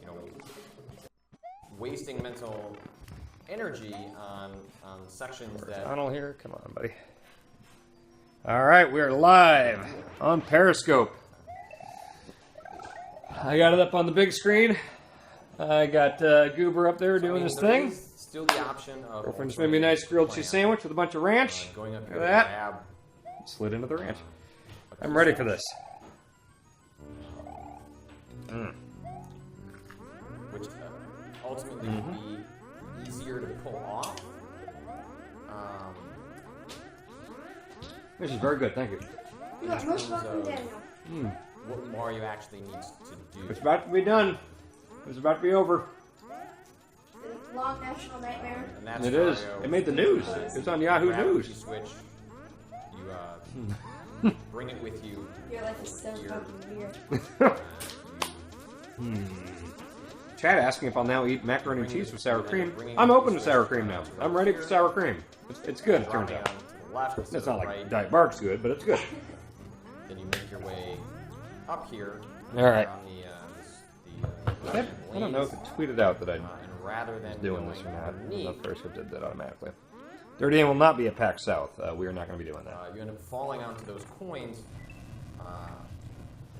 you know, wasting mental energy on sections that. Tunnel here, come on, buddy. All right, we are live on Periscope. I got it up on the big screen. I got Goober up there doing his thing. Still the option of. Girlfriend just made me a nice grilled cheese sandwich with a bunch of ranch. Going up Look here at to that. grab. Slid into the ranch. I'm ready for this. Which ultimately would be easier to pull off. This is very good, thank you. You got most welcome, Daniel. What Mario actually needs to do. It's about to be done. It's about to be over. The long national nightmare. And that's It is. Mario. It made the news. It's on Yahoo Grab a News. key switch. You bring it with you. Your life is so fucking weird. Chad asking if I'll now eat macaroni and cheese with sour cream. I'm open to sour cream now. I'm ready for sour cream. It's good, it turns Dropping out. on to the left instead It's not of like right. Diet Bark's good, but it's good. Then you make your way up here. All right. On I don't know if it tweeted out that I and rather than was doing this or going not. underneath, The Periscope did that automatically. 30 will not be a PAX South. We are not going to be doing that. you end up falling onto those coins.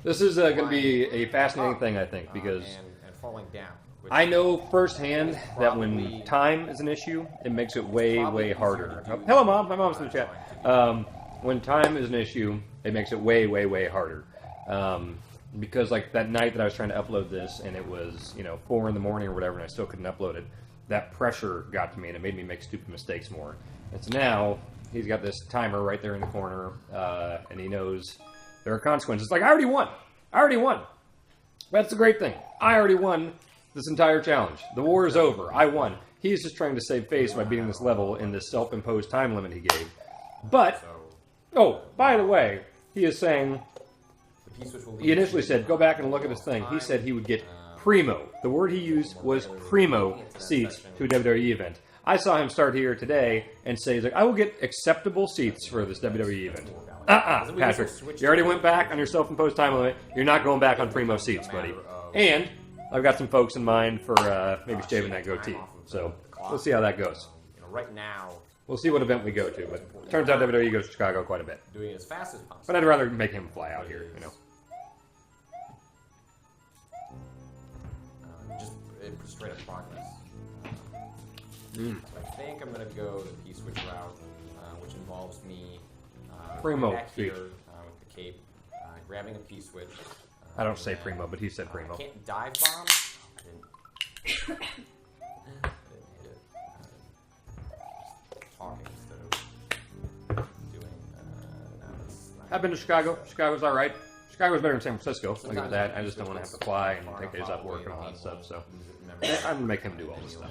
This is going to be a fascinating thing, I think, because and falling down. Which I know firsthand that when time is an issue, it makes it way, way harder. Oh, hello, Mom. My mom's in the chat. When time is an issue, it makes it way, way, way harder. Because like that night that I was trying to upload this, and it was 4 in the morning or whatever, and I still couldn't upload it. That pressure got to me, and it made me make stupid mistakes more. And so now he's got this timer right there in the corner, and he knows there are consequences. Like I already won. That's the great thing. I already won this entire challenge. The war is over. I won. He's just trying to save face by beating this level in this self-imposed time limit he gave. But, oh, by the way, he is saying, he initially said, go back and look at this thing. He said he would get primo. The word he used was primo seats to a WWE event. I saw him start here today and say, he's like, I will get acceptable seats for this WWE event. Patrick, you already went back on your self-imposed time limit. You're not going back on primo seats, buddy. And I've got some folks in mind for maybe shaving that goatee. So we'll see how that goes. Right now, We'll see what event we go to. But it turns out WWE goes to Chicago quite a bit. doing it as fast as possible. But I'd rather make him fly out here, Just straight up progress. So I think I'm going to go the P-switch route, which involves me Primo back here speech. with the cape, grabbing a P-switch. I don't say primo, but he said primo. I can't dive bomb. I didn't hit it. Just talking instead of doing. No, it's not. I've been to Chicago. Chicago's all right. Chicago's better than San Francisco. I'll give it that. I just don't want to have to fly and take days off work and all that stuff. So I'm gonna make him do all this stuff.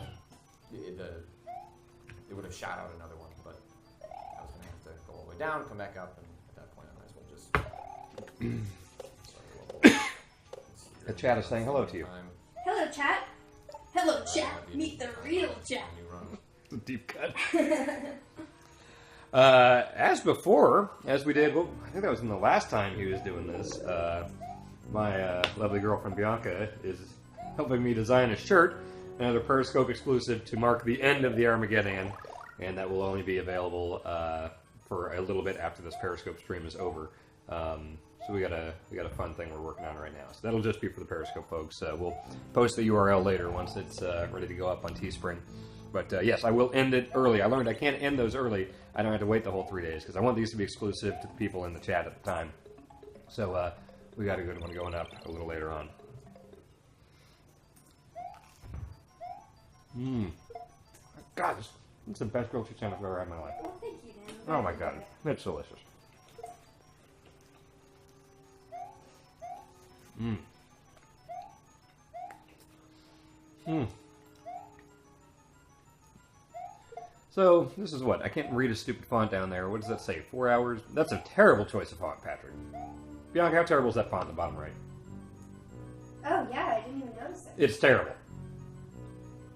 It would have shot out another one, but I was going to have to go all the way down, come back up, and at that point I might as well just... The chat is saying hello to you. Hello, chat. Hello, chat. Meet the real chat. Deep cut. As before, as we did, well, I think that was in the last time he was doing this. My lovely girlfriend Bianca is helping me design a shirt, another Periscope exclusive to mark the end of the Armageddan, and that will only be available for a little bit after this Periscope stream is over. So we got a fun thing we're working on right now. So that'll just be for the Periscope folks. We'll post the URL later once it's ready to go up on Teespring. But yes, I will end it early. I learned I can't end those early. I don't have to wait the whole 3 days because I want these to be exclusive to the people in the chat at the time. So we got a good one going up a little later on. God, this is the best grilled cheese sandwich I've ever had in my life. Well, thank you, Dan. Oh my God, it's delicious. So, this is what? I can't read a stupid font down there. What does that say? 4 hours? That's a terrible choice of font, Patrick. Bianca, how terrible is that font in the bottom right? Oh, yeah, I didn't even notice it. It's terrible.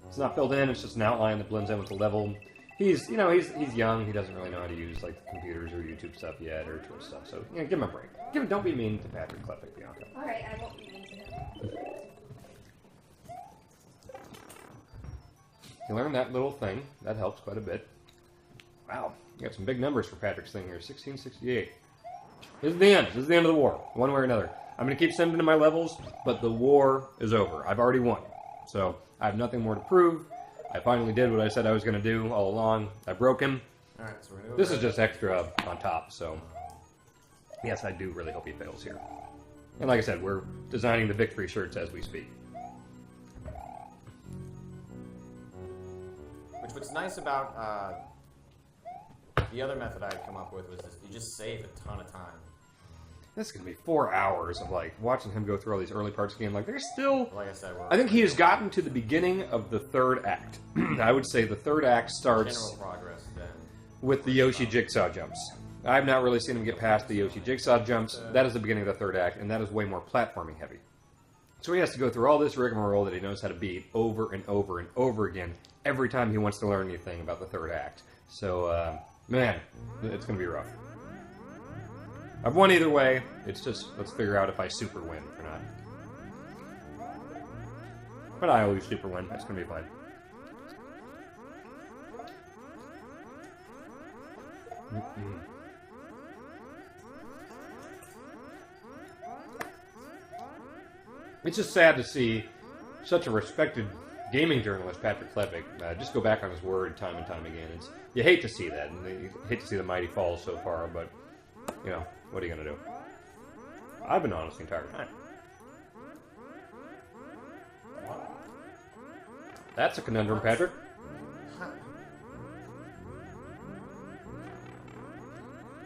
It's not filled in, it's just an outline that blends in with the level. He's young, he doesn't really know how to use like computers or YouTube stuff yet, or Twitch stuff, so give him a break. Don't be mean to Patrick Klepek, Bianca. Alright, I won't be mean to him. You learn that little thing. That helps quite a bit. Wow. You got some big numbers for Patrick's thing here. 1668. This is the end. This is the end of the war, one way or another. I'm going to keep sending in my levels, but the war is over. I've already won. So I have nothing more to prove. I finally did what I said I was going to do all along. I broke him. All right, so we're gonna go This is just extra on top, so yes, I do really hope he fails here. And like I said, we're designing the victory shirts as we speak. What's nice about the other method I had come up with was this, you just save a ton of time. This is going to be 4 hours of like watching him go through all these early parts of the game. Like there's still, Like I said, I think he has gotten to the beginning of the third act. I would say the third act starts general progress then. with the Yoshi jigsaw jumps. I've not really seen him get past the Yoshi jigsaw jumps. That is the beginning of the third act, and that is way more platforming heavy. So he has to go through all this rigmarole that he knows how to beat over and over and over again every time he wants to learn anything about the third act. So, man, it's going to be rough. I've won either way. It's just, let's figure out if I super win or not. But I always super win. That's going to be fine. It's just sad to see such a respected gaming journalist, Patrick Klepek, just go back on his word time and time again. You hate to see that, and you hate to see the mighty fall so far, but, you know, what are you going to do? I've been honest the entire time. That's a conundrum, Patrick.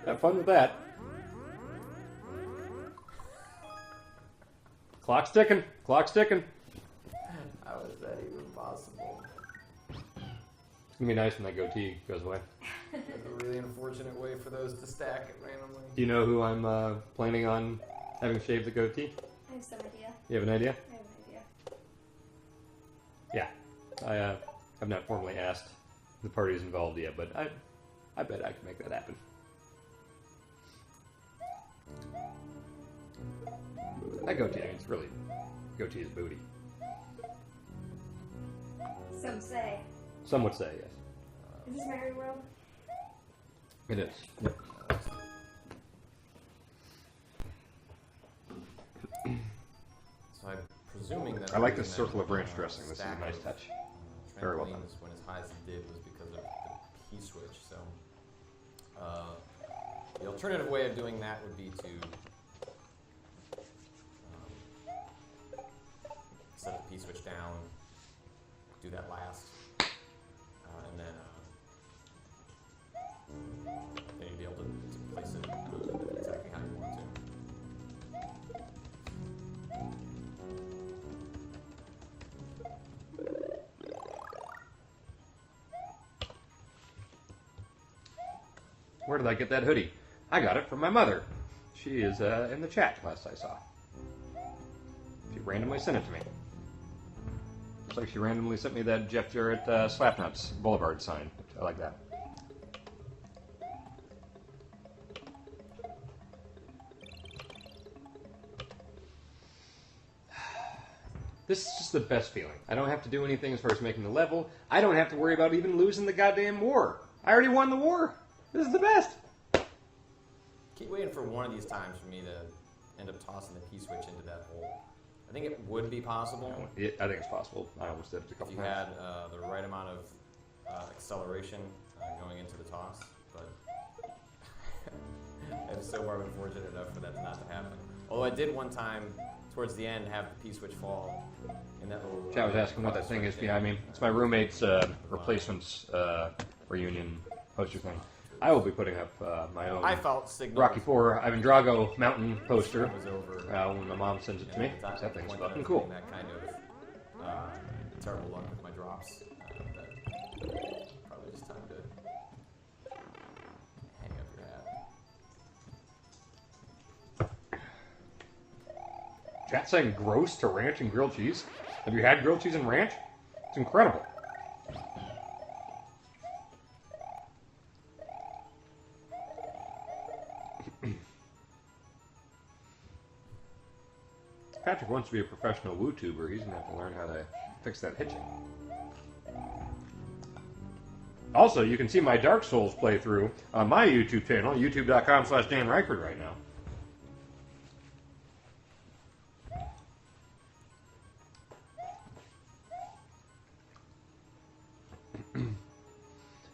Have fun with that. Clock's ticking. Clock's ticking. How is that even possible? It's going to be nice when that goatee goes away. That's a really unfortunate way for those to stack randomly. Do you know who I'm planning on having shaved the goatee? I have some idea. You have an idea? I have an idea. Yeah. I have not formally asked the parties involved yet, but I bet I can make that happen. That goatee, I mean, it's really goatee is booty. Some say. Some would say, yes. Is this Mary World? It is. Yep. So I'm presuming that... I like this circle of ranch dressing. This is a nice touch. Very well done. Trampolines, when as high as it did, was because of the P-switch, so... the alternative way of doing that would be to... set the P-switch down, do that last, and then you'd be able to place it exactly how you want to. Where did I get that hoodie? I got it from my mother. She is in the chat last I saw. She randomly sent it to me. Looks like she randomly sent me that Jeff Jarrett Slapnuts Boulevard sign. I like that. This is just the best feeling. I don't have to do anything as far as making the level. I don't have to worry about even losing the goddamn war. I already won the war. This is the best. Keep waiting for one of these times for me to end up tossing the P-switch into that hole. I think it would be possible. I think it's possible. I almost did it a couple if you times. had the right amount of acceleration going into the toss, but I'm so far been fortunate enough for that not to happen. Although I did one time, towards the end, have the P-switch fall in that little... Chad was asking what that thing is behind me. It's my roommate's replacements reunion poster thing. I will be putting up my own I felt signal Rocky IV Ivan Drago mountain poster was over when my mom sends it to me. at the That thing's point fucking that cool. That kind of terrible luck with my drops. That probably just time to hang up your hat. Chat saying gross to ranch and grilled cheese. Have you had grilled cheese and ranch? It's incredible. Patrick wants to be a professional WooTuber. He's going to have to learn how to fix that hitching. Also, you can see my Dark Souls playthrough on my YouTube channel, youtube.com/DanRyckert right now.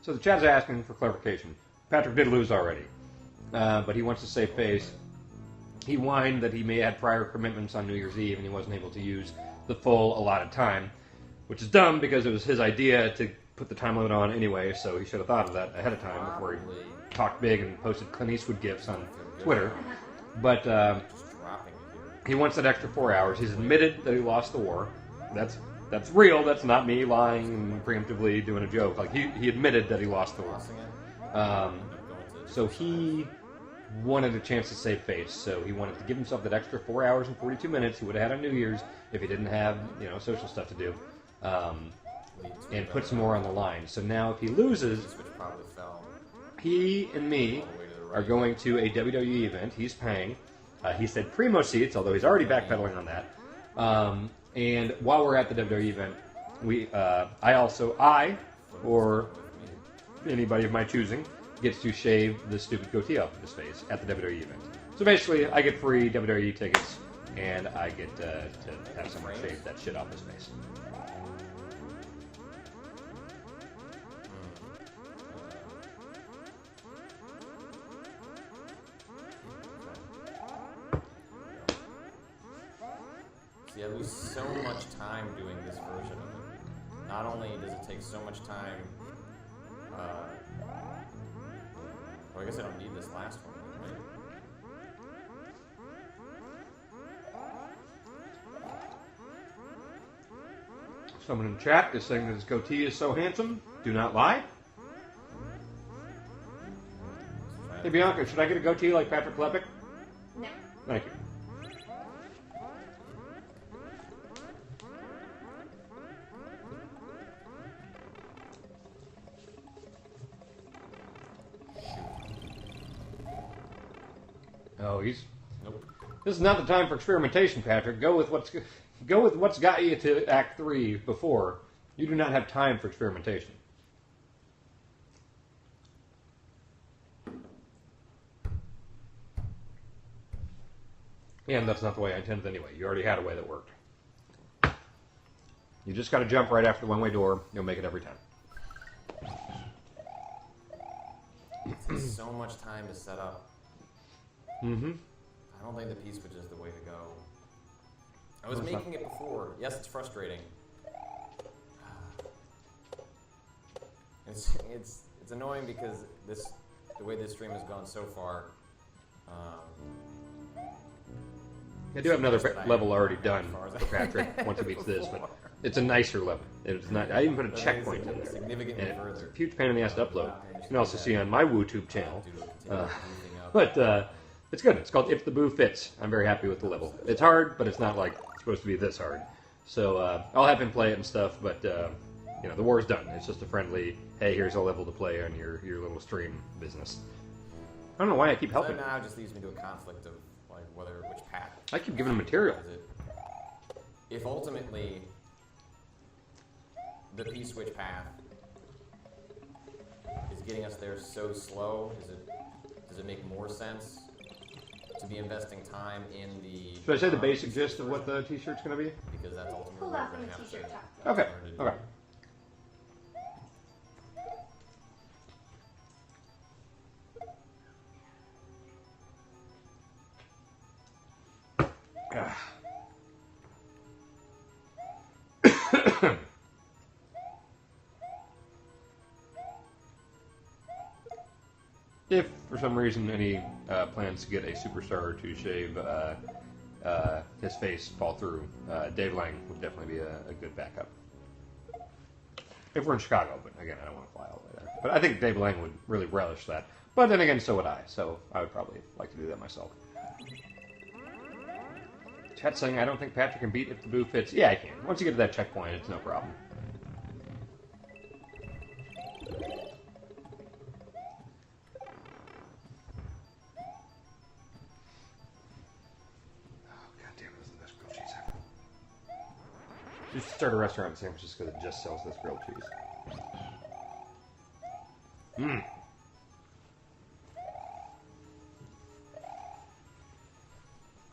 So the chat's asking for clarification. Patrick did lose already, but he wants to save face. He whined that he may have had prior commitments on New Year's Eve and he wasn't able to use the full allotted time, which is dumb because it was his idea to put the time limit on anyway, so he should have thought of that ahead of time before he talked big and posted Clint Eastwood gifs on Twitter. But he wants that extra 4 hours. He's admitted that he lost the war. That's real. That's not me lying and preemptively doing a joke. Like he admitted that he lost the war. So he wanted a chance to save face. So he wanted to give himself that extra 4 hours and 42 minutes he would have had on New Year's if he didn't have social stuff to do, and put some more on the line. So now if he loses, he and me are going to a WWE event. He's paying. He said primo seats, although he's already backpedaling on that. And while we're at the WWE event, I or anybody of my choosing gets to shave the stupid goatee off of his face at the WWE event. So basically, I get free WWE tickets, and I get to have someone shave that shit off his face. See, I lose so much time doing this version of it. Not only does it take so much time, well, I guess I don't need this last one, right? Someone in chat is saying that his goatee is so handsome. Do not lie. Hey Bianca, should I get a goatee like Patrick Klepek? No. Thank you. Oh, Nope. This is not the time for experimentation, Patrick. Go with what's got you to Act 3 before. You do not have time for experimentation. And that's not the way I intended anyway. You already had a way that worked. You just got to jump right after the one-way door. You'll make it every time. It takes so much time to set up. Mm-hmm. I don't think the P-switch is the way to go. I was making it before. Yes, it's frustrating. It's annoying because the way this stream has gone so far. I do have another level already done for Patrick once he beats this, but it's a nicer level. It's not. I even put a checkpoint in there. And it's a huge pain in the ass to upload. You can also see on my WooTube channel. But it's good. It's called If the Boo Fits. I'm very happy with the level. It's hard, but it's not like it's supposed to be this hard. So I'll have him play it and stuff, but the war's done. It's just a friendly, hey, here's a level to play on your little stream business. I don't know why I keep helping. So now it just leads me to a conflict of which path. I keep giving him material. If ultimately the P-switch path is getting us there so slow, does it make more sense to be investing time in the... Should I say the basic gist of what the t-shirt's going to be? Because that's ultimately Pull what out we're going the to have to... t-shirt Okay. Okay. If, for some reason, any plans to get a superstar to shave his face fall through, Dave Lang would definitely be a good backup. If we're in Chicago, but again, I don't want to fly all the way there. But I think Dave Lang would really relish that. But then again, so would I, so I would probably like to do that myself. Chat saying, I don't think Patrick can beat If the Boo Fits. Yeah, I can. Once you get to that checkpoint, it's no problem. You should start a restaurant in San Francisco that just sells this grilled cheese. Mm.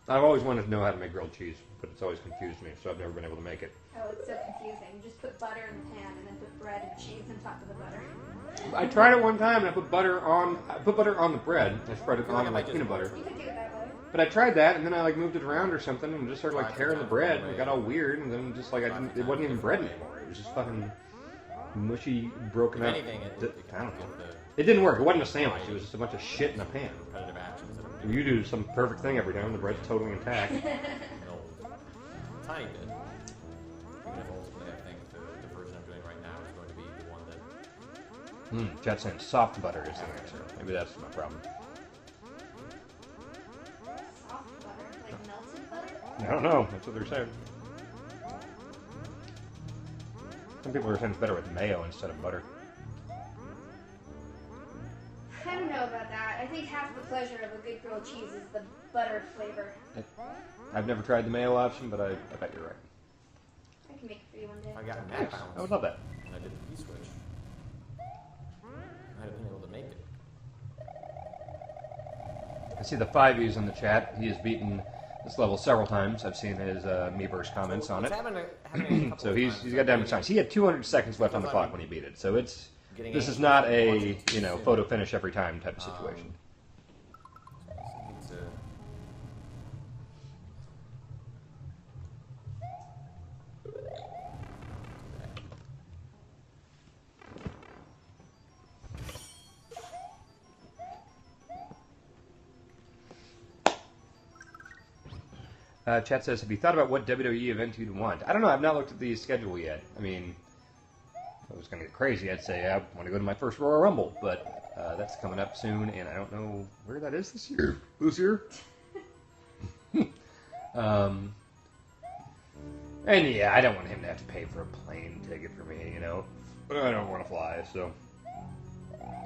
I've always wanted to know how to make grilled cheese, but it's always confused me, so I've never been able to make it. Oh, it's so confusing. You just put butter in the pan and then put bread and cheese on top of the butter. I tried it one time and I put butter on the bread. I spread it on like peanut butter. You could do it that way. But I tried that and then I like moved it around or something and just started like tearing the bread and it got all weird and then just like it wasn't even bread anymore. It was just fucking mushy, broken If up. anything, I don't know. It didn't work. It wasn't a sandwich. It was just a bunch of shit in a pan. repetitive actions that I'm You do some perfect thing every time. The bread's totally intact. doing. Tiny bit. Even if ultimately I think the version I'm doing right now is going to be the one that Chat's saying soft butter is the answer. Maybe that's my problem. Soft butter? Like melted butter? I don't know. That's what they're saying. Some people are saying it's better with mayo instead of butter. I don't know about that. I think half the pleasure of a good grilled cheese is the butter flavor. I've never tried the mayo option, but I bet you're right. I can make it for you one day. I got mad bounce. I would love that. And I did the P-switch. I'd have been able to make it. I see the 5Es in the chat. He has beaten this level several times. I've seen his Meverse comments on it. It's happened a couple So of he's times. got damage times. He had 200 seconds left on the clock when he beat it. So this is not a photo finish every time type of situation. It's a- Chat says, have you thought about what WWE event you'd want? I don't know. I've not looked at the schedule yet. I mean, if I was going to get crazy, I'd say I want to go to my first Royal Rumble, but that's coming up soon, and I don't know where that is this year. And yeah, I don't want him to have to pay for a plane ticket for me, you know. I don't want to fly, so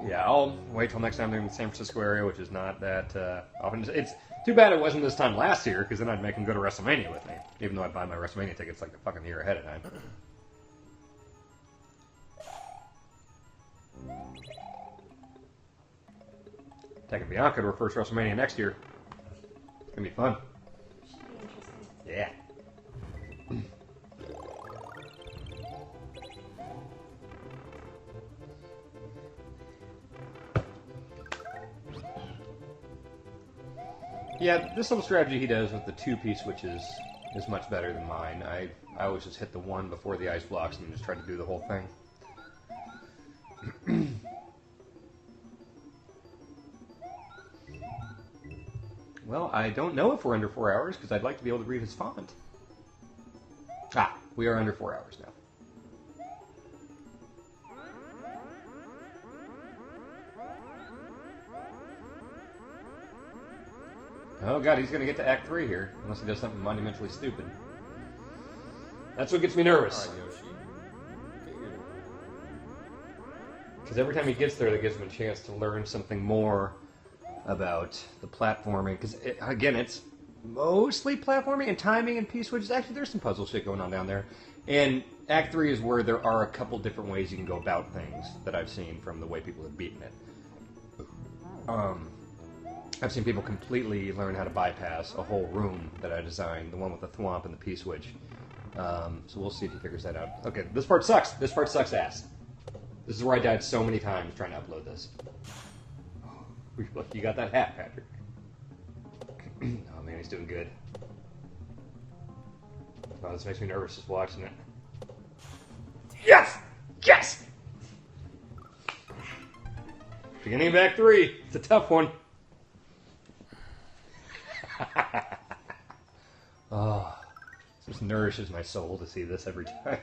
yeah, I'll wait till next time they're in the San Francisco area, which is not that often. It's too bad it wasn't this time last year, because then I'd make him go to WrestleMania with me, even though I'd buy my WrestleMania tickets like a fucking year ahead of time. Taking Bianca to her first WrestleMania next year. It's gonna be fun. Should be interesting. Yeah. Yeah, this little strategy he does with the 2-piece switches is much better than mine. I always just hit the one before the ice blocks and just try to do the whole thing. Well, I don't know if we're under 4 hours because I'd like to be able to read his font. Ah, we are under 4 hours now. Oh god, he's going to get to Act 3 here, unless he does something monumentally stupid. That's what gets me nervous. Alright, Yoshi. Get your... Because every time he gets there, that gives him a chance to learn something more about the platforming. Because, again, it's mostly platforming and timing and P-switches. Actually, there's some puzzle shit going on down there. And Act 3 is where there are a couple different ways you can go about things that I've seen from the way people have beaten it. I've seen people completely learn how to bypass a whole room that I designed, the one with the thwomp and the P-switch. So we'll see if he figures that out. Okay, this part sucks. This part sucks ass. This is where I died so many times trying to upload this. Look, you got that hat, Patrick. Oh man, he's doing good. Oh, this makes me nervous just watching it. Yes! Yes! Beginning of Act 3. It's a tough one. Oh, this nourishes my soul to see this every time.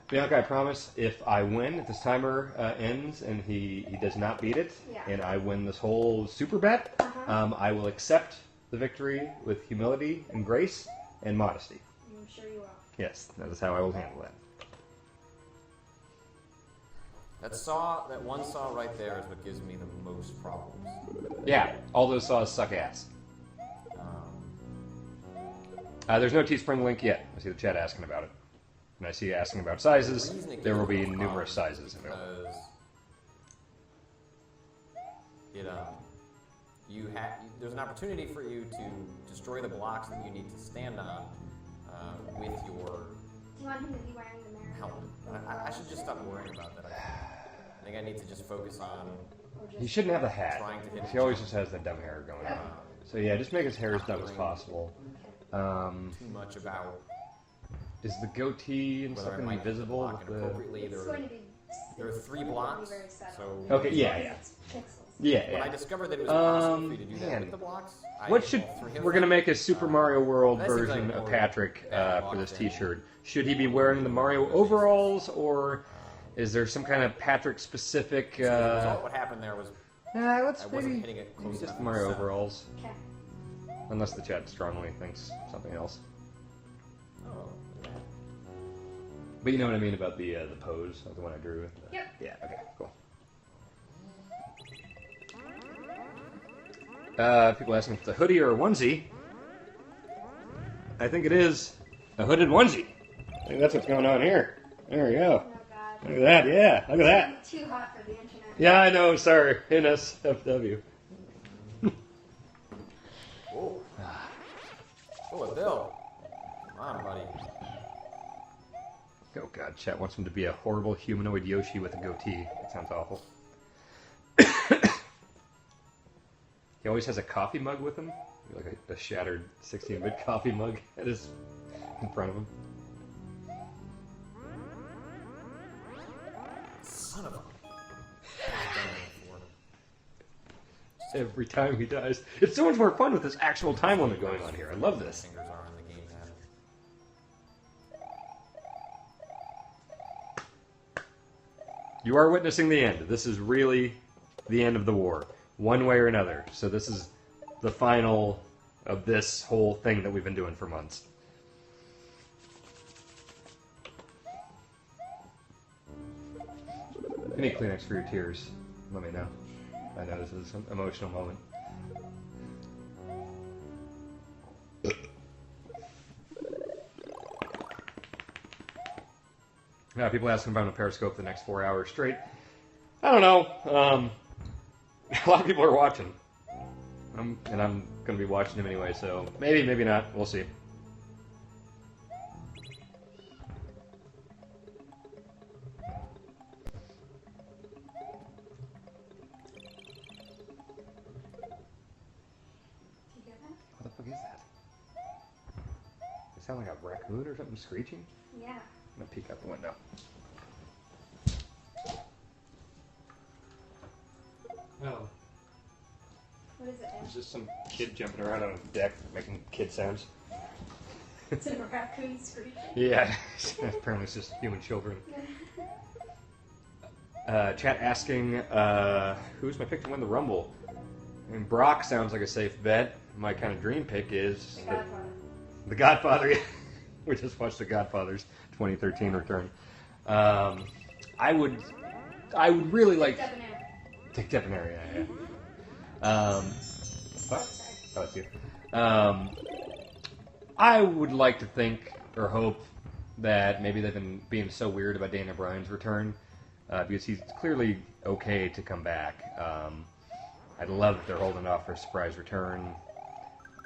Bianca, I promise, if I win, if this timer ends and he does not beat it, Yeah. and I win this whole super bet, I will accept the victory with humility and grace and modesty. I'm sure you will. Yes, that is how I will handle that. That one saw right there is what gives me the most problems. Yeah, all those saws suck ass. There's no Teespring link yet. I see the chat asking about it. And I see you asking about sizes. There will be numerous sizes available. Because there's an opportunity for you to destroy the blocks that you need to stand on with your Do you want him to be wearing the mirror? helmet. I should just stop worrying about that. I think I need to just focus on He shouldn't have the hat. trying to hit He always just has the dumb hair going on. So yeah, just make his hair as dumb as possible. too much about Is the goatee and whether I something might hit the invisible? block With the... inappropriately. It's going to be. There are 3 blocks, Very subtle. so Okay, yeah. It's pixels. Yeah, when I yeah. discovered that it was possible for you to do that man. with the blocks, What should we're gonna make a Super Mario World that seems version like of more Patrick for this locked in. T-shirt? Should he be wearing the Mario overalls, or is there some kind of Patrick specific? So the result, what happened there was Let's I wasn't maybe hitting it close just enough the Mario to the center. overalls, Okay. unless the chat strongly thinks something else. Oh, But you know what I mean about the pose of the one I drew. Yep. Yeah. Okay. Cool. People asking if it's a hoodie or a onesie. I think it is a hooded onesie. I think that's what's going on here. There we go. Oh God. Look at that. Yeah. Look at that. Too hot for the internet. Yeah, I know. Sorry. NSFW. oh, oh, a bill. Come on, buddy. Oh God, chat wants him to be a horrible humanoid Yoshi with a goatee. That sounds awful. He always has a coffee mug with him, like a shattered 16-bit coffee mug in front of him. Son of a. Every time he dies, it's so much more fun with this actual time limit going on here. I love this. Fingers are in the game now. You are witnessing the end. This is really the end of the war, one way or another. So this is the final of this whole thing that we've been doing for months. If you need Kleenex for your tears, let me know. I know this is an emotional moment. Now, people asking if I'm on Periscope the next 4 hours straight. I don't know. A lot of people are watching. And I'm going to be watching them anyway, so maybe, maybe not. We'll see. What the fuck is that? Does it sound like a raccoon or something screeching? Yeah. I'm gonna peek out the window. Oh, What is it? there's just some kid jumping around on a deck making kid sounds. It's a raccoon screeching. Yeah, apparently it's just human children. Chat asking, who's my pick to win the Rumble? I mean, Brock sounds like a safe bet. My kind of dream pick is The Godfather. We just watched The Godfather's 2013 return. I would really like Take Debonair, yeah. What? Oh, it's you. I would like to think or hope that maybe they've been being so weird about Daniel Bryan's return because he's clearly okay to come back. I'd love if they're holding off for a surprise return.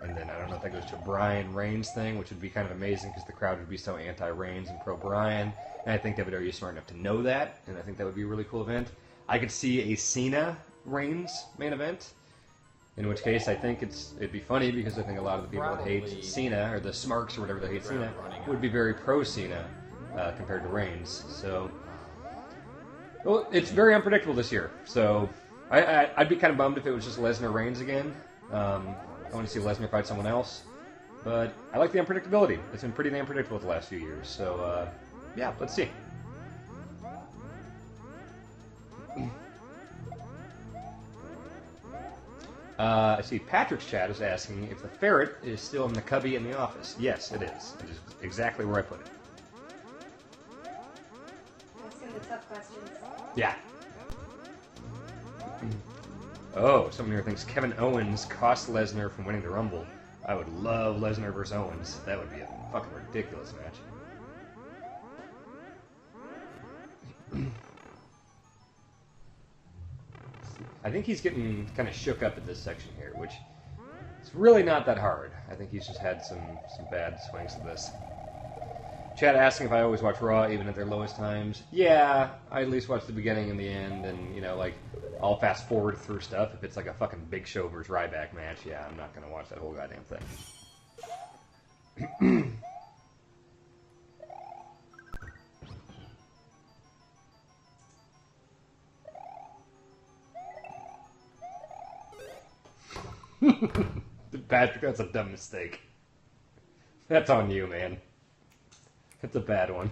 And then I don't know if that goes to a Bryan Reigns thing, which would be kind of amazing because the crowd would be so anti-Reigns and pro-Bryan. And I think WWE is smart enough to know that, and I think that would be a really cool event. I could see a Cena Reigns main event, in which case I think it'd be funny because I think a lot of the people that hate Cena, or the Smarks or whatever that hate Cena, would be very pro-Cena compared to Reigns. So, well, it's very unpredictable this year. So I'd be kind of bummed if it was just Lesnar Reigns again. I want to see Lesnar fight someone else, but I like the unpredictability. It's been pretty damn predictable the last few years, so yeah, let's see. I see Patrick's chat is asking if the ferret is still in the cubby in the office. Yes, it is. It is exactly where I put it. Asking the tough questions. Yeah. Oh, someone here thinks Kevin Owens cost Lesnar from winning the Rumble. I would love Lesnar versus Owens. That would be a fucking ridiculous match. I think he's getting kind of shook up at this section here, which is really not that hard. I think he's just had some bad swings to this. Chat asking if I always watch Raw, even at their lowest times. Yeah, I at least watch the beginning and the end, and, you know, like, I'll fast forward through stuff. If it's like a fucking Big Show versus Ryback match, yeah, I'm not going to watch that whole goddamn thing. Patrick, that's a dumb mistake. That's on you, man. It's a bad one.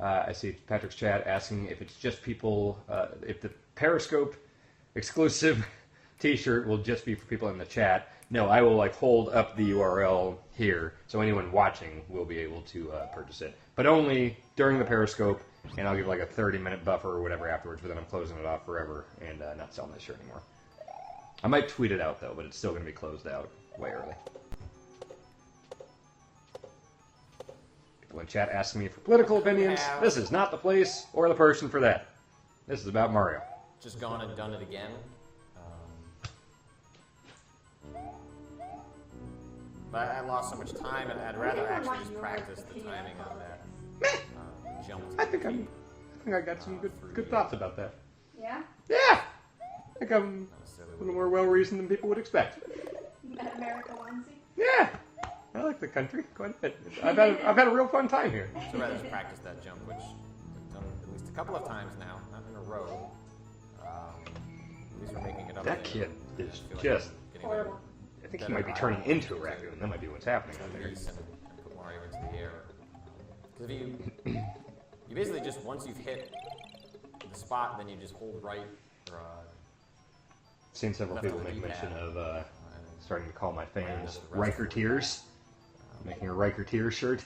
I see Patrick's chat asking if it's just people, if the Periscope exclusive t-shirt will just be for people in the chat. No, I will like hold up the URL here, so anyone watching will be able to purchase it. But only during the Periscope, and I'll give like a 30-minute buffer or whatever afterwards, but then I'm closing it off forever and not selling this shirt anymore. I might tweet it out, though, but it's still going to be closed out way early. People in chat asking me for political opinions. This is not the place or the person for that. This is about Mario. Just gone and done it again. But I lost so much time, and I'd rather actually just practice the timing on that jump. I think I got some good thoughts about that. Yeah? Yeah! I think I'm a little more well-reasoned than people would expect. That America onesie? Yeah! I like the country quite a bit. I've had a real fun time here. So I'd rather just practice that jump, which I've done at least a couple of times now, not in a row. At least we're making it up. That kid is like just Horrible. I think he might be turning into a raccoon. That might be what's happening out there. And put Mario into the air. Because if you basically just, once you've hit the spot, then you just hold right or Seen several people make mention of starting to call my fans Ryckerteers. Making a Ryckerteer shirt.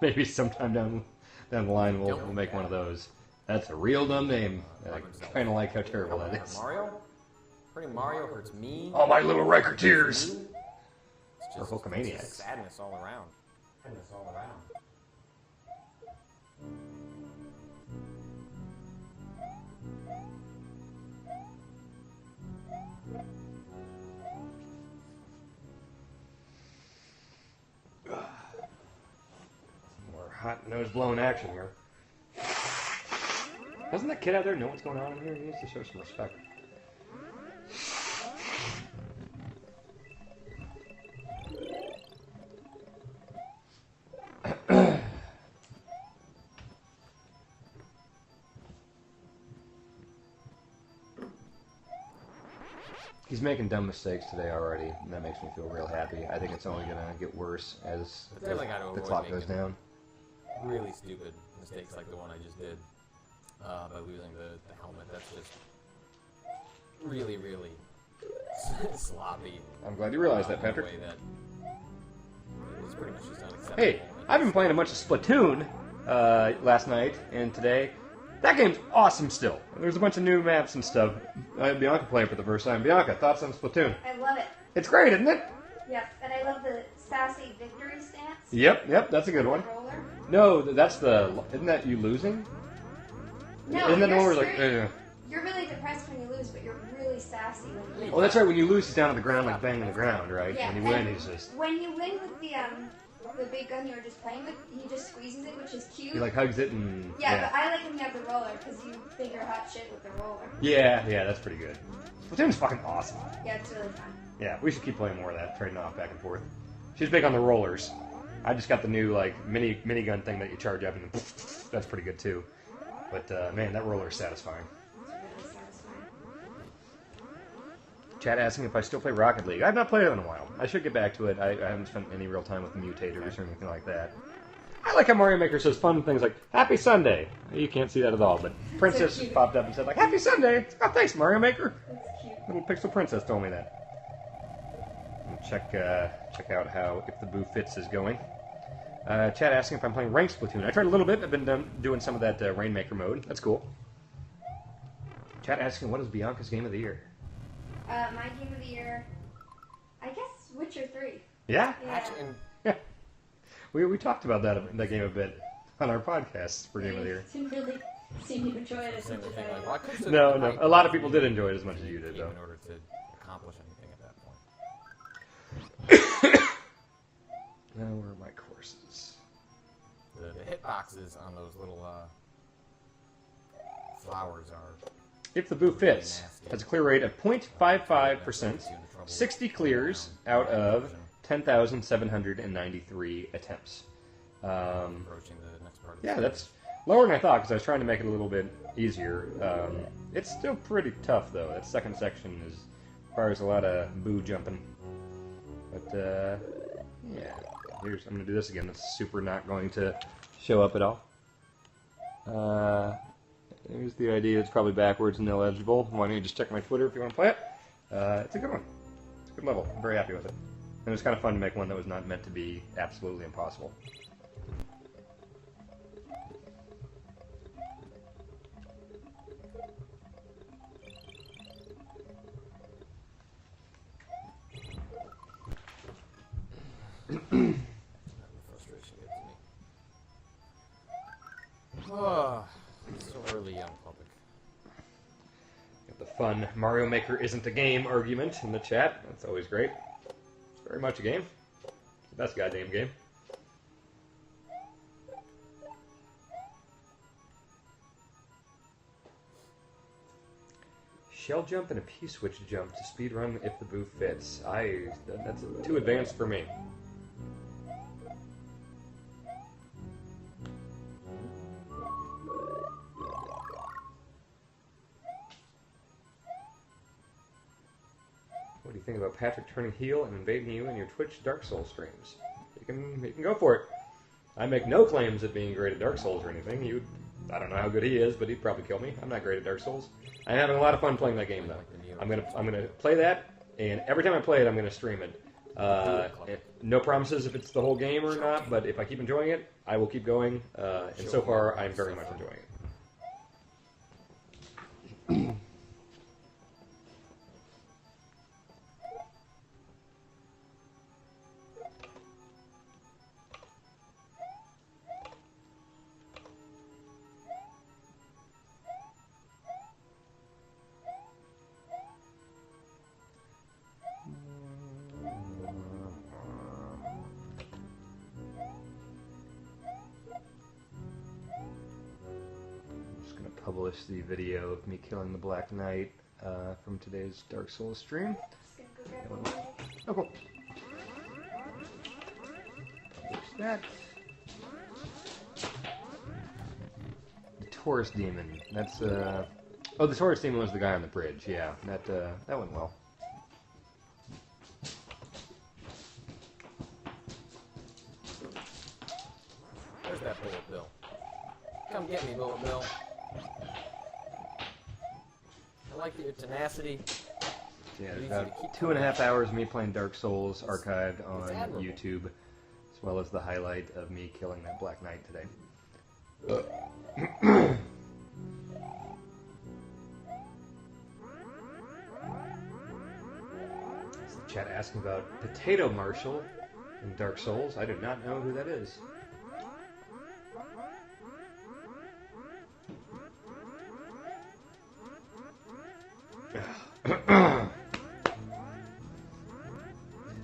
Maybe sometime down the line we'll make one of those. That's a real dumb name. I kind of like how terrible that is. Mario? Pretty Mario hurts me. All my little Ryckerteers! It's Or just Hulkamaniacs. sadness all around. Sadness all around. More hot nose blowing action here. Doesn't that kid out there know what's going on in here? He needs to show some respect. He's making dumb mistakes today already, and that makes me feel real happy. I think it's only going to get worse as the clock goes down. Really stupid mistakes like the one I just did by losing the helmet. That's just really, really sloppy. I'm glad you realized that, Patrick. In a way that it's pretty much just unacceptable. Hey, I've been playing a bunch of Splatoon last night and today. That game's awesome still. There's a bunch of new maps and stuff. I had Bianca play it for the first time. Bianca, thoughts on Splatoon? I love it. It's great, isn't it? Yep, and I love the sassy victory stance. Yep, that's a good one. Roller. No, that's the... Isn't that you losing? No, isn't that the one where you're it's like... straight. You're really depressed when you lose, but you're really sassy when you win. Oh, that's right. When you lose, he's down on the ground, like banging the ground, right? Yeah, When you win, and he's just... When you win with the big gun you were just playing with, he just squeezes it, which is cute. He like hugs it and... Yeah, but I like when you have the roller, because you figure hot shit with the roller. Yeah, that's pretty good. Splatoon's fucking awesome. Yeah, it's really fun. Yeah, we should keep playing more of that, trading off back and forth. She's big on the rollers. I just got the new like minigun thing that you charge up, and then that's pretty good too. But man, that roller is satisfying. It's really satisfying. Chat asking if I still play Rocket League. I've not played it in a while. I should get back to it. I haven't spent any real time with the mutators or anything like that. I like how Mario Maker says fun things like Happy Sunday. You can't see that at all, but Princess So cute. popped up and said like Happy Sunday. Oh, thanks, Mario Maker. It's cute. Little Pixel Princess told me that. Check out how If the Boo Fits is going. Chat asking if I'm playing ranked Splatoon. I tried a little bit. I've been doing some of that Rainmaker mode. That's cool. Chat asking what is Bianca's game of the year? My game of the year, I guess Witcher 3. Yeah? Yeah. Actually, Yeah. We talked about that game a bit on our podcast for Game of the Year. Didn't really seem to enjoy it as much as I Well, I could sit No, at no. night A lot of and people play did enjoy it as much as you the did, game though. in order to accomplish anything at that point. Now, where are my courses? The hitboxes on those little flowers are If the boo fits, has a clear rate of 0.55%, 60 clears out of 10,793 attempts. approaching the next part of the Yeah, series. that's lower than I thought because I was trying to make it a little bit easier. It's still pretty tough though. That second section requires a lot of boo jumping. But yeah, I'm gonna do this again. That's super not going to show up at all. There's the idea. It's probably backwards and illegible. Why don't you just check my Twitter if you want to play it? It's a good one. It's a good level. I'm very happy with it. And it was kind of fun to make one that was not meant to be absolutely impossible. Frustration gets me. Oh, so early on public. Got the fun Mario Maker isn't a game argument in the chat. That's always great. It's very much a game. It's the best goddamn game. Shell jump and a P-switch jump to speedrun if the boo fits. That's too advanced for me. What do you think about Patrick turning heel and invading you in your Twitch Dark Souls streams? You can go for it. I make no claims at being great at Dark Souls or anything. I don't know how good he is, but he'd probably kill me. I'm not great at Dark Souls. I'm having a lot of fun playing that game though. I'm gonna play that, and every time I play it, I'm gonna stream it. No promises if it's the whole game or not, but if I keep enjoying it, I will keep going. And so far, I'm very much enjoying it. Publish the video of me killing the Black Knight from today's Dark Souls stream. Just gonna go grab one. Oh, cool. Publish that. The Taurus Demon. That's oh, the Taurus Demon was the guy on the bridge. Yeah, that went well. Where's that Bullet Bill? Come get me, Bullet Bill. I like your tenacity. Yeah, there's about 2.5 hours of me playing Dark Souls archived on YouTube, as well as the highlight of me killing that Black Knight today. Is the chat asking about Potato Marshal in Dark Souls? I do not know who that is.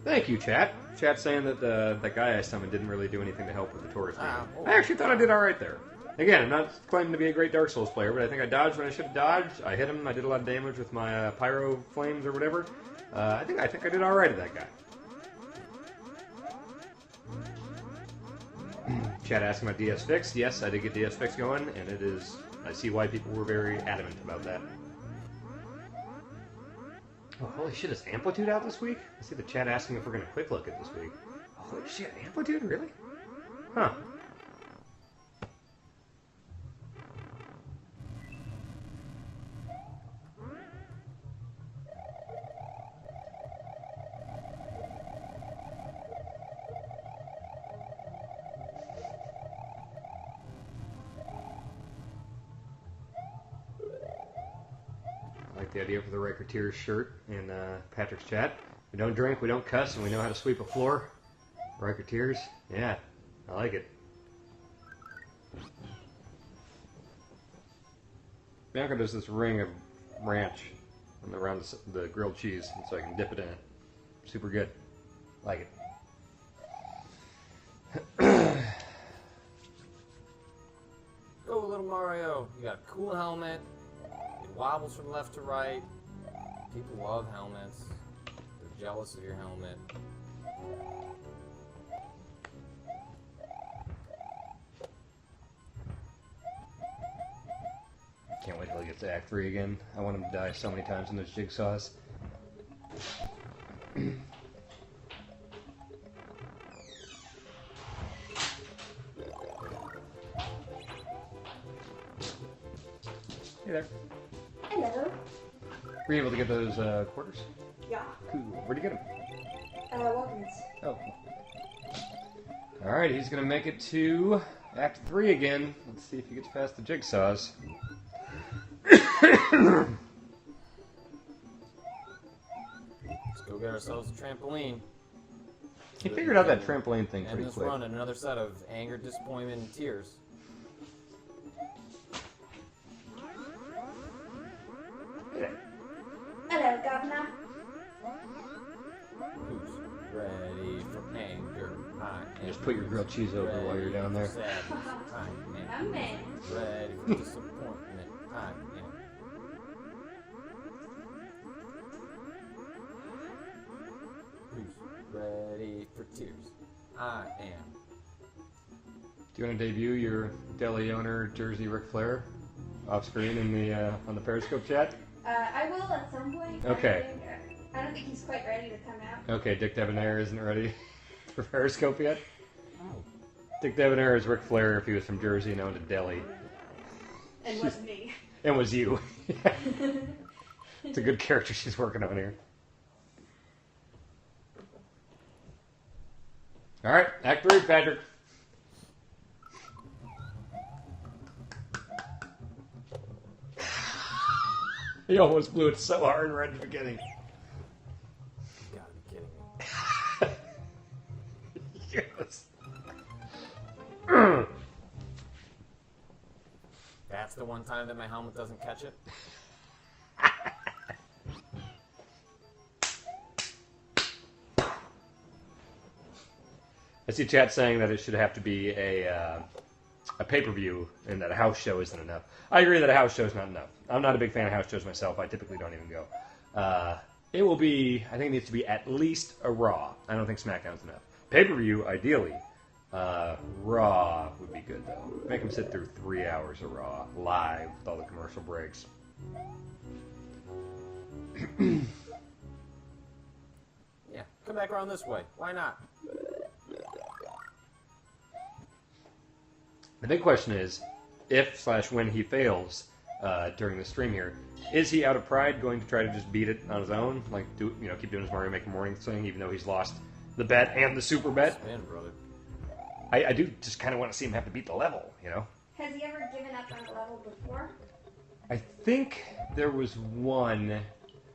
Thank you, chat. Chat saying that that guy I summoned didn't really do anything to help with the Taurus Demon. I actually thought I did all right there. Again, I'm not claiming to be a great Dark Souls player, but I think I dodged when I should have dodged. I hit him. I did a lot of damage with my pyro flames or whatever. I think I did all right at that guy. Chat asking about DS Fix. Yes, I did get DS Fix going, and it is. I see why people were very adamant about that. Oh, holy shit, is Amplitude out this week? I see the chat asking if we're going to quick look at this week. Holy shit, Amplitude? Really? Huh. The idea for the Ryckert shirt in Patrick's chat. We don't drink, we don't cuss, and we know how to sweep a floor. Ryckert, yeah. I like it. Bianca does this ring of ranch around the grilled cheese, so I can dip it in it. Super good. Like it. Go, little Mario. You got a cool helmet. It wobbles from left to right. People love helmets. They're jealous of your helmet. Can't wait till he gets to Act 3 again. I want him to die so many times in those jigsaws. Hey there. Hello. Were you able to get those quarters? Yeah. Cool. Where'd you get them? Walgreens. Oh. Alright, he's gonna make it to Act 3 again. Let's see if he gets past the jigsaws. Let's go get ourselves a trampoline. He figured out that trampoline thing And pretty this quick. run another set of anger, disappointment, and tears. Hello, Governor. Who's ready for anger? I am. Just put your grilled cheese over while you're down there. Sadness. I am. I'm in. Ready for disappointment. I am. Who's ready for tears? I am. Do you want to debut your deli owner jersey Ric Flair off screen in the on the Periscope chat? I will at some point. Okay. I don't think he's quite ready to come out. Okay, Dick Debonair isn't ready for Periscope yet. Dick Debonair is Ric Flair if he was from Jersey and owned a deli. And wasn't me. And was you. It's a good character she's working on here. Alright, Act 3, Patrick. He almost blew it so hard right at the beginning. You gotta be kidding me. Yes. That's the one time that my helmet doesn't catch it? I see chat saying that it should have to be a pay-per-view and that a house show isn't enough. I agree that a house show is not enough. I'm not a big fan of house shows myself. I typically don't even go. It will be, I think it needs to be at least a Raw. I don't think SmackDown's enough. Pay-per-view, ideally. Raw would be good, though. Make them sit through 3 hours of Raw, live, with all the commercial breaks. Yeah, come back around this way. Why not? The big question is, if/when he fails during the stream here, is he out of pride going to try to just beat it on his own? Like, keep doing his Mario Maker morning thing, even though he's lost the bet and the super bet? Spin, brother. I do just kind of want to see him have to beat the level, Has he ever given up on a level before? I think there was one...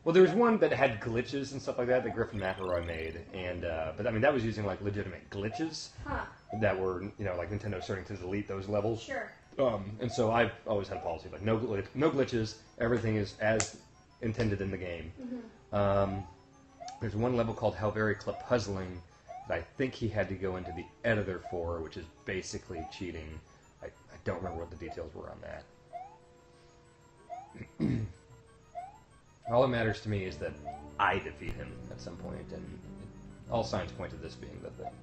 Well, there was one that had glitches and stuff like that Griffin McElroy made, and but I mean that was using like legitimate glitches that were like Nintendo starting to delete those levels. Sure. And so I've always had a policy like no glitches, everything is as intended in the game. Mm-hmm. There's one level called How Very Puzzling that I think he had to go into the editor for, which is basically cheating. I don't remember what the details were on that. All that matters to me is that I defeat him at some point, and all signs point to this being the thing.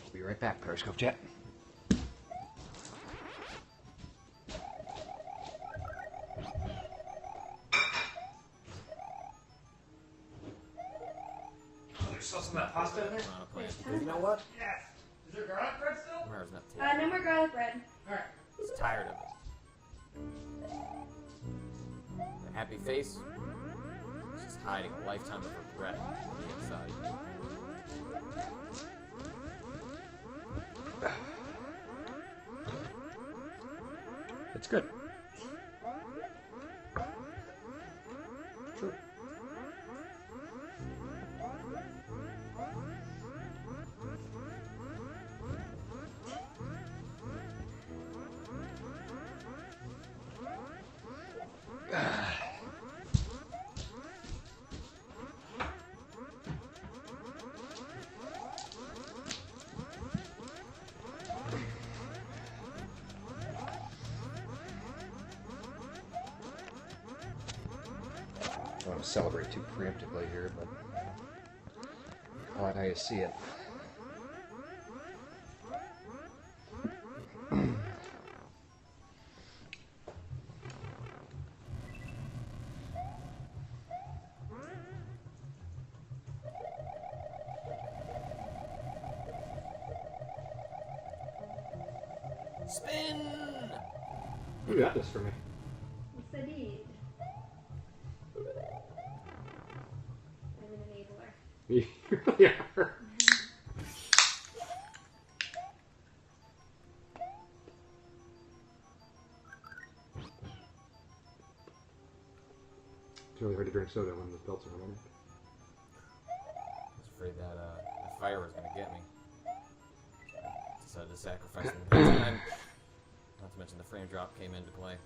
We'll be right back, Periscope chat. Still some of that pasta in there? You know what? Yes. Is there garlic bread still? Mara's not taking No more garlic bread. Alright. He's tired of it. The happy face. She's hiding a lifetime of regret on the inside. It's good. Sure. I don't want to celebrate too preemptively here, but call it how you see it. Spin! You got this for me. Yes, I did. I'm an enabler. You really are. It's really hard to drink soda when the belts are on it. I was afraid that the fire was going to get me. Decided to sacrifice the time. Not to mention the frame drop came into play.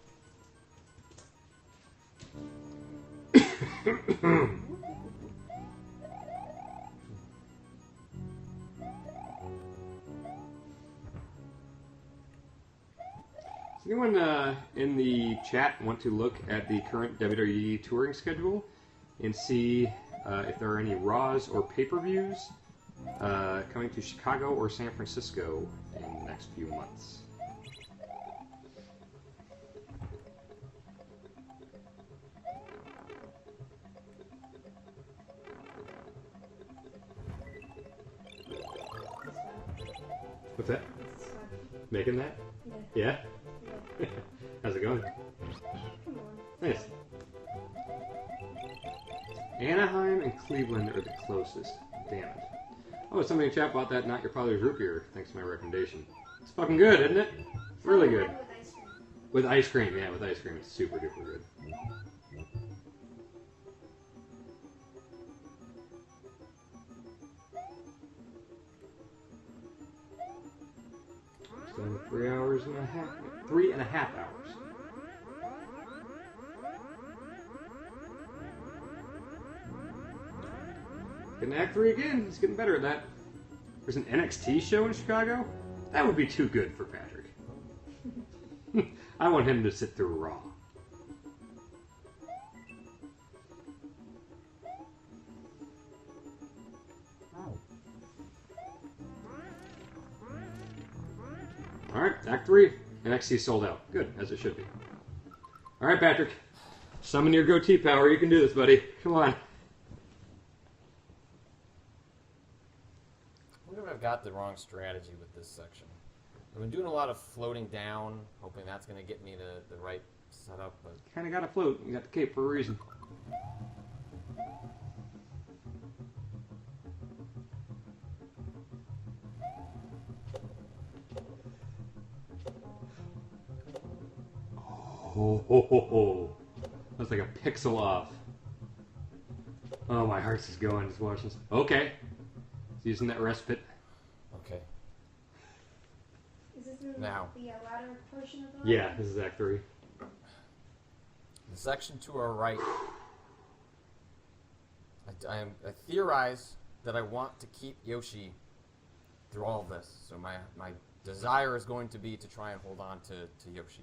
Does anyone in the chat want to look at the current WWE touring schedule and see if there are any Raws or pay-per-views coming to Chicago or San Francisco in the next few months? What's that? Making that? Yeah. Yeah? How's it going? Come on. Nice. Anaheim and Cleveland are the closest. Damn it. Oh, somebody in chat bought that Not Your Father's Root Beer, thanks to my recommendation. It's fucking good, isn't it? Really good. With ice cream. With ice cream, yeah, with ice cream. It's super duper good. It's done 3 hours and a half. 3.5 hours. Getting Act 3 again. He's getting better at that. There's an NXT show in Chicago? That would be too good for Patrick. I want him to sit through Raw. Alright, Act 3. NXT sold out. Good, as it should be. Alright, Patrick. Summon your goatee power. You can do this, buddy. Come on. I wonder if I've got the wrong strategy with this section. I've been doing a lot of floating down, hoping that's going to get me the right setup, but Kinda gotta float. You got the cape for a reason. Oh, ho, ho, ho. That's like a pixel off. Oh, my heart's just going just watching this. Okay. He's using that respite. okay. Is this in Now. the latter portion of the Yeah, this is Act 3. The section to our right, I theorize that I want to keep Yoshi through all of this. So my desire is going to be to try and hold on to Yoshi.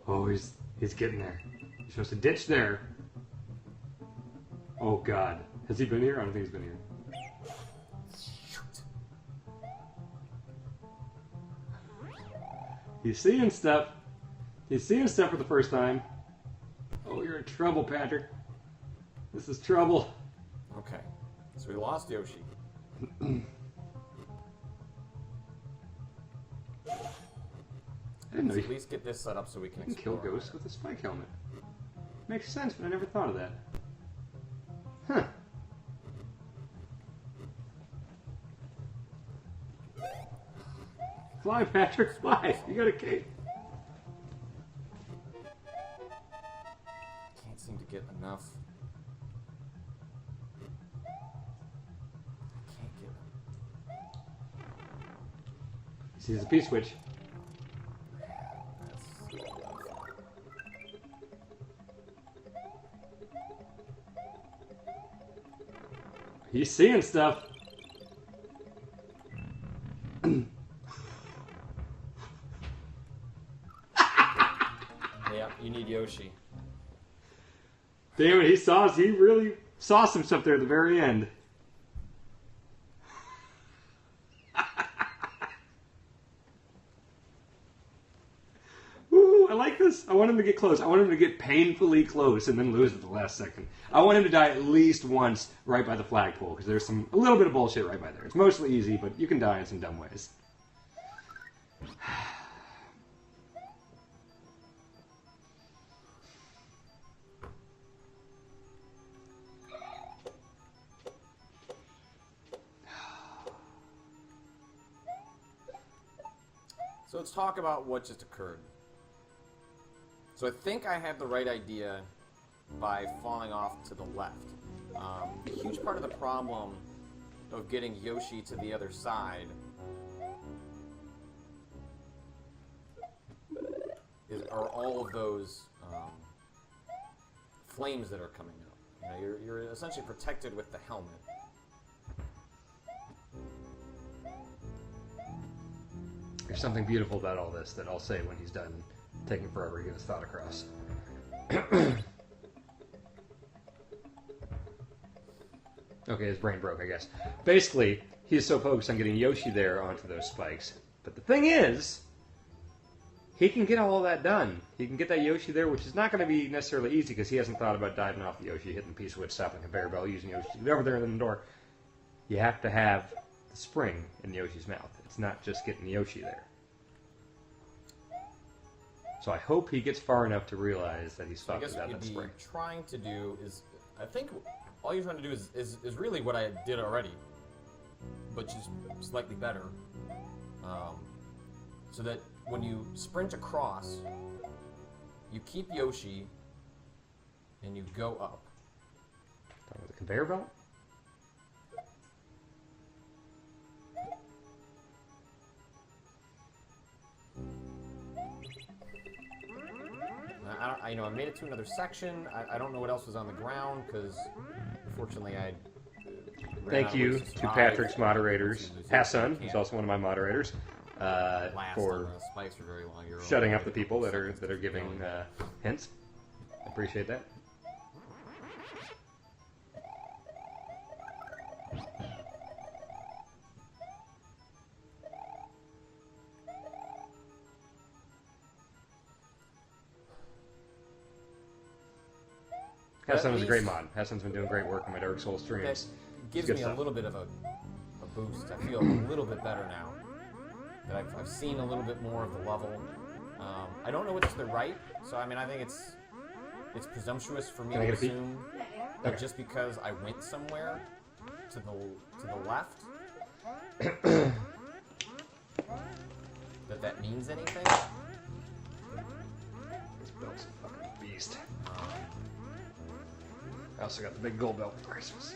Oh, he's getting there. He's supposed to ditch there. Oh, God. Has he been here? I don't think he's been here. Shoot. He's seeing stuff. He's seeing stuff for the first time. Oh, you're in trouble, Patrick. This is trouble. Okay. So we lost Yoshi. I didn't know Let's you at least get this set up so we can can kill explore. ghosts with a spike helmet. Makes sense, but I never thought of that. Huh. Fly, Patrick, fly! You got a cape. Can't seem to get enough. I can't get it. He sees a P-switch. That's... He's seeing stuff. Yeah, you need Yoshi. Damn it, he really saw some stuff there at the very end. Ooh, I like this. I want him to get close. I want him to get painfully close and then lose at the last second. I want him to die at least once right by the flagpole, because there's a little bit of bullshit right by there. It's mostly easy, but you can die in some dumb ways. So let's talk about what just occurred. So I think I had the right idea by falling off to the left. A huge part of the problem of getting Yoshi to the other side are all of those flames that are coming up. You know, you're essentially protected with the helmet. There's something beautiful about all this that I'll say when he's done taking forever to get his thought across. Okay, his brain broke, I guess. Basically, he's so focused on getting Yoshi there onto those spikes. But the thing is, he can get all of that done. He can get that Yoshi there, which is not going to be necessarily easy because he hasn't thought about diving off the Yoshi, hitting the P-switch, stopping the conveyor belt, using Yoshi to get over there and then the door. You have to have the spring in Yoshi's mouth. It's not just getting Yoshi there. So I hope he gets far enough to realize that he's fucked without that spring. What you'd be trying to do is, I think all you're trying to do is really what I did already, but just slightly better. So that when you sprint across, you keep Yoshi, and you go up. With the conveyor belt? I made it to another section. I don't know what else was on the ground because, unfortunately, I. Thank you to Patrick's moderators, Hassan, who's also one of my moderators, for spikes for very long. shutting up the people that are giving hints. I appreciate that. Hassan is a great mod. Hassan's been doing great work on my Dark Souls streams. That gives me a little bit of a boost. I feel a little bit better now. That I've seen a little bit more of the level. I don't know what's to the right, so I mean I think it's presumptuous for me to assume that just because I went somewhere to the left that means anything. This belt's a fucking beast. I also got the big gold belt for Christmas.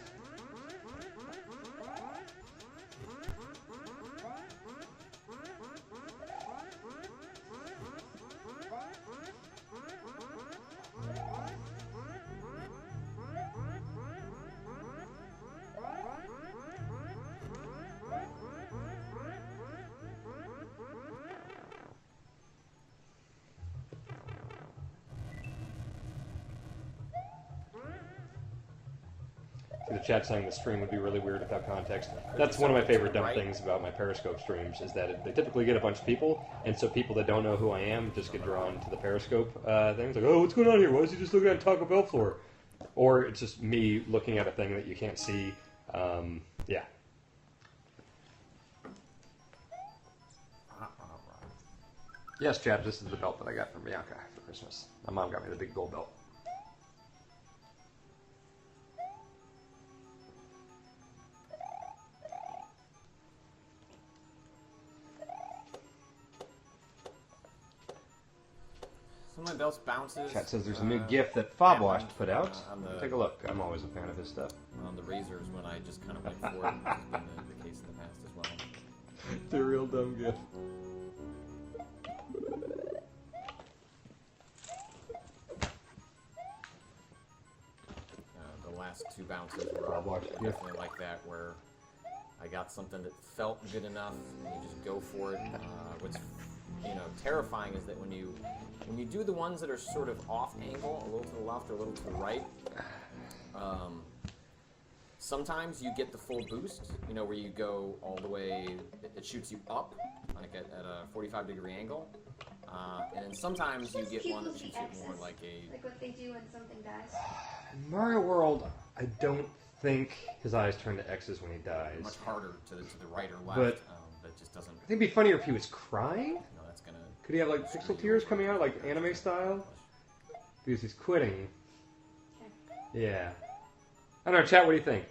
The chat saying the stream would be really weird without context. That's one of my favorite dumb things about my Periscope streams is that they typically get a bunch of people, and so people that don't know who I am just get drawn to the Periscope thing. It's like, oh, what's going on here? Why is he just looking at Taco Bell floor? Or it's just me looking at a thing that you can't see. Yeah. Yes, chaps, this is the belt that I got from Bianca for Christmas. My mom got me the big gold belt. Some of my belts bounces. Chat says there's a new GIF that Fobwash happened, put out. on Take a look. I'm always a fan of his stuff. On the razors when I just kind of went for it, which has been the case in the past as well. It's a real dumb GIF. The last two bounces were definitely like that, where I got something that felt good enough, and you just go for it. What's terrifying is that when you do the ones that are sort of off angle, a little to the left or a little to the right, sometimes you get the full boost, where you go all the way, it shoots you up, like at a 45-degree angle. And then sometimes you get one that shoots you more like a... Like what they do when something dies. In Mario World, I don't think his eyes turn to X's when he dies. Much harder to the right or left, But that just doesn't... I think it'd be funnier if he was crying. No, that's gonna... Could he have like pixel tears coming out, like anime style? Because he's quitting. Okay. Yeah. I don't know, chat, what do you think?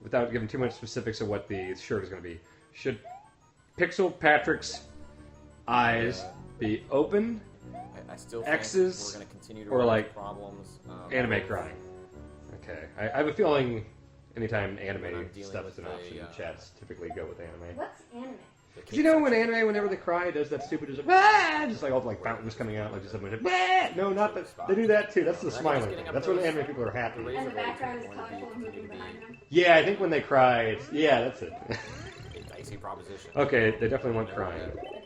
Without giving too much specifics of what the shirt is going to be. Should Pixel Patrick's eyes be open, I still X's, think we're going to continue to or run like into problems. anime crying? Okay. I have a feeling anytime When anime I'm dealing stuff with is an a, option, chats typically go with anime. What's anime? Because you know when anime, whenever they cry, it does that stupid just like, just like all the like fountains coming out, like just like, no, not that. They do that too. That's the smiling thing. That's when anime people are happy. And the background is colorful and moving behind them. Yeah, I think when they cry, it's that's it. a dicey proposition. Okay, they definitely want crying. Okay.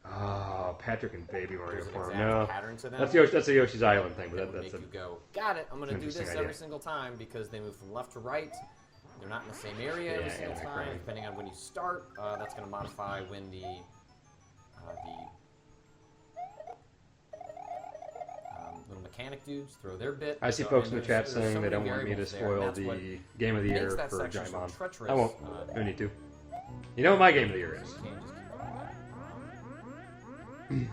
Oh, Patrick and Baby Mario There's an Farm. exact No, pattern to them. that's a Yoshi's Island thing, but That would that's make a you go, got it, I'm going to do interesting this idea. every single time because they move from left to right. They're not in the same area every Yeah, single yeah, time. right. Depending on when you start, that's going to modify when the little mechanic dudes throw their bit. I see So, folks I in mean, the chat there's saying so they many don't want me to variables there, and spoil that's what the Game of the makes Year that for section Giant so Bomb. treacherous. I won't. No need to. You know what my Game of the Year is. You can't just keep going.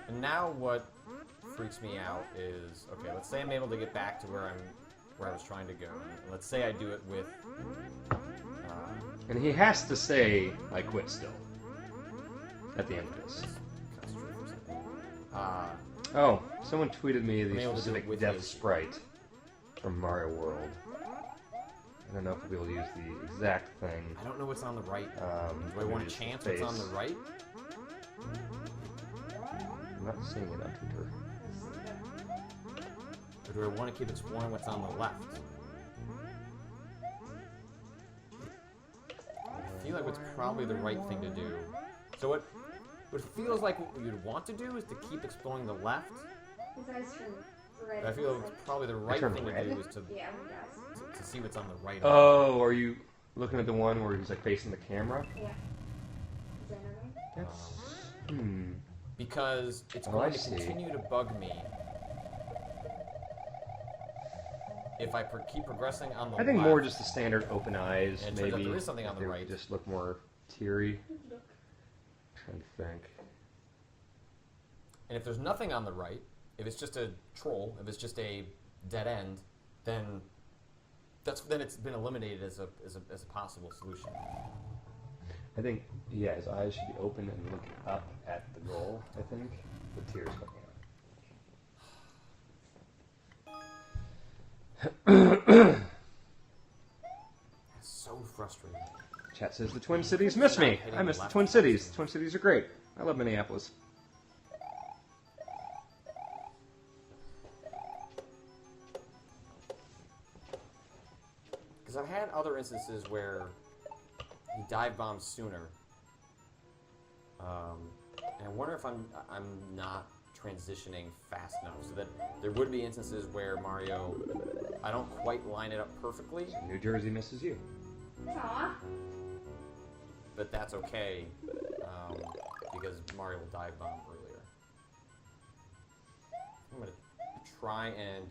And now what freaks me out is, okay, let's say I'm able to get back to where I was trying to go. Let's say I do it with And he has to say, I quit still. At the end of this. Oh, someone tweeted me I'm the able to do specific it with death his- sprite from Mario World. I don't know if we'll be able to use the exact thing. I don't know what's on the right. Do I maybe want it's to chance the what's on face. the right? I'm not seeing it on Twitter. Or do I want to keep exploring what's on the left? I feel like what's probably the right thing to do. So what feels like what you'd want to do is to keep exploring the left. His eyes turn red. But I feel like it's probably the right turn thing red? to do is to Yeah, when he dies. see what's on the right. Oh, are you looking at the one where he's like facing the camera? Yeah. Is that another? That's... Because it's Oh, going I to see. continue to bug me if I keep progressing on the I think left. more just the standard open eyes, And it turns out maybe. there is something on If the they right. just look more teary. Trying to think. And if there's nothing on the right, if it's just a troll, if it's just a dead end, then it's been eliminated as a possible solution. I think, yeah, his eyes should be open and looking up at the goal, I think, with tears coming out. It's so frustrating. Chat says the Twin Cities miss me. I miss the Twin Cities. The Twin Cities are great. I love Minneapolis. Because I've had other instances where he dive bombs sooner. And I wonder if I'm not transitioning fast enough, so that there would be instances where Mario, I don't quite line it up perfectly, New Jersey misses you. Aw. but that's okay, because Mario will dive bomb earlier. I'm gonna try and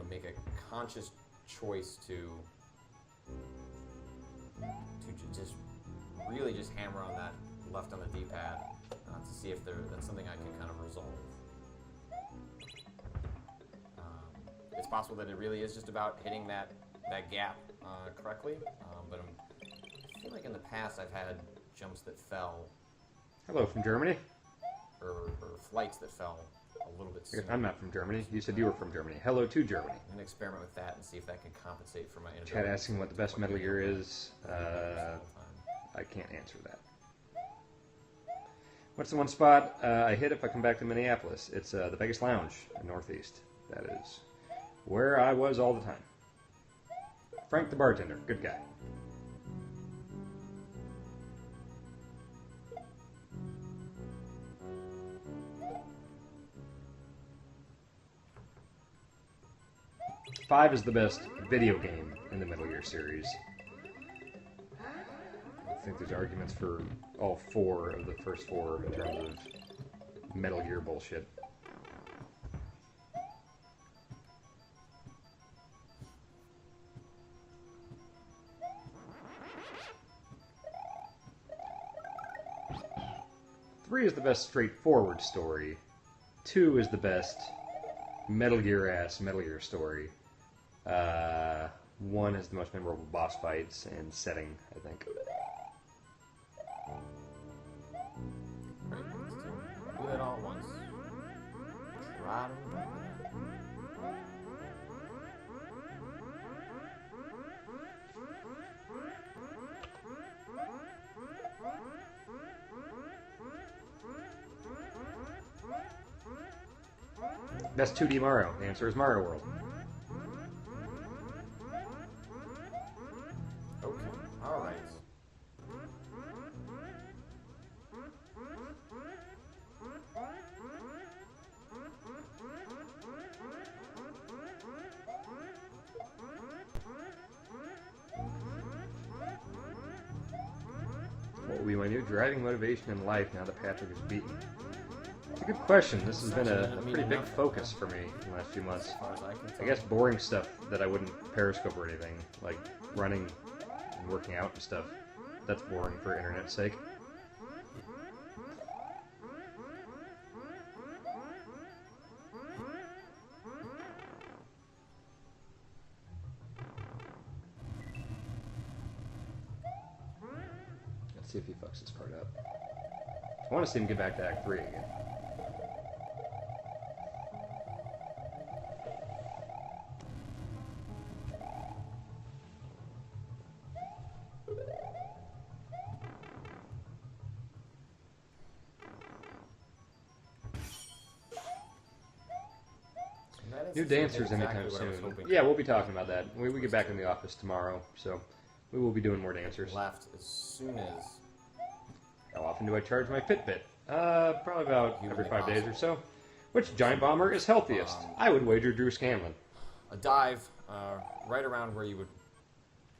make a conscious choice to just really just hammer on that left on the D-pad to see if that's something I can kind of resolve. It's possible that it really is just about hitting that gap correctly, but I feel like in the past I've had jumps that fell. Hello from Germany. Or flights that fell a little bit sooner. I'm not from Germany. You said you were from Germany. Hello to Germany. I'm going to experiment with that and see if that can compensate for my inability. Chad asking what the best Metal Gear is. I can't answer that. What's the one spot I hit if I come back to Minneapolis? It's the Vegas Lounge in Northeast. That is where I was all the time. Frank the bartender. Good guy. Five is the best video game in the Metal Gear series. I think there's arguments for all four of the first four in terms of Metal Gear bullshit. Three is the best straightforward story. Two is the best Metal Gear-ass Metal Gear story. One has the most memorable boss fights and setting, I think. Right, let's do that all at once. Try to remember that. Best 2D Mario. The answer is Mario World. Okay, alright. What will be my new driving motivation in life now that Patrick is beaten? It's a good question. This has been a pretty big focus for me in the last few months. As far as I can tell. I guess boring stuff that I wouldn't Periscope or anything, like running and working out and stuff. That's boring for internet's sake. Let's see if he fucks this part up. I want to see him get back to Act 3 again. New dancers anytime soon. Yeah, we'll be talking about that. We get back in the office tomorrow, so we will be doing more dancers. Left as soon as... How often do I charge my Fitbit? Probably about every 5 days or so. Which giant bomber is healthiest? I would wager Drew Scanlon. A dive right around where you would...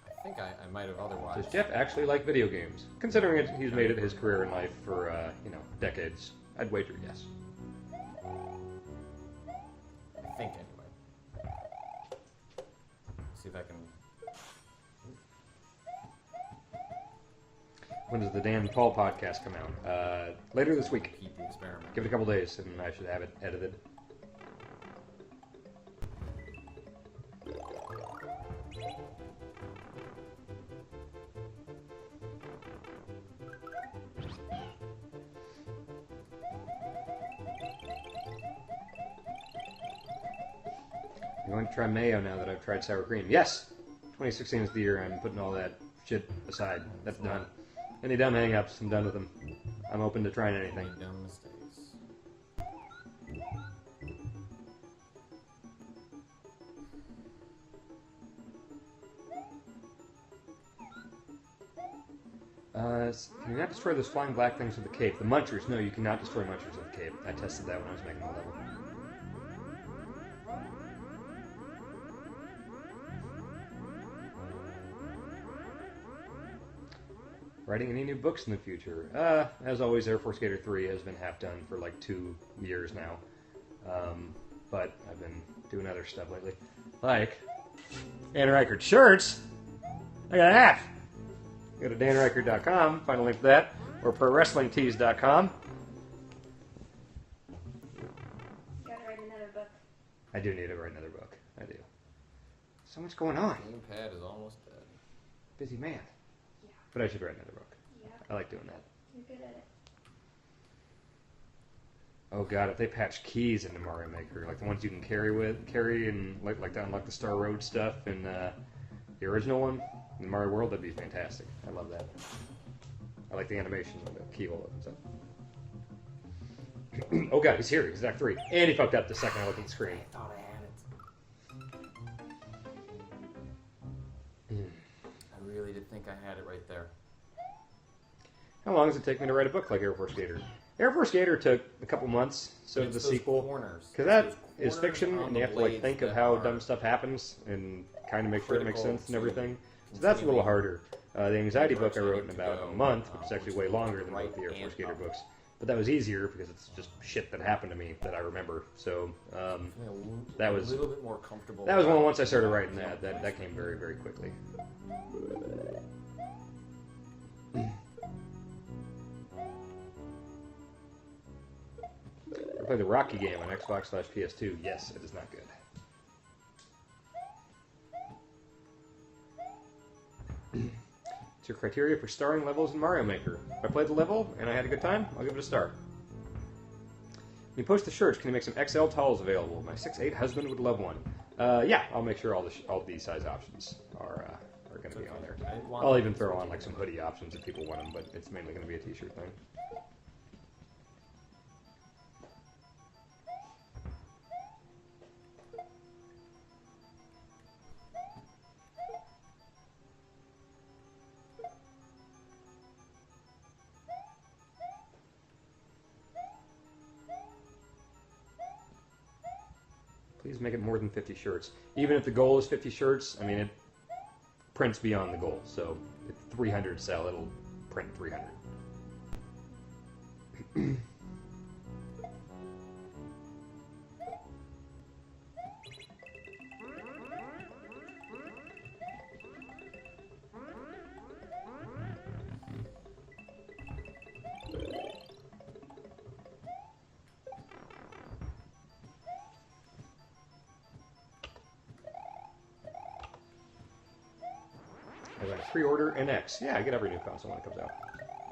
I think I might have otherwise. Does Jeff actually like video games? Considering he's made it his career in life for, decades, I'd wager yes. I think, anyway. See if I can... When does the Dan Paul podcast come out? Later this week. Keep the experiment. Give it a couple days, and I should have it edited. I'm going to try mayo now that I've tried sour cream. Yes! 2016 is the year I'm putting all that shit aside. That's done. Any dumb hang-ups, I'm done with them. I'm open to trying anything. Any dumb mistakes. Can you not destroy those flying black things with the cape? The munchers. No, you cannot destroy munchers with the cape. I tested that when I was making the level. Writing any new books in the future? As always, Air Force Gator 3 has been half done for like 2 years now. But I've been doing other stuff lately. Like Dan Ryckert shirts. I got a hat. Go to danryckert.com, find a link to that, or prowrestlingtees.com. Gotta write another book. I do need to write another book. I do. So much going on. Gamepad is almost dead. Busy man. Yeah. But I should write another book. Yeah. I like doing that. You're good at it. Oh god, if they patch keys into Mario Maker, like the ones you can carry and like that unlock the Star Road stuff in the original one, in Mario World, that'd be fantastic. I love that. I like the animation when the keyhole opens up. Oh god, he's here. He's Act 3. And he fucked up the second I looked at the screen. I thought I had it. I really did think I had it right there. How long does it take me to write a book like Air Force Gator? Air Force Gator took a couple months, so did the It's those sequel. corners. Because that Those is corners fiction, on and the you have to like blades think of that how are dumb stuff happens and kind of make sure it makes critical sense and to everything. So that's a little harder. The anxiety book I wrote in to about go, a month, which is which actually is way longer than right both the Air Force and Gator up. books. But that was easier because it's just shit that happened to me that I remember. So that was a little bit more comfortable. that was one once I started writing that came very, very quickly. I played the Rocky game on Xbox/PS2. Yes, it is not good. What's your criteria for starring levels in Mario Maker? If I played the level and I had a good time, I'll give it a star. When you post the shirts, can you make some XL towels available? My 6'8" husband would love one. Yeah, I'll make sure all these size options are going to be on there. I'll even throw on like some hoodie options if people want them, but it's mainly going to be a t-shirt thing. Please make it more than 50 shirts. Even if the goal is 50 shirts, I mean, it prints beyond the goal. So if 300 sell, it'll print 300. I got a pre-order an X. Yeah, I get every new console when it comes out.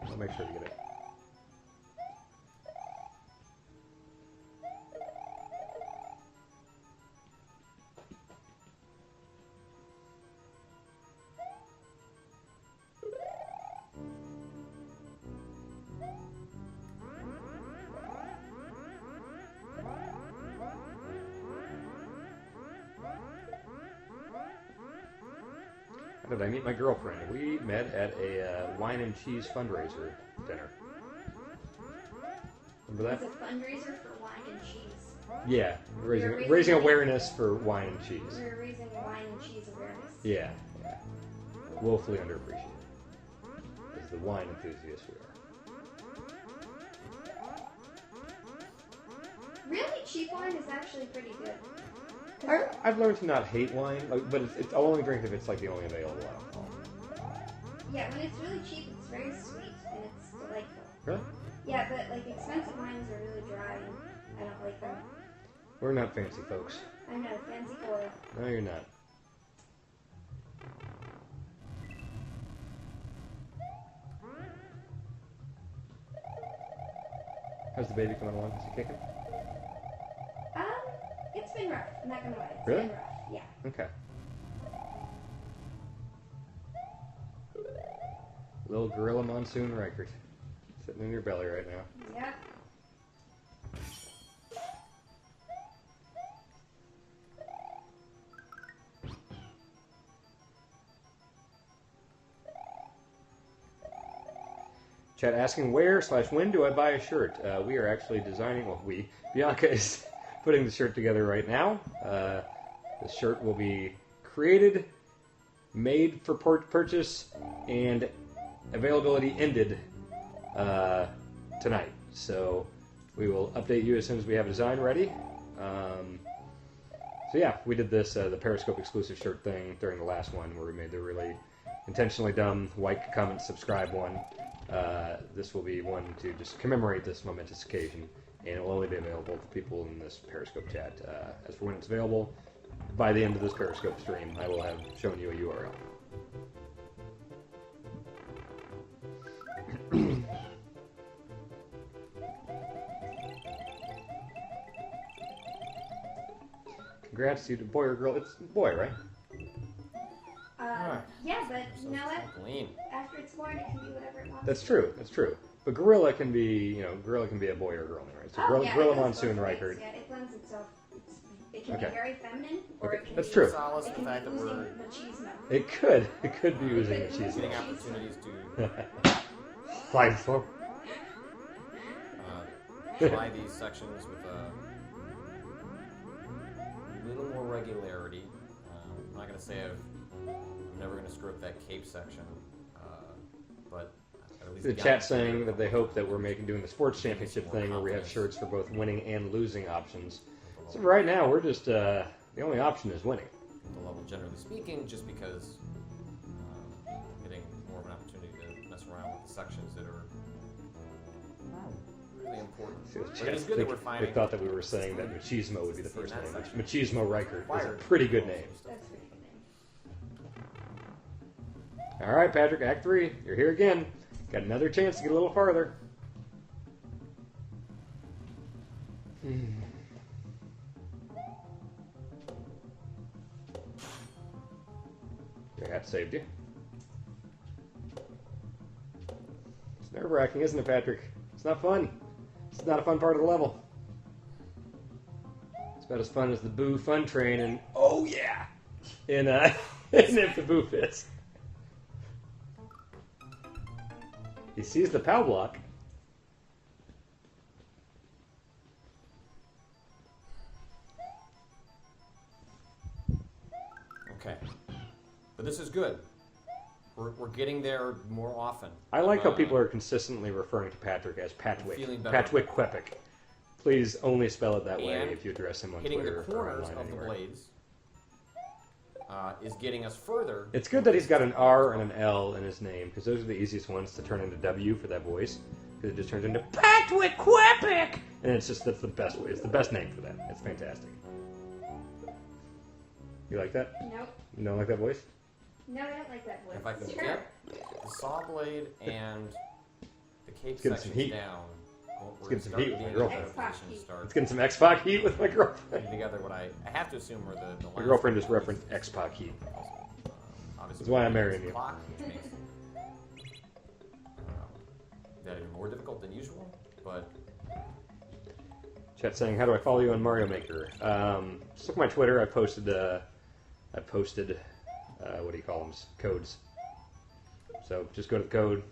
I'll make sure to get it. How did I meet my girlfriend? We met at a wine and cheese fundraiser dinner. Remember that? It's a fundraiser for wine and cheese. Yeah, You're raising raising awareness for wine and cheese. We're raising wine and cheese awareness. Yeah, yeah. Woefully underappreciated. As the wine enthusiasts we are. Really cheap wine is actually pretty good. I've learned to not hate wine, but it's I'll only drink if it's like the only available alcohol. Yeah, when it's really cheap, it's very sweet and it's delightful. Really? Yeah, but like expensive wines are really dry and I don't like them. We're not fancy folks. I know, fancy boy. No, you're not. How's the baby coming along? Is he kicking? It's been rough. I'm not gonna lie. It's Really? been rough. Yeah. Okay. Little gorilla monsoon Ryckert. Sitting in your belly right now. Yeah. Chat asking where/when do I buy a shirt? We are actually designing, Bianca is putting the shirt together right now. The shirt will be created, made for purchase, and availability ended tonight. So we will update you as soon as we have a design ready. So yeah, we did this, the Periscope exclusive shirt thing during the last one where we made the really intentionally dumb like, comment, subscribe one. This will be one to just commemorate this momentous occasion, and it will only be available to people in this Periscope chat. As for when it's available, by the end of this Periscope stream, I will have shown you a URL. Congrats to you, boy or girl. It's boy, right? Yeah, but you know what? Clean. After it's born, it can be whatever it wants. That's true. That's true. But gorilla can be, gorilla can be a boy or girl, right? So Yeah, gorilla it goes monsoon, both ways. Ryckert. Yeah, it lends itself. It can Okay. be very feminine, or Okay, it can that's be, true. Solace It the can fact be that oozing we're machismo. It could be using the cheese. getting opportunities to Fine for. try these sections with a little more regularity. I'm not going to say I'm never going to screw up that cape section, but at least The got chat it. saying that they hope that we're doing the sports championship thing where we have shirts for both winning and losing options. So right now we're just the only option is winning. The level, generally speaking, just because I'm getting more of an opportunity to mess around with the sections that are really important. See, the But chat it's good that we're finding. they thought that we were saying that machismo would be the first name. That's Which Machismo Ryckert is a Required. pretty good name. That's pretty good name. All right, Patrick, Act 3. You're here again. Got another chance to get a little farther. Your hat saved you. It's nerve-wracking, isn't it, Patrick? It's not fun. It's not a fun part of the level. It's about as fun as the Boo Fun Train and oh yeah, in If the Boo Fits. He sees the POW block. Okay, but this is good. We're getting there more often. I like how people are consistently referring to Patrick as Patwick. Feeling better. Patwick Klepek. Please only spell it that way And if you address him on hitting Twitter the or corners online of the anywhere. blades is getting us further. It's good that he's got an R and an L in his name, because those are the easiest ones to turn into W for that voice. Because it just turns into Patwick Klepek! And it's just, that's the best way. It's the best name for that. It's fantastic. You like that? Nope. You don't like that voice? No, I don't like that voice. If I can Sure. get the saw blade and the cape Let's get some sections heat. down, Let's get some heat with my girlfriend. Xbox heat. Let's get some X-Pac heat with my girlfriend. Putting together what I have to assume were the My girlfriend just referenced X-Pac heat. Obviously, That's why I'm marrying you. clock, which makes that even more difficult than usual. But Chat saying, how do I follow you on Mario Maker? Just look at my Twitter. I posted what do you call them? Codes. So just go to the code,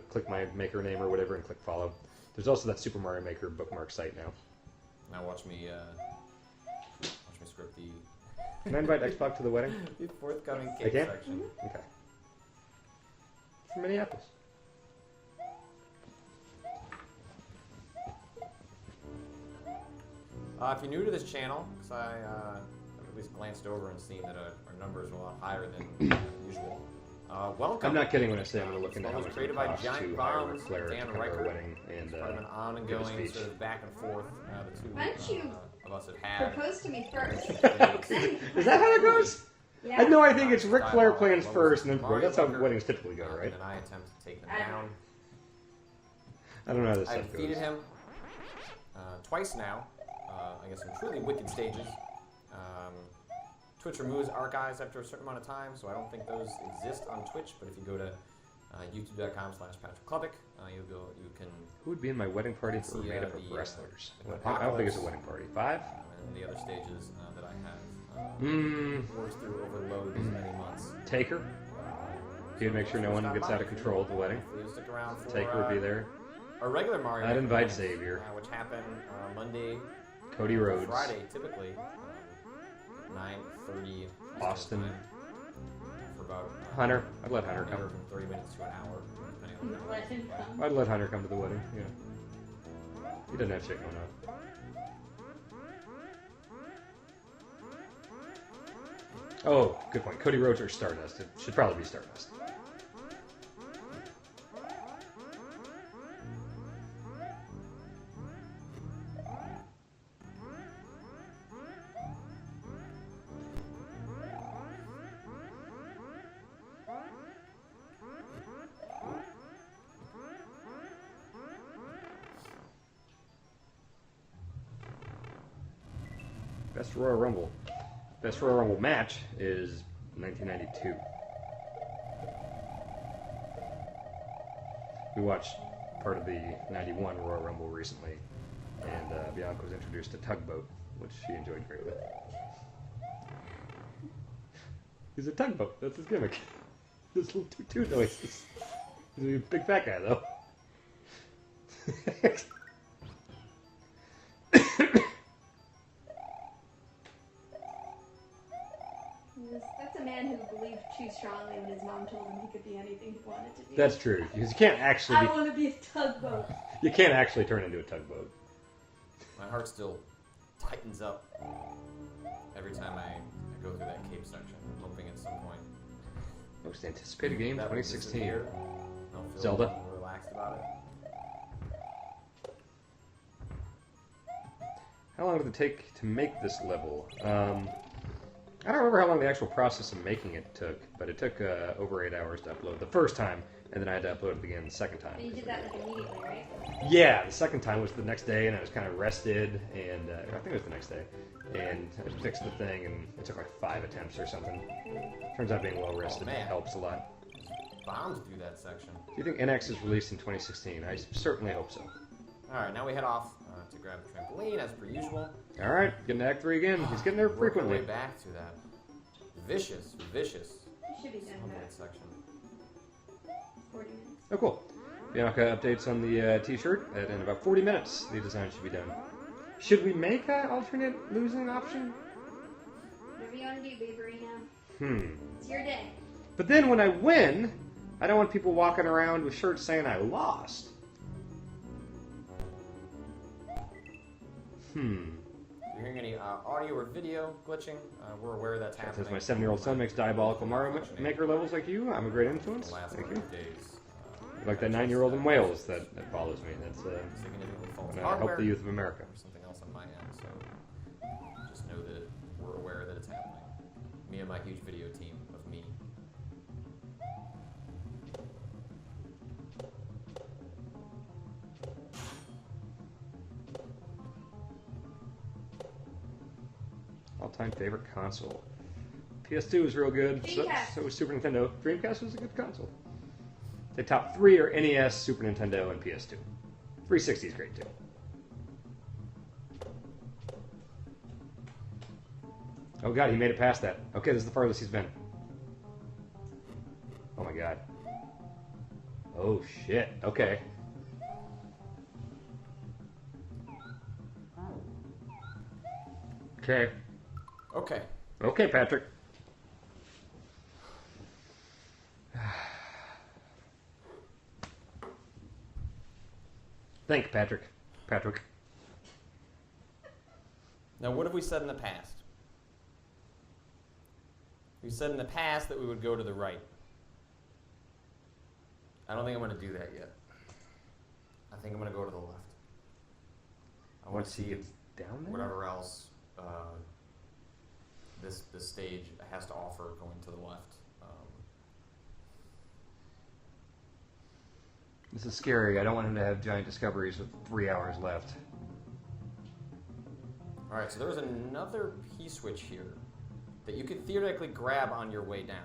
click my maker name or whatever, and click follow. There's also that Super Mario Maker bookmark site now. now watch me script the Can I invite Xbox to the wedding? the forthcoming I cape can? section. Okay. From Minneapolis. If you're new to this channel, because I've at least glanced over and seen that our numbers are a lot higher than usual. Welcome. I'm not kidding when I say I'm going to look This into how was much it created by costs Giant to hire Bombs, Ric Flair to Dan come to our Ryckert. wedding and It's part of an give a ongoing speech. sort of back and forth the two Why don't you of us have had. Propose to me first. Is that how it goes? Yeah. I know. I think it's Ric Flair Dialogue, plans what first, was and then Mario that's how Maker, weddings typically go, right? And I attempt to take them I don't down. I don't know how this I stuff defeated goes. him twice now. I guess in truly wicked stages. Twitch removes archives after a certain amount of time, so I don't think those exist on Twitch. But if you go to youtube.com/PatrickKlepek, you can. Who would be in my wedding party if it were See, made up of the, wrestlers? the How big is a apocalypse. wedding party? 5? And the other stages that I have Hmm. worked through overload these many months. Taker. He'd make sure no one gets out of control at the wedding. You'll stick around for Taker would be there. a regular Mario. I'd Maker invite event, Xavier. which happened Monday, Cody Rhodes. Friday, typically 9:30 Austin. time, for about Hunter. I'd let Hunter anywhere come. from 30 minutes to an hour, depending on the Let him come. I'd let Hunter come to the wedding. Yeah. He doesn't have shit going on. Oh, good point. Cody Rhodes or Stardust? It should probably be Stardust. Best Royal Rumble. Best Royal Rumble match is 1992. We watched part of the 91 Royal Rumble recently, and Bianca was introduced to Tugboat, which she enjoyed greatly. He's a tugboat. That's his gimmick. This little toot noises. He's a big fat guy, though. That's a man who believed too strongly when his mom told him he could be anything he wanted to be. That's true, because you can't actually. I want to be a tugboat. You can't actually turn into a tugboat. My heart still tightens up every time I go through that cape section. I'm hoping at some point. Most anticipated game, that will 2016. disappear. I'll feel Zelda. a little more relaxed about it. How long did it take to make this level? I don't remember how long the actual process of making it took, but it took over 8 hours to upload the first time, and then I had to upload it again the second time. And you did that like immediately, right? Yeah, the second time was the next day, and I was kind of rested, and I think it was the next day, and I fixed the thing, and it took like 5 attempts or something. Turns out being well rested helps a lot. Bombs through that section. Do you think NX is released in 2016? I certainly hope so. Alright, now we head off to grab the trampoline as per usual. Alright, getting to Act 3 again. He's getting there Work our frequently. way back to that vicious You should be done combat that. section. 40 minutes. Oh, cool. Bianca updates on the t-shirt, and in about 40 minutes, the design should be done. Should we make an alternate losing option? Whatever you want to do, babe, right now. It's your day. But then when I win, I don't want people walking around with shirts saying I lost. If you're hearing any audio or video glitching, we're aware that's happening. As my 7-year-old son makes diabolical Mario Maker levels like you, I'm a great influence. The last Thank couple you. of days. Like that 9-year-old in Wales that follows me. That's Significantly false I help hardware the youth of America. or something else on my end, so just know that we're aware that it's happening. Me and my huge video team of me. All-time favorite console. PS2 was real good. Dreamcast. So was Super Nintendo. Dreamcast was a good console. The top 3 are NES, Super Nintendo, and PS2. 360 is great too. Oh god, he made it past that. Okay, this is the farthest he's been. Oh my god. Oh shit. Okay. Okay. Okay. Okay, Patrick. Thank you, Patrick. Patrick. Now, what have we said in the past? We said in the past that we would go to the right. I don't think I'm going to do that yet. I think I'm going to go to the left. I want to see if down there? whatever else this stage has to offer going to the left. This is scary. I don't want him to have giant discoveries with 3 hours left. All right, so there's another P-switch here that you could theoretically grab on your way down.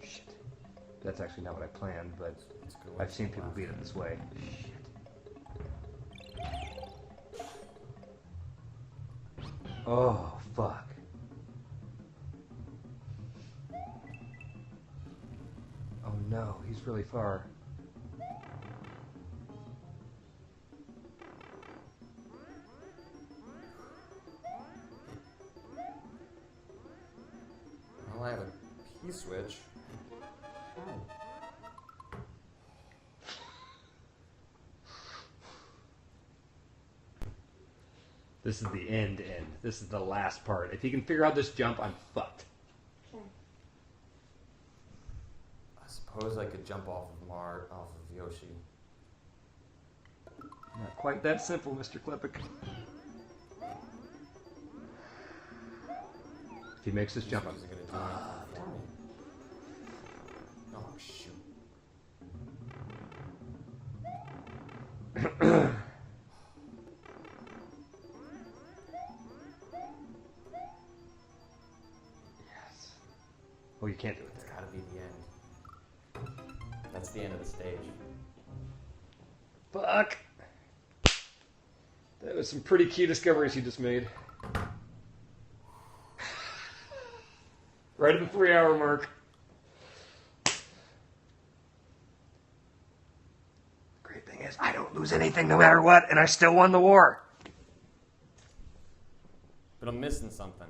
Shit. That's actually not what I planned, but Let's go I've seen to the people left. beat it this way. Shit. Oh, fuck. Oh no, he's really far. Well, I have a This is the end. This is the last part. If you can figure out this jump, I'm fucked. Okay. I suppose I could jump off of Yoshi. Not quite that simple, Mr. Klepek. If he makes this jump, I'm Is it gonna do anything for me? Oh shoot. Yes. Oh, you can't do it It's there. gotta be the end. That's the end of the stage. Fuck. That was some pretty key discoveries you just made. Right at the 3-hour mark. Great thing is, I don't lose anything no matter what, and I still won the war. But I'm missing something.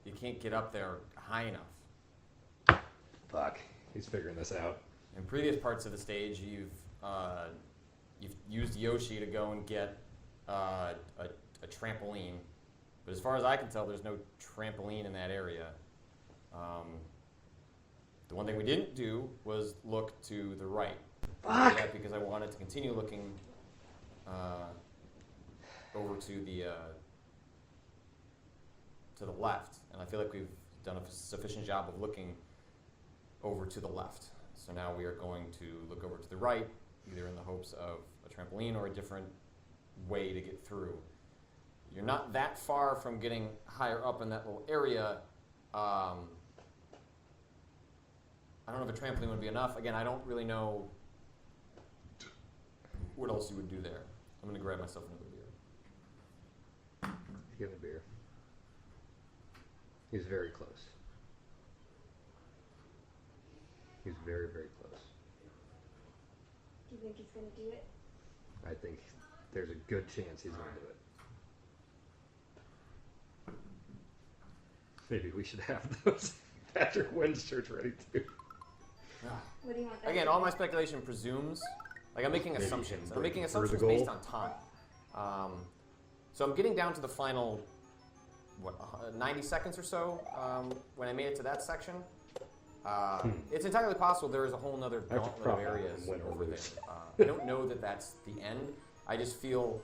You can't get up there high enough. Fuck. He's figuring this out. In previous parts of the stage, you've used Yoshi to go and get a trampoline. But as far as I can tell, there's no trampoline in that area. The one thing we didn't do was look to the right. I did that because I wanted to continue looking over to the left, and I feel like we've done a sufficient job of looking over to the left. So now we are going to look over to the right, either in the hopes of a trampoline or a different way to get through. You're not that far from getting higher up in that little area. I don't know if a trampoline would be enough. Again, I don't really know what else you would do there. I'm going to grab myself another beer. Give him a beer. He's very close. He's very, very close. Do you think he's gonna do it? I think there's a good chance he's going to do it. Maybe we should have those Patrick Wynn's shirts ready too. What do you want? That Again, to all be? my speculation presumes, like I'm making Maybe assumptions. him I'm making breaking through the assumptions based goal. on time. So I'm getting down to the final, 90 seconds or so when I made it to that section. It's entirely possible there is a whole other I have to gauntlet of prop up areas and win or over there. lose. I don't know that that's the end. I just feel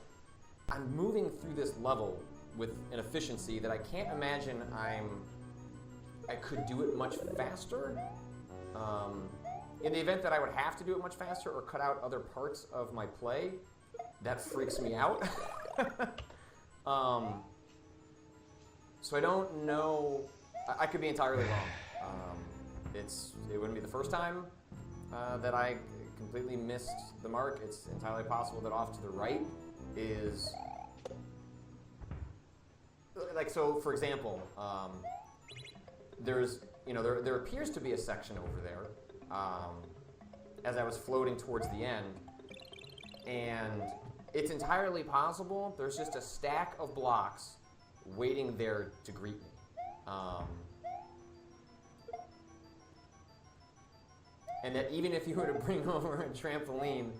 I'm moving through this level with an efficiency that I can't imagine I could do it much faster. In the event that I would have to do it much faster or cut out other parts of my play, that freaks me out. So I don't know. I could be entirely wrong. It wouldn't be the first time that I completely missed the mark. It's entirely possible that off to the right is like, so for example, there's, there appears to be a section over there as I was floating towards the end, and it's entirely possible there's just a stack of blocks waiting there to greet me. And that even if you were to bring over a trampoline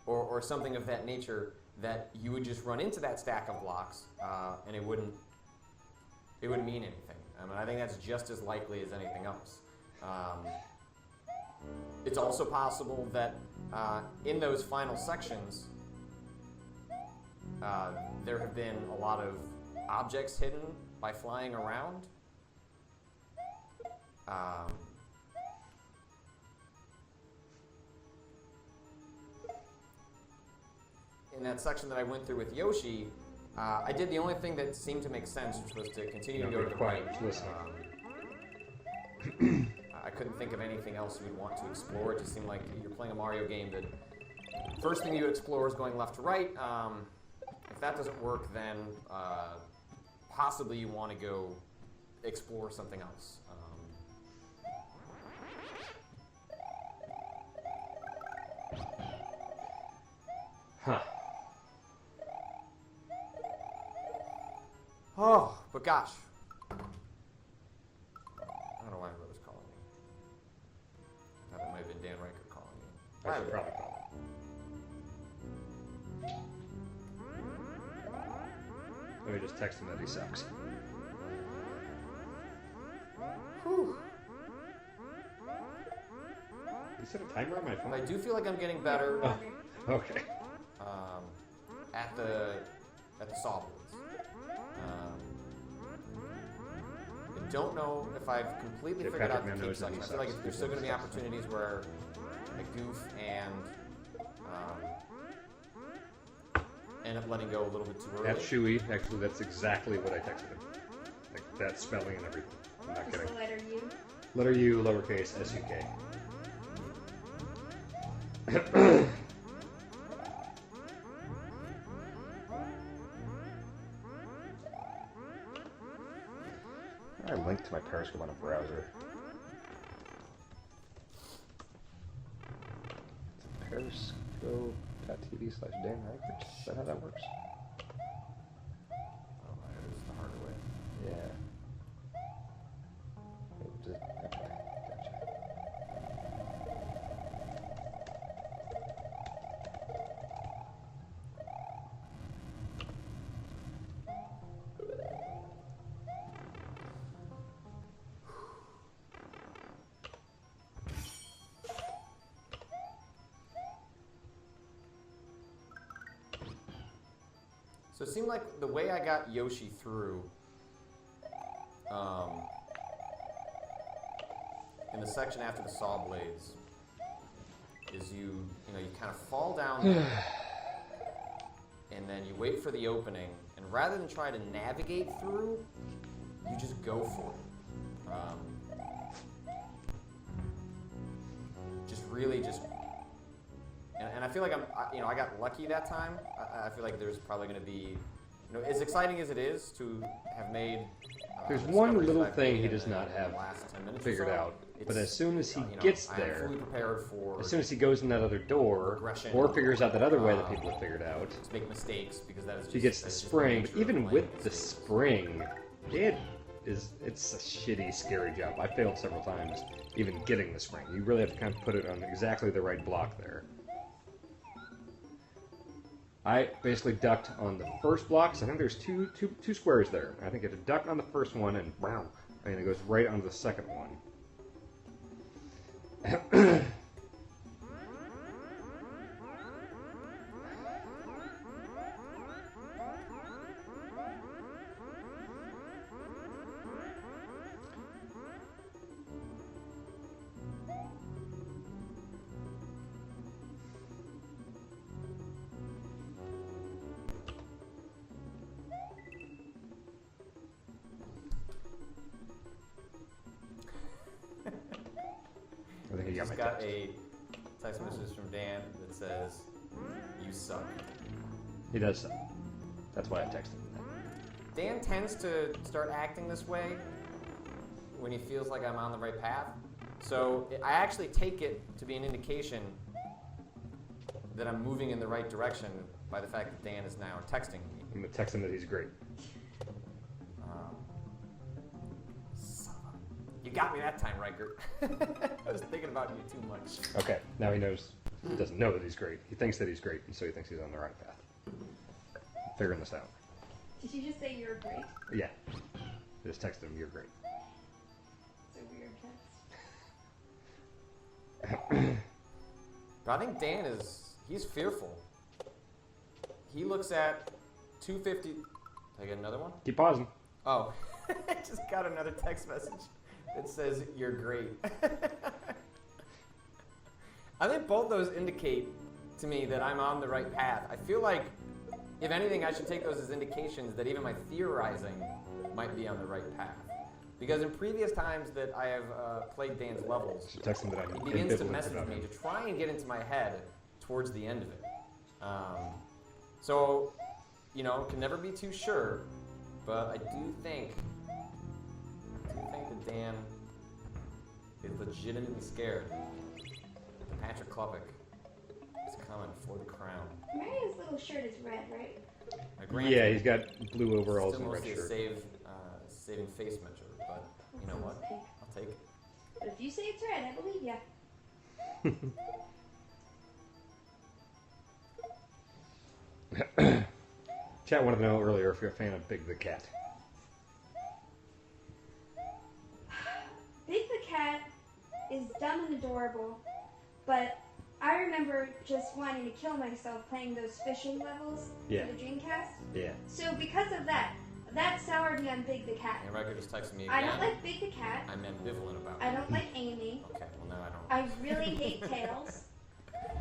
or something of that nature, that you would just run into that stack of blocks and it wouldn't mean anything. I mean, I think that's just as likely as anything else. It's also possible that in those final sections, there have been a lot of objects hidden by flying around. In that section that I went through with Yoshi, I did the only thing that seemed to make sense, which was to continue to go to the right. I couldn't think of anything else you would want to explore. It just seemed like you're playing a Mario game that first thing you would explore is going left to right. If that doesn't work, then possibly you want to go explore something else. Huh. Oh, but gosh. I don't know why my brother's calling me. I thought it might have been Dan Ryckert calling me. I should probably call Let me just text him that he sucks. Whew. You set a timer on my phone? I do feel like I'm getting better Oh, okay. at the saw blades. I don't know if I've completely Yeah, figured out Patrick the Man kick knows that section. he I feel like sucks. there's still going to be opportunities where I goof and end up letting go a little bit too early. That's Shuey. Actually, that's exactly what I texted him. Like that spelling and everything. I'm not Just kidding. the letter U. Letter U, lowercase, S-U-K. I linked to my Periscope on a browser. Periscope.tv/Dan Ryckert. Is that how that works? Oh, it is the harder way. Yeah. Okay, gotcha. So it seemed like the way I got Yoshi through in the section after the saw blades is you kind of fall down there and then you wait for the opening, and rather than try to navigate through, you just go for it. And I feel like I got lucky that time. I feel like there's probably going to be, as exciting as it is to have made. There's the one discoveries little that I've thing made he in does the not have last 10 minutes or figured so, out. But it's, as soon as he you know, gets I am there, fully prepared for as soon as he goes in that other door, regression, or figures out that other way that people have figured out, to make mistakes because that is just, he gets the that's just spring. nature But of even playing with these the games. spring, it's a shitty, scary job. I failed several times even getting the spring. You really have to kind of put it on exactly the right block there. I basically ducked on the first block, so I think there's two squares there. I think I had to duck on the first one, and wow, it goes right onto the second one. I think he got Just my got text. a text message from Dan that says, "You suck." He does so. That's why I texted him. Dan tends to start acting this way when he feels like I'm on the right path. So I actually take it to be an indication that I'm moving in the right direction by the fact that Dan is now texting me. I'm gonna text him that he's great. You got me that time, Ryckert. I was thinking about you too much. Okay, now he knows. He doesn't know that he's great. He thinks that he's great, and so he thinks he's on the right path. Figuring this out. Did you just say you're great? Yeah. I just texted him, "You're great." It's a weird text. But I think Dan he's fearful. He looks at 250. Did I get another one? Keep pausing. Oh, I just got another text message that says, "You're great." I think both those indicate to me that I'm on the right path. I feel like, if anything, I should take those as indications that even my theorizing might be on the right path. Because in previous times that I have played Dan's levels, I should text him that I'm he begins to ambivalent message about me him. to try and get into my head towards the end of it. So, can never be too sure, but I do think that Dan is legitimately scared that Patrick Klepek is coming for the crown. Marion's little shirt is red, right? Now, granted, Yeah, he's got blue overalls still and a red mostly a shirt. saving face measure, but you know what? Pink. I'll take it. But if you say it's red, I believe ya. Chat wanted to know earlier if you're a fan of Big the Cat. Big the Cat is dumb and adorable, but I remember just wanting to kill myself playing those fishing levels Yeah. for the Dreamcast. Yeah. So because of that soured me on Big the Cat. And Ryckert just texted me again. I don't like Big the Cat. I'm ambivalent about it. I don't like Amy. Okay, well, no, I don't. I really hate Tails.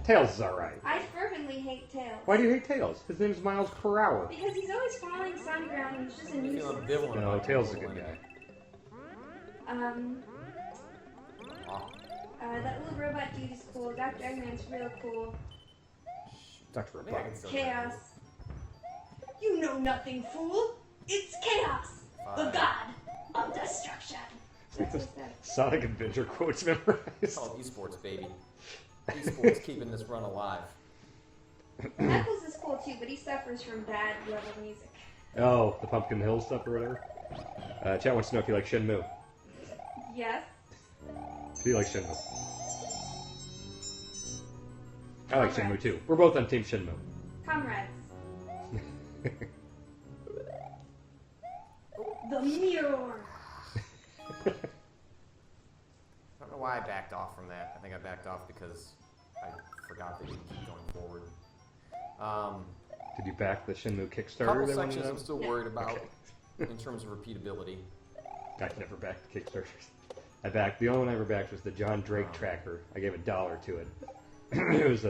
Tails is alright. I fervently hate Tails. Why do you hate Tails? His name's miles per hour. Because he's always falling to the ground and he's just a I feel nuisance. ambivalent No, about Tails is a people good in guy. it. That little robot dude is cool. Dr. Eggman's real cool. Dr. I think I Robotnik. can still Chaos. You know nothing, fool. It's chaos. The Fine. god of destruction. That's what he said. Sonic Adventure quotes memorized. It's called Esports, baby. Esports keeping this run alive. Knuckles is cool too, but he suffers from bad level music. Oh, the Pumpkin Hill stuff or whatever. Chat wants to know if you like Shenmue. Yes. Do you like Shenmue? I like Shenmue too. We're both on Team Shenmue. Comrades. The mirror. I don't know why I backed off from that. I think I backed off because I forgot that you keep going forward. Did you back the Shenmue Kickstarter? Couple they wanted sections to I'm know? still worried about Okay. in terms of repeatability. I've never backed the Kickstarters. The only one I ever backed was the John Drake tracker. I gave $1 to it. It was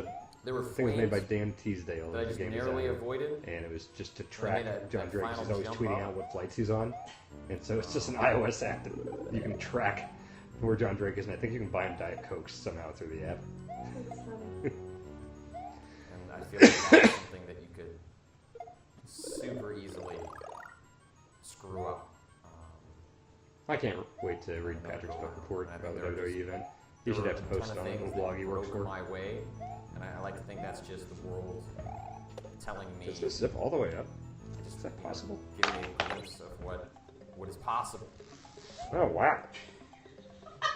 There were thing was made by flames Dan Teasdale. that I the just game narrowly designer. avoided. And it was just to When track they made that John Drake. final He's always jump tweeting up. out what flights he's on. And so it's just an iOS app that you can track where John Drake is. And I think you can buy him Diet Cokes somehow through the app. That's funny. And I feel like that's something that you could super easily screw up. I can't wait to read Another Patrick's go book around. report I about think the there was- WWE event. You should There have to were a post ton it of on things the blog that he works were for. my way, and I like to think that's just the world telling me. Does this zip all the way up? just, Is that you know, possible? Giving me a glimpse of what is possible. Oh, wow. I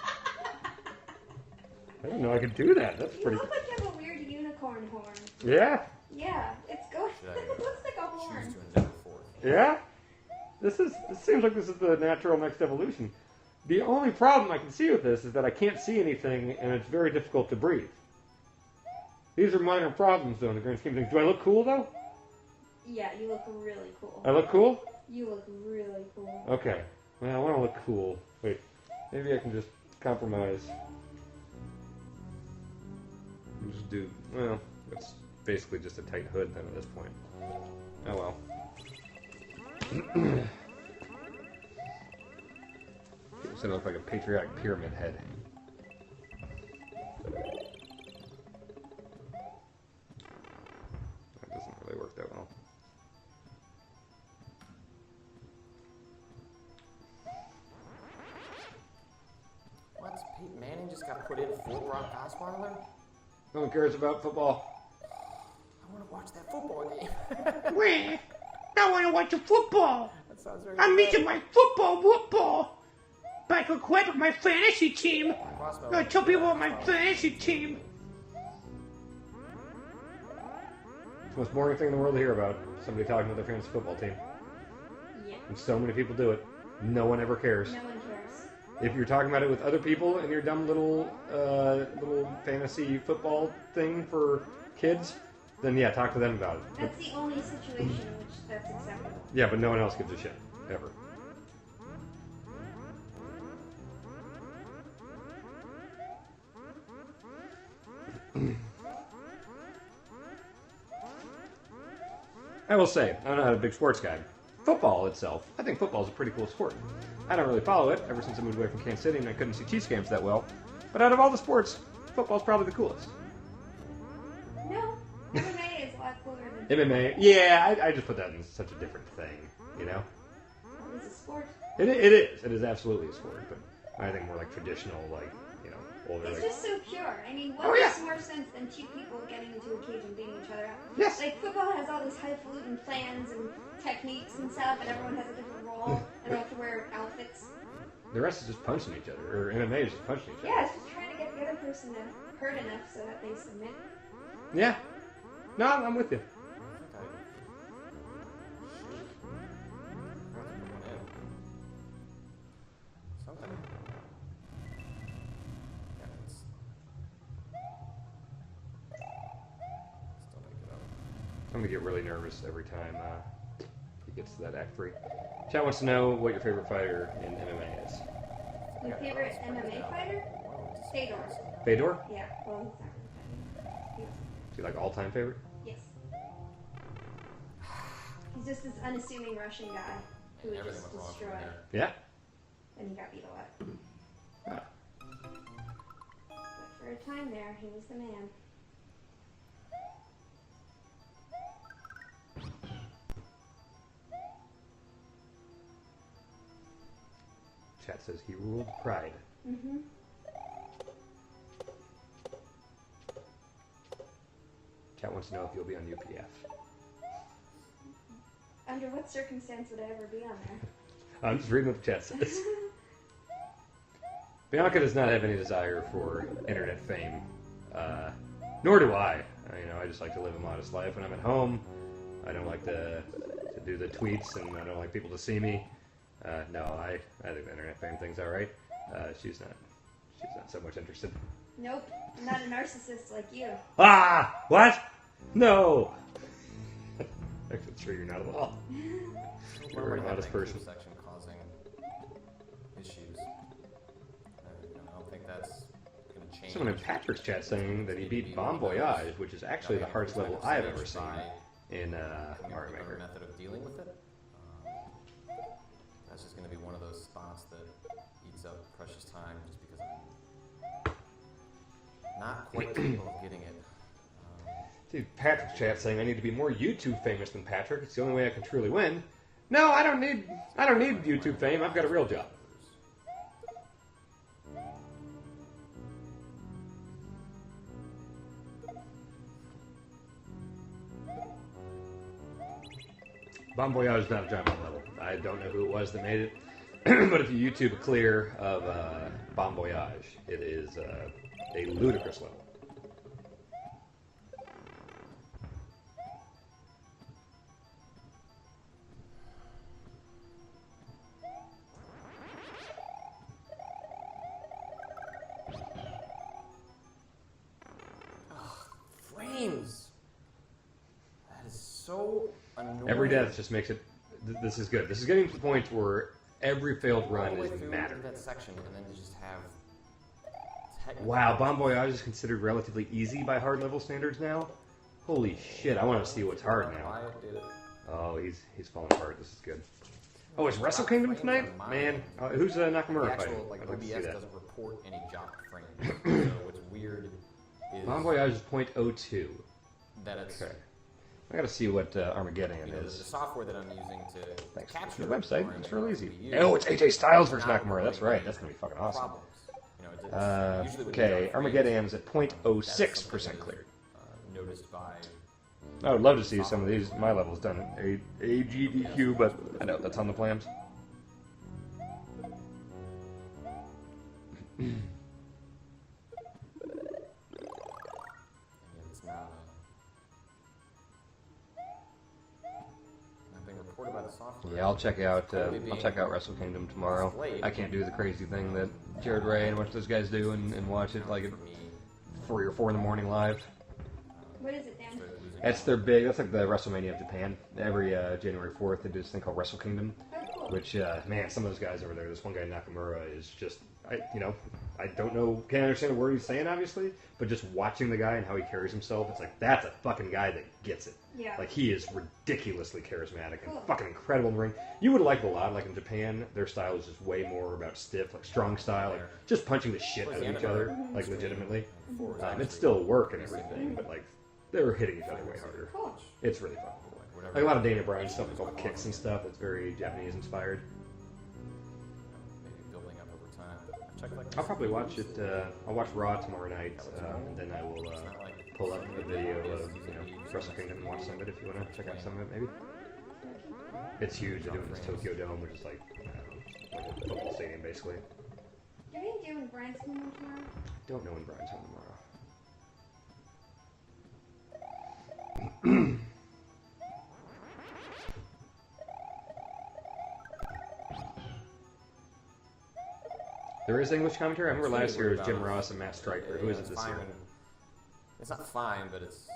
didn't know I could do that. That's You pretty... look like you have a weird unicorn horn. Yeah? Yeah, it's going. Should I It looks like a choose horn. to endeavor forth? Yeah? This seems like this is the natural next evolution. The only problem I can see with this is that I can't see anything, and it's very difficult to breathe. These are minor problems, though, in the grand scheme of things. Do I look cool, though? Yeah, you look really cool. I look cool? You look really cool. Okay. Well, I want to look cool. Wait. Maybe I can just compromise. Just do... Well, it's basically just a tight hood, then, at this point. Oh, well. So it look like a patriotic pyramid head. That doesn't really work that well. What? Peyton Manning just got put in for Brock Osweiler? No one cares about football. I want to watch that football game. Wait, I want to watch the football. That sounds very I'm good. missing my football. Back with Klepek, my fantasy team. Brock Osweiler I'm gonna tell people about my Osweiler. fantasy team. It's the most boring thing in the world to hear about. Somebody talking about their fantasy football team. Yeah. And so many people do it. No one ever cares. No one cares. If you're talking about it with other people in your dumb little fantasy football thing for kids, then yeah, talk to them about it. But, That's the only situation in which that's acceptable. yeah, but no one else gives a shit. Ever. I will say, I'm not a big sports guy. Football itself, I think football is a pretty cool sport. I don't really follow it ever since I moved away from Kansas City and I couldn't see Chiefs games that well. But out of all the sports, football's probably the coolest. No, MMA is a lot cooler than MMA, yeah, I just put that in such a different thing, you know? it's a sport. It is. It is absolutely a sport, but I think more like traditional, like, you know, older, It's like... just so pure. I mean, what Oh, yeah. makes more sense than two people getting into a cage and beating each other up? Yes. Like, football has all these highfalutin plans and techniques and stuff, and everyone has a different role, and they have to wear outfits. The rest is just punching each other, or MMA is just punching each other. Yeah, it's just trying to get the other person to hurt enough so that they submit. Yeah. No, I'm with you. gonna get really nervous every time he gets to that Act 3. Chat wants to know what your favorite fighter in MMA is. My favorite MMA fighter? Fedor. Fedor? Yeah, well, he's not really fighting. Do you like all-time favorite? Yes. He's just this unassuming Russian guy who would Everything just was wrong destroy. from there. Yeah. And he got beat a lot. Ah. But for a time there, he was the man. Chat says he ruled Pride. Mm-hmm. Chat wants to know if you'll be on UPF. Under what circumstance would I ever be on there? I'm just reading what the chat says. Bianca does not have any desire for internet fame, nor do I. I just like to live a modest life when I'm at home. I don't like to do the tweets, and I don't like people to see me. No, I think the internet fame thing's all right. She's not so much interested. Nope, I'm not a narcissist like you. Ah, what? No. I'm sure you're not at all. You're a modest person. Section causing issues. I don't think that's going to change. Someone in Patrick's chat saying that he beat Bon Voyage, which is actually the hardest level I've ever seen in Mario Maker. Method of dealing with it. That's just going to be one of those spots that eats up precious time just because I'm not quite capable of getting it. Dude, Patrick's chat saying I need to be more YouTube famous than Patrick. It's the only way I can truly win. No, I don't need YouTube fame. I've got a real job. Bon Voyage is not a giant level. I don't know who it was that made it, but if you YouTube a clear of Bon Voyage, it is a ludicrous level. Frames! That is so annoying. Every death just makes it. This is good. This is getting to the point where every failed run all the way is through matter. that section, and then you just have. Wow, Bon Voyage is considered relatively easy by hard level standards now. Holy shit! I want to see what's hard now. Oh, he's falling apart. This is good. Oh, is Wrestle Kingdom tonight? Man, who's Nakamura The fighting? actual, like, I'd like to see OBS that. doesn't report any jump frames. So what's weird is Bon Voyage is .02. that it's Okay. I gotta see what Armageddan the is. software that I'm using to Thanks. capture The website. Mario It's real Maker easy. we use Oh, it's AJ Styles versus not Nakamura. That's really right. That's gonna be fucking awesome. problems. It's usually with Okay, jump Armageddon's at frames, that's .06% something cleared. Noticed by I would love to see some of these, my levels done at AGDQ, but I know that's on the plans. it's not being reported by the software. Yeah, I'll check out Wrestle Kingdom tomorrow. I can't do the crazy thing that Jared Ray and a bunch of those guys do and watch it like at 3 or 4 in the morning live. What is it, Dan? That's their big. That's like the WrestleMania of Japan. Every January 4th, they do this thing called Wrestle Kingdom, Oh, cool. which man, some of those guys over there. This one guy Nakamura is just, I don't know, can't understand a word he's saying obviously, but just watching the guy and how he carries himself, it's like that's a fucking guy that gets it. Yeah. Like he is ridiculously charismatic and Cool. fucking incredible in the ring. You would like it a lot. Like in Japan, their style is just way more about stiff, like strong style, like just punching the shit out of each other, like legitimately. It's still work and everything, but like they're hitting each other way harder. Cool. It's really fun. Like a lot of Dana Bryan stuff with all the kicks and stuff. It's very Japanese inspired. Maybe building up over time. Check like I'll probably watch it. I'll watch Raw tomorrow night, and then I will pull up a video of Wrestle Kingdom and watch some of it if you want to check out some of it. Maybe it's huge. They're doing this Tokyo Dome, which is like like a football stadium basically. Do you think doing Brian's coming tomorrow? Don't know when Brian's home tomorrow. There is English commentary. I remember last year it was Jim Ross and Matt Stryker. Who is it this year? It's not fine, but it's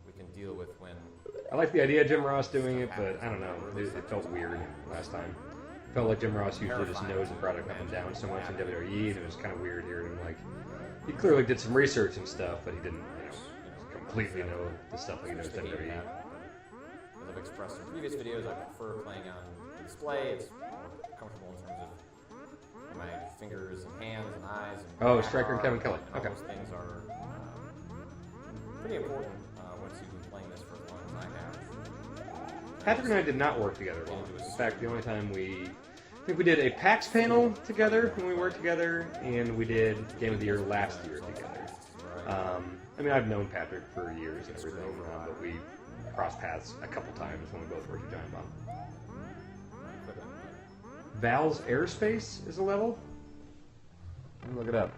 we can deal with when I like the idea of Jim Ross doing it, but I don't know. It felt weird last time. It felt like Jim Ross usually just knows the product up and down so much in WWE, and it was kind of weird hearing him like he clearly did some research and stuff, but he didn't, completely know the stuff he knows WWE. As I've expressed in previous videos, I prefer playing on the display. It's more comfortable in terms of my fingers and hands and eyes. And Oh, Striker and Kevin Kelly. All Okay. those things are pretty important once you've been playing this for as long as I have. Patrick and I did not work together long. In fact, the only time I think we did a PAX panel together when we worked together, and we did Game of the Year last year together. I mean, I've known Patrick for years and everything, but we crossed paths a couple times when we both worked at Giant Bomb. Val's Airspace is a level? Let me look it up.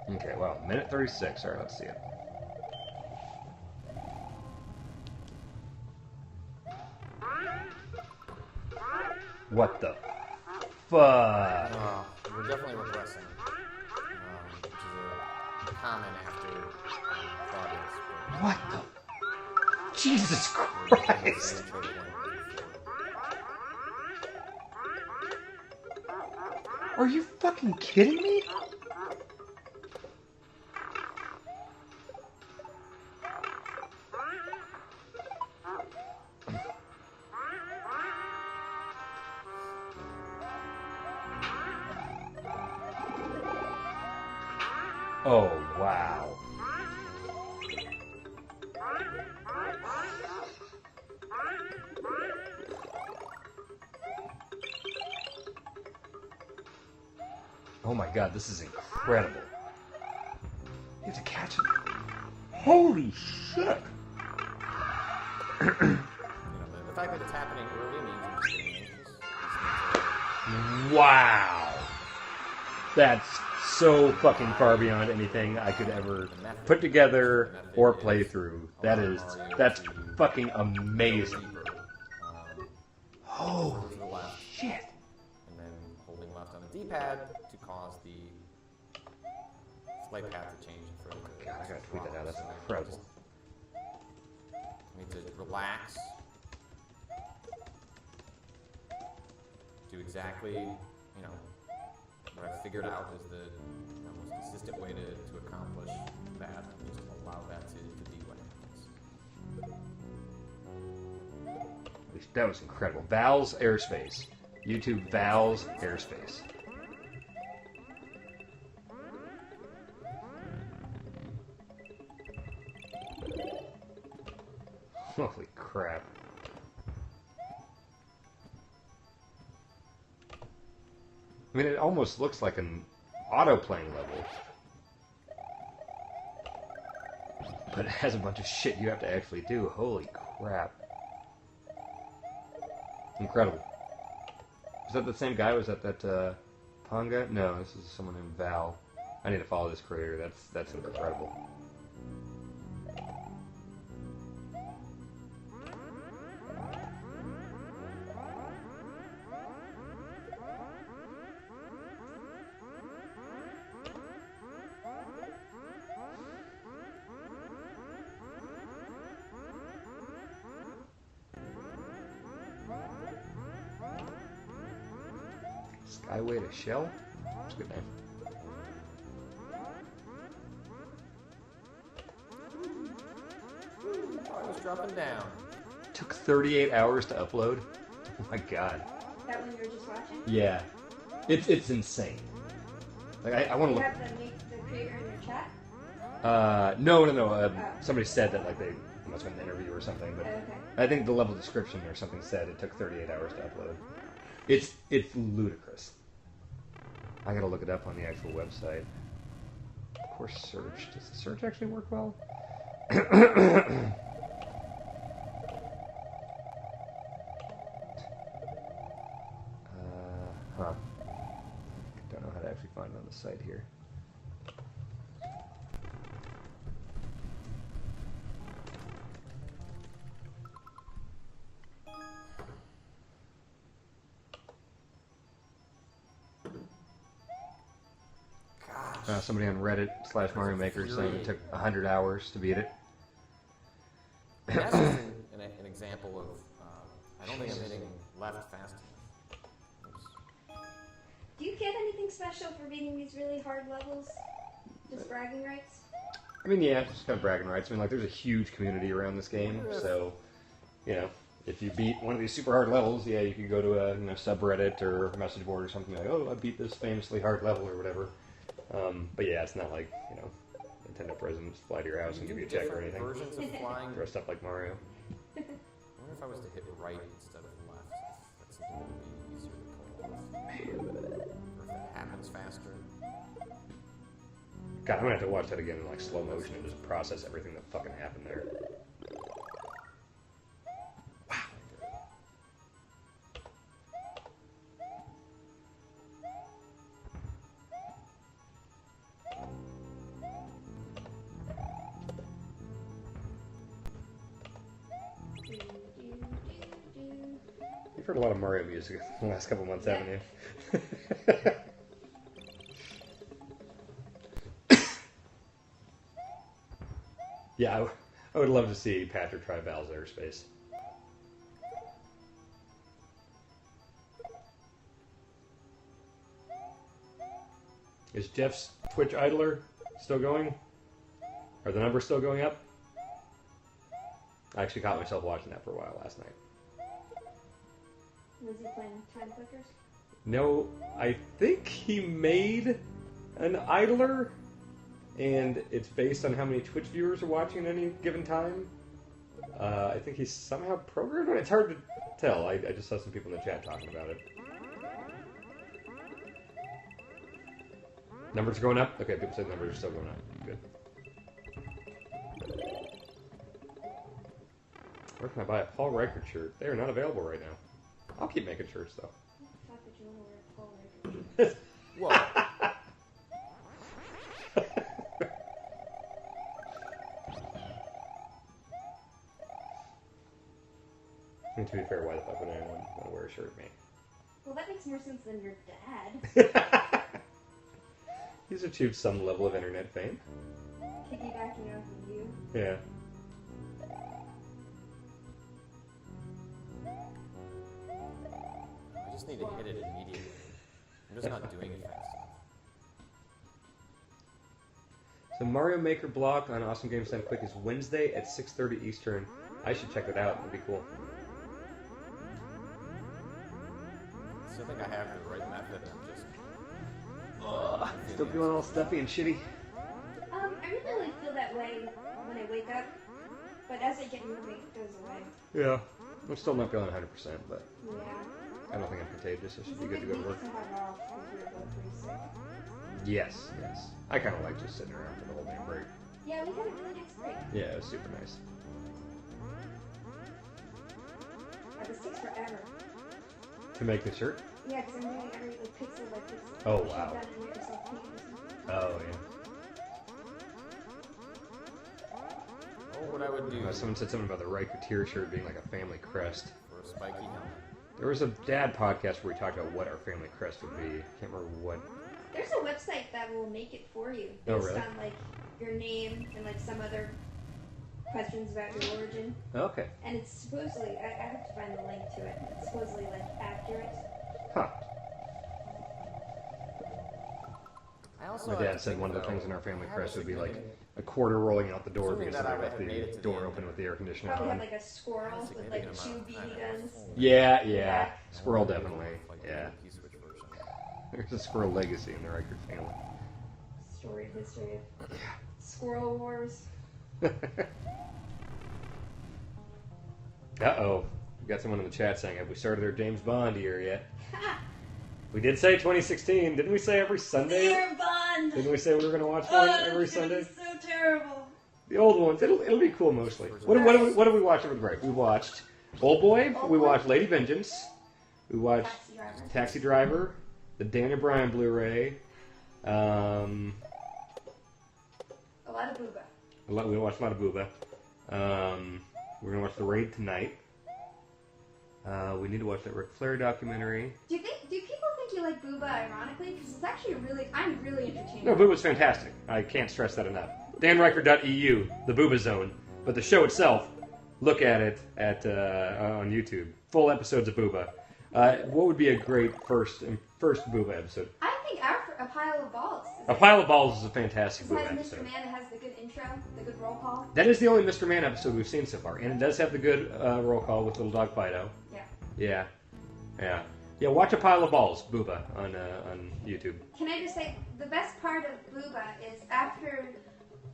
Okay, well, minute 36. Alright, let's see it. What the fuck? We're definitely regressing, which is a common after progress. What the? Jesus Christ! Are you fucking kidding me? Oh, wow. Oh my god, this is incredible. You have to catch it. Holy shit! The fact that it's happening early means it's getting anxious. Wow! That's so fucking far beyond anything I could ever put together or play through. That's fucking amazing. Holy shit! And then holding left on the D-pad to cause the flight path to change and throw it. God, I gotta tweet that out. That's incredible. You need to relax. Do exactly, what I figured out is the most consistent way to accomplish that. Just allow that to be what happens. That was incredible. Val's Airspace. YouTube Val's Airspace. Holy crap. I mean, it almost looks like an auto-playing level. But it has a bunch of shit you have to actually do. Holy crap. Incredible. Is that the same guy? Was that Pong guy? No, this is someone named Val. I need to follow this creator. That's incredible. Skyway to Shell? That's a good name. I was dropping down. Took 38 hours to upload. Oh my god. That one you were just watching? Yeah. It's insane. Like I want to You look. have the creator in your chat? No. Somebody said that like they must have been an interview or something, but Okay. I think the level description or something said it took 38 hours to upload. It's ludicrous. I gotta look it up on the actual website. Of course, search. Does the search actually work well? Huh. Don't know how to actually find it on the site here. Somebody on Reddit / Mario Maker saying it took 100 hours to beat it. And that's just an example of, I don't think I'm hitting left fast enough. Oops. Do you get anything special for beating these really hard levels? Just bragging rights? I mean, yeah, just kind of bragging rights. I mean, like, there's a huge community around this game, so, you know, if you beat one of these super hard levels, yeah, you could go to a subreddit or a message board or something like, oh, I beat this famously hard level or whatever. But yeah, it's not like, you know, Nintendo presidents fly to your house and give you a check or anything. Versions of flying. Dressed up like Mario. I wonder if I was to hit right instead of left, if that's something that would be easier to pull off. Or if it happens faster. God, I'm gonna have to watch that again in like slow motion and just process everything that fucking happened there. You've heard a lot of Mario music in the last couple months, haven't you? Yeah, I would love to see Patrick try Val's Airspace. Is Jeff's Twitch idler still going? Are the numbers still going up? I actually caught myself watching that for a while last night. Was he playing time clickers? No, I think he made an idler, and it's based on how many Twitch viewers are watching at any given time. I think he's somehow programmed it. It's hard to tell. I just saw some people in the chat talking about it. Numbers are going up? Okay, people said numbers are still going up. Good. Where can I buy a Paul Ryckert shirt? They are not available right now. I'll keep making shirts, though. Fuck, would you want to wear a Paul Ryckert? Whoa. I mean, to be fair, why the fuck would anyone want to wear a shirt, mate? Well, that makes more sense than your dad. He's achieved some level of internet fame. Piggybacking off of you. Yeah. I just need to hit it immediately. I'm just not doing it fast enough. So Mario Maker block on Awesome Games Done Quick is Wednesday at 6:30 Eastern. I should check that out. It'd be cool. I still think I have the right method. I'm just... Still feeling all stuffy and shitty. I really only feel that way when I wake up, but as I get moving, it goes away. Yeah. I'm still not feeling 100%, but Yeah. I don't think I'm contagious. I should be It's a good to go to work. week to have off because we were both pretty sick. Yes, yes. I kind of like just sitting around for the whole damn break. Yeah, we had a really nice break. Yeah, it was super nice. I was sick forever. To make the shirt? Yeah, because I'm doing every like, pixel by pixel. Oh, You should wow. have done it in Microsoft Paint or something. Oh, yeah. Oh, what I would do Someone said something about the Ryckert shirt being like a family crest. for a spiky helmet. There was a dad podcast where we talked about what our family crest would be. I can't remember what. There's a website that will make it for you Oh, based really? on like your name and like some other questions about your origin. Okay. And it's supposedly, I have to find the link to it. It's supposedly like accurate. Huh. I also My have dad to said think one of the about things in our family how crest would be like significant- a quarter rolling out the door Assuming because that I somebody left had made it the to door the open end. with the air conditioner Probably have on. like a squirrel with like two BB guns. Yeah, yeah. Yeah. Squirrel definitely. Like Yeah. the P-Switch version. There's a squirrel legacy in the Ryckert family. Storied history of squirrel wars. Uh-oh. We got someone in the chat saying, have we started our James Bond year yet? We did say 2016. Didn't we say every Sunday? Dear Bond! Didn't we say we were going to watch one every Sunday? It's so terrible. The old ones. It'll be cool mostly. What did we watch over the break? We watched Old Boy. We watched Lady Vengeance. We watched Taxi Driver. The Dan O'Brien Blu-ray. A lot of booba. We watched a lot of Booba. We're going to watch The Raid tonight. We need to watch that Ric Flair documentary. Do people think you like Booba ironically because it's actually I'm really entertained. No, Booba's fantastic. I can't stress that enough. DanRyckert.eu, the Booba Zone. But the show itself, look at it on YouTube. Full episodes of Booba. What would be a great first Booba episode? I think A Pile of Balls. A Pile of Balls is a fantastic It Booba has episode. Mr. Man, it has the good intro, the good roll call. That is the only Mr. Man episode we've seen so far, and it does have the good roll call with Little Dog Fido. Yeah. Yeah, watch A Pile of Balls, Booba, on YouTube. Can I just say, the best part of Booba is after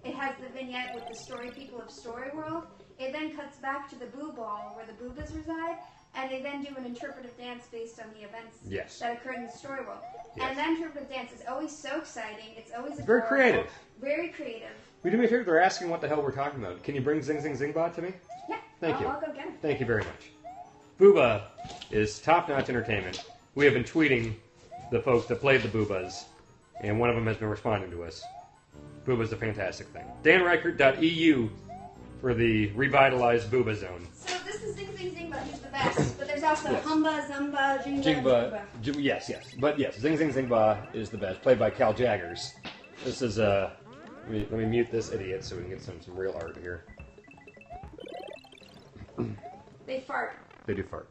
it has the vignette with the story people of Story World, it then cuts back to the Boo Ball where the Boobas reside, and they then do an interpretive dance based on the events that occurred in the Story World. Yes. And that interpretive dance is always so exciting, it's always Very adorable, creative. Very creative. We do me a favor, they're asking what the hell we're talking about. Can you bring Zing Zing Zingbot to me? Yeah, Thank you. I'll go get him. Thank you very much. Booba is top-notch entertainment. We have been tweeting the folks that played the Boobas, and one of them has been responding to us. Booba's a fantastic thing. DanRyckert.eu for the revitalized Booba Zone. So this is Zing Zing Zingba, who's the best, but there's also Yes. Humba, Zumba, Jingba, Jingba, Jingba. yes. But yes, Zing Zing Zingba is the best, played by Cal Jaggers. This is, let me mute this idiot so we can get some real art here. They fart. They do fart.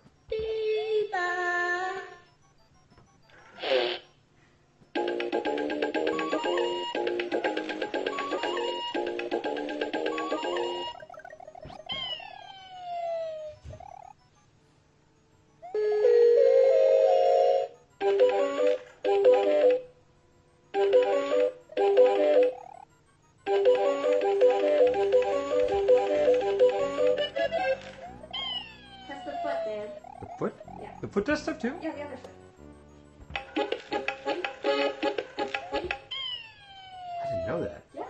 That's the foot, Dan. The foot? Yeah. The foot does stuff too? Yeah, the other foot. I didn't know that. Yeah.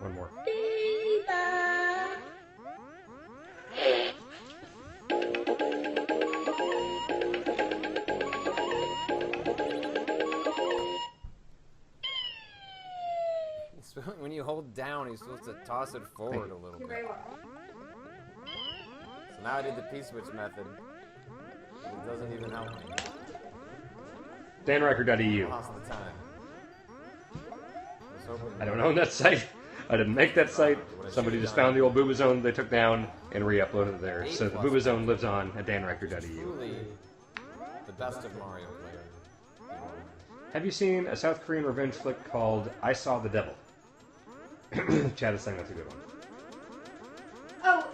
One more. When you hold down, you're supposed to toss it forward a little You're bit. very welcome. So now I did the P-switch method. It doesn't even help me. DanRyckert.eu. Lost the time. I was hoping- I don't own that site. I didn't make that site. Somebody just found the old Booba Zone they took down and re-uploaded it there. So the Booba Zone lives on at DanRyckert.eu. Truly the best of Mario players. Have you seen a South Korean revenge flick called I Saw the Devil? Chad is saying that's a good one. Oh,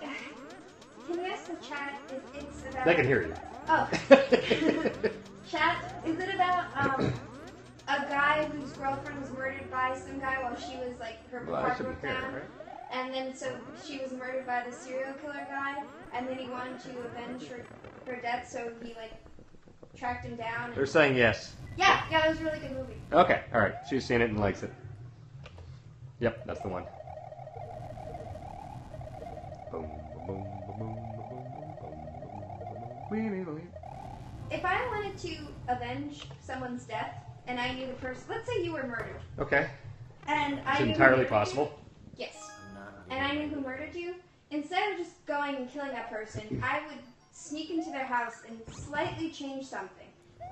can you ask the chat if it's about... They can hear you. Oh. Chat, is it about a guy whose girlfriend was murdered by some guy while she was like, her Well, I car should broke be fair, down? right? And then so she was murdered by the serial killer guy, and then he wanted to avenge her death, so he like tracked him down. And... They're saying yes. Yeah, that was a really good movie. Okay, alright. She's seen it and likes it. Yep, that's the one. Boom, boom, boom, boom, boom, boom. If I wanted to avenge someone's death, and I knew the person, let's say you were murdered, Okay, and I it's knew who entirely murdered you- possible. Yes. I'm not And I knew who murdered you, instead of just going and killing that person, I would sneak into their house and slightly change something.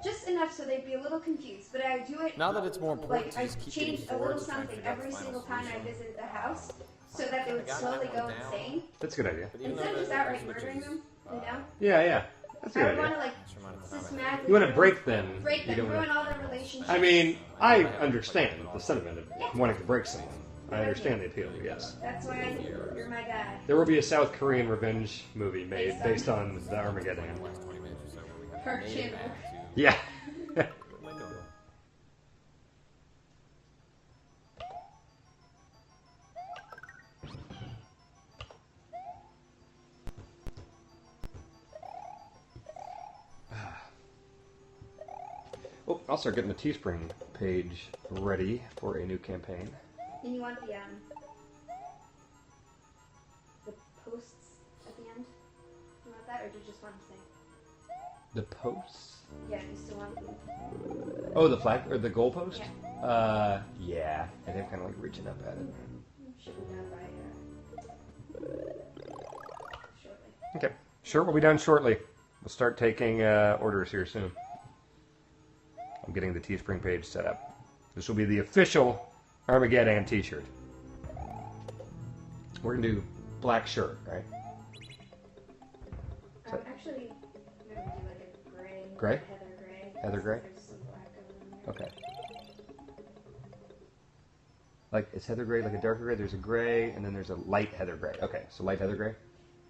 Just enough so they'd be a little confused, but I do it Now that it's more important like to I just keep getting changed a little forward to try and something figure out the every final single time I solution. visited the house, so that they would got slowly that go one down. insane. That's a good idea. But even Instead of though just the outright switches, murdering them, you know? Yeah, that's a I good would want idea. to like just remind us of how systematically You want to break them. break You them, don't ruin wanna... all their relationships. I mean, I understand the sentiment of wanting to break someone. I understand the appeal, yes. That's why you're my guy. There will be a South Korean revenge movie made based on the Armageddon. the last 20 minutes or so where we have Per made it channel. back to Yeah. my normal. Oh, I'll start getting the Teespring page ready for a new campaign. And you want the posts at the end? just want to say. The posts? Yeah, you still want to. Oh, the flag or the goalpost? Yeah. Yeah. I think kind of like reaching up at it. Should be done by shortly. Okay. Sure, we'll be done shortly. We'll start taking orders here soon. I'm getting the Teespring page set up. This will be the official Armageddan t-shirt. We're going to do black shirt, right? Actually, we're going to do like a gray. Gray? Heather gray. Heather gray? There's some black over there. Okay. Like, is heather gray like a darker gray? There's a gray, and then there's a light heather gray. Okay, so light heather gray?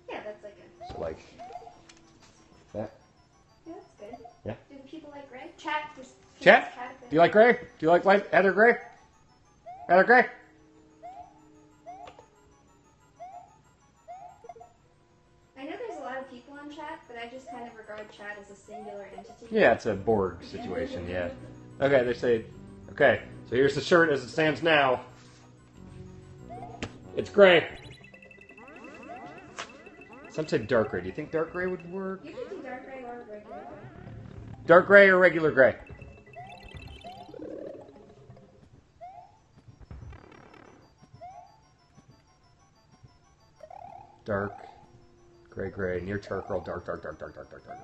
Yeah, that's like a. So like that? Yeah, that's good. Yeah. Do people like gray? Chat. Just Chat? Do you like gray? Do you like light heather gray? Heather gray? I know there's a lot of people on chat, but I just kind of regard chat as a singular entity. Yeah, it's a Borg situation, yeah. Okay, they say, okay, so here's the shirt as it stands now. It's gray. Some say dark gray. Do you think dark gray would work? You can do dark gray or regular gray. Dark gray or regular gray? Dark, gray, gray, near charcoal, dark, dark, dark, dark, dark, dark, dark.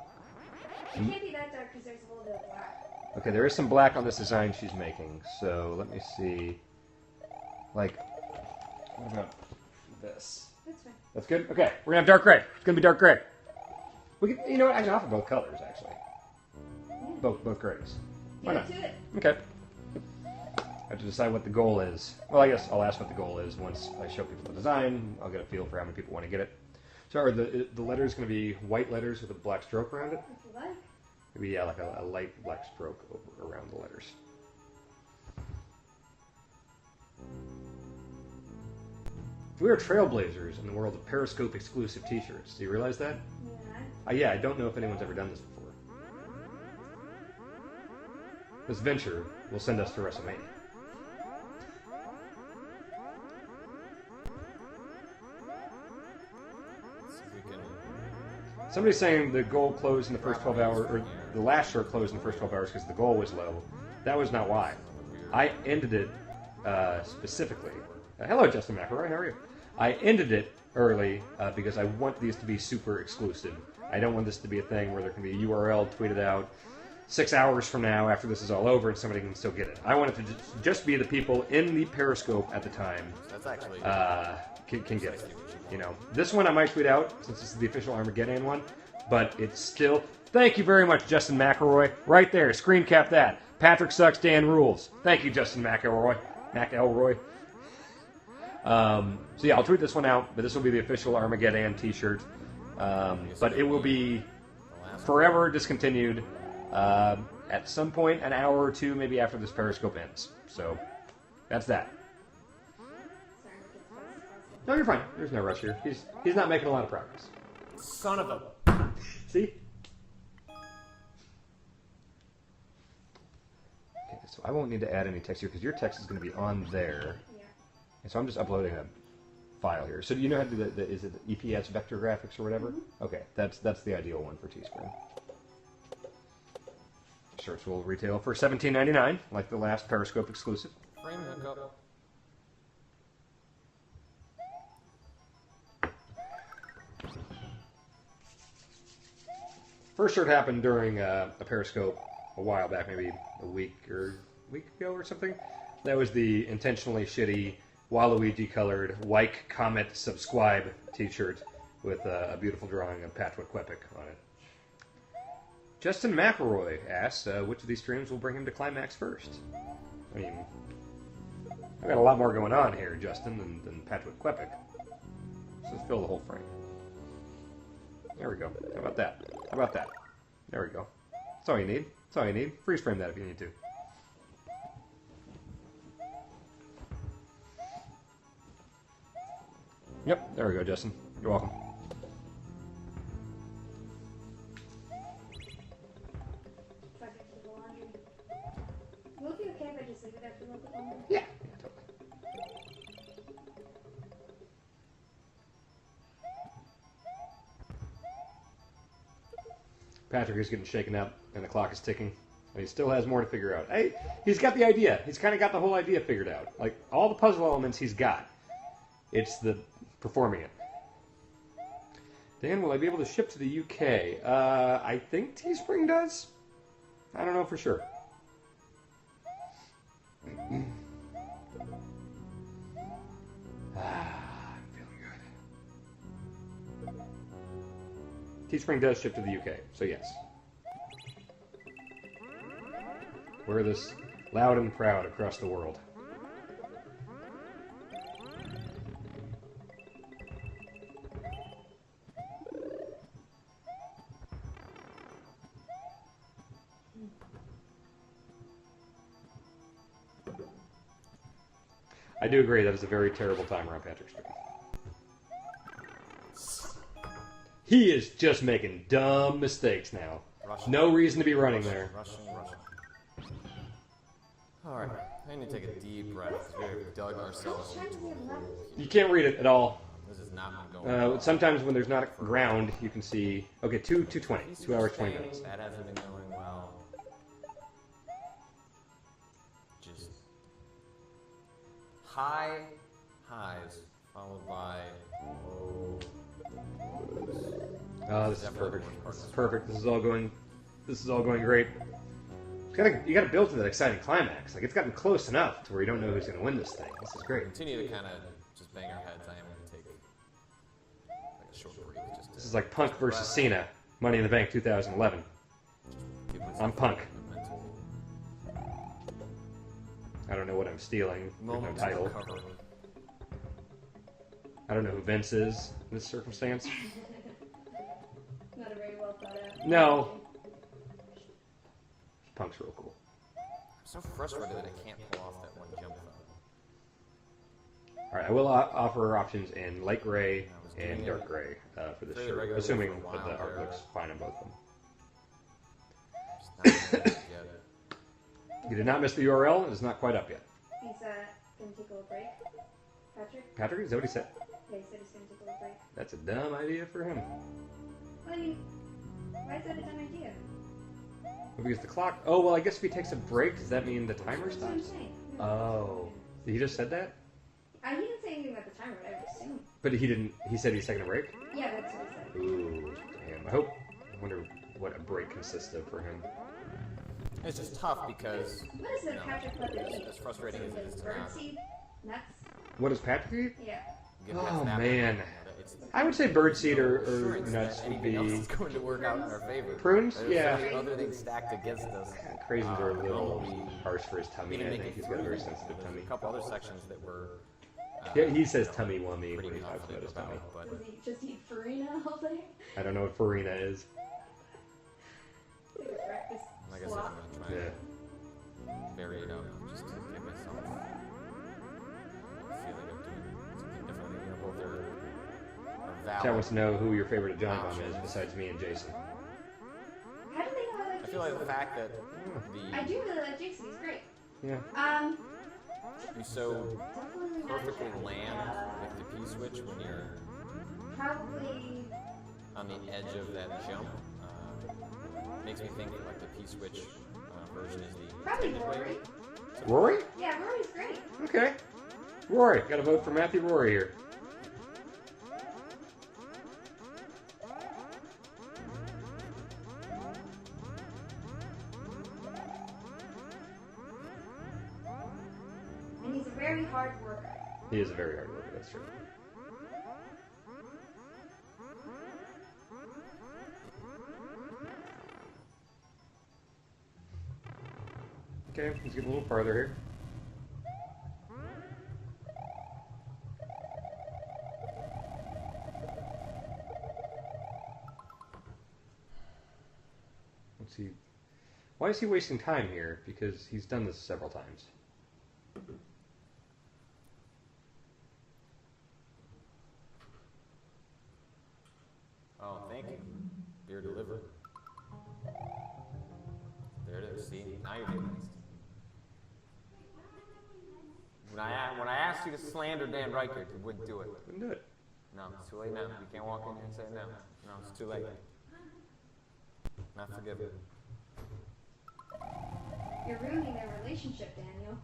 It can't be that dark because there's a little bit of black. Okay, there is some black on this design she's making, so let me see. Like, what about this? That's fine. That's good? Okay, we're gonna have dark gray. It's gonna be dark gray. We can, you know what, I can offer both colors, actually. Yeah. Both grays. Why Give not? it to it. Okay. I have to decide what the goal is. Well, I guess I'll ask what the goal is once I show people the design. I'll get a feel for how many people want to get it. So are the letters going to be white letters with a black stroke around it? If you like. Maybe, yeah, like a light black stroke around the letters. We are trailblazers in the world of Periscope exclusive t-shirts. Do you realize that? Yeah. Yeah, I don't know if anyone's ever done this before. This venture will send us to WrestleMania. See if we can. Somebody's saying the goal closed in the first 12 hours, or the last shirt closed in the first 12 hours because the goal was low. That was not why. I ended it specifically. Hello, Justin McElroy. How are you? I ended it early because I want these to be super exclusive. I don't want this to be a thing where there can be a URL tweeted out 6 hours from now after this is all over and somebody can still get it. I want it to just be the people in the Periscope at the time That's actually. can get it. You know, this one I might tweet out since this is the official Armageddon one, but it's still. Thank you very much, Justin McElroy. Right there, screen cap that. Patrick sucks, Dan rules. Thank you, Justin McElroy. So yeah, I'll tweet this one out, but this will be the official Armageddon T-shirt. But it will be forever discontinued at some point, an hour or two, maybe after this Periscope ends. So that's that. Sorry, if it's fast. No, you're fine. There's no rush here. He's not making a lot of progress. Son of a. See? Okay, so I won't need to add any text here because your text is going to be on there. Yeah. And so I'm just uploading a file here. So do you know how to do is it the EPS vector graphics or whatever? Mm-hmm. Okay, that's the ideal one for Teespring. Shirts will retail for $17.99, like the last Periscope exclusive. Frame hookup. First shirt happened during a Periscope a while back, maybe a week ago or something. That was the intentionally shitty Waluigi colored like, comment, subscribe t-shirt with a beautiful drawing of Patrick Klepek on it. Justin McElroy asks, which of these streams will bring him to climax first? I mean, I've got a lot more going on here, Justin, than Patrick Klepek. So let's fill the whole frame. There we go. How about that? How about that? There we go. That's all you need. That's all you need. Freeze frame that if you need to. Yep, there we go, Justin. You're welcome. Fuck it, keep the laundry. Will it be okay if I just leave it after a little bit longer? Yeah, totally. Patrick is getting shaken up, and the clock is ticking. And he still has more to figure out. Hey, he's got the idea. He's kind of got the whole idea figured out. Like, all the puzzle elements he's got. It's the performing it. Dan, will I be able to ship to the UK? I think Teespring does. I don't know for sure. I'm feeling good. Teespring does ship to the UK, so yes. Wear this loud and proud across the world. I do agree that is a very terrible timer on Patrick's screen. He is just making dumb mistakes now. Rushing. No reason to be running there. Rushing. Alright, I need to take a deep breath because we've dug ourselves into a hole. You can't read it at all. This is not been going well. Sometimes when there's not ground, you can see... Okay, 2:20. 2 hours, 20 minutes. That hasn't been going well. Just highs followed by low lows. Oh, this is perfect. This is perfect. This is all going great. You gotta build to that exciting climax. Like, it's gotten close enough to where you don't know who's gonna win this thing. This is great. Continue to kind of just bang our heads. I am going to take like a short break. This is like Punk versus Cena, Money in the Bank 2011. I'm Punk. I don't know what I'm stealing. There's no title. I don't know who Vince is in this circumstance. Not a very well thought out. No. Punk's real cool. I'm so frustrated that I can't pull off that one jump. Alright, I will offer options in light gray and dark gray for this Fairly shirt, regular assuming for a that the while art there. looks fine on both of them. Just not yet. You did not miss the URL. It is not quite up yet. He's gonna take a little break. Patrick? Patrick, is that what he said? Yeah, he said he's gonna take a little break. That's a dumb idea for him. Why is that a dumb idea? Because the clock... Oh, well, I guess if he takes a break, does that mean the timer That's what I'm stops? saying. Oh. He just said that? He didn't say anything about the timer, but I would assume. But he didn't... He said he's taking a break? Yeah, that's what he said. Ooh, damn. I wonder what a break consists of for him. It's just tough because What is it Patrick let it eat? as frustrating as it is to not Birdseed? Nuts? What does Patrick eat? Yeah. get past Oh, that man. point. It's I would say birdseed or assurance nuts that would anything else be... is going to work out in our favor. Prunes? There's Yeah. so many other things stacked against us. Craisins are a little we harsh for his tummy. didn't I make think it he's got a through. very sensitive There's tummy. a couple other sections that were. Yeah, he says tummy wummy pretty when he talks about confident his tummy. but Does he just eat farina all day? I don't know what farina is. Like a breakfast like I said, slop? I'm going to try Yeah. and vary it up just to give myself a feeling of doing something differently. You know, both are Chat valid. wants to know who your favorite John Bomb is besides me and Jason. How do they know I like I feel like the Jason? fact that I do really like Jason. He's great. Yeah. you so Definitely not perfectly attractive. land with the P-switch when you're Probably. on the edge of that jump makes me think like the P-switch version is the Probably intended way. Rory. Rory? Yeah, Rory's great. Okay. Rory. Got to vote for Matthew Rory here. And he's a very hard worker. He is a very hard worker, that's true. Okay, let's get a little farther here. Let's see. Why is he wasting time here? Because he's done this several times. Oh, thank you. Beer delivered. There it is. See, now you're being nice. When I asked you to slander Dan Ryckert, you wouldn't do it. Couldn't do it. No, it's too late now. You can't walk in here and say no. No, it's too late. Not forgiven. You're ruining their relationship, Daniel.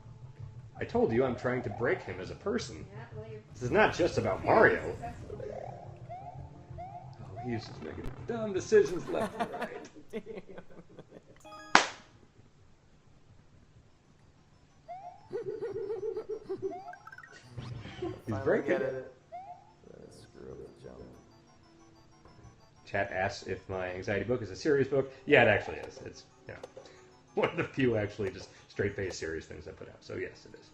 I told you I'm trying to break him as a person. Yeah, well, you're This is not just about very Mario. successful. Oh, he's just making dumb decisions left and right. He's breaking Get it. it. Screw up the jump. Chat asks if my anxiety book is a serious book. Yeah, it actually is. It's one of the few actually just straight-faced serious things I put out. So yes, it is.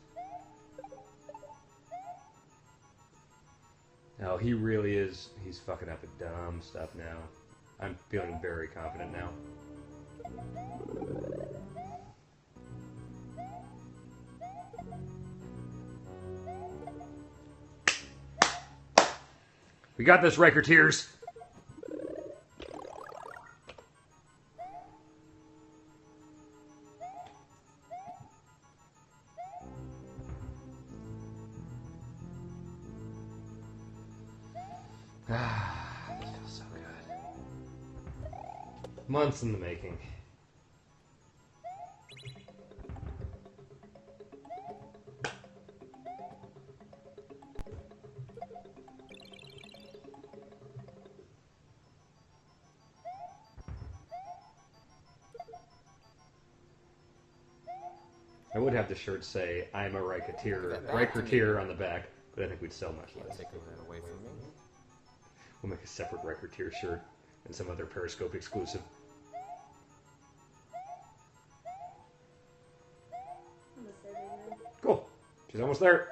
No, he really is. He's fucking up at dumb stuff now. I'm feeling very confident now. We got this, Rickerteers. This feels so good. Months in the making. I would have the shirt say, I'm a Ryckert on the back, but I think we'd sell much less. Taking that away from me. We'll make a separate Ryckert shirt and some other Periscope exclusive. Almost there, baby. Cool. She's almost there.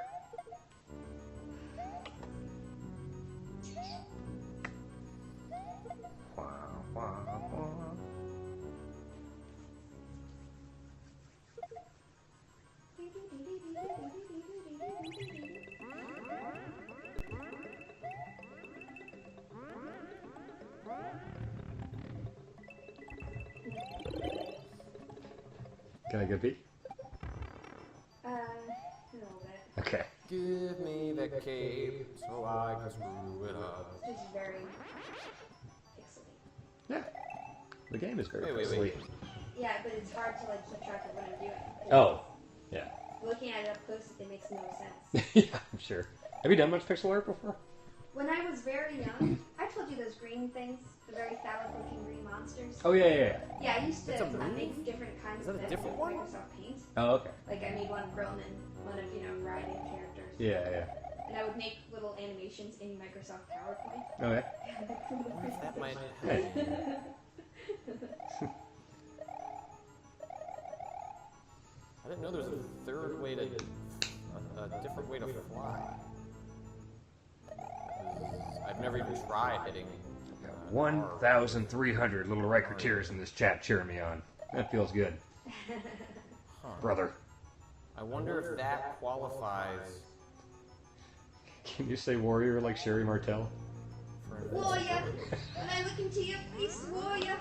Can I get a peek? A little bit. Okay. Give me the cape so I can screw it up. It's just very pixely. Yeah. The game is very Wait. pixely. Yeah, but it's hard to like keep track of what I'm doing. Oh. Yeah. Looking at it up close, it makes no sense. Yeah, I'm sure. Have you done much pixel art before? When I was very young, I told you those green things, the very phallic-looking green monsters. Oh, yeah. Yeah, I used to That's a movie? make different kinds Is that of a them different with one? Microsoft Paint. Oh, okay. Like I made one of Roman, one of riding characters. Yeah. And I would make little animations in Microsoft PowerPoint. Oh, yeah. That might Hey. I didn't know there was a third way to, a different way to fly. I've never even tried hitting. 1,300 little Rickerteers in this chat cheering me on. That feels good. Brother. I wonder if that qualifies Can you say warrior like Sherry Martell? for an Warrior, when I look into your face, warrior.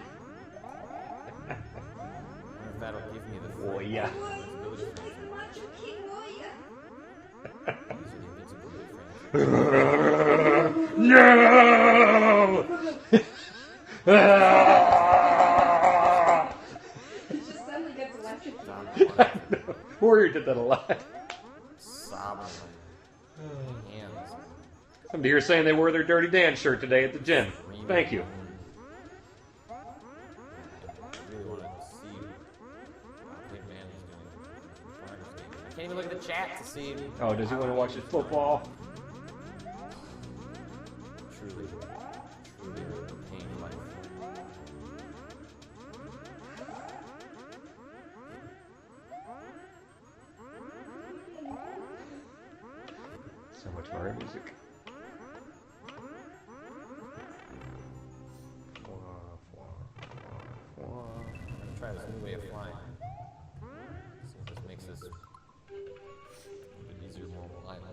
I wonder if that'll give me the Warrior. Warrior, you like the Macho King warrior. No! It just suddenly gets electrocuted. I know. Warrior did that a lot. sobbing my hands. Somebody here saying they wore their Dirty Dan shirt today at the gym. Thank you. I really want to see what Big Man is doing. I can't even look at the chat to see. Oh, does he want to watch his football? Truly pain in life. So much Mario music. I'm gonna try this new way of flying. See if this makes this a bit easier, more reliable.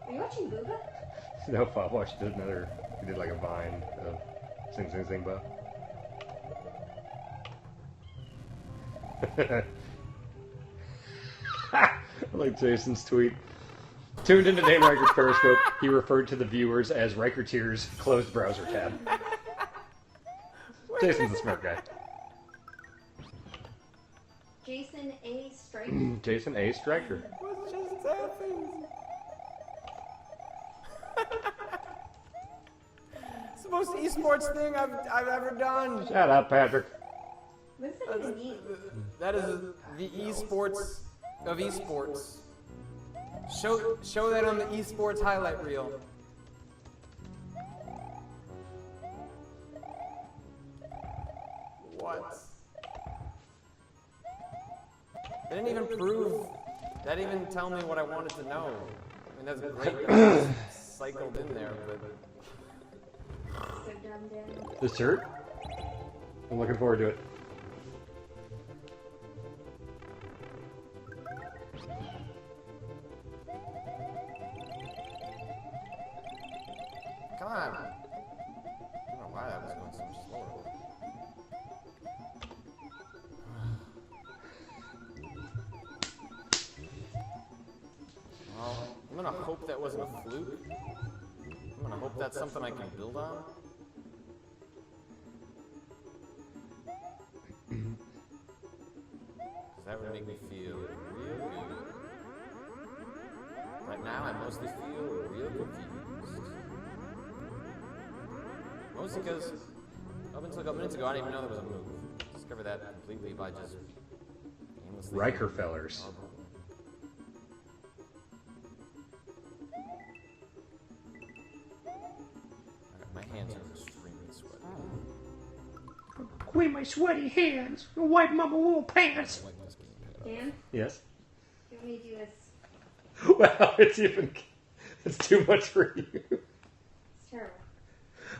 Are you watching Booba? No, Pop watched another. He did like a vine of Sing Sing Sing Bo. I like Jason's tweet. Tuned into Dame Ryckert's Periscope, he referred to the viewers as Ryckerteers closed browser tab. Jason's a smart guy. Jason A. Striker. Jason A. Striker. What's just happening? It's the most esports thing I've ever done. Shut up, Patrick. What's that even mean? That is the esports of esports. Show that on the esports highlight reel. What? They didn't even prove. That didn't even tell me what I wanted to know. I mean, that's great that it was cycled in there, but So dumb, Daniel. This shirt? I'm looking forward to it. Come on. I don't know why that was going so much slower. Well, I'm gonna hope that wasn't a fluke. I'm gonna hope that's something I can build on. Because that would make me feel real good. Right now, I mostly feel real confused. Mostly because up until a couple minutes ago, I didn't even know there was a move. Discovered that completely by just aimlessly. Ryckert-fellers. My hands are extremely sweaty. Clean my sweaty hands and wipe my wool pants. I like this game. Dan, Yes? you want me to do this? Wow, it's too much for you. It's terrible.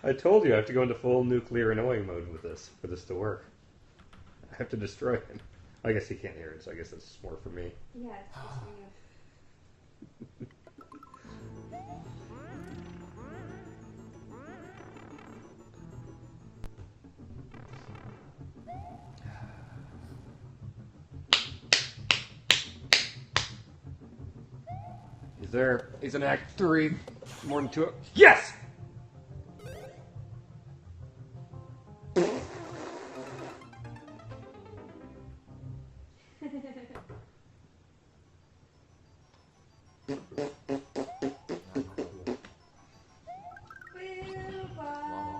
I told you I have to go into full nuclear annoying mode with this for this to work. I have to destroy him. I guess he can't hear it, so I guess it's more for me. Yeah, it's just for you. He's in Act 3. More than 2. Yes! Well,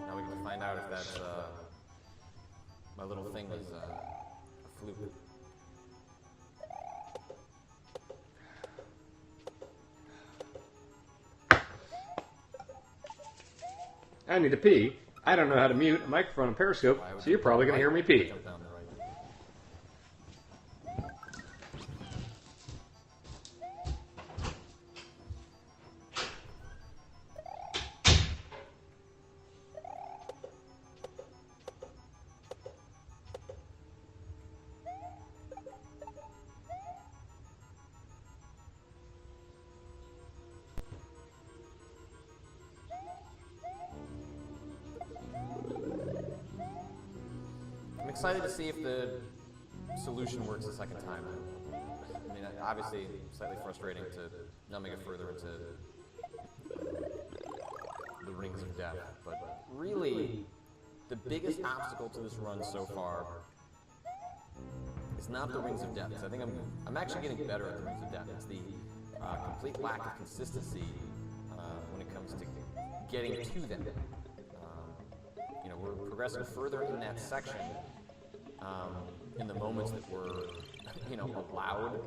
now we can find out if that's my little thing is a fluke. I need to pee. I don't know how to mute a microphone on Periscope, so you're probably going to hear me pee. Jump down the right. I'm excited to see if the solution works a second time. I mean, obviously, slightly frustrating to not make it further into the rings of death, but really, the biggest obstacle to this run so far is not the rings of death. 'Cause I think I'm actually getting better at the rings of death. It's the complete lack of consistency when it comes to getting to them. You know, we're progressing further in that section. In the moments that we're, you know, allowed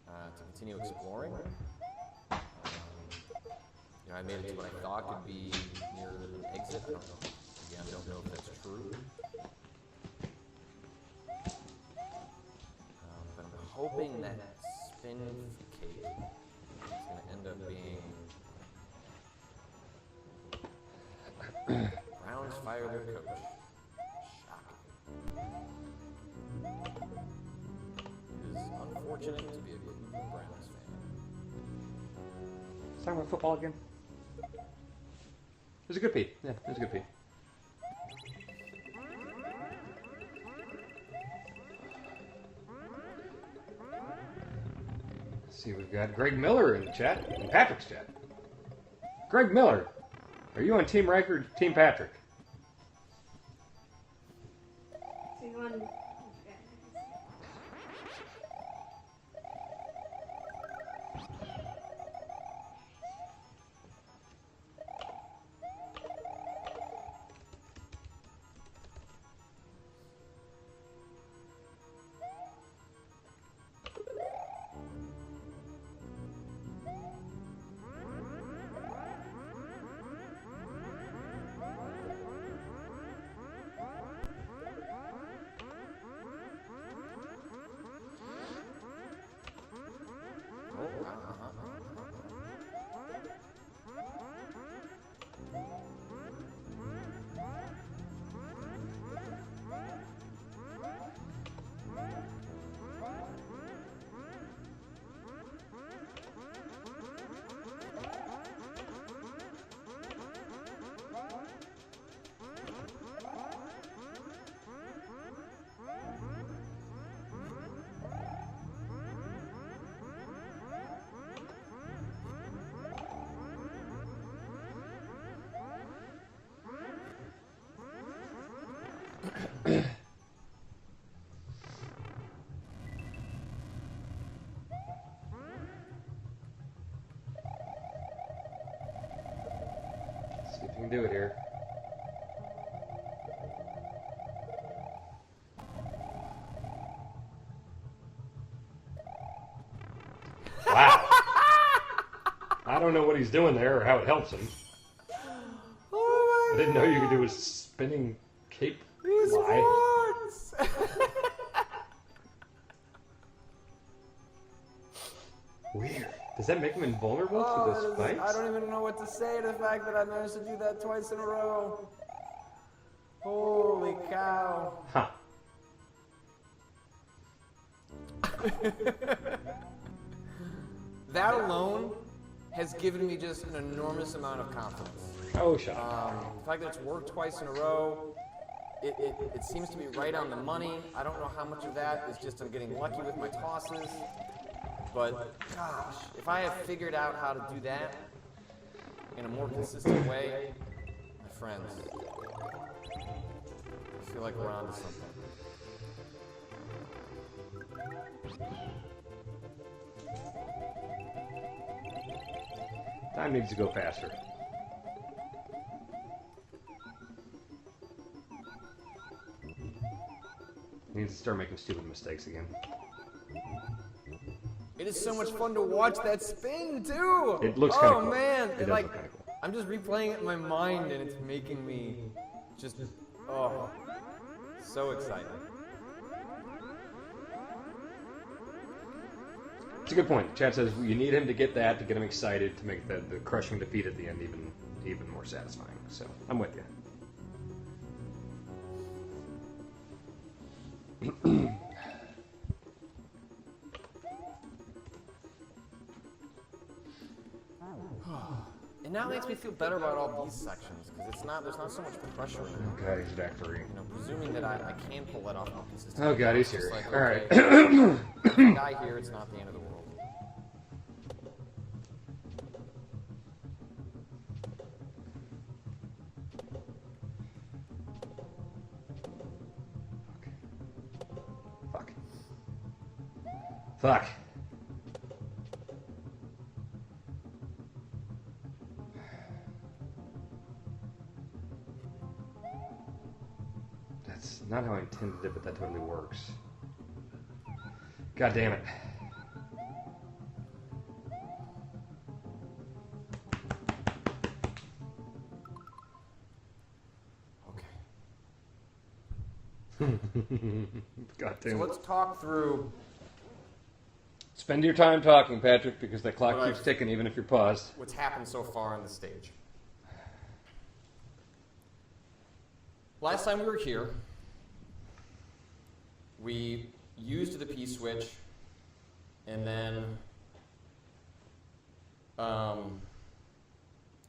to continue exploring. You know, I made it to what I thought could be near an exit. I don't know. Again, I don't know if that's true. But I'm hoping that spin cake is going to end up being Browns fire their coach. It is unfortunate to be a Cleveland Browns fan. Let's talk about football again. It was a good pee. Yeah, it was a good pee. Let's see, we've got Greg Miller in the chat, in Patrick's chat. Greg Miller, are you on Team Ryckert or Team Patrick? one. See if you can do it here. Wow. I don't know what he's doing there or how it helps him. Oh I didn't know you could do a spinning cape fly. Weird. Does that make him invulnerable to the spikes? I don't even know what to say to the fact that I managed to do that twice in a row. Holy cow. Huh. That alone has given me just an enormous amount of confidence. Oh, shut up. The fact that it's worked twice in a row, it seems to be right on the money. I don't know how much of that is just I'm getting lucky with my tosses. But, gosh, if I have figured out how to do that in a more consistent way, my friends, I feel like we're onto something. Time needs to go faster. Needs to start making stupid mistakes again. It is so much fun to watch that spin, too! It looks kind of cool. cool. Oh, man! It does like, look kind of cool. I'm just replaying it in my mind, and it's making me just, oh, so excited. It's a good point. Chad says you need him to get that to get him excited to make the crushing defeat at the end even more satisfying. So I'm with you. And now it makes me feel better about all these sections, because there's not so much pressure in Oh god, he's back for you. You know, presuming that I can pull that off more consistently. Oh god, he's It's just here. like, Alright. okay, if I die here, it's not the end of the world. Fuck. Fuck. That's not how I intended it, but that totally works. God damn it. God So damn it. let's talk through. Spend your time talking, Patrick, because that clock What keeps I've- ticking even if you're paused. What's happened so far on the stage. Last time we were here, we used the P switch and then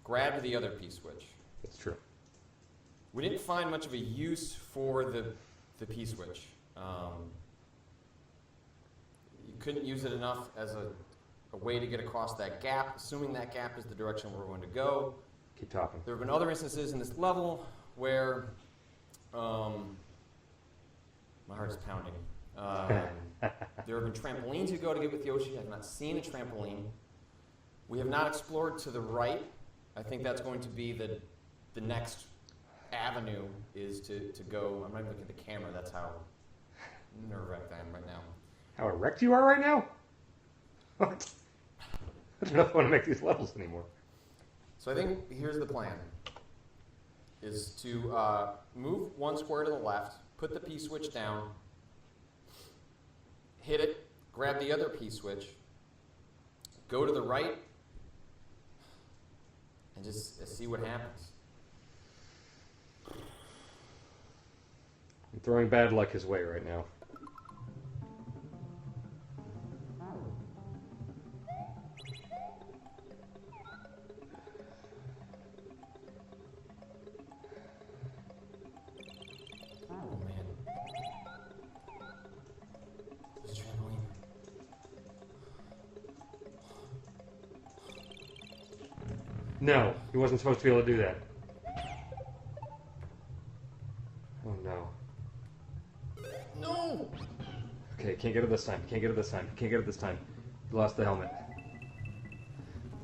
grabbed the other P switch. That's true. We didn't find much of a use for the P switch. You couldn't use it enough as a way to get across that gap, assuming that gap is the direction we're going to go. Keep talking. There have been other instances in this level where My heart's pounding. There have been trampolines you go to get with Yoshi. I've not seen a trampoline. We have not explored to the right. I think that's going to be the next avenue is to go. I'm not even looking at the camera. That's how nerve-wracked I am right now. How erect you are right now? What? I don't know if I want to make these levels anymore. So I think here's the plan. Is to move one square to the left, put the P-switch down, hit it, grab the other P-switch, go to the right, and just see what happens. I'm throwing bad luck his way right now. Oh man. There's a trampoline. No, he wasn't supposed to be able to do that. Oh no. No! Okay, can't get it this time. Can't get it this time. Can't get it this time. He lost the helmet.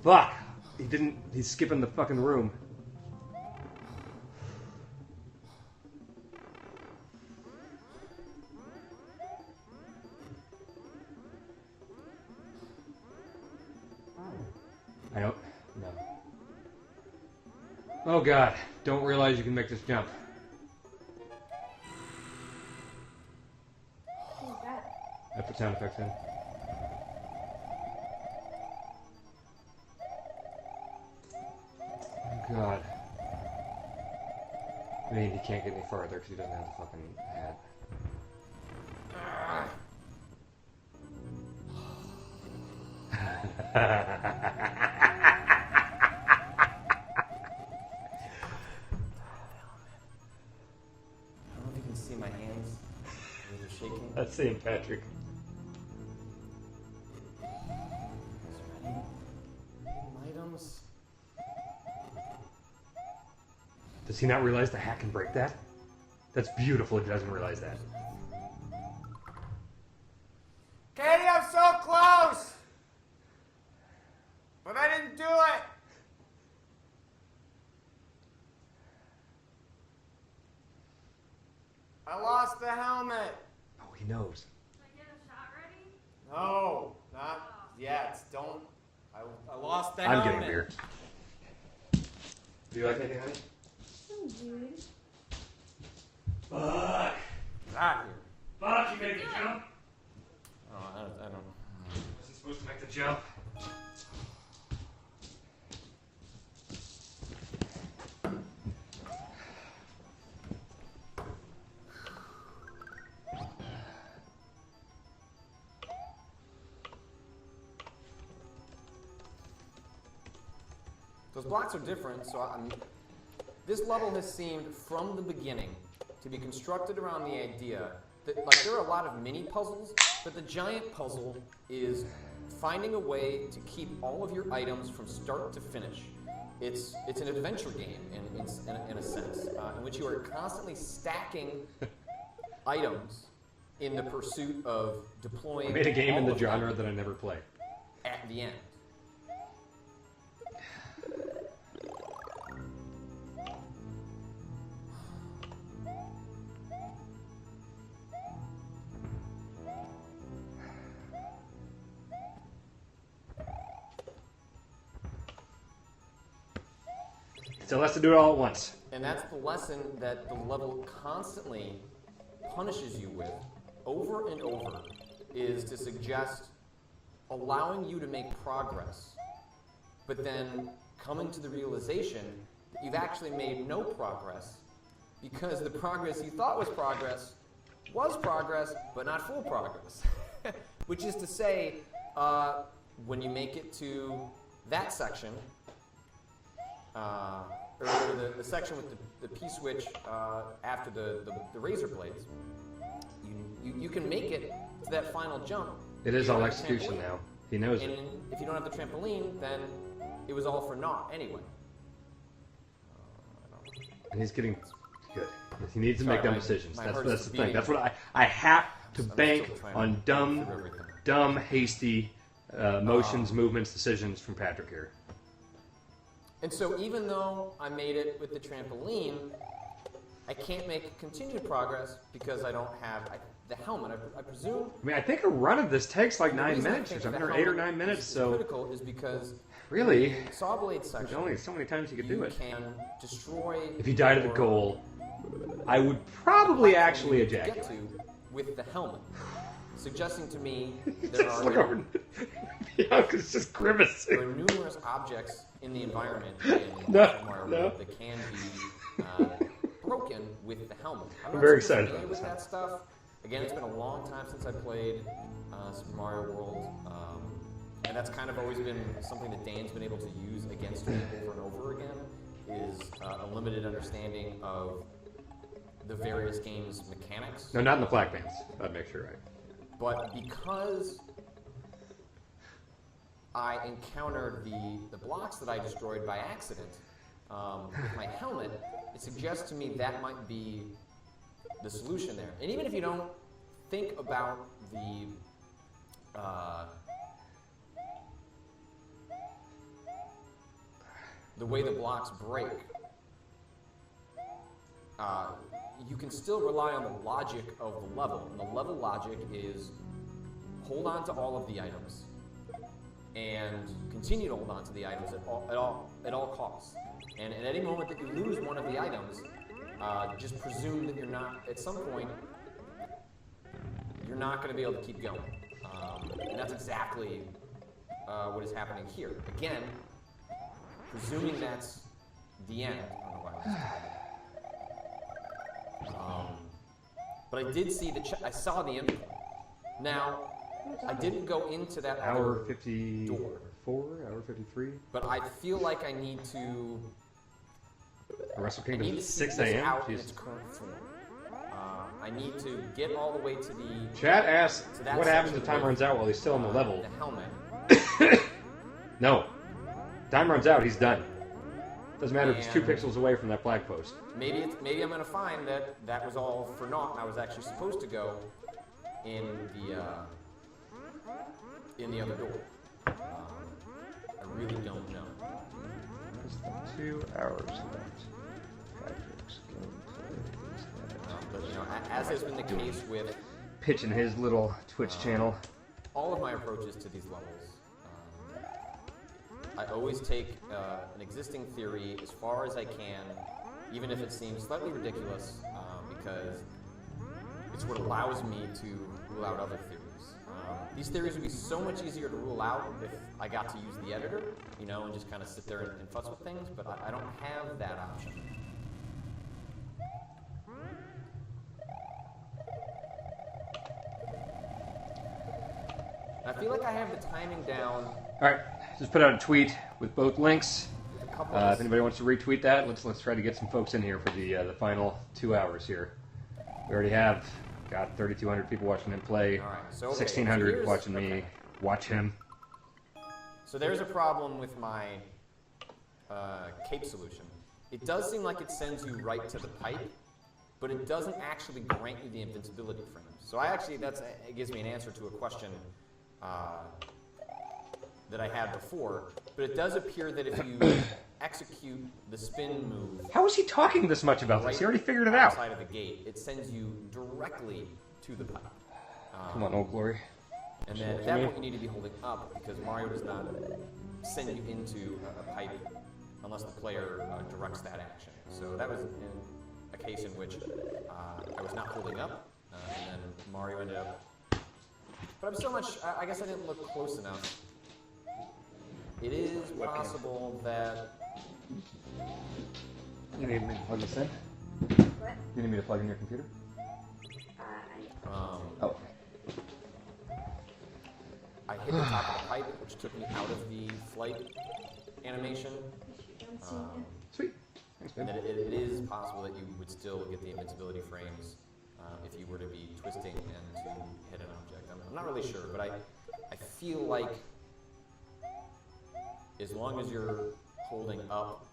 Fuck! He didn't. He's skipping the fucking room. I don't. No. Oh god. Don't realize you can make this jump. Who's that? I put sound effects in. Oh god. I mean, he can't get any farther because he doesn't have the fucking hat. I don't know if you can see my hands. They're shaking. That's St. Patrick. Items. Does he not realize the hat can break that? That's beautiful if he doesn't realize that. Katie, I'm so close! But I didn't do it! I lost the helmet! Oh, he knows. Should I get a shot ready? No, not yet. Don't. I lost the I'm helmet. getting a beer. Do you like anything, honey? Oh, dude. Fuck! Get out of here. Fuck, you made the jump? Oh, I don't know. Wasn't supposed to make the jump. Those blocks are different, so this level has seemed from the beginning to be constructed around the idea that, like, there are a lot of mini puzzles, but the giant puzzle is finding a way to keep all of your items from start to finish. It's an adventure game in a sense, in which you are constantly stacking items in the pursuit of deploying. I made a game all in the of them genre that I never play. at the end. So let's do it all at once. And that's the lesson that the level constantly punishes you with, over and over, is to suggest allowing you to make progress, but then coming to the realization that you've actually made no progress because the progress you thought was progress, but not full progress. Which is to say, when you make it to that section, or the section with the P-switch after the razor blades, you can make it to that final jump. It is You don't all have the execution trampoline. now. He knows And it. if you don't have the trampoline, then it was all for naught anyway. And he's getting good. He needs to make dumb decisions. my That's heart the is thing. beating. That's what I have to I'm still bank trying to on get through everything. dumb, hasty motions, movements, decisions from Patrick here. And so even though I made it with the trampoline, I can't make continued progress because I don't have the helmet. I presume. I mean, I think a run of this takes like the 9 reason I minutes or think something, the or 8 or helmet 9 minutes. is So critical is because really, saw blade there's section. only so many times you could do You it. can destroy. If you died at the your goal, I would probably platform actually you need to ejaculate. get to with the helmet, suggesting to me Just there are look over. Bianca's just grimacing. there are numerous objects in the environment in No, Super Mario no. World that can be broken with the helmet. I'm not very super excited familiar about with this that stuff. Again, it's been a long time since I played Super Mario World, and that's kind of always been something that Dan's been able to use against me over and over again, is a limited understanding of the various games' mechanics. No, not in the flak bands. I'd make sure, right? But because I encountered the blocks that I destroyed by accident with my helmet, it suggests to me that might be the solution there. And even if you don't think about the way the blocks break, you can still rely on the logic of the level. And the level logic is hold on to all of the items and continue to hold on to the items at all costs. And at any moment that you lose one of the items, just presume that you're not, at some point, you're not going to be able to keep going. And that's exactly what is happening here. Again, presuming that's the end. I don't know why I was but I did see I saw the end. Now, I didn't go into that Hour other 54, door, hour 53. but I feel like I need to. Wrestle I need Kingdom to at see 6 this a.m. out in Jeez. its current form. I need to get all the way to the Chat asks, So that what happens section if time with, runs out while he's still on the level? the helmet. No. Time runs out, he's done. Doesn't matter if it's 2 And- pixels away from that flag post. Maybe I'm going to find that was all for naught, and I was actually supposed to go in the other door. I really don't know. Less than 2 hours left. Patrick's gameplay is that. But as has been the case with Pitching his little Twitch channel. all of my approaches to these levels, I always take an existing theory as far as I can, even if it seems slightly ridiculous, because it's what allows me to rule out other theories. These theories would be so much easier to rule out if I got to use the editor, and just kind of sit there and fuss with things, but I don't have that option. I feel like I have the timing down. Alright, just put out a tweet with both links. With a couple If anybody wants to retweet that, let's try to get some folks in here for the final 2 hours here. We already have got 3,200 people watching him play, All right, so, okay, 1,600 here's- watching me okay. watch him. So there's a problem with my cape solution. It does seem like it sends you right to the pipe, but it doesn't actually grant you the invincibility frames. So it gives me an answer to a question that I had before. But it does appear that if you execute the spin move How is he talking this much about this? He already figured it out. outside of the gate, it sends you directly to the pipe. Come on, Old Glory. And then at that point, you need to be holding up because Mario does not send you into a pipe unless the player directs that action. So that was in a case in which I was not holding up, and then Mario ended up. But I'm so much. I guess I didn't look close enough. It is possible that. You need me to plug this in? What? You need me to plug in your computer? Oh. I hit the top of the pipe, which took me out of the flight animation. Sweet. Thanks, And babe. that it is possible that you would still get the invincibility frames if you were to be twisting and to hit an object. I'm not really sure, but I feel like as long as you're holding up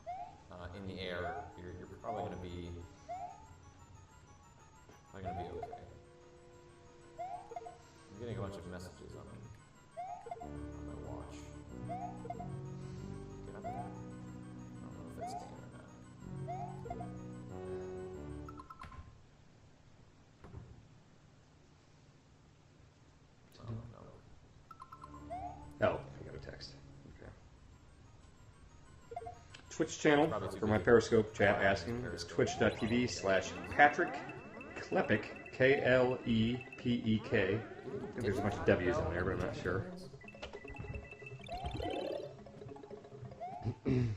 in the air, you're probably going to be Probably gonna be okay. I'm getting a bunch of messages on my watch. Get up there. I don't know if that's game or not. Oh, no. Oh, I got a text. Okay. Twitch channel Probably too for my busy. Periscope chat asking is twitch.tv/Patrick Klepek, Klepek. I think there's a bunch of W's in there, but I'm not sure. It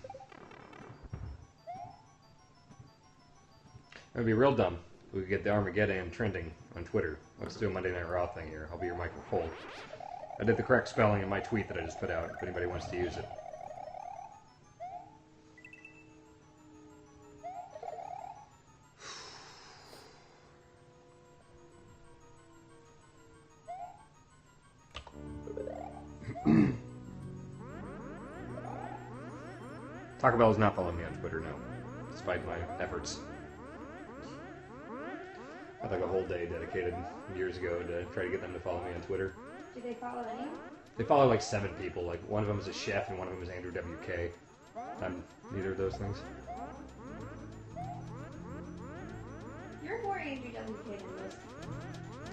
would be real dumb if we could get the Armageddan trending on Twitter. Let's do a Monday Night Raw thing here. I'll be your Michael Cole. I did the correct spelling in my tweet that I just put out, if anybody wants to use it. Taco Bell is not following me on Twitter, no. Despite my efforts. I had like a whole day dedicated years ago to try to get them to follow me on Twitter. Do they follow anyone? They follow like 7 people. Like one of them is a chef and one of them is Andrew WK. I'm neither of those things. You're more Andrew WK than most.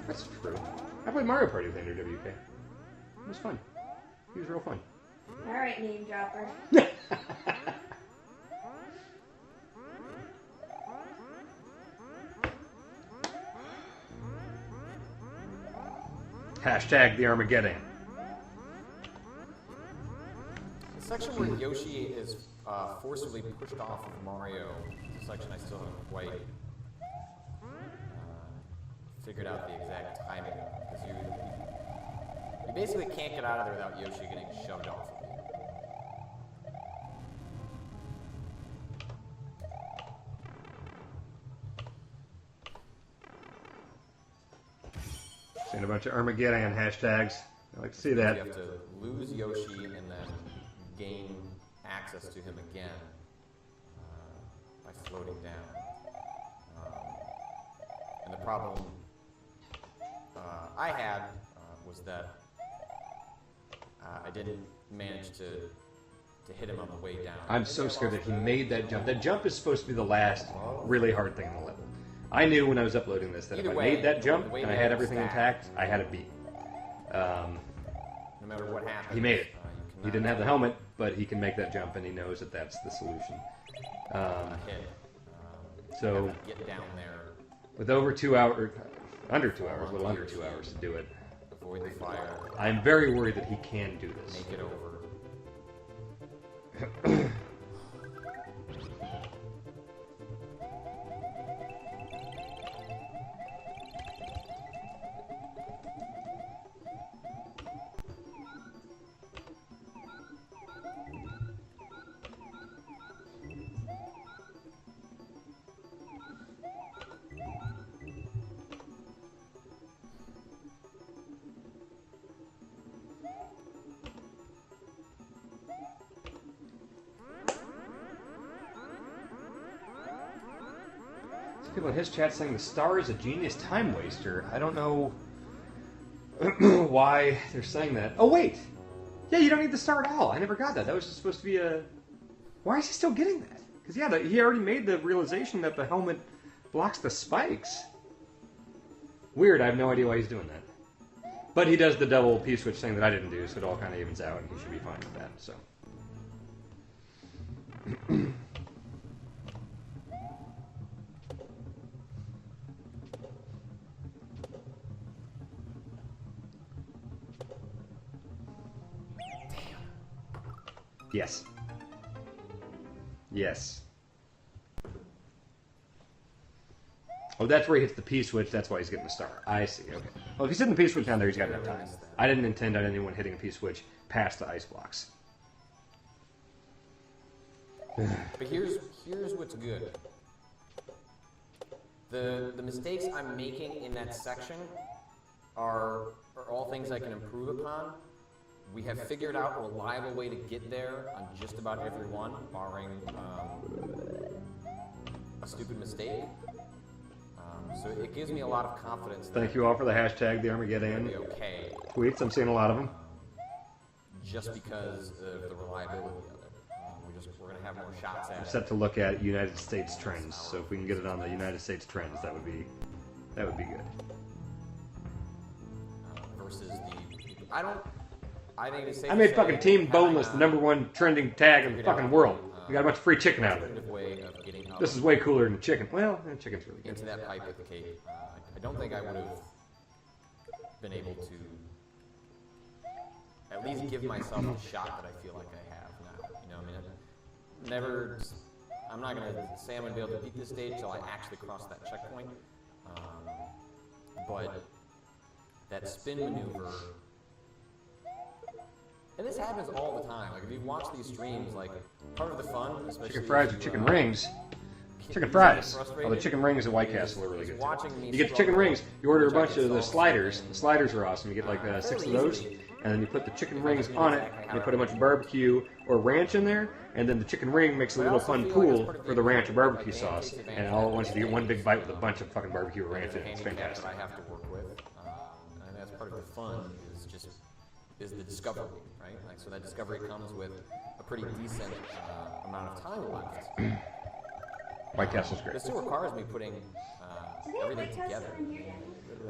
That's true. I played Mario Party with Andrew WK. It was fun. He was real fun. Alright, name dropper. Hashtag the Armageddon. The section where Yoshi is forcibly pushed off of Mario is a section I still haven't quite figured out the exact timing of, because you basically can't get out of there without Yoshi getting shoved off of you. Seeing a bunch of Armageddon hashtags. I like to see that. You have to lose Yoshi and then gain access to him again by floating down. And the problem I had was that I didn't manage to hit him on the way down. I'm so scared that he made that jump. That jump is supposed to be the last really hard thing in the level. I knew when I was uploading this that Either if I way, made that jump the way and I they had everything stack, intact, I had it beat. No matter what happens, He made it. you He cannot didn't have the helmet, but he can make that jump, and he knows that that's the solution. hit. So, Have to get down there, with over 2 hours, under 2 hours, a little under 2 hours to do it, avoid the fire, I'm very worried that he can do this. make it over. People in his chat saying the star is a genius time waster. I don't know why they're saying that. Oh, wait! Yeah, you don't need the star at all. I never got that. That was just supposed to be a... Why is he still getting that? Because, yeah, he already made the realization that the helmet blocks the spikes. Weird, I have no idea why he's doing that. But he does the double P-switch thing that I didn't do, so it all kind of evens out, and he should be fine with that, so... Yes. Yes. Oh, that's where he hits the P-switch, that's why he's getting the star. I see, okay. Well, if he's hitting the P-switch down there, he's got enough time. I didn't intend on anyone hitting a P-switch past the ice blocks. But here's what's good. The mistakes I'm making in that section are all things I can improve upon. We have figured out a reliable way to get there on just about every one, barring a stupid mistake. So it gives me a lot of confidence. Thank you all for the hashtag the It'll Armageddan be okay, tweets. I'm seeing a lot of them. just because of the reliability of it. We're going to have more shots at I'm it. set to look at United States trends. So if we can get it on the United States trends, that would be good. Versus I think it's safe I to made say fucking Team having Boneless the a #1 trending tag in the figured fucking out, world. We got a bunch of free chicken out of it. alternative way of getting up This is way cooler than chicken. Well, chicken's really good. into that pipe with the cape. I don't think I would have been able to at least give myself a shot that I feel like I have now. You know, I mean, I'm not going to say I'm going to be able to beat this stage until I actually cross that checkpoint. But that spin maneuver, and this happens all the time. Like if you watch these streams, like part of the fun, especially Chicken fries if or you, chicken rings. Chicken fries. Oh, the chicken rings at White Castle are really good. You get the chicken rings, you order a bunch of the sliders. The sliders are awesome. You get like 6 of those, and then you put the chicken rings on it, and you put a bunch of barbecue or ranch in there, and then the chicken ring makes a little fun pool for the ranch or barbecue sauce, and all at once you get one big bite with a bunch of fucking barbecue or ranch in it. It's fantastic. That I have to work with, and that's part of the fun is the discovery, right? Like so that discovery comes with a pretty decent amount of time left. White Castle's great. This still requires me putting Do they have everything White Castle together. in here yet?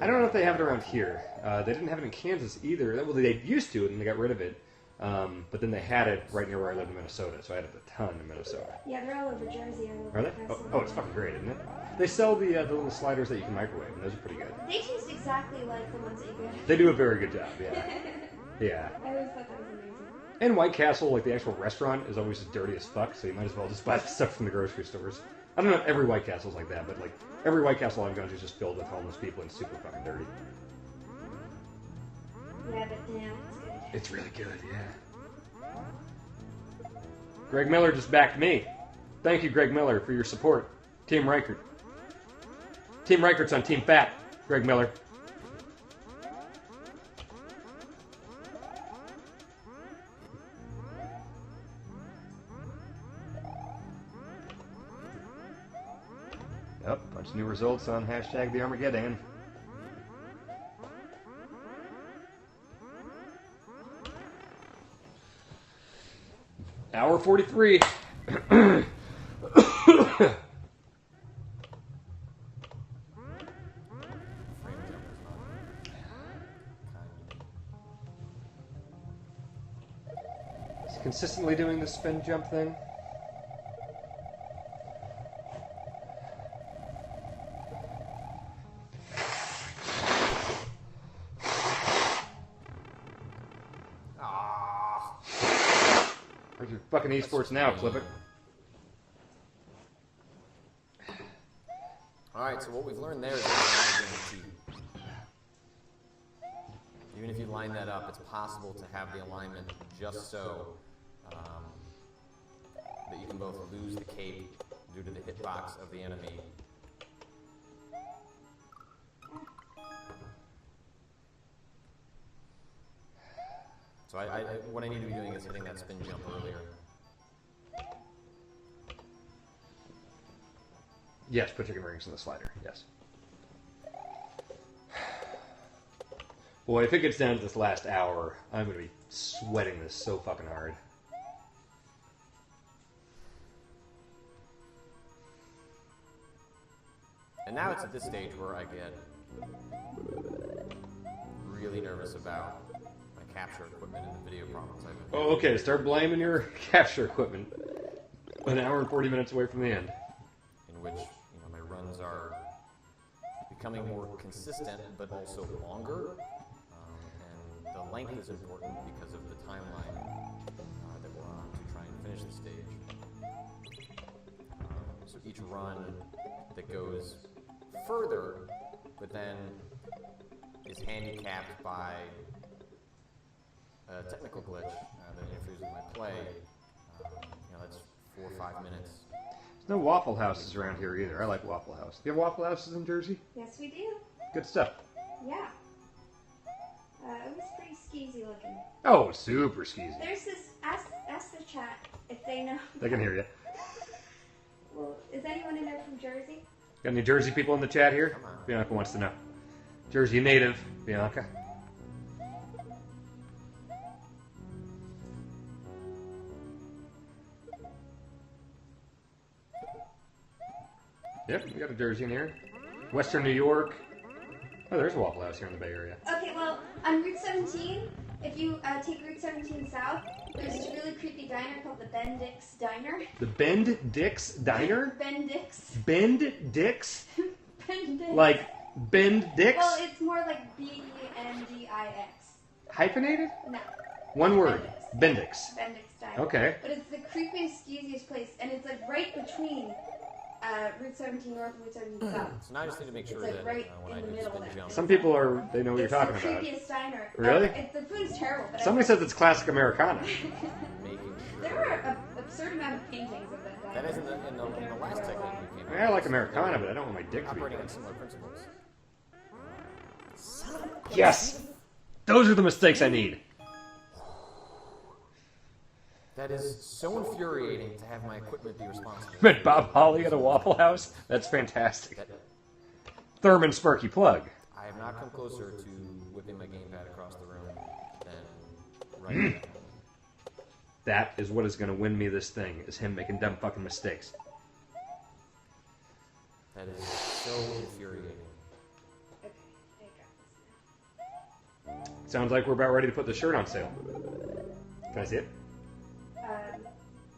I don't know if they have it around here. They didn't have it in Kansas either. Well, they used to, and they got rid of it. But then they had it right near where I lived in Minnesota, so I had it a ton in Minnesota. Yeah, they're all over Jersey. I love Are they? White Oh, Castle. it's fucking great, isn't it? They sell the little sliders that you can microwave, and those are pretty good. They taste exactly like the ones that you get. They do a very good job, yeah. Yeah. I always thought that was amazing. And White Castle, like the actual restaurant, is always as dirty as fuck, so you might as well just buy the stuff from the grocery stores. I don't know if every White Castle's like that, but like every White Castle I've gone to is just filled with homeless people and super fucking dirty. Yeah, but damn, it's good. It's really good, yeah. Greg Miller just backed me. Thank you, Greg Miller, for your support. Team Ryckert. Team Ryckert's on Team Fat. Greg Miller. Yep, bunch of new results on hashtag the Armageddan. Hour 43. Is he consistently doing the spin jump thing? Where's your fucking esports now, Klepek? Alright, so what we've learned there is that it's not a guarantee. Even if you line that up, it's possible to have the alignment just so that you can both lose the cape due to the hitbox of the enemy. So what I need to be doing is hitting that spin jump earlier. Yes, put chicken rings in the slider. Yes. Boy, if it gets down to this last hour, I'm going to be sweating this so fucking hard. And now it's at this stage where I get really nervous about my capture equipment and the video problems I've been Oh, okay, start blaming your capture equipment. An hour and 40 minutes away from the end. in which my runs are becoming more consistent but also longer. And the length is important because of the timeline that we're on to try and finish the stage. So each run that goes further, but then is handicapped by a technical glitch that interferes with my play. That's 4 or 5 minutes. There's no Waffle Houses around here either. I like Waffle House. Do you have Waffle Houses in Jersey? Yes, we do. Good stuff. Yeah. It was pretty skeezy looking. Oh, super skeezy. There's this. Ask the chat if they know. They can hear you. Well, is anyone in there from Jersey? Got any Jersey people in the chat here? Come on. Bianca wants to know. Jersey native, Bianca. Yep, we got a Jersey in here. Western New York. Oh, there's a Waffle House here in the Bay Area. Okay, well, on Route 17, if you take Route 17 south, there's this really creepy diner called the Bendix Diner. The Bend Dix Diner? Bendix. Bend Dix? Bendix. Like Bend Dix? Well, it's more like Bendix. Hyphenated? No, One word. Bendix. Bendix Diner. Okay. But it's the creepiest, skeeziest place, and it's like right between Route 17 North and Route 17 South. So now I just need to make sure It's like that right when in I the do middle spin there. jump, Some people are, they know what you're talking It's about. the creepiest diner. Really? The food is terrible. But Somebody says it's classic Americana. making there sure. are an absurd amount of paintings of that diner. That is in the last technique we came I mean, I like Americana, but I don't want my dick to be operating big. on similar principles. Yes! Those are the mistakes I need. That is so infuriating to have my equipment be responsible. Met Bob Holly at a Waffle House? That's fantastic. That Thurman Sparky plug. I have not come closer to whipping my gamepad across the room than right now. That is what is going to win me this thing, is him making dumb fucking mistakes. That is so infuriating. Okay, I got this Sounds like we're about ready to put the shirt on sale. Can I see it? now.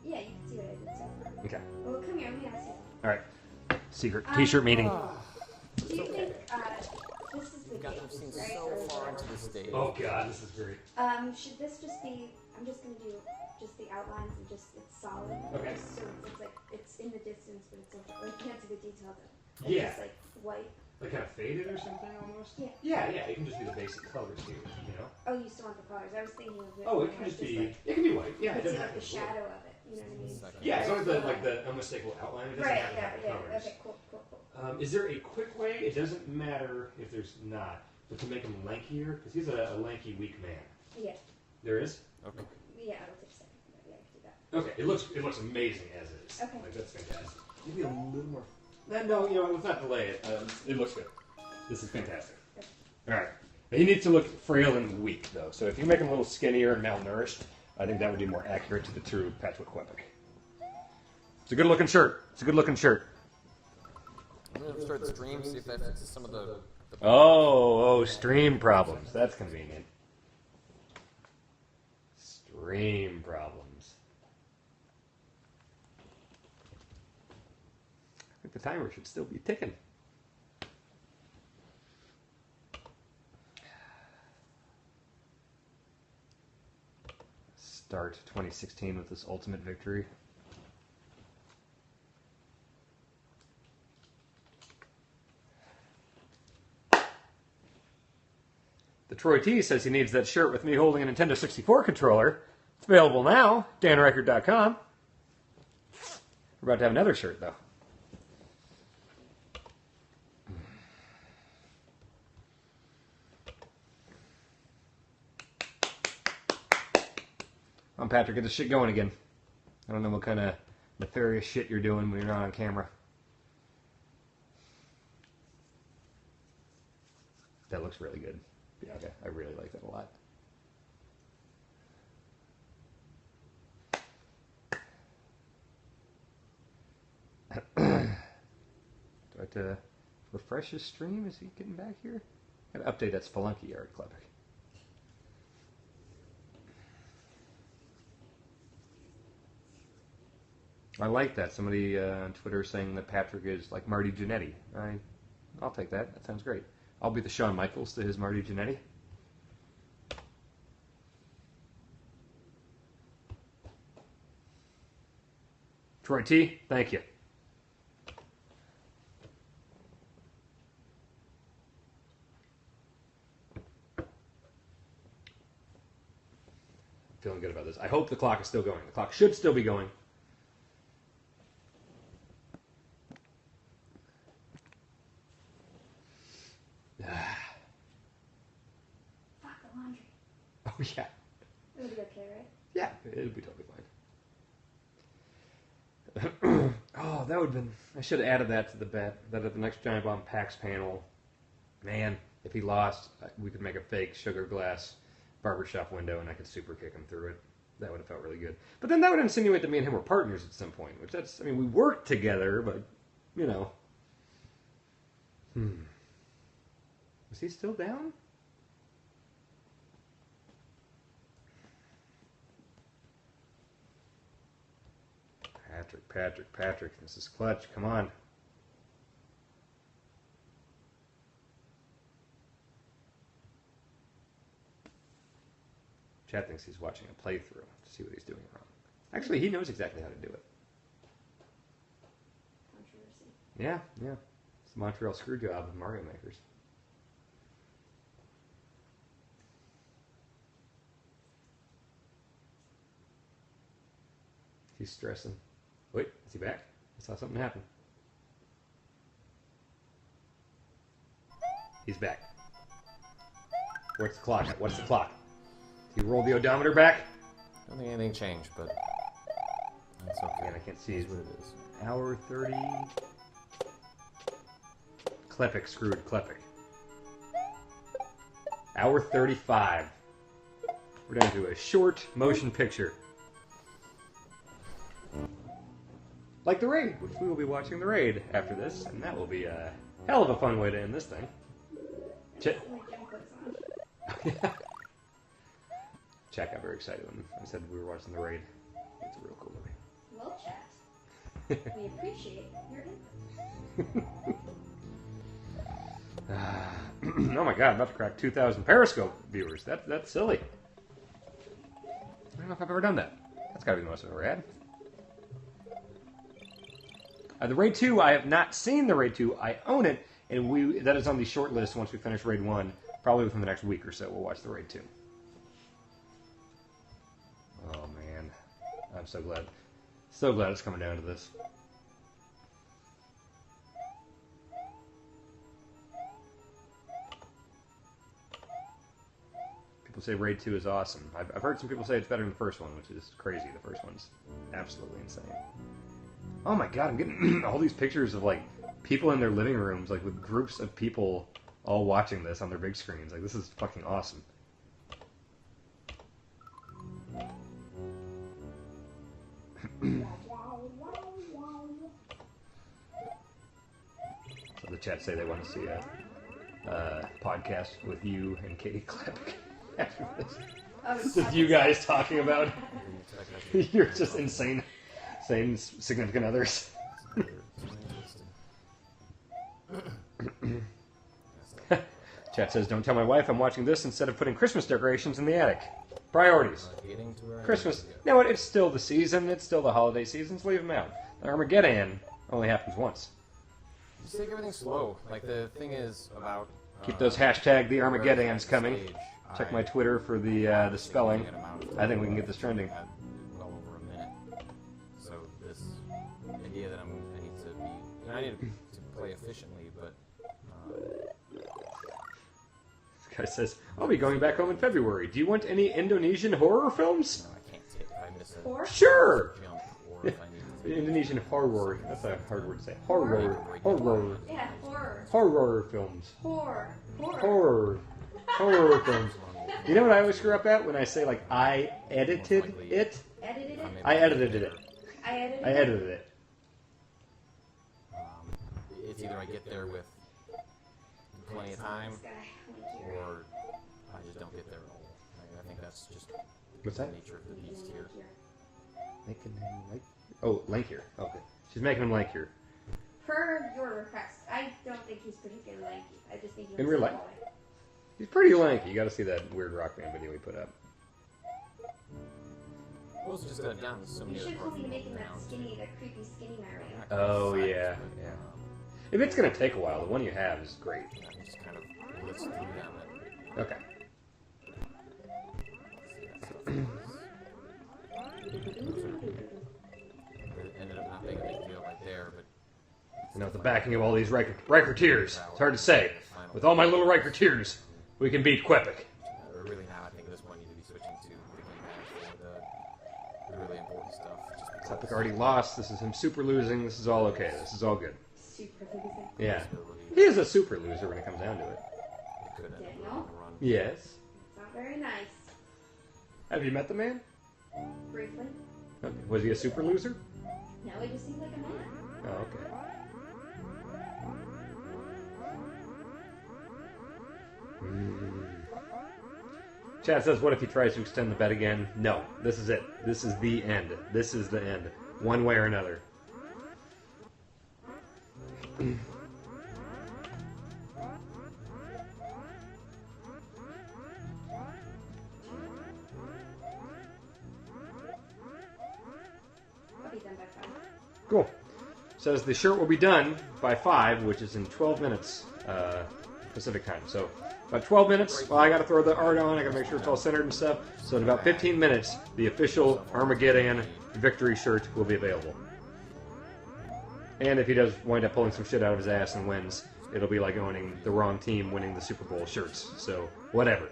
Yeah, you can see what I did so far. Okay. Well, come here, let me ask you. Alright. Secret t-shirt meeting. Do you think this is the We've gate, seen right? so Or far whatever. into this stage. Oh god, this is great. Should this just be? I'm just gonna do just the outlines and just it's solid. Okay. Just so it's like it's in the distance, but it's like you can't see the detail of it. It's Yeah. just like white. Like kind of faded or something almost? Yeah. Yeah, it can just be the basic colors here, you know? Oh, you still want the colors? I was thinking of it. Oh, it more can as just be, like, it can be white. Yeah, you it can see doesn't have like the to be blue. shadow of it. You know what I mean? Second. Yeah, as long as the unmistakable outline, it doesn't Right. have to have the Yeah. colors. Okay. Cool. Is there a quick way? It doesn't matter if there's not, but to make him lankier, because he's a lanky, weak man. Yeah. There is? Okay. Yeah. It'll take a second. But yeah, I can do that. Okay, it looks amazing as is. Okay. Like, that's fantastic. Maybe a little more. No, you know, let's not delay it. It looks good. This is fantastic. Alright. He needs to look frail and weak, though. So if you make him a little skinnier and malnourished, I think that would be more accurate to the true Patrick Klepek. It's a good looking shirt. I'm going to start the stream, see if that fixes some of the Oh, stream problems. That's convenient. Stream problems. I think the timer should still be ticking. Start 2016 with this ultimate victory. The Troy T says he needs that shirt with me holding a Nintendo 64 controller. It's available now, danryckert.com. We're about to have another shirt, though. Come on, Patrick, get this shit going again. I don't know what kind of nefarious shit you're doing when you're not on camera. That looks really good. Yeah, okay. I really like that a lot. Do I have to refresh his stream? Is he getting back here? Gotta update that Spelunky yard, Klepek. I like that. Somebody on Twitter saying that Patrick is like Marty Jannetty. I'll take that. That sounds great. I'll be the Shawn Michaels to his Marty Jannetty. Troy T, thank you. Feeling good about this. I hope the clock is still going. The clock should still be going. Fuck the laundry. Oh, yeah. It'll be okay, right? Yeah, it'll be totally fine. Oh, Oh, that would have been... I should have added that to the bet. That at the next Giant Bomb PAX panel, man, if he lost, we could make a fake sugar glass barbershop window and I could super kick him through it. That would have felt really good. But then that would insinuate that me and him were partners at some point, which that's... I mean, we worked together, but, you know. Was he still down? Patrick, this is clutch. Come on. Chad thinks he's watching a playthrough to see what he's doing wrong. Actually, he knows exactly how to do it. Controversy. Yeah. It's the Montreal screw job of Mario makers. He's stressing. Wait, is he back? I saw something happen. He's back. What's the clock? What's the clock? Did he roll the odometer back? I don't think anything changed, but that's okay. Man, I can't see. It's what it is. Hour 30. Klepek screwed Klepek. Hour 35. We're down to a short motion picture. Like the raid, which we will be watching the raid after this, and that will be a hell of a fun way to end this thing. Jack got very excited when I said we were watching the raid. It's a real cool movie. Well, chat. We appreciate your input. Oh my god, I'm about to crack 2,000 Periscope viewers. That's silly. I don't know if I've ever done that. That's gotta be the most I've ever had. The Raid 2, I have not seen the Raid 2. I own it, and that is on the short list once we finish Raid 1. Probably within the next week or so, we'll watch the Raid 2. Oh, man. I'm so glad. So glad it's coming down to this. People say Raid 2 is awesome. I've heard some people say it's better than the first one, which is crazy. The first one's absolutely insane. Oh my god, I'm getting all these pictures of, like, people in their living rooms, like, with groups of people all watching this on their big screens. Like, this is fucking awesome. So the chat say they want to see a podcast with you and Katie Klepek after this. Just you guys talking about you're just insane significant others. Chat says, don't tell my wife I'm watching this instead of putting Christmas decorations in the attic. Priorities. Christmas. You know what? It's still the season. It's still the holiday season. So leave them out. The Armageddan only happens once. Just take everything slow. Like, the thing is about... Keep those hashtag the Armageddans coming. Check my Twitter for the spelling. I think we can get this trending. Well over a minute. So this idea that I need to play efficiently, but this guy says, I'll be going back home in February. Do you want any Indonesian horror films? no, I can't take. I miss a Or Sure! jump, or if I need to Indonesian horror. That's a hard word to say. Horror. yeah, horror. Horror films. Horror. Horror films. You know what I always screw up at when I say, like, I edited it? Edited it? I edited it. I edited I it? edited it. It's either I get there with plenty of time, This guy. Thank you. or I just don't get there at all. I think that's just What's the that? nature of the beast here. Making him like... Oh, lankier. Okay. She's making him lankier. Per your request, I don't think he's particularly lanky. I just think he's In real life? He's pretty lanky. You gotta see that weird rock band video he put up. Well, it's just down to so You many should other totally make him now. that skinny, that creepy skinny Mario. Oh, yeah. Yeah. If it's gonna take a while, the one you have is great. I just kind of blitz through them. Okay. It ended up not being a big deal right there, but You know, with the backing of all these Ryckerteers, it's hard to say. With all my little Ryckerteers, we can beat Klepek. really now I think at this point you need to be switching to the game for the really important stuff, just Klepek already lost. This is him super losing. This is all okay. This is all good. Super losing. Yeah. He is a super loser when it comes down to it. Daniel? Yes. It's not very nice. Have you met the man? Briefly. Okay. Was he a super loser? No, he just seems like a man. Oh, okay. Chad says, what if he tries to extend the bet again? No. This is it. This is the end. This is the end. One way or another. I'll be done by 5. Cool. Says the shirt will be done by 5, which is in 12 minutes Pacific time. So about 12 minutes. Well, I got to throw the art on. I got to make sure it's all centered and stuff. So in about 15 minutes, the official Armageddan victory shirt will be available. And if he does wind up pulling some shit out of his ass and wins, it'll be like owning the wrong team winning the Super Bowl shirts. So whatever.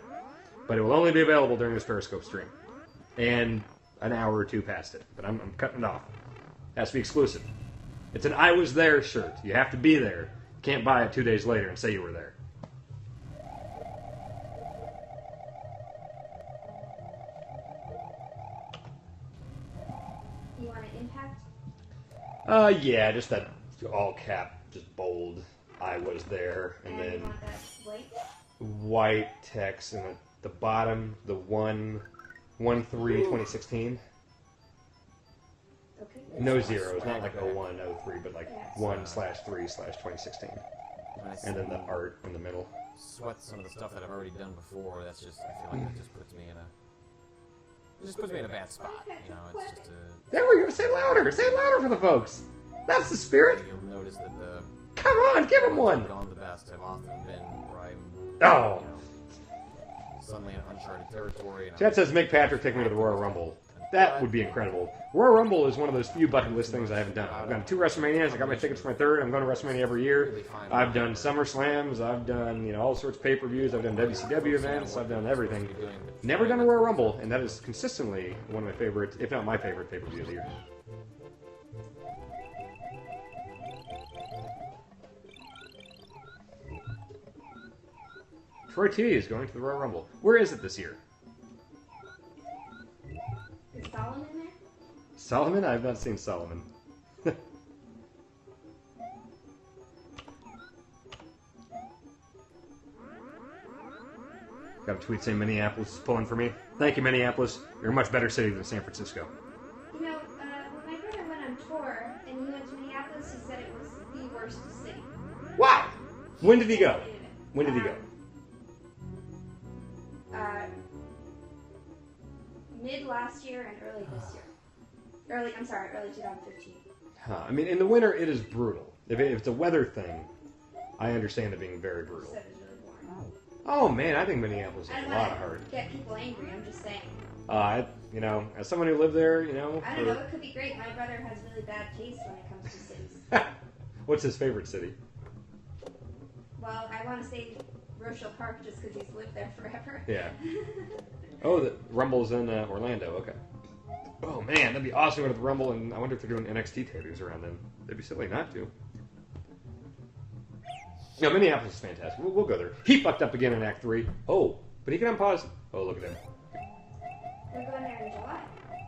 But it will only be available during this Periscope stream. And an hour or two past it. But I'm cutting it off. Has to be exclusive. It's an I was there shirt. You have to be there. You can't buy it 2 days later and say you were there. You want an impact? Yeah, just that all cap, just bold. I was there, and And you then want that white? white text, and at the bottom, the 1-3-2016. Okay. No zeros, not like 01, 03, but like Yeah. 1/3/2016. And then the art in the middle. Sweat some of the stuff that I've already done before. That's just, I feel like it just puts me in a, bad spot. You know, it's just There we go. Say it louder. Say it louder for the folks. That's the spirit. you'll notice that the Come on, give him one. gone the best have often been where I'm, Oh. you know, suddenly in uncharted territory. And Chad says, make Patrick take me to the Royal Rumble. That would be incredible. Royal Rumble is one of those few bucket list things I haven't done. I've done 2 WrestleManias. I got my tickets for my 3rd. I'm going to WrestleMania every year. I've done SummerSlams. I've done all sorts of pay-per-views. I've done WCW events. I've done everything. Never done a Royal Rumble, and that is consistently one of my favorites, if not my favorite pay-per-view of the year. Troy T is going to the Royal Rumble. Where is it this year? Is Solomon there? Solomon? I've not seen Solomon. Got a tweet saying Minneapolis is pulling for me. Thank you, Minneapolis. You're a much better city than San Francisco. You know, when my brother went on tour and he went to Minneapolis, he said it was the worst city. Wow! When did he go? When did he go? Mid last year and early this year. Early 2015. Huh. I mean, in the winter, it is brutal. If it's a weather thing, I understand it being very brutal. So it was really boring. Oh, man, I think Minneapolis I is a don't lot of want hard. to get people angry, I'm just saying. You know, as someone who lived there, I don't know, it could be great. My brother has really bad taste when it comes to cities. What's his favorite city? Well, I want to say Rochelle Park just because he's lived there forever. Yeah. Oh, the Rumble's in Orlando. Okay. Oh man, that'd be awesome to go to the Rumble, and I wonder if they're doing NXT tapings around then. They'd be silly not to. No, Minneapolis is fantastic. We'll go there. He fucked up again in Act 3. Oh, but he can unpause. Oh, look at him. We're going there in July.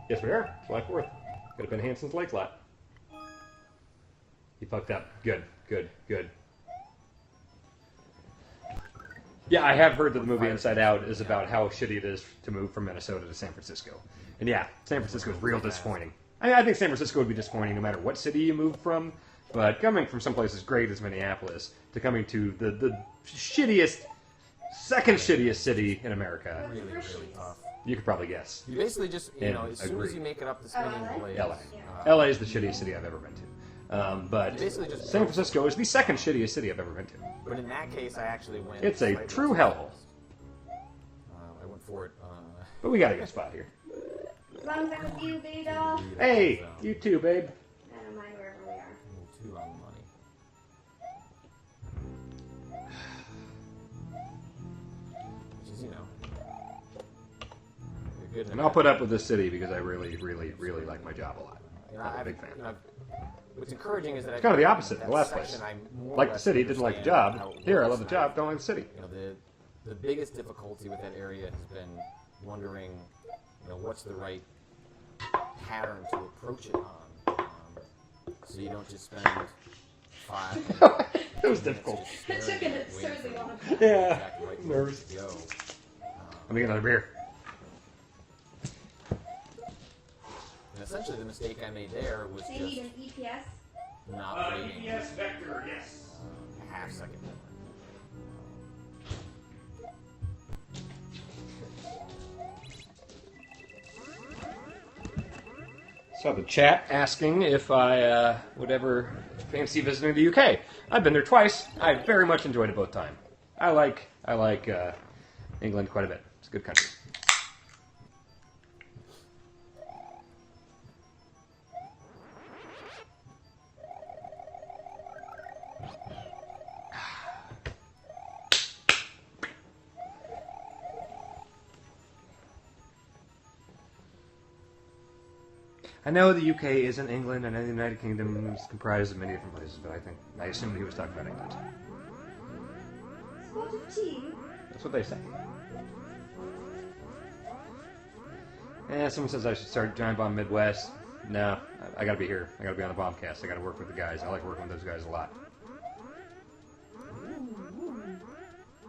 Yes, we are. July 4th. Could have been Hanson's Lake Lot. He fucked up. Good. Yeah, I have heard that the movie Inside Out is about how shitty it is to move from Minnesota to San Francisco. And yeah, San Francisco is real disappointing. I think San Francisco would be disappointing no matter what city you moved from, but coming from someplace as great as Minneapolis to coming to the shittiest, second shittiest city in America, What's the first really shoes? tough. you could probably guess. You basically just, you know, as soon Agreed. as you make it up the spinning LA? blades. LA. Yeah. LA is the shittiest city I've ever been to. But Basically just- San Francisco is the second shittiest city I've ever been to. But in that case, I actually went. It's a slightly true less hellhole. I went for it. But we got a good spot here. As long as I'm with you, baby doll. Hey, you too, babe. I don't mind wherever we are. 2 on the money. Which is, you know, you're good. And I'll put up with this city because I really, really, really like my job a lot. You know, I'm a big fan. You know, what's encouraging is that It's kind of the opposite. that The last section place. I more or Like the less city, didn't like the understand job. how it Here, I works, love the and job, don't like the city. You know, the biggest difficulty with that area has been wondering, you know, what's the right pattern to approach it on, so you don't just spend 5. It was difficult. It took an absurdly long time. Yeah, nervous. Go. Let me get another beer. And essentially, the mistake I made there was So you need just an EPS? not waiting vector, yes. a half second. Saw the chat asking if I would ever fancy visiting the UK. I've been there twice. I very much enjoyed it both times. I like England quite a bit. It's a good country. I know the UK isn't England. I know the United Kingdom is comprised of many different places, but I assumed he was talking about England. Spot of tea. That's what they say. And someone says I should start Giant Bomb Midwest. No, I gotta be here. I gotta be on the Bombcast. I gotta work with the guys. I like working with those guys a lot.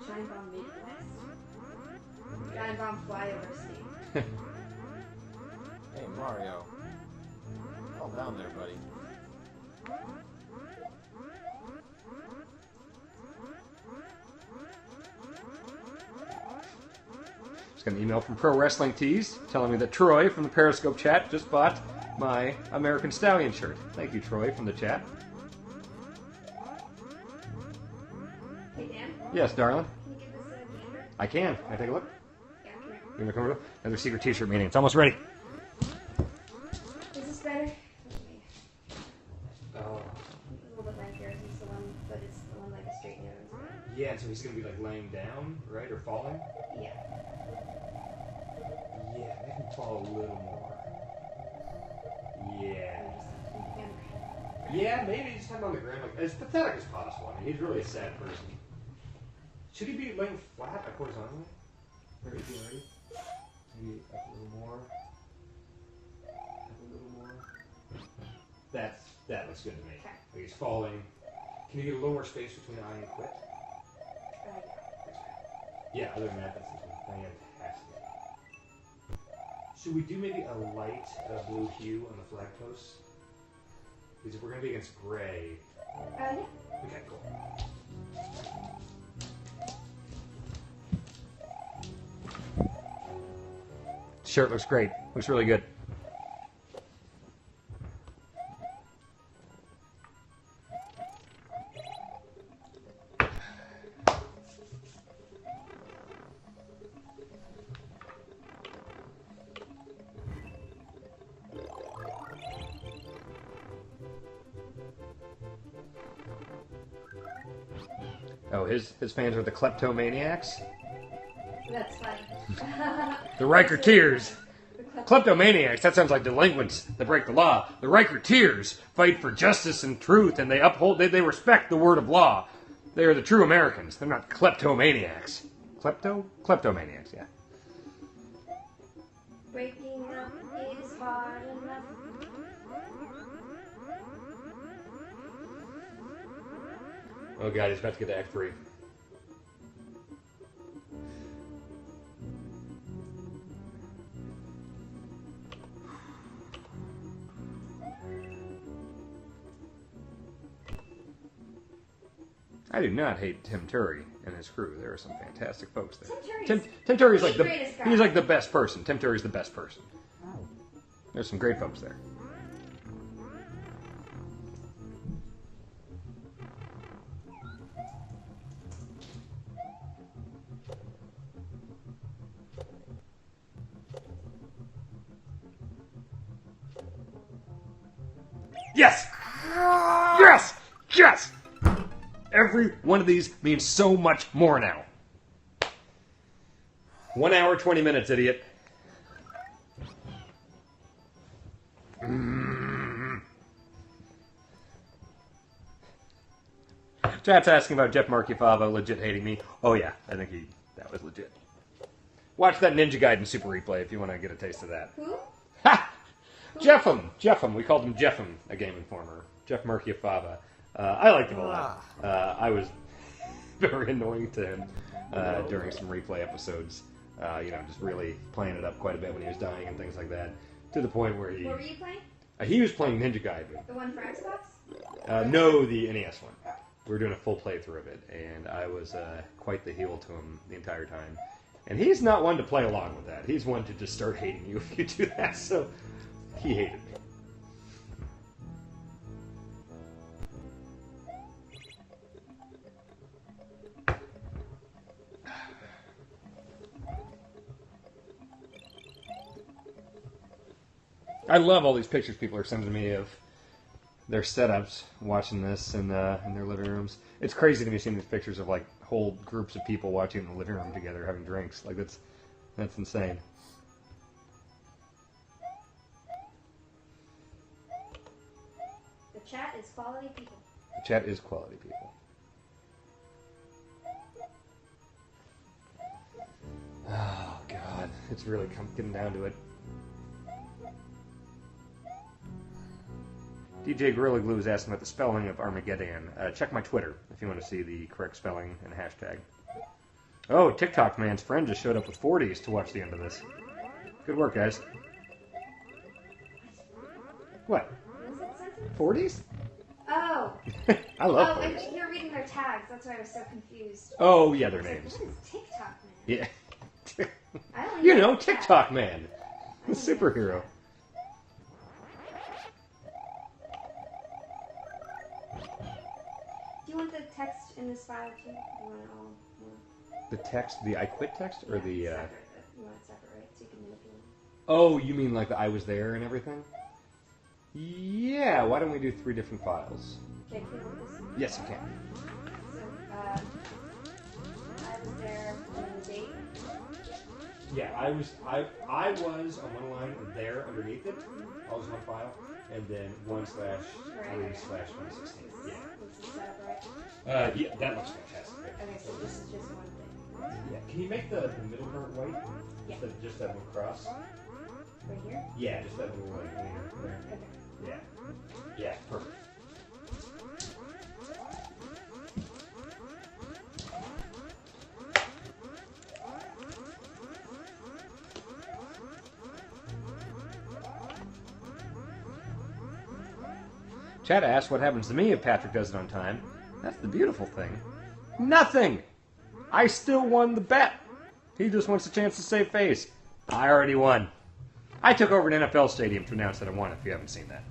Giant Bomb Midwest. Giant Bomb Flyover State. Hey, Mario. Calm down there, buddy. Just got an email from Pro Wrestling Tees telling me that Troy from the Periscope chat just bought my American Stallion shirt. Thank you, Troy, from the chat. Hey, Dan, Yes, darling. can you give this a gander? I can. Can I take a look? Yeah, come here. You wanna come over? Another secret t-shirt meeting. It's almost ready. Is this better? Oh. A little bit like yours. It's the one, but it's the one like a straight nose. Yeah, and so he's gonna be like laying down, right, or falling. Yeah. Yeah, make him fall a little more. Yeah. Yeah, maybe just have him on the ground, like as pathetic as possible. I mean, he's really a sad person. Should he be laying flat, like horizontally? Or is he ready? Maybe up a little more. Up a little more. That looks good to me. Okay. Like he's falling. Can you get a little more space between I and quit? Yeah, other than that, that's fantastic. Should we do maybe a light blue hue on the flag posts? Because if we're going to be against gray... Yeah. Okay, cool. Shirt looks great. Looks really good. Oh, his fans are the kleptomaniacs? That's funny. The Ryckerteers. Kleptomaniacs, that sounds like delinquents that break the law. The Ryckerteers fight for justice and truth, and they uphold, they respect the word of law. They are the true Americans. They're not kleptomaniacs. Kleptomaniacs, yeah. Breaking up is hard enough. Oh god, he's about to get to Act 3. I do not hate Tim Turry and his crew. There are some fantastic folks there. Tim Turry's like the greatest guy. he's like the best person. Tim Turry's the best person. There's some great folks there. Yes! Yes! Yes! Every one of these means so much more now. 1 hour, 20 minutes, idiot. Chat's asking about Jeff Markifava legit hating me. Oh yeah, I think that was legit. Watch that Ninja Gaiden Super Replay if you want to get a taste of that. Who? Ha! Jeffem. We called him Jeffem, a Game Informer. Jeff Markifava. I liked him a lot. I was very annoying to him during some replay episodes. Just really playing it up quite a bit when he was dying and things like that. To the point where What were you playing? he was playing Ninja Gaiden. The one for Xbox? No, the NES one. We were doing a full playthrough of it, and I was quite the heel to him the entire time. And he's not one to play along with that. He's one to just start hating you if you do that, so he hated me. I love all these pictures people are sending me of their setups watching this in their living rooms. It's crazy to me seeing these pictures of like whole groups of people watching in the living room together having drinks. Like that's insane. The chat is quality people. The chat is quality people. Oh God, it's really getting down to it. DJ Gorilla Glue is asking about the spelling of Armageddan. Check my Twitter if you want to see the correct spelling and hashtag. Oh, TikTok man's friend just showed up with 40s to watch the end of this. Good work, guys. What? What was it sentence? 40s? Oh. I love Oh, 40s. and you're reading their tags. That's why I was so confused. Oh, yeah, their I was like, names. what is TikTok, man? Yeah. I don't You even know, that. TikTok man. The I don't even superhero. Do you want the text in this file too? You want it all? The text, the I quit text, or the... Separate. You want it separate, right? So you can manipulate. Oh, you mean like the I was there and everything? Yeah, why don't we do 3 different files? Okay, can you want this? Yes, you can. So, I was there on the date. Yeah, I was on one line and there underneath it. All was one file. And then 1/3/2016. Yeah. This is set up right. Yeah, that looks fantastic. Okay, so this is just one thing. Yeah. Can you make the middle part white? Yeah. Just that little cross? Right here? Yeah, just that little white layer there. Okay. Yeah. Yeah, perfect. Chad asked what happens to me if Patrick does it on time. That's the beautiful thing. Nothing! I still won the bet. He just wants a chance to save face. I already won. I took over an NFL stadium to announce that I won, if you haven't seen that.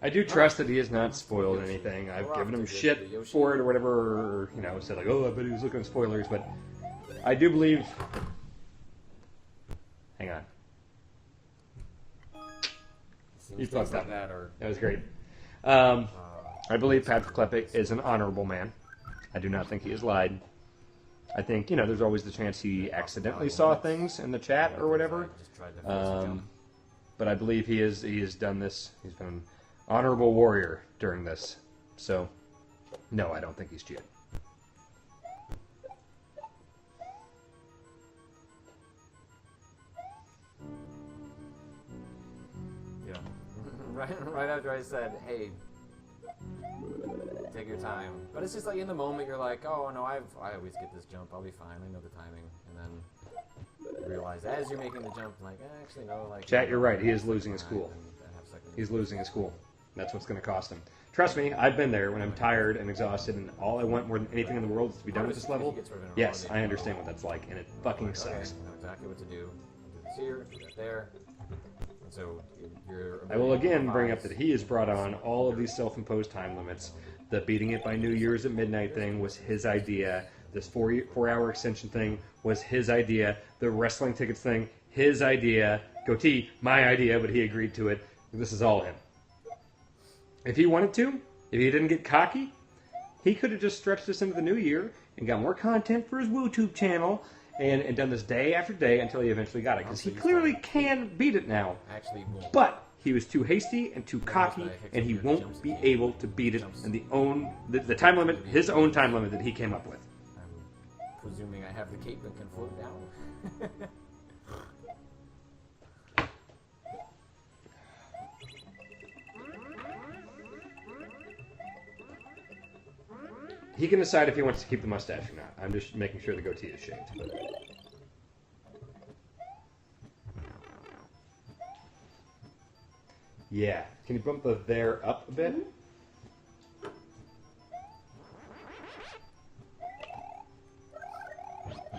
I do trust that he has not spoiled anything. I've given him shit for it or whatever, or, said like, oh, I bet he was looking at spoilers, but I do believe... Hang on. You fucked up. That was great. I believe Patrick Klepek is an honorable man. I do not think he has lied. I think, there's always the chance he accidentally saw things in the chat or whatever. But I believe he has done this. He's been an honorable warrior during this. So, no, I don't think he's cheated. Yeah. right after I said, hey, take your time. But it's just like in the moment you're like, oh no, I always get this jump. I'll be fine. I know the timing. And then you realize as you're making the jump, like, actually no, like. Chat, you're right. He is losing his cool. He's losing his cool. That's what's going to cost him. Trust me, I've been there when I'm tired and exhausted, and all I want more than anything in the world is to be done with this level. Yes, I understand what that's like, and it fucking sucks. Okay, I know exactly what to do. I'll do this here, do that there. so you're. I will again bring up that he has brought on all of these self-imposed time limits. The beating it by New Year's at midnight thing was his idea. This 4-hour extension thing was his idea. The wrestling tickets thing, his idea. Goatee, my idea, but he agreed to it. This is all him. If he wanted to, if he didn't get cocky, he could have just stretched this into the new year and got more content for his WooTube channel and done this day after day until he eventually got it. Because he clearly can beat it now. Actually, won't. But he was too hasty and too cocky, and he won't be able to beat it in the time limit, his own time limit that he came up with. I'm presuming I have the cape that can float down. He can decide if he wants to keep the mustache or not. I'm just making sure the goatee is shaved. Yeah. Can you bump the there up a bit?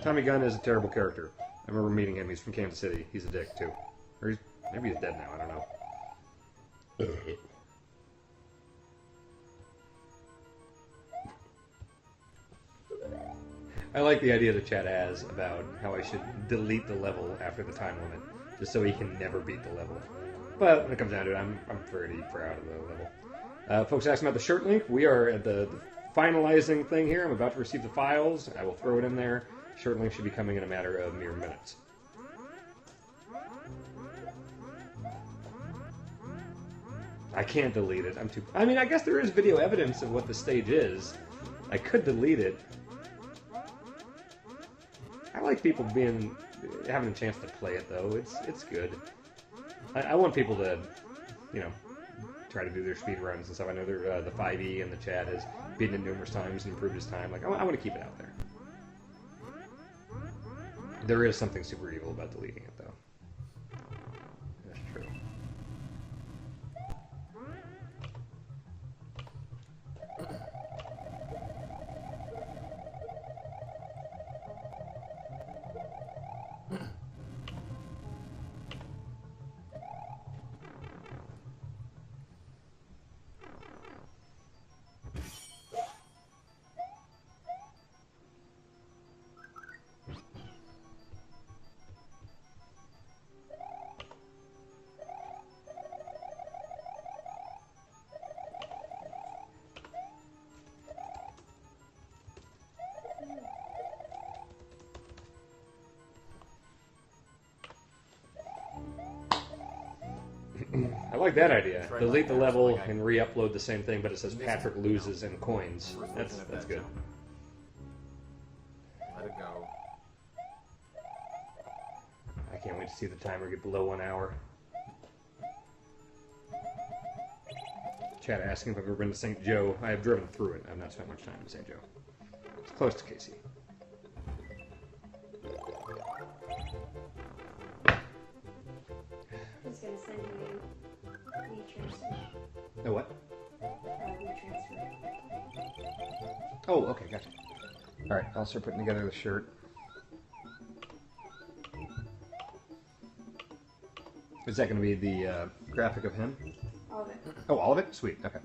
Tommy Gunn is a terrible character. I remember meeting him. He's from Kansas City. He's a dick, too. Or maybe he's dead now. I don't know. I like the idea that Chad has about how I should delete the level after the time limit, just so he can never beat the level. But when it comes down to it, I'm pretty proud of the level. Folks asking about the shirt link. We are at the finalizing thing here. I'm about to receive the files. I will throw it in there. Shirt link should be coming in a matter of mere minutes. I can't delete it. I mean, I guess there is video evidence of what the stage is. I could delete it. I like people having a chance to play it though. It's good. I want people to, try to do their speed runs and stuff. I know the 5e and the chat has beaten it numerous times and improved his time. Like I want to keep it out there. There is something super evil about deleting it though. That's true. I like that idea. Delete the level and re-upload the same thing, but it says Patrick loses in coins. That's good. Let it go. I can't wait to see the timer get below 1 hour. Chat asking if I've ever been to St. Joe. I have driven through it. I've not spent much time in St. Joe. It's close to KC. Who's going to send you a transfer? Oh, what? Transfer. Oh, okay, gotcha. Alright, I'll start putting together the shirt. Is that going to be the graphic of him? All of it. Oh, all of it? Sweet, okay.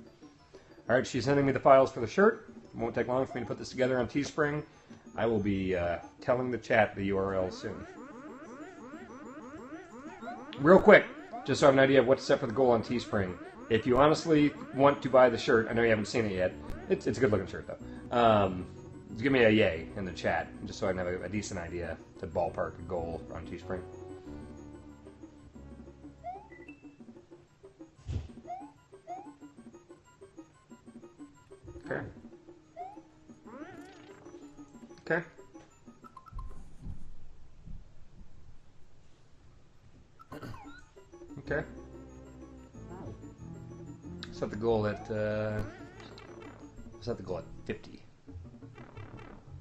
Alright, she's sending me the files for the shirt. It won't take long for me to put this together on Teespring. I will be telling the chat the URL soon. Real quick, just so I have an idea of what's set for the goal on Teespring. If you honestly want to buy the shirt, I know you haven't seen it yet. It's a good looking shirt though. Give me a yay in the chat, just so I can have a decent idea to ballpark a goal on Teespring. Okay. Okay. Okay. Set the goal at set the goal at 50.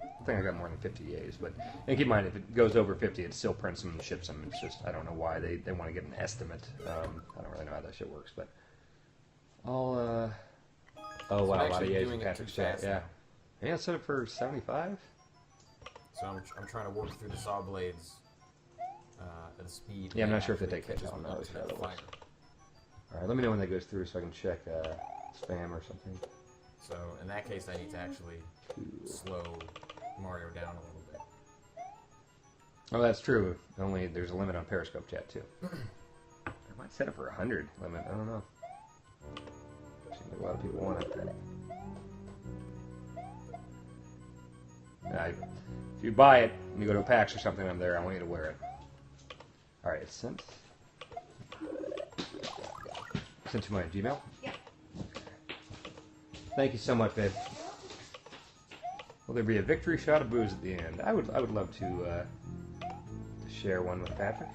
I think I got more than 50 yays, but and keep in mind if it goes over 50, it still prints them and ships them. It's just I don't know why they want to get an estimate. I don't really know how that shit works, but I'll oh wow, a lot of yays in Patrick's chat. Yeah, yeah, set it for 75. So I'm trying to work through the saw blades at a speed. Yeah, I'm that not sure if they actually take catches takedown. me No, with they that don't. fire. All right, let me know when that goes through so I can check spam or something. So in that case, I need to actually slow Mario down a little bit. Oh, that's true. Only there's a limit on Periscope chat too. I might set it for 100 limit. I don't know. Seems like a lot of people want it. If you buy it and you go to a PAX or something, I'm there. I want you to wear it. All right, it's sent. Sent to my Gmail. Yep. Thank you so much, babe. Will there be a victory shot of booze at the end? I would love to share one with Patrick.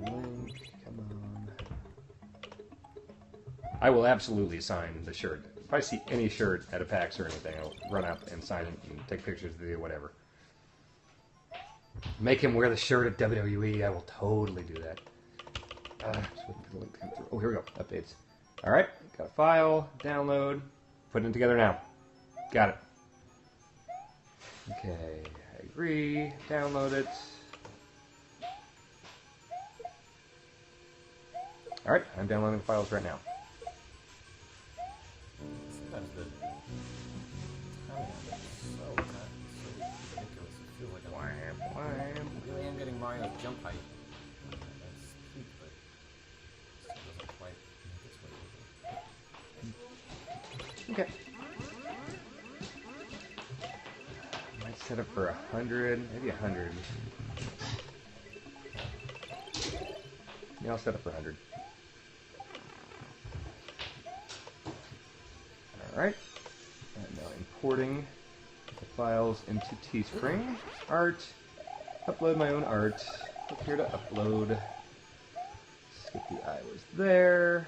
Link, come on. I will absolutely sign the shirt. If I see any shirt at a PAX or anything, I'll run up and sign it and take pictures of you, whatever. Make him wear the shirt at WWE. I will totally do that. Just waiting for the link to come through. Oh, here we go. Updates. All right. Got a file. Download. Putting it together now. Got it. Okay. I agree. Download it. All right. I'm downloading the files right now. Sometimes the timing of it is so ridiculous. It feels like I really am getting Mario's jump height. That's cute, but it still doesn't quite make its way over. Okay. Might set it for 100, maybe 100. Yeah, I'll set it for 100. Alright. I'm now importing the files into Teespring. Art. Upload my own art. Click here to upload. Skip the I was there.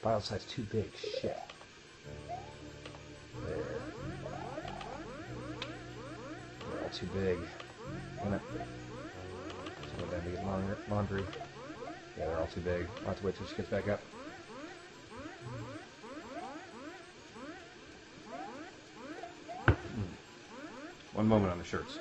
File size too big. Shit. There. They're all too big. Damn it. Go down to get laundry. Yeah, they're all too big. I'll have to wait till she gets back up. One moment on the shirts.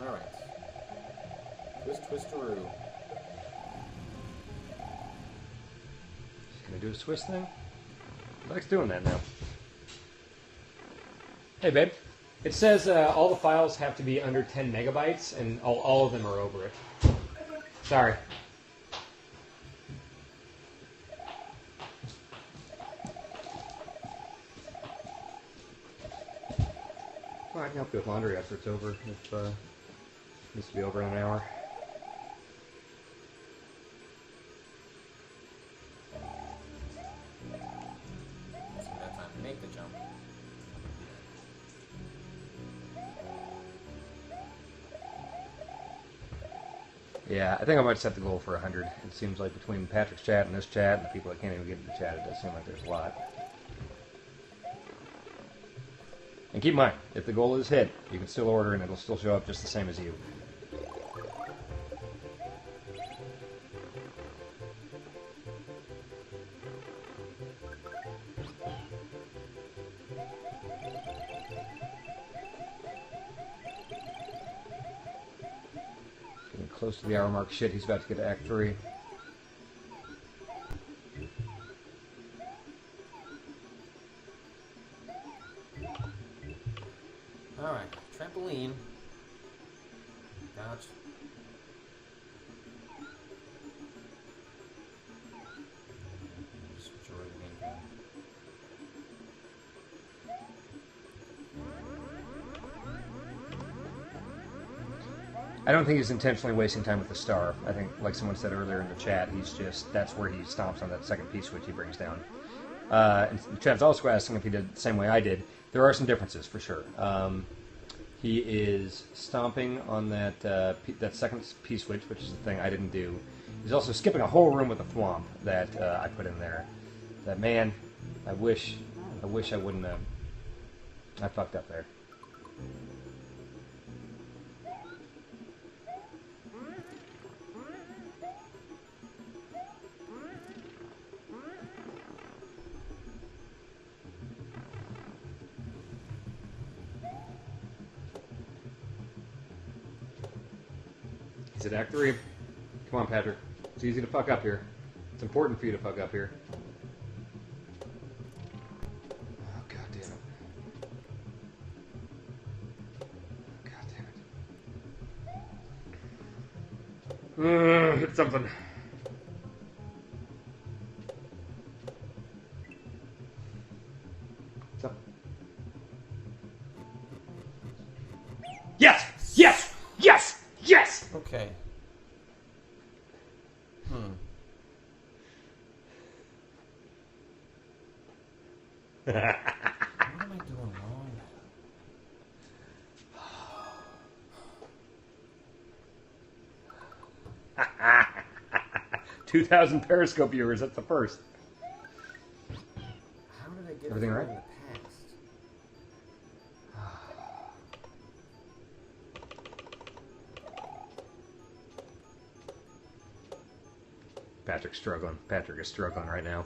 Alright. Twistaroo. Just gonna do a Swiss thing. He likes doing that now. Hey, babe. It says all the files have to be under 10 megabytes, and all of them are over it. Sorry. Well, I can help you with laundry after it's over. If it needs to be over in an hour. So that time to make the jump. Yeah, I think I might set the goal for 100. It seems like between Patrick's chat and this chat and the people that can't even get into the chat, it does seem like there's a lot. And keep in mind, if the goal is hit, you can still order and it'll still show up just the same as you. Getting close to the hour mark. Shit, he's about to get to Act 3. Alright, trampoline. Dodge. Switch over to the game pad. I don't think he's intentionally wasting time with the star. I think, like someone said earlier in the chat, that's where he stomps on that second piece which he brings down. And Chad's also asking if he did the same way I did. There are some differences, for sure. He is stomping on that second P-switch, which is the thing I didn't do. He's also skipping a whole room with a thwomp that I put in there. That, man, I wish I wouldn't have. I fucked up there. He's at Act 3. Come on, Patrick. It's easy to fuck up here. It's important for you to fuck up here. Oh, God damn it. God damn it. Hit something. What's up? Yes! Yes! Yes! Yes! Okay. What am I doing wrong? 2,000 Periscope viewers, that's the first. How did I get Everything through right? in the past? Patrick's struggling. Patrick is struggling right now.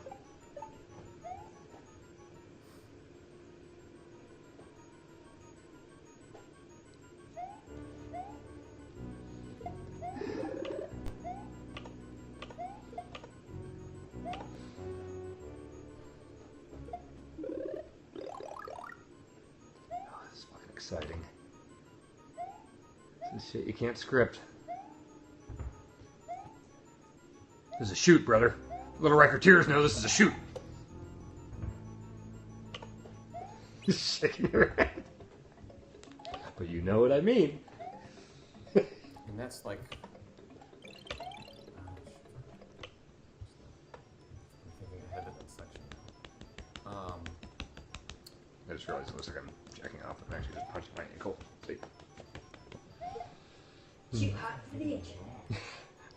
Exciting. This is shit you can't script. This is a shoot, brother. Little Ryckerteers know this is a shoot. He's shaking your head. But you know what I mean. And that's like... I'm thinking ahead of that section. I just realized it looks like I'm jacking off. I'm actually just punching my ankle. See? Too hot for the internet.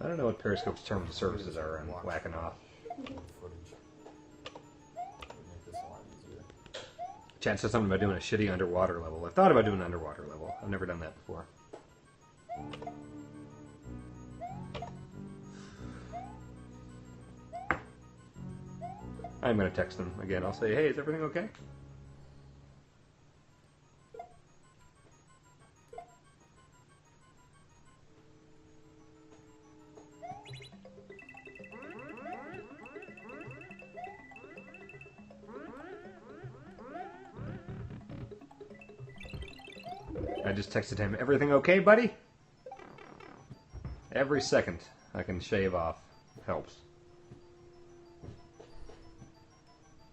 I don't know what Periscope's terms of services are on whacking off. Footage. Would make this a lot easier. Chad said something about doing a shitty underwater level. I've thought about doing an underwater level. I've never done that before. I'm going to text them again. I'll say, hey, is everything okay? I just texted him, everything okay, buddy? Every second I can shave off helps.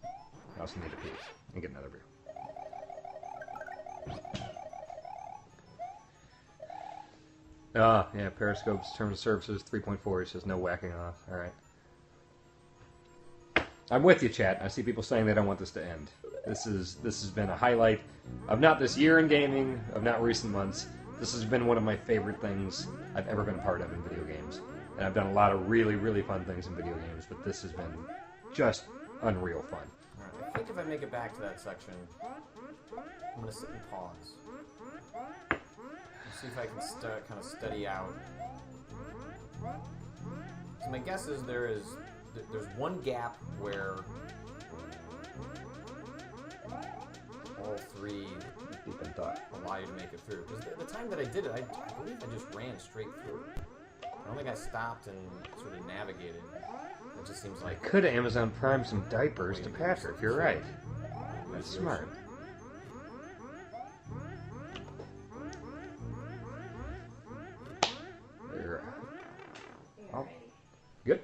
I also need a pee and get another beer. Ah, yeah, Periscope's terms of services 3.4. It says no whacking off. Alright. I'm with you, chat. I see people saying they don't want this to end. This has been a highlight of not this year in gaming, of not recent months. This has been one of my favorite things I've ever been part of in video games. And I've done a lot of really, really fun things in video games, but this has been just unreal fun. Alright, I think if I make it back to that section, I'm going to sit and pause. See if I can kind of study out. So my guess is there's one gap where all three Deep in thought. allow you to make it through. Because the time that I did it, I believe I just ran straight through. I don't think I stopped and sort of navigated. It just seems I like... could have Amazon Prime some diapers to Patrick. You're right. That's smart. Oh, good.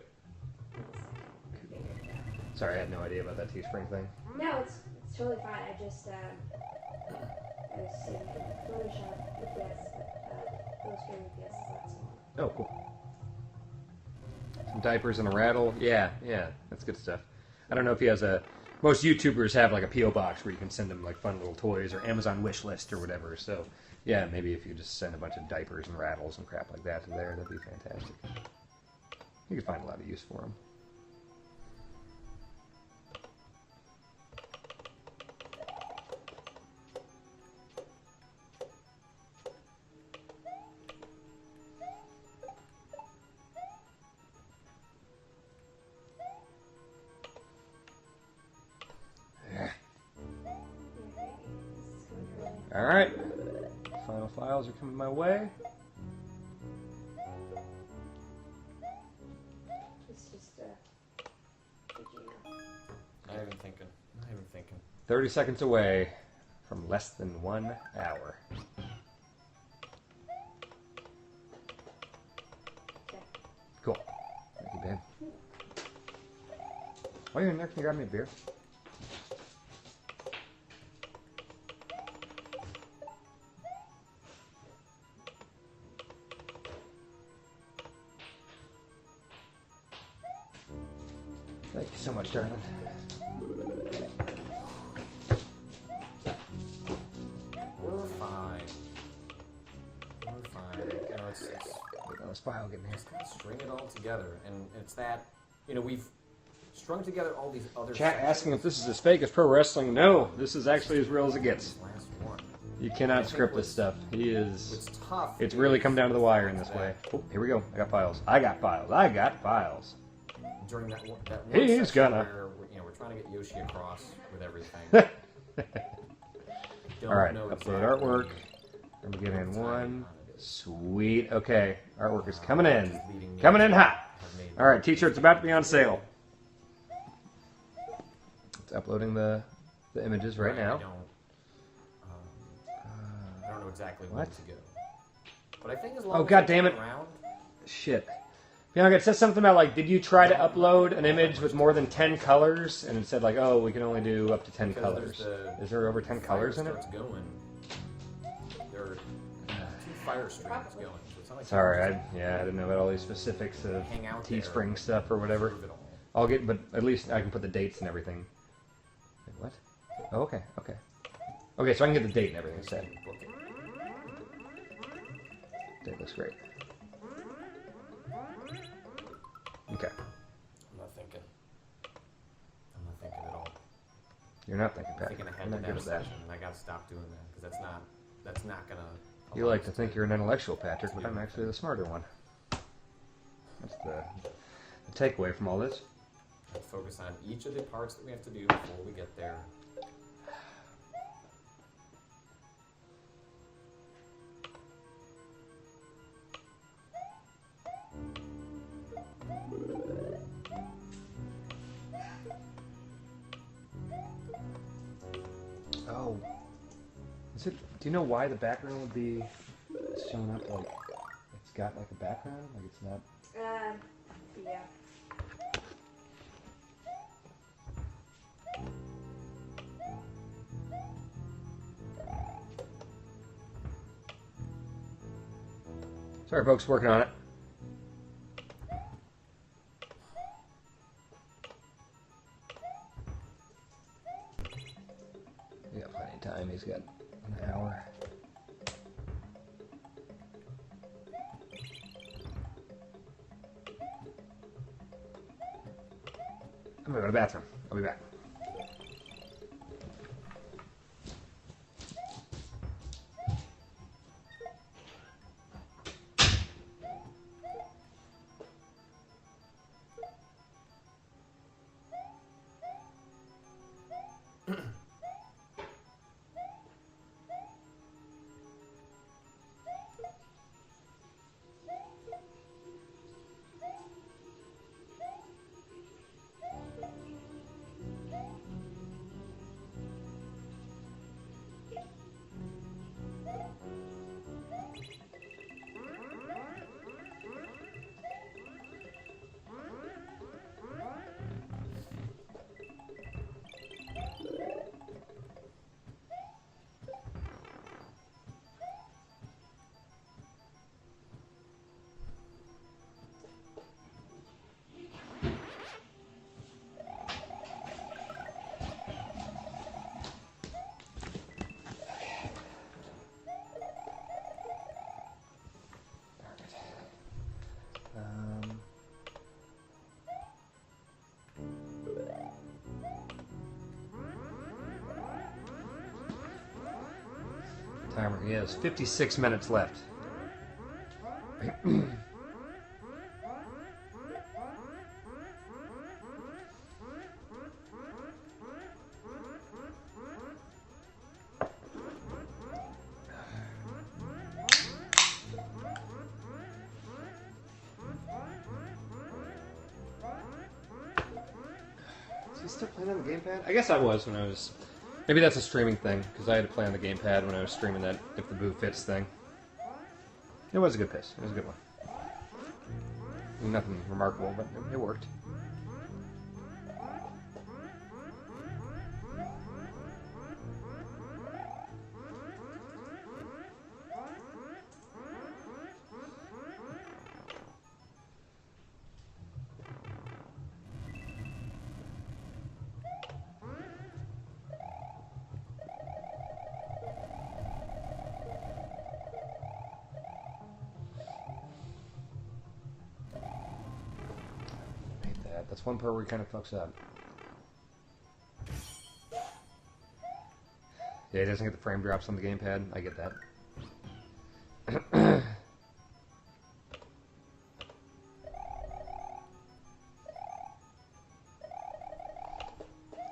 Sorry, I had no idea about that Teespring thing. No, it's totally fine. I just I was in Photoshop with this, but Oh, cool. Some diapers and a rattle. Yeah, that's good stuff. I don't know if he has a... Most YouTubers have like a P.O. box where you can send them like fun little toys or Amazon wish list or whatever. So, yeah, maybe if you just send a bunch of diapers and rattles and crap like that to there, that'd be fantastic. You could find a lot of use for them. Alright, final files are coming my way. It's just Not even thinking. 30 seconds away from less than 1 hour. Cool. Thank you, babe. While you're in there, can you grab me a beer? Thank you so much, darling. We're fine. You know, it's Let's file getting here. just kind of string it all together, and it's that, you know, we've strung together all these other Chat sections. asking if this is as fake as pro wrestling. No, this is actually as real as it gets. This last one. You cannot script this stuff. He is... What's tough. It's really come down to the wire in this way. Oh, here we go. I got files. I got files. During that one He's section gonna. where we're trying to get Yoshi across with everything. Don't Alright, know upload exactly artwork. Armageddan 1. Sweet. Okay, artwork is coming in. Coming in hot. Alright, t-shirt's about to be on sale. It's uploading the images right now. I don't know exactly when what? to go. But I think as long Oh, as god I damn turn it. around, Shit. Bianca, it says something about, like, did you try to upload an image with more than 10 colors? And it said, like, oh, we can only do up to 10 because colors. there's Is there over 10 colors in it? starts going. There are 2 fire streams going. So it's not like Sorry, you can I didn't know about all these specifics of hang out there Teespring and stuff or whatever. prove it all. I'll get, but at least I can put the dates and everything. Wait, what? Oh, okay. Okay, so I can get the date and everything set. Book it. Date looks great. Okay. I'm not thinking at all. You're not thinking, I'm Patrick. thinking You're ahead not to good that at that. session, and I gotta stop doing that because that's not gonna. You allow like us to think you're an intellectual, Patrick, but I'm actually the smarter one. That's the takeaway from all this. Focus on each of the parts that we have to do before we get there. Oh. Is it? Do you know why the background would be showing up like it's got like a background? Like it's not. yeah. Sorry, folks, working on it. We got plenty of time. He's got an hour. I'm gonna go to the bathroom. I'll be back. He has 56 minutes left. Is he still playing on the gamepad? I guess I was when I was... Maybe that's a streaming thing, because I had to play on the gamepad when I was streaming that If the Boo Fits thing. It was a good piss. It was a good one. Nothing remarkable, but it worked. That's one part where he kind of fucks up. Yeah, he doesn't get the frame drops on the gamepad. I get that. I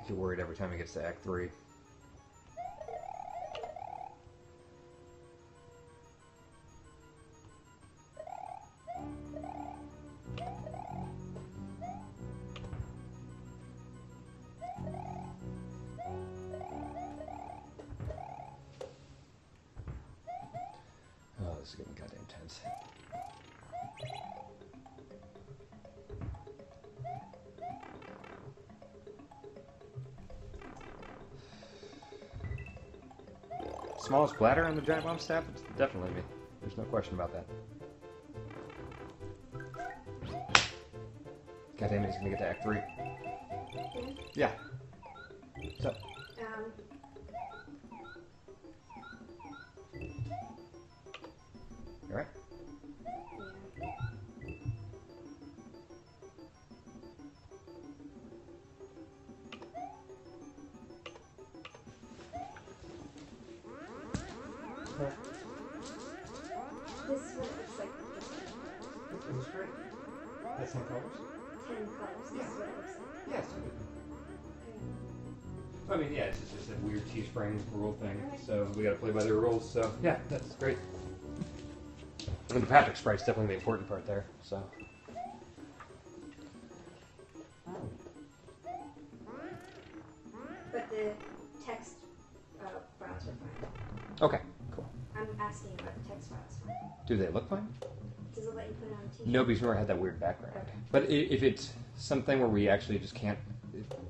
get worried every time he gets to Act 3. This is getting goddamn tense. Smallest bladder on the giant bomb staff? It's definitely me. There's no question about that. Goddamn it, he's gonna get to Act 3. Yeah. What's up? You alright? This is what it looks like. It looks great. That's 10 colors? 10 colors. This is what it looks like. Yes. I mean, yeah, it's just a weird T-spring rule thing, so we gotta play by their rules, so yeah, that's great. And the Patrick sprite's definitely the important part there, so. But the text files are fine. Okay, cool. I'm asking about the text files. Do they look fine? Does it let you put it on a t-shirt? No, because remember I had that weird background. Okay. But if it's something where we actually just can't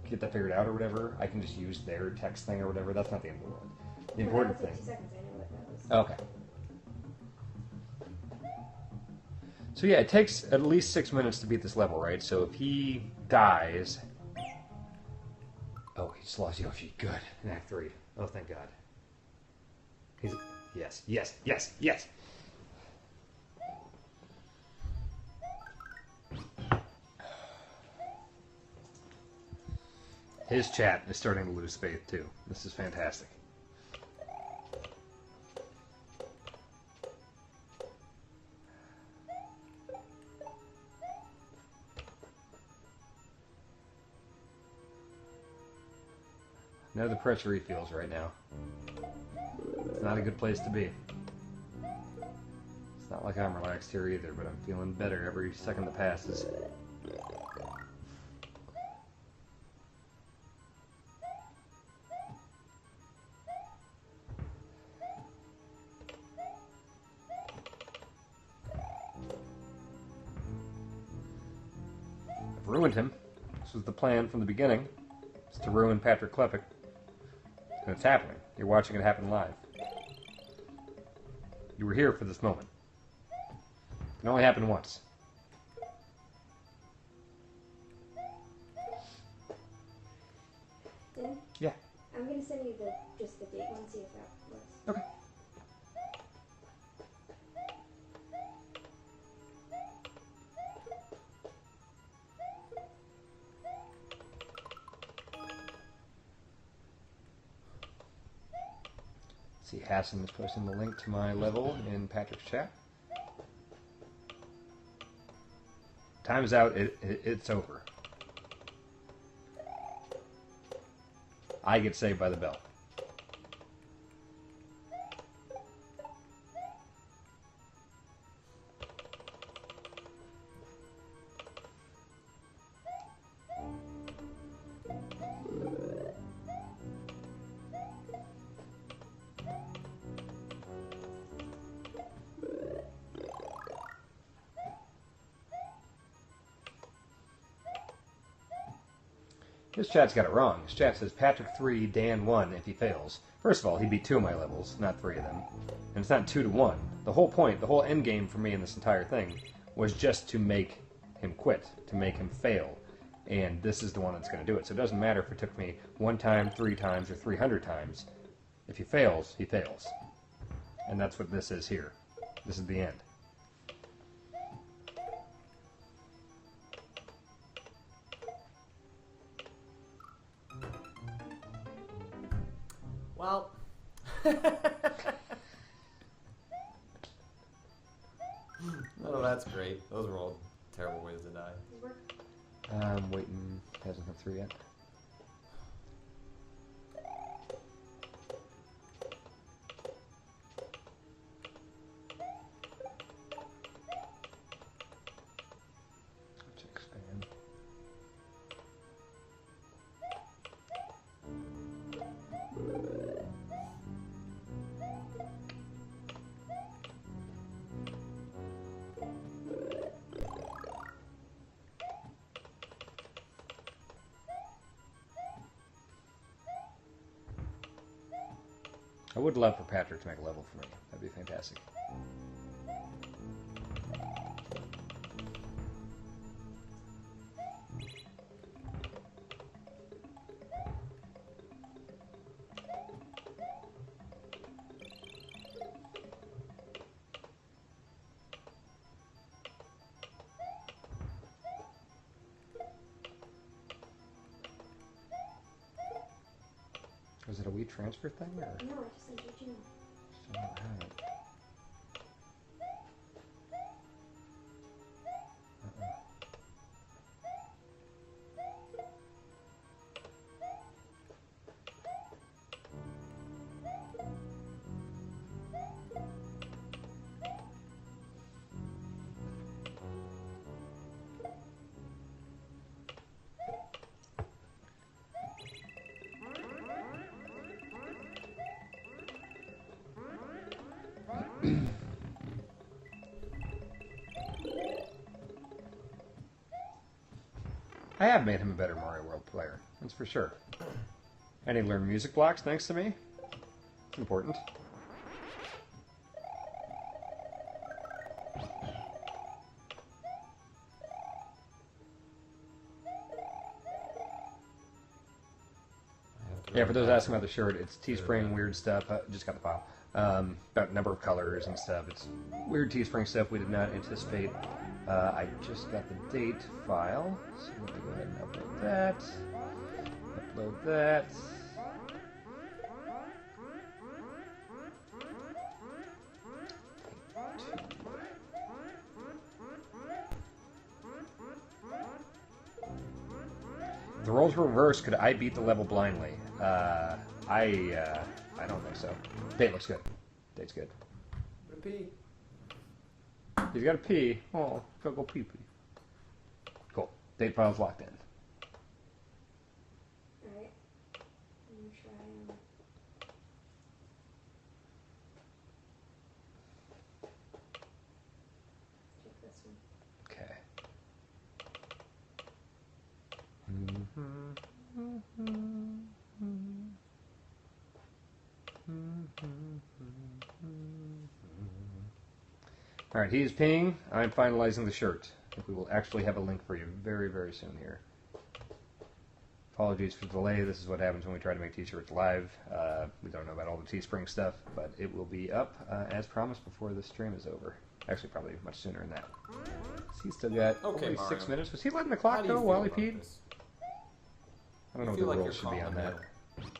get that figured out or whatever, I can just use their text thing or whatever. That's not the end of the world. The important Well, that thing. was 2 seconds. I know what that was. Okay. So yeah, it takes at least 6 minutes to beat this level, right? So if he dies... Oh, he just lost Yoshi. Good. In Act 3. Oh, thank God. He's... Yes, yes, yes, yes! His chat is starting to lose faith, too. This is fantastic. Know the pressure he feels right now. It's not a good place to be. It's not like I'm relaxed here either, but I'm feeling better every second that passes. I've ruined him. This was the plan from the beginning. It's to ruin Patrick Klepek. And it's happening. You're watching it happen live. You were here for this moment. It can only happen once. Then Yeah. I'm going to send you just the date one, see if that works. Okay. Let's see, Hassan is posting the link to my level in Patrick's chat. Time is out. It's over. I get saved by the bell. His chat's got it wrong. His chat says Patrick 3, Dan 1 if he fails. First of all, he beat 2 of my levels, not 3 of them. And it's not 2 to 1. The whole point, the whole end game for me in this entire thing was just to make him quit, to make him fail. And this is the one that's going to do it. So it doesn't matter if it took me 1 time, 3 times, or 300 times. If he fails, he fails. And that's what this is here. This is the end. Well. Oh, that's great. Those were all terrible ways to die. I'm waiting. Hasn't come through yet. Let's expand. I would love for Patrick to make a level for me. That'd be fantastic. Was it a Wii transfer thing, or? No, I just sent you Gmail. Still don't have it. I have made him a better Mario World player, that's for sure. And he learned music blocks thanks to me. It's important. Yeah, for those asking about the shirt, it's Teespring weird stuff. Just got the file. About number of colors and stuff. It's weird Teespring stuff we did not anticipate. I just got the date file, so let me go ahead and upload that. Upload that. If the roles were reversed, could I beat the level blindly? I don't think so. Date looks good. Date's good. Repeat. He's got to pee. Oh, gotta go pee pee. Cool. Date file's locked in. Alright. I'm gonna try check this one. Okay. Alright, he's peeing. I'm finalizing the shirt. I think we will actually have a link for you very, very soon here. Apologies for the delay. This is what happens when we try to make t-shirts live. We don't know about all the Teespring stuff, but it will be up as promised before the stream is over. Actually, probably much sooner than that. He's still got only Mario. 6 minutes. Was he letting the How clock do you go feel while he about peed? this? I don't know I what feel the like rules you're should be caught on in the that. middle.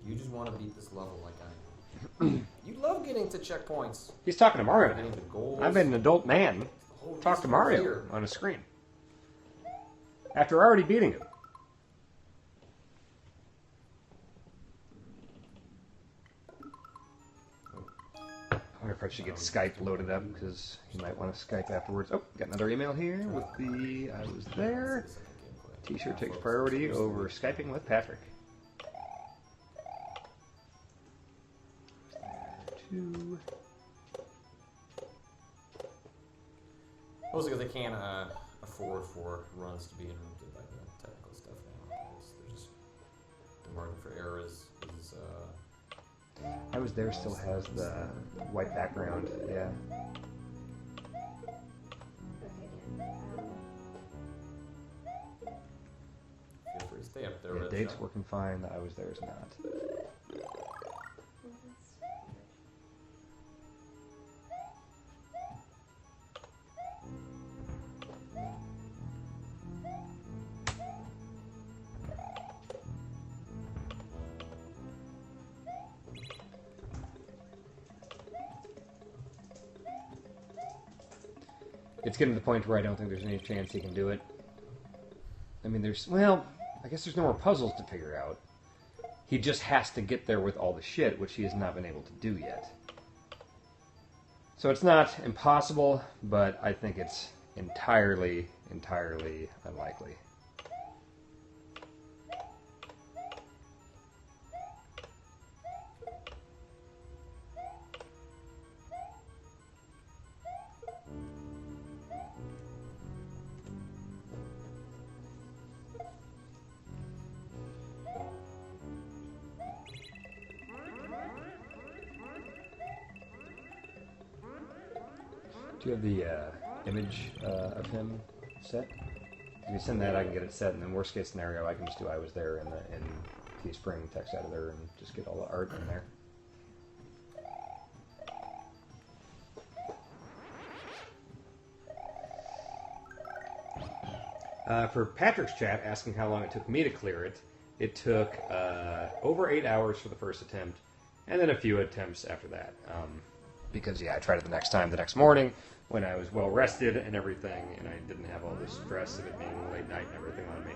You just want to beat this level like I am. You love getting to checkpoints. He's talking to Mario Getting now. to goals. I've been an adult man. Oh, Talk he's to Mario here. on a screen. After already beating him. I wonder if I should get Skype loaded up because he might want to Skype afterwards. Oh, got another email here with the I was there. T-shirt takes priority over Skyping with Patrick. Two. Mostly because they can't afford for runs to be interrupted by the technical stuff now. They're just the margin for error is I was there still has the white background. Yeah. feel free to stay up there. Yeah, Red date's Shot. working fine. The I was there is not. It's getting to the point where I don't think there's any chance he can do it. I mean, well, I guess there's no more puzzles to figure out. He just has to get there with all the shit, which he has not been able to do yet. So it's not impossible, but I think it's entirely unlikely. Do you have the image of him set? If you send that, I can get it set, and then worst case scenario, I can just do I was there in Teespring text editor and just get all the art in there. For Patrick's chat, asking how long it took me to clear it, it took over 8 hours for the first attempt, and then a few attempts after that. Because, yeah, I tried it the next morning, when I was well rested and everything, and I didn't have all this stress of it being late night and everything on me.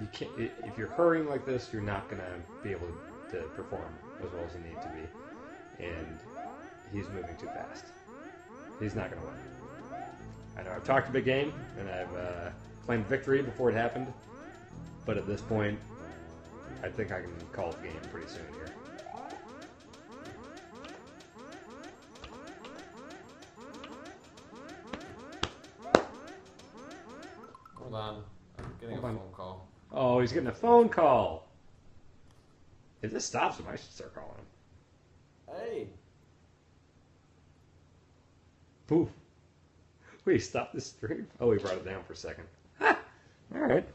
You can't, if you're hurrying like this, you're not going to be able to perform as well as you need to be. And he's moving too fast. He's not going to win. I know I've talked a big game, and I've claimed victory before it happened. But at this point, I think I can call the game pretty soon here. Hold on. I'm getting a phone call. Oh, he's getting a phone call. If this stops him, I should start calling him. Hey. Poof. Wait, stop the stream? Oh, he brought it down for a second. Ha! All right.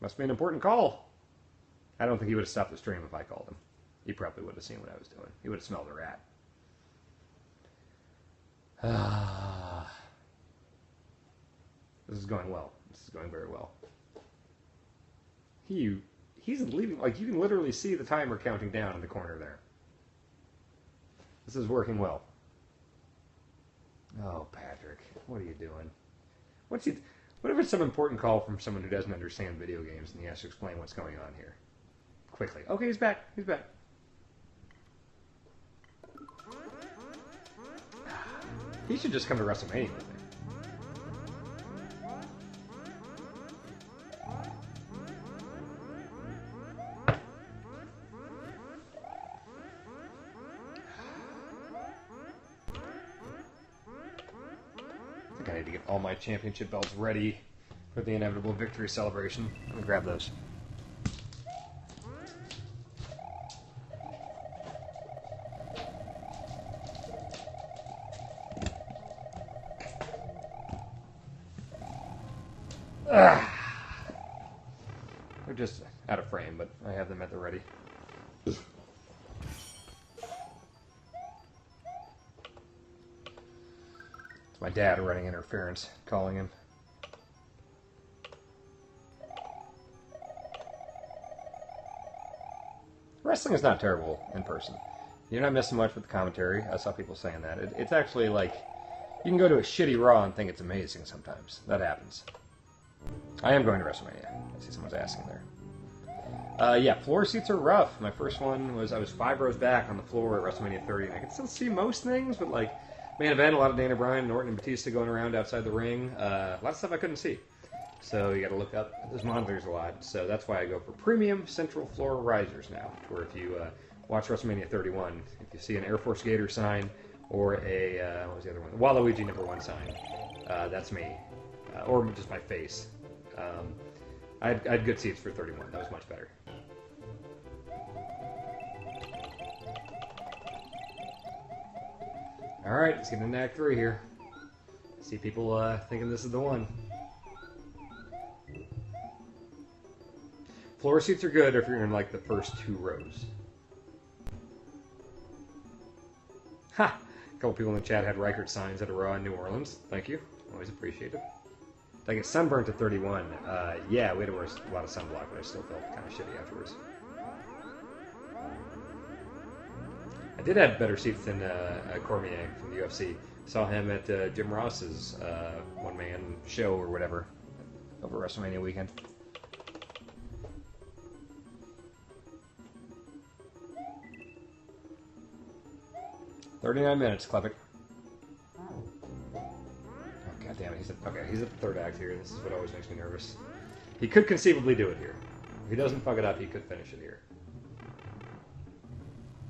Must be an important call. I don't think he would have stopped the stream if I called him. He probably would have seen what I was doing. He would have smelled a rat. This is going well. This is going very well. He's leaving. Like, you can literally see the timer counting down in the corner there. This is working well. Oh, Patrick, what are you doing? What if it's some important call from someone who doesn't understand video games and he has to explain what's going on here? Quickly. Okay, he's back. He's back. He should just come to WrestleMania with me. I think I need to get all my championship belts ready for the inevitable victory celebration. Let me grab those. They're just out of frame, but I have them at the ready. My dad running interference, calling him. Wrestling is not terrible in person. You're not missing much with the commentary. I saw people saying that. It's actually like, you can go to a shitty Raw and think it's amazing sometimes. That happens. I am going to WrestleMania. I see someone's asking there. Yeah, floor seats are rough. My first one was, I was 5 rows back on the floor at WrestleMania 30, and I could still see most things, but like, main event, a lot of Dana Bryan, Norton, and Batista going around outside the ring. A lot of stuff I couldn't see. So you got to look up at those monitors a lot. So that's why I go for premium central floor risers now. Where if you watch WrestleMania 31, if you see an Air Force Gator sign or a what was the other one? The Waluigi #1 sign. That's me, or just my face. I had good seats for 31. That was much better. All right, let's get into Act 3 here. See people thinking this is the one. Floor seats are good if you're in like the first 2 rows. Ha! A couple people in the chat had Ryckert signs at a Raw in New Orleans. Thank you. Always appreciate it. Did I get sunburned at 31? Yeah, we had to wear a lot of sunblock, but I still felt kind of shitty afterwards. I did have better seats than Cormier from the UFC. Saw him at Jim Ross's one-man show or whatever over WrestleMania weekend. 39 minutes, Klepek. Oh, God damn it. He's at the third act here. This is what always makes me nervous. He could conceivably do it here. If he doesn't fuck it up, he could finish it here.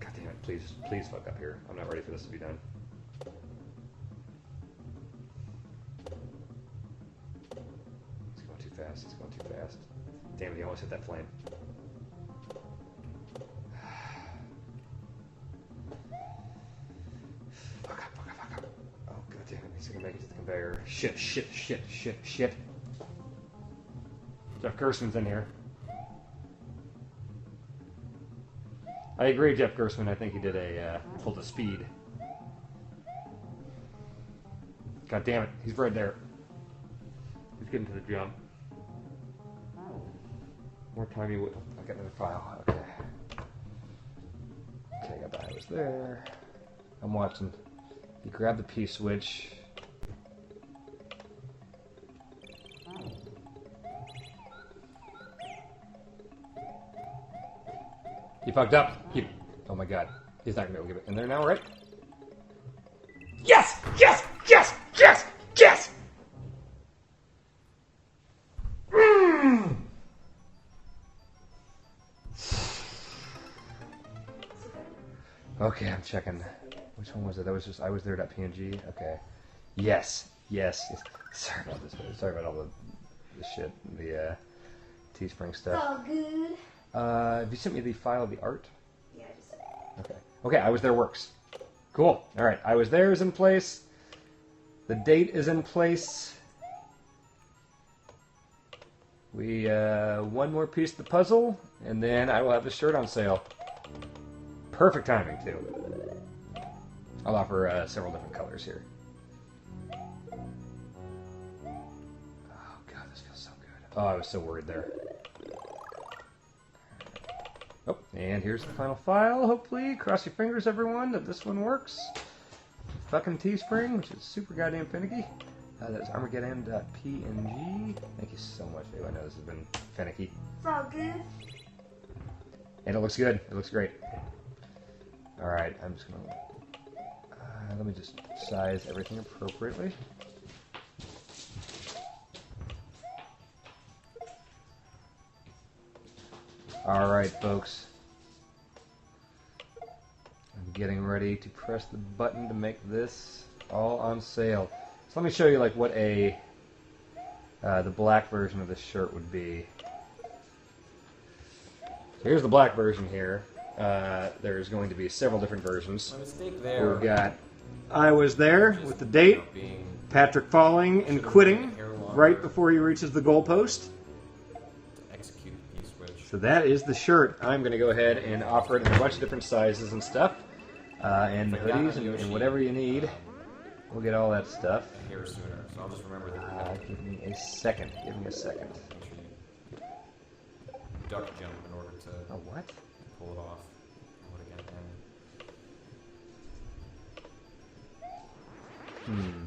God damn it. Please fuck up here. I'm not ready for this to be done. He's going too fast. He's going too fast. Damn it, he almost hit that flame. Make it to the conveyor. Shit. Jeff Gerstmann's in here. I agree, Jeff Gerstmann. I think he did a full to speed. God damn it. He's right there. He's getting to the jump. More time you would. I'll get another file. Okay. Okay, got that. I was there. I'm watching. You grab the P switch. He fucked up. Oh my god. He's not going to be able to get it in there now, right? Yes! Yes! Yes! Yes! Yes! Mm! Okay, I'm checking. Which one was it? That was just, I was there.png. Okay. Yes. Sorry about this. Sorry about all the shit. The Teespring stuff. It's all good. Have you sent me the file of the art? Yeah, I just said. Okay, I was there works. Cool. Alright, I was there is in place. The date is in place. We, one more piece of the puzzle, and then I will have the shirt on sale. Perfect timing, too. I'll offer several different colors here. Oh, God, this feels so good. Oh, I was so worried there. Oh, and here's the final file, hopefully. Cross your fingers, everyone, that this one works. Fucking Teespring, which is super goddamn finicky. That's Armageddan.png. Thank you so much, babe. I know this has been finicky. It's all good. And it looks good. It looks great. Alright, I'm just gonna... let me just size everything appropriately. Alright, folks. I'm getting ready to press the button to make this all on sale. So let me show you like what a the black version of this shirt would be. So here's the black version here. There's going to be several different versions. My mistake there. We've got I was there with the date, Patrick falling and quitting right before he reaches the goalpost. So that is the shirt. I'm going to go ahead and offer it in a bunch of different sizes and stuff, and hoodies and whatever you need. We'll get all that stuff. here sooner, so I'll just remember that. Give me a second. Give me a second. Make sure you duck jump in order to Oh, what? pull it off. What again? Hmm.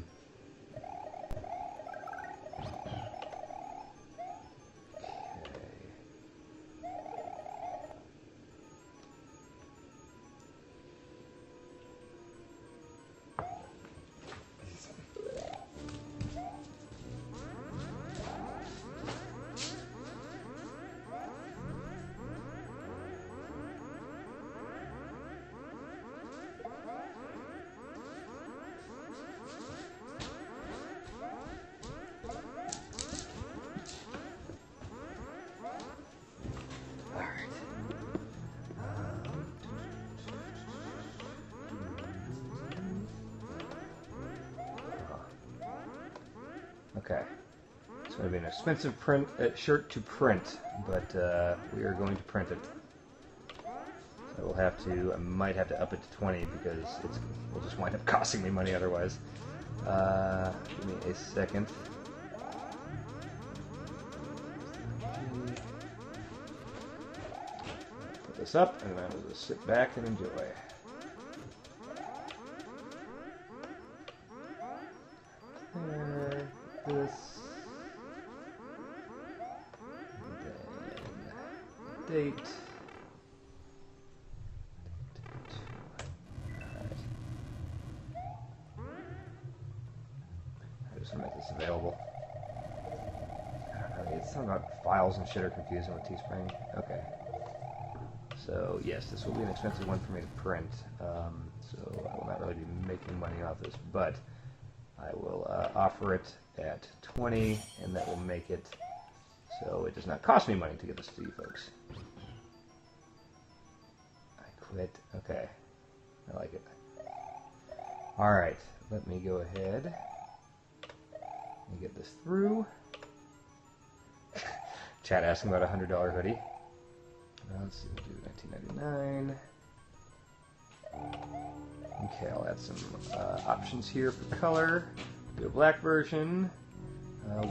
Okay. It's going to be an expensive shirt to print, but we are going to print it. So we'll have to, I might have to up it to 20 because will just wind up costing me money otherwise. Give me a second. Put this up, and then I'll just sit back and enjoy. This. And then date. I just want to make this available. I mean, it's something about files and shit are confusing with Teespring. Okay. So yes, this will be an expensive one for me to print. So I will not really be making money off this, but I will offer it at 20, and that will make it so it does not cost me money to get this to you folks. I quit. Okay. I like it. Alright, let me go ahead and get this through. Chat asking about a $100 hoodie. Let's see, we'll do $19.99. Okay, I'll add some options here for color. Do a black version.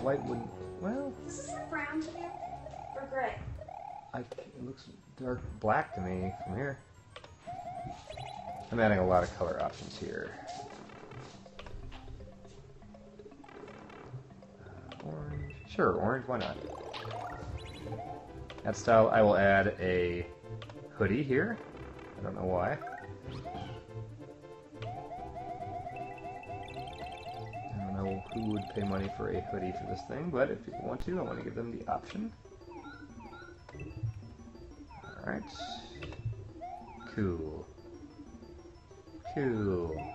White wouldn't. Well, Is this a brown to you? Or gray? it looks dark black to me from here. I'm adding a lot of color options here. Orange. Sure, orange, why not? That style, I will add a hoodie here. I don't know why. I don't know who would pay money for a hoodie for this thing, but if people want to, I want to give them the option. Alright. Cool. Cool.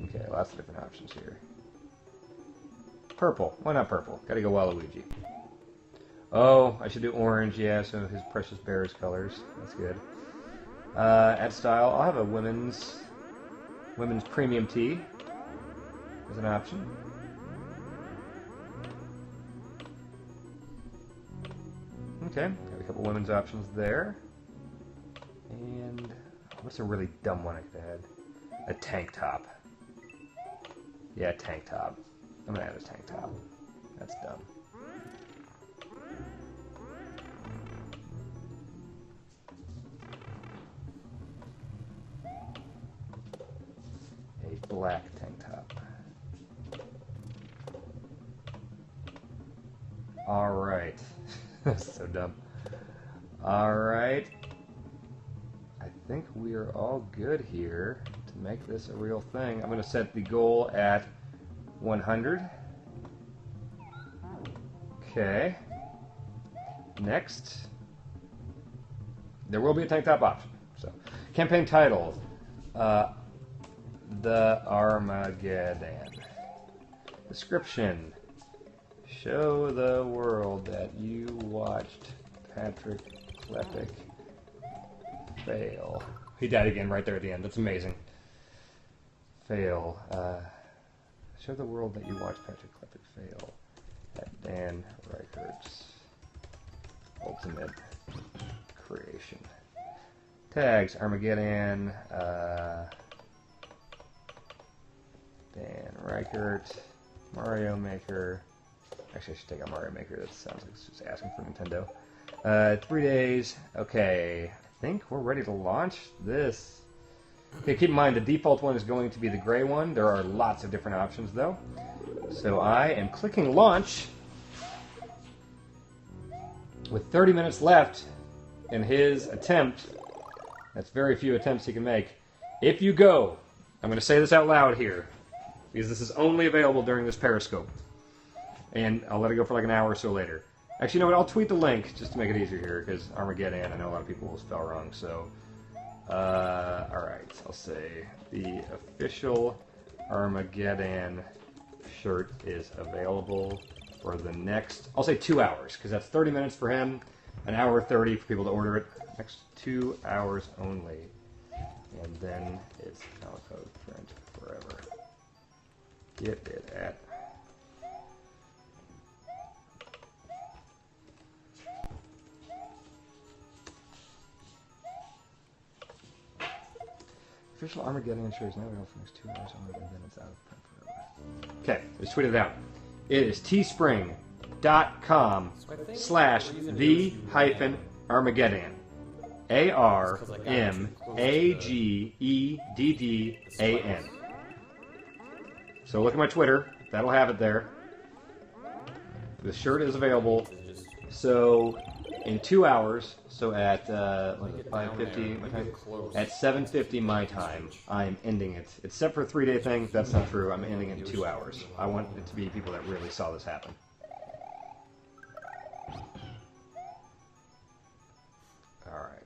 Okay, lots of different options here. Purple. Why not purple? Gotta go Waluigi. Oh, I should do orange, yeah, so his Precious Bears colors. That's good. Add style, I'll have a women's premium tee as an option. Okay, got a couple women's options there. And what's a really dumb one I could add? A tank top. Yeah, tank top. I'm gonna add a tank top. That's dumb. A black tank top. Alright. That's so dumb. Alright. I think we are all good here to make this a real thing. I'm going to set the goal at 100. Okay. Next. There will be a tank top option. So, campaign title. The Armageddan. Description. Show the world that you watched Patrick Klepek fail. He died again right there at the end. That's amazing. Fail. Show the world that you watched Patrick Klepek fail at Dan Rykkert's ultimate creation. Tags. Armageddon. Dan Ryckert, Mario Maker. Actually, I should take out Mario Maker. That sounds like it's just asking for Nintendo. 3 days. Okay, I think we're ready to launch this. Okay, keep in mind the default one is going to be the gray one. There are lots of different options though. So I am clicking launch with 30 minutes left in his attempt. That's very few attempts he can make. If you go, I'm going to say this out loud here, because this is only available during this Periscope. And I'll let it go for like an hour or so later. Actually, you know what? I'll tweet the link just to make it easier here, because Armageddan, I know a lot of people will spell wrong. So, alright, I'll say the official Armageddan shirt is available for the next, I'll say 2 hours, because that's 30 minutes for him, an hour 30 for people to order it. Next 2 hours only. And then it's Calico print forever. Get it at. Official Armageddon shirt is now available for the next 2 hours only, and then it's out of print forever. Okay, let's tweet it out. It is teespring.com/the-Armageddon. ARMAGEDDAN. So look at my Twitter. That'll have it there. The shirt is available. So in 2 hours, so at 5:50 my time, at 7:50 my time, I'm ending it. Except for a 3-day thing, that's not true. I'm ending it in 2 hours. I want it to be people that really saw this happen. All right.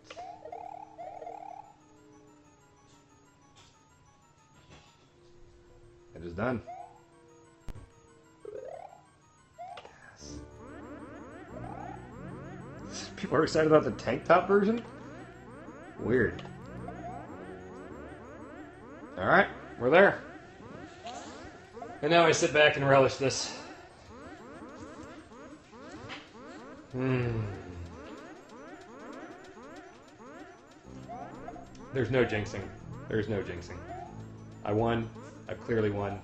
It is done. Yes. People are excited about the tank top version? Weird. Alright, we're there. And now I sit back and relish this. There's no jinxing. There's no jinxing. I won. I clearly won.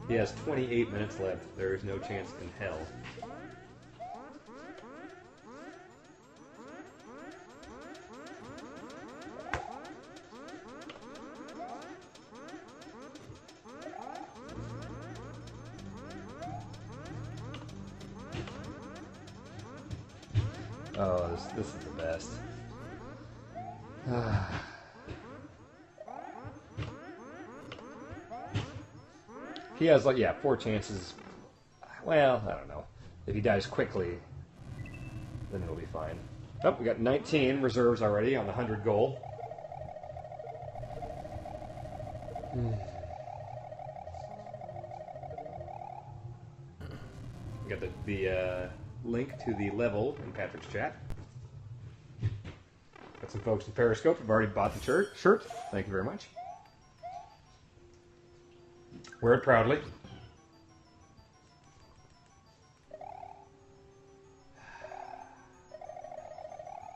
He has 28 minutes left. There is no chance in hell. Oh, this is the best. He has, like, yeah, 4 chances. Well, I don't know. If he dies quickly, then it'll be fine. Oh, we got 19 reserves already on the 100 goal. We got the link to the level in Patrick's chat. Got some folks in Periscope who've already bought the shirt. Thank you very much. Wear it proudly.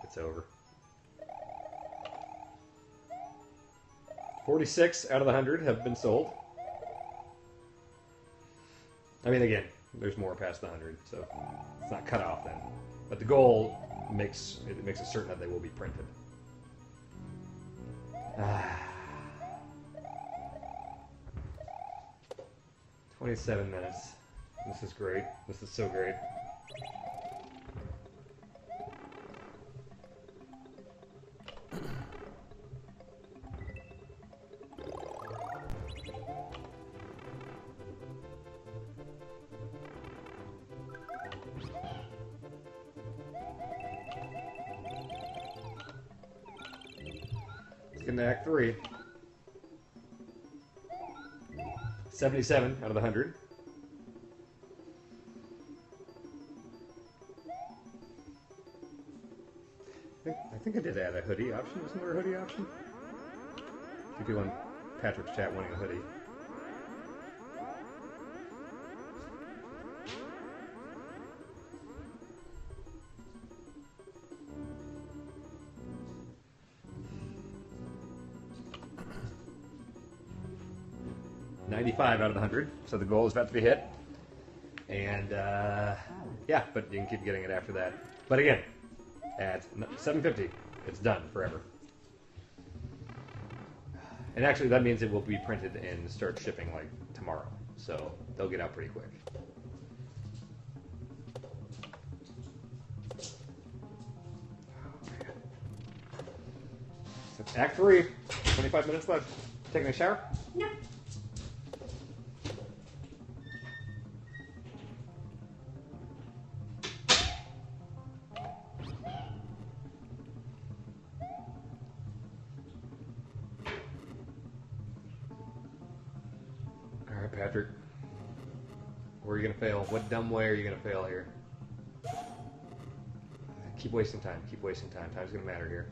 It's over. 46 out of the 100 have been sold. I mean, again, there's more past the 100, so it's not cut off then. But the goal makes it certain that they will be printed. 27 minutes. This is great. This is so great. Let's get into Act 3. 77 out of the 100. I think I did add a hoodie option. Isn't there a hoodie option? If you go in Patrick's chat wanting a hoodie. 95 out of the 100, so the goal is about to be hit. And yeah, but you can keep getting it after that. But again, at 750, it's done forever. And actually, that means it will be printed and start shipping like tomorrow, so they'll get out pretty quick. So Act 3, 25 minutes left. Taking a shower? No. All right, Patrick. Where are you going to fail? What dumb way are you going to fail here? Keep wasting time. Keep wasting time. Time's going to matter here.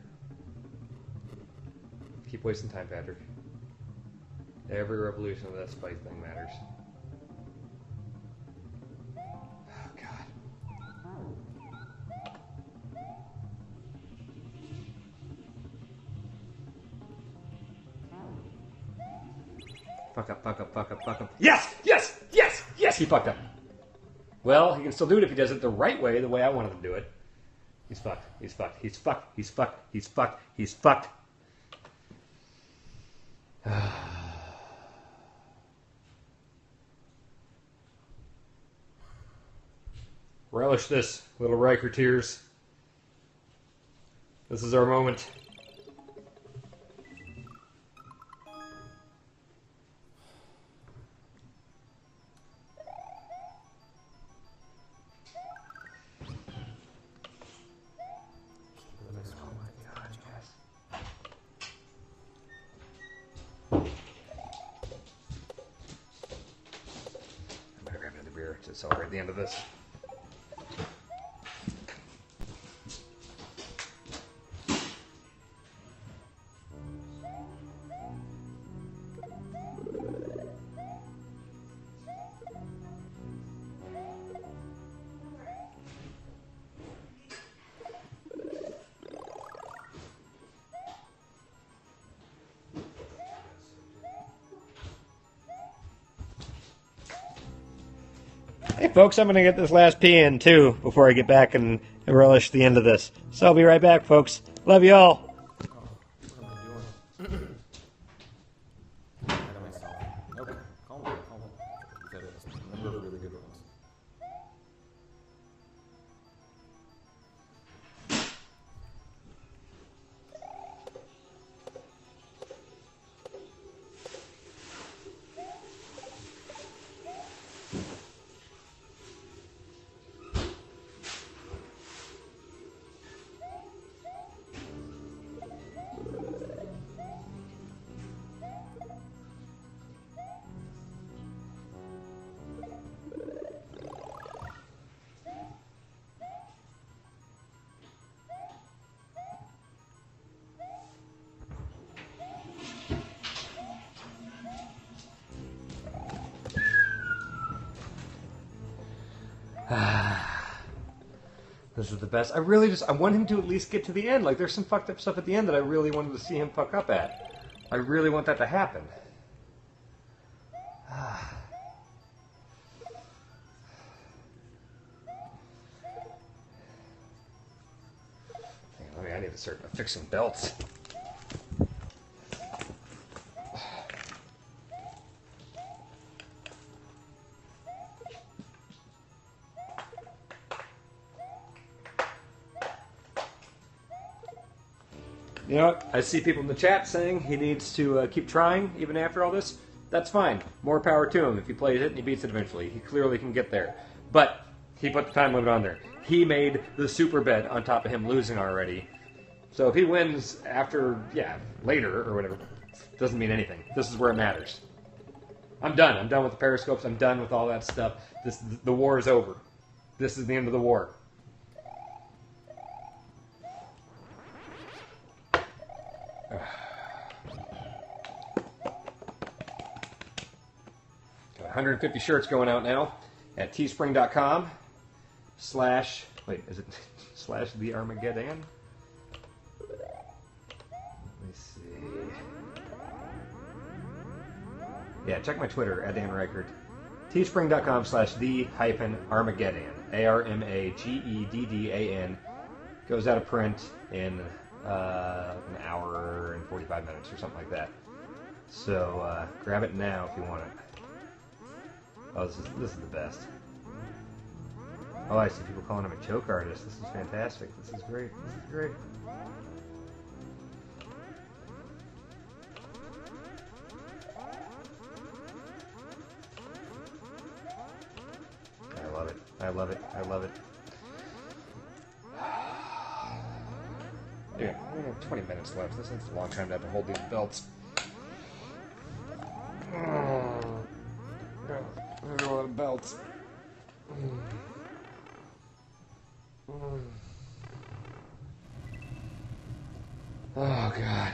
Keep wasting time, Patrick. Every revolution of that spike thing matters. Oh, God. Fuck up, fuck up, fuck up, fuck up. Yes! Yes! Yes! Yes! He fucked up. Well, he can still do it if he does it the right way, the way I wanted to do it. He's fucked. He's fucked. He's fucked. He's fucked. He's fucked. He's fucked. Relish this, little Ryckerteers. This is our moment. To celebrate the end of this. Hey folks, I'm going to get this last pee in too before I get back and relish the end of this. So I'll be right back, folks. Love you all. What am I doing? I got myself. Okay, calm down, calm down. That is a number of really good ones. This is the best. I want him to at least get to the end. Like, there's some fucked up stuff at the end that I really wanted to see him fuck up at. I really want that to happen. I need to start fixing belts. You know what? I see people in the chat saying he needs to keep trying even after all this. That's fine. More power to him. If he plays it and he beats it eventually, he clearly can get there. But he put the time limit on there. He made the super bet on top of him losing already. So if he wins after, later or whatever, doesn't mean anything. This is where it matters. I'm done. I'm done with the periscopes. I'm done with all that stuff. The war is over. This is the end of the war. Got 150 shirts going out now at teespring.com / wait, is it / the Armageddan? Let me see. Yeah, check my Twitter at Dan Ryckert. Teespring.com/the-Armageddan. ARMAGEDDAN. Goes out of print in an hour and 45 minutes or something like that. So grab it now if you want it. Oh, this is the best. Oh, I see people calling him a choke artist. This is fantastic. This is great. This is great. I love it. I love it. I love it. Yeah, we have 20 minutes left. This is a long time to have to hold these belts. There's a lot of belts. Oh, God.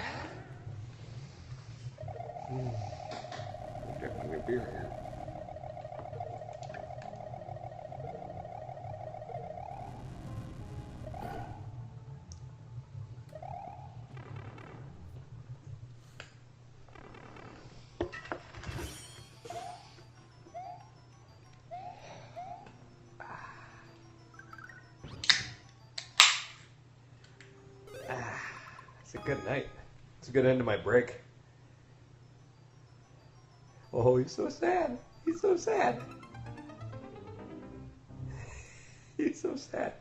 Definitely a beer here. It's a good night. It's a good end to my break. Oh, he's so sad. He's so sad. He's so sad.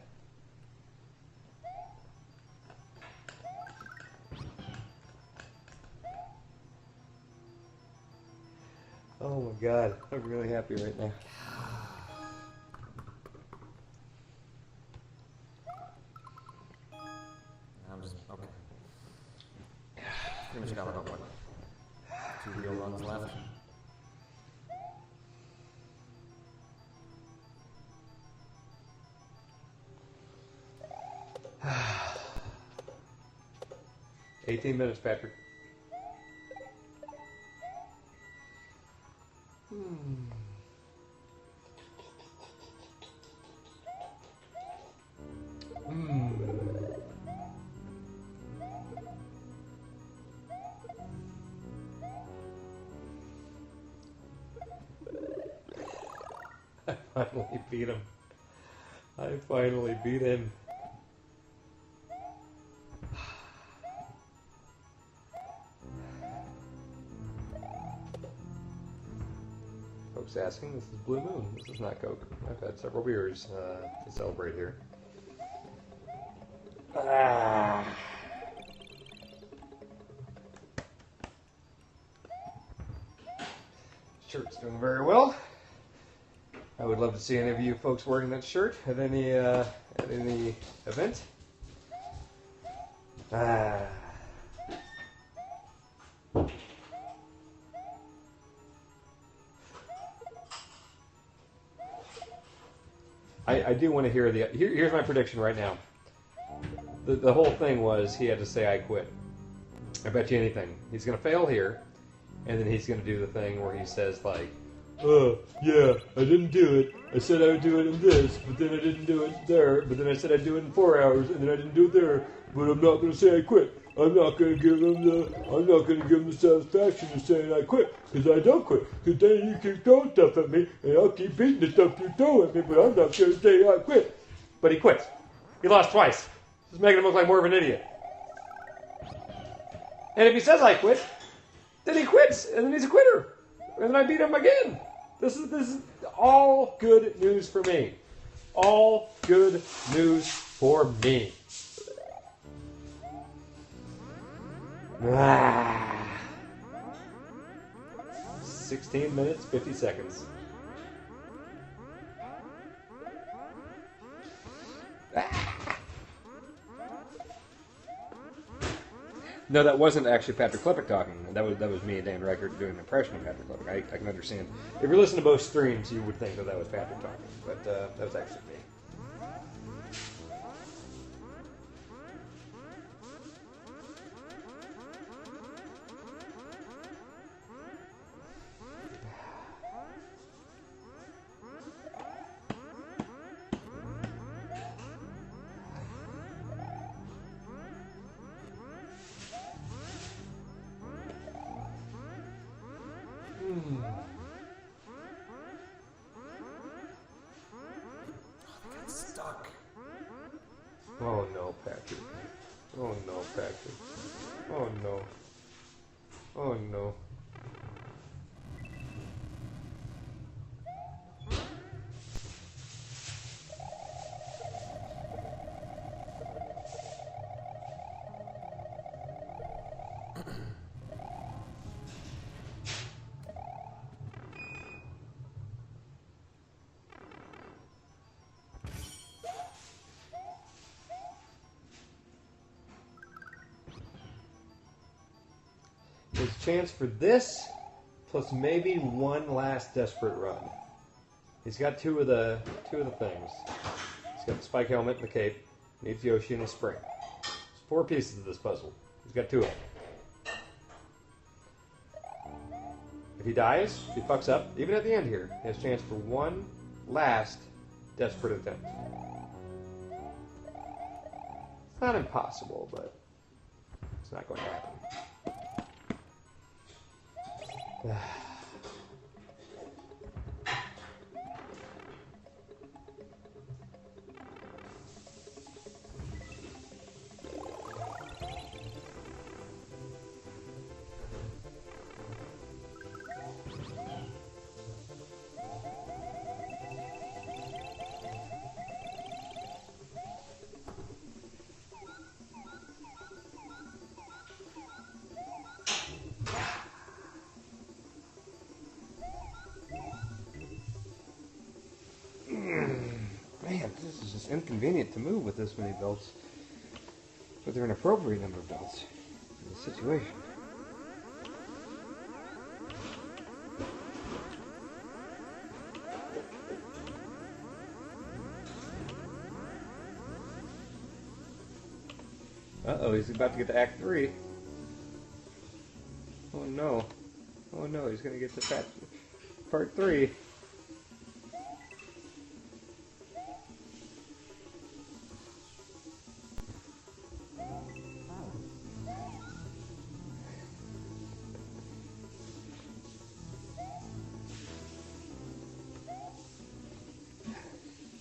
Oh my God, I'm really happy right now. I'm just okay. Pretty much got about what? 2 real runs left. $18 minutes, Patrick. I finally beat him. I finally beat him. Folks asking, this is Blue Moon. This is not Coke. I've had several beers to celebrate here. Shirt's doing very well. I would love to see any of you folks wearing that shirt at any event. I do want to hear here's my prediction right now. The whole thing was he had to say I quit. I bet you anything. He's going to fail here, and then he's going to do the thing where he says like, yeah, I didn't do it. I said I would do it in this, but then I didn't do it there. But then I said I'd do it in 4 hours, and then I didn't do it there. But I'm not going to say I quit. I'm not going to give him the satisfaction of saying I quit, because I don't quit. Because then you keep throwing stuff at me, and I'll keep beating the stuff you throw at me, but I'm not going to say I quit. But he quits. He lost twice. This is making him look like more of an idiot. And if he says I quit, then he quits, and then he's a quitter. And then I beat him again. This is all good news for me. All good news for me. 16 minutes, 50 seconds. No, that wasn't actually Patrick Klepek talking. That was me and Dan Ryckert doing an impression of Patrick Klepek. I can understand. If you listen to both streams, you would think that was Patrick talking, but that was actually me. work. Oh no, Patrick. Oh no, Patrick. Oh no. Oh no. There's a chance for this, plus maybe one last desperate run. He's got two of the things. He's got the spike helmet and the cape. Needs Yoshi and his spring. There's 4 pieces of this puzzle. He's got 2 of them. If he dies, if he fucks up, even at the end here, he has a chance for one last desperate attempt. It's not impossible, but it's not going to happen. Man, this is just inconvenient to move with this many belts. But they're an appropriate number of belts in the situation. Uh-oh, he's about to get to Act 3. Oh no. Oh no, he's gonna get to Part 3.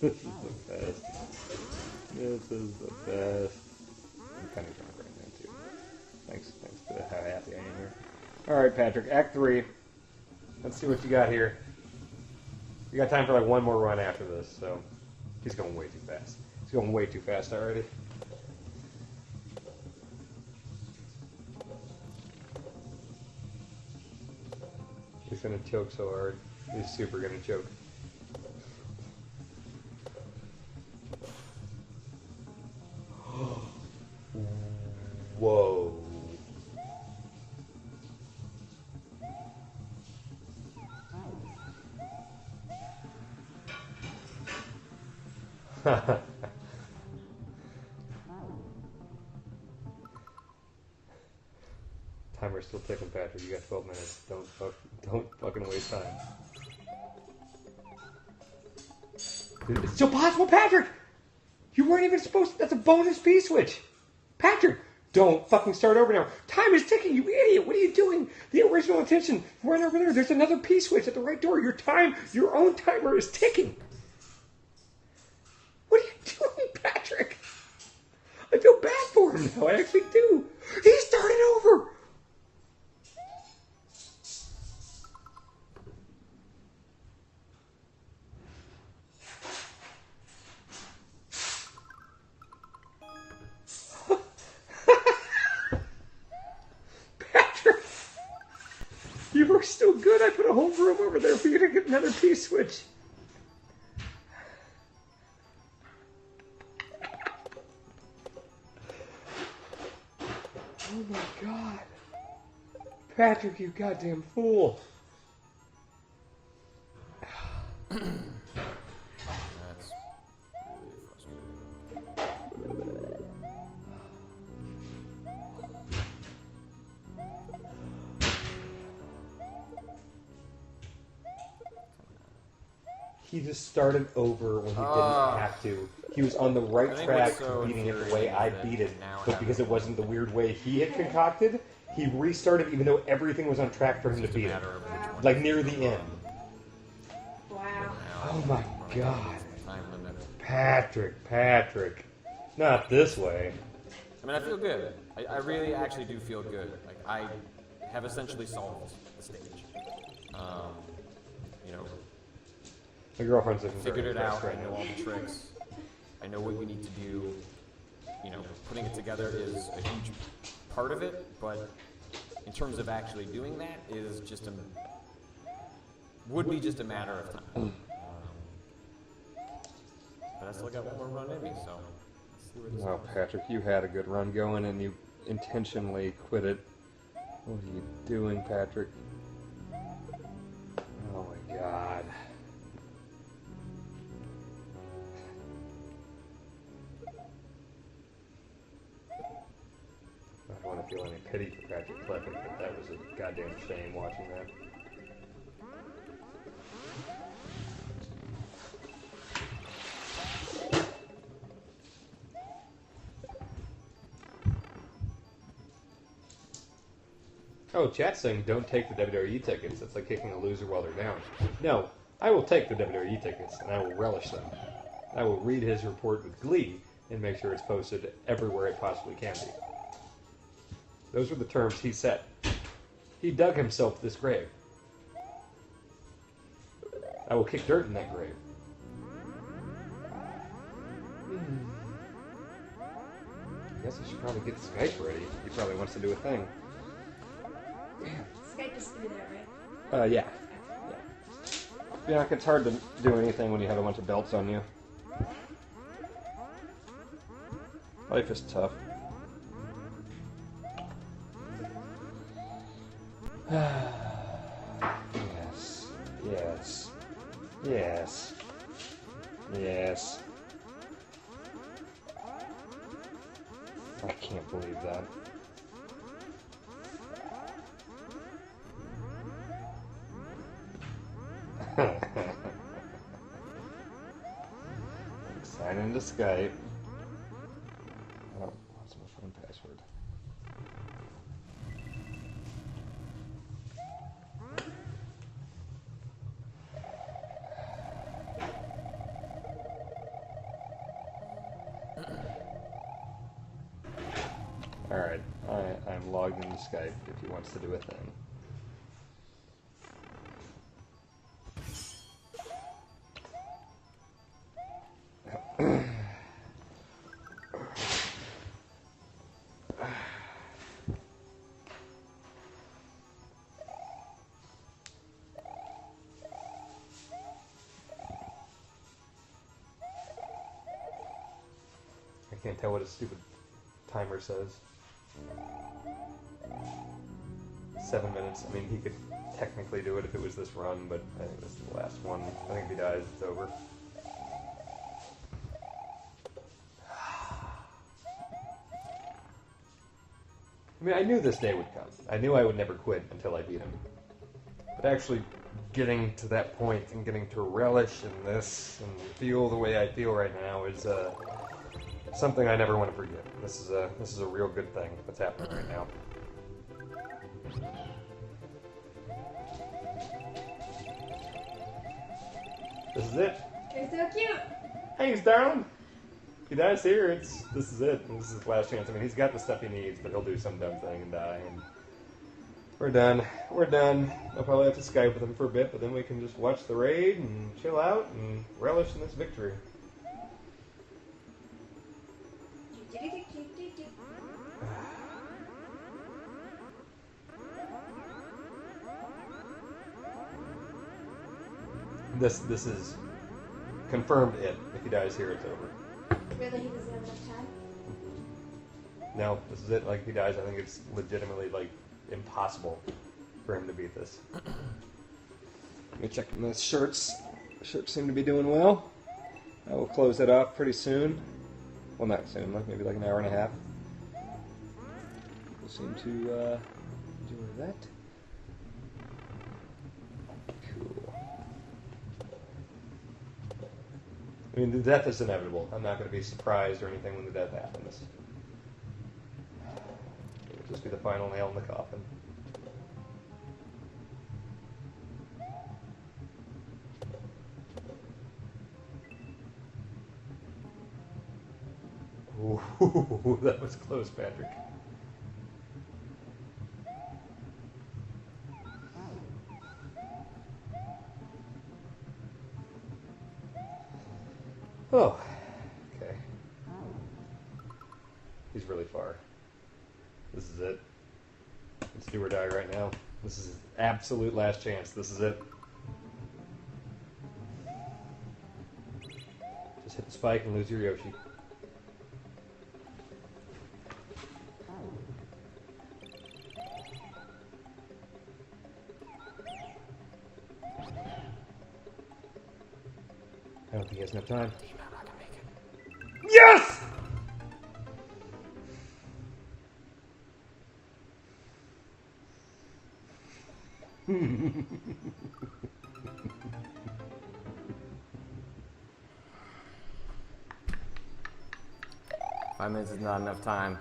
This is the best. This is the best. I'm kind of drunk right now, too. Thanks to how happy I am here. Alright, Patrick, Act 3. Let's see what you got here. You got time for like one more run after this, so he's going way too fast. He's going way too fast already. He's gonna choke so hard. He's super gonna choke. Whoa. Timer's still ticking, Patrick. You got 12 minutes. Don't fucking waste time. Dude, it's still possible, Patrick! You weren't even supposed to. That's a bonus P-switch. Patrick, don't fucking start over now. Time is ticking, you idiot. What are you doing? The original intention, right over there. There's another P-switch at the right door. Your own timer is ticking. What are you doing, Patrick? I feel bad for him now. I actually do. He started over. You were still good. I put a whole room over there for you to get another P-switch. Oh my God. Patrick, you goddamn fool. That's really frustrating. He just started over when he didn't have to. He was on the right track to beating it the way I beat it, but because it wasn't the weird way he had concocted, he restarted even though everything was on track for him to beat it. Like near the end. Wow. Oh my God. Time limit. Patrick. Not this way. I mean, I feel good. I really actually do feel good. Like, I have essentially solved the stage. You know, My girlfriend's looking figured very it out. impressed I right know now. all the tricks. I know what we need to do. You know, putting it together is a huge part of it, but in terms of actually doing that is just would be just a matter of time. But I still got one more run in me, so let's see where this Well, goes. Patrick, you had a good run going and you intentionally quit it. What are you doing, Patrick? Oh my God. I don't want to feel any pity for Patrick Klepek, but that was a goddamn shame watching that. Oh, chat's saying don't take the WWE tickets. It's like kicking a loser while they're down. No, I will take the WWE tickets, and I will relish them. I will read his report with glee and make sure it's posted everywhere it possibly can be. Those were the terms he set. He dug himself this grave. I will kick dirt in that grave. I guess I should probably get Skype ready. He probably wants to do a thing. Skype is through there, right? Yeah. Bianca, it's hard to do anything when you have a bunch of belts on you. Life is tough. Yes. Yes. Yes. Yes. I can't believe that. Sign into Skype. Oh, what's my phone password? Alright, I'm logged into Skype if he wants to do a thing. I can't tell what his stupid timer says. 7 minutes. I mean, he could technically do it if it was this run, but I think this is the last one. I think if he dies, it's over. I mean, I knew this day would come. I knew I would never quit until I beat him. But actually getting to that point and getting to relish in this and feel the way I feel right now is something I never want to forget. This is a real good thing that's happening right now. This is it. You're so cute. Thanks, darling. If he dies here, this is it. This is his last chance. I mean, he's got the stuff he needs, but he'll do some dumb thing and die. And we're done. We're done. I'll probably have to Skype with him for a bit, but then we can just watch the raid and chill out and relish in this victory. This is confirmed it. If he dies here, it's over. Really, he doesn't have enough time? No, this is it. Like, if he dies, I think it's legitimately, like, impossible for him to beat this. Let me check the shirts. The shirts seem to be doing well. I will close that off pretty soon. Well, not soon, like maybe like an hour and a half. People seem to enjoy that. Cool. I mean, the death is inevitable. I'm not going to be surprised or anything when the death happens. It'll just be the final nail in the coffin. Ooh, that was close, Patrick. Oh, okay. He's really far. This is it. It's do or die right now. This is his absolute last chance. This is it. Just hit the spike and lose your Yoshi. I don't think he has enough time. Yes! Five minutes is not enough time.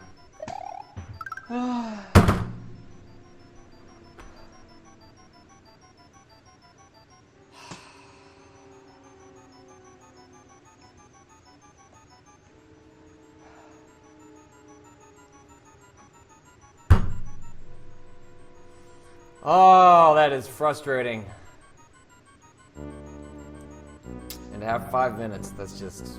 Oh, that is frustrating. And to have 5 minutes, that's just...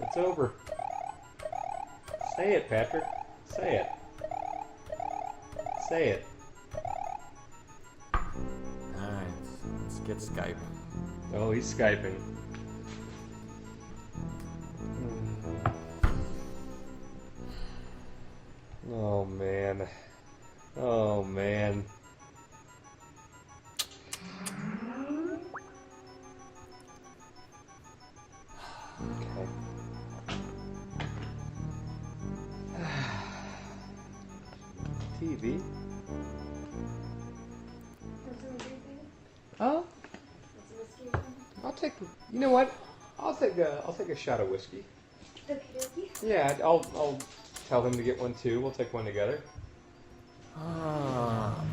It's over. Say it, Patrick. Say it. Say it. Alright, let's get Skype. Oh, he's Skyping. Oh, man. Oh, man. Okay. TV? Oh, I'll take. You know what? I'll take a shot of whiskey. Yeah, I'll tell him to get one too. We'll take one together. Ah.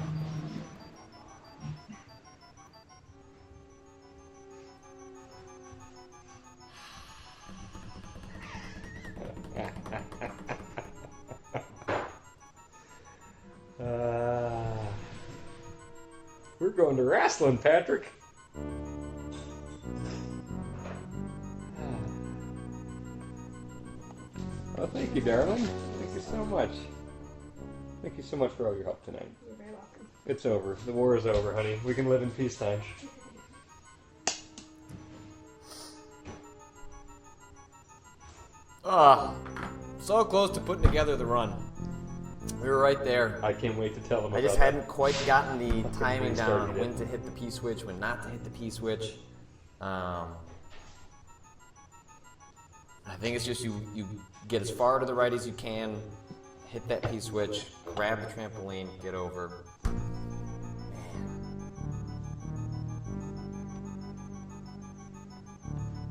We're going to wrestling, Patrick. Well, thank you, darling. Thank you so much. Thank you so much for all your help tonight. You're very welcome. It's over. The war is over, honey. We can live in peacetime. Ah, so close to putting together the run. We were right there. I can't wait to tell them I about just that. hadn't quite gotten the timing down on started when it. to hit the P-switch, when not to hit the P-switch. I think it's just you get as far to the right as you can, hit that P-switch, grab the trampoline, get over.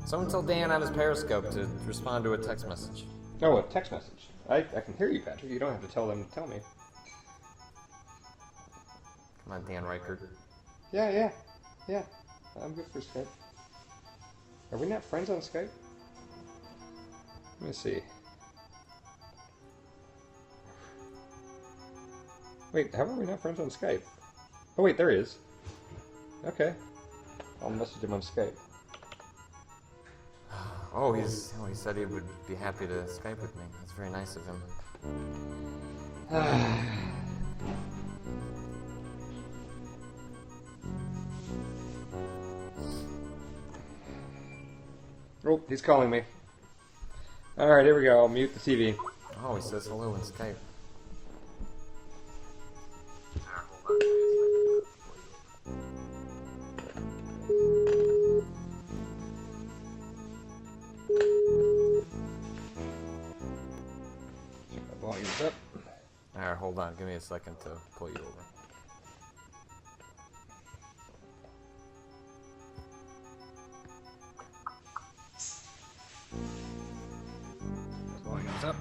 Someone tell Dan on his Periscope to respond to a text message. Oh, a text message. I can hear you, Patrick. You don't have to tell them to tell me. Come on, Dan Ryckert. Yeah. I'm good for Skype. Are we not friends on Skype? Let me see. Wait, how are we not friends on Skype? Oh wait, there he is. Okay. I'll message him on Skype. Oh, he said he would be happy to Skype with me. That's very nice of him. Oh, he's calling me. Alright, here we go. I'll mute the TV. Oh, he says hello in Skype. Volume's up. Alright, hold on. Give me a second to pull you over. Volume's up.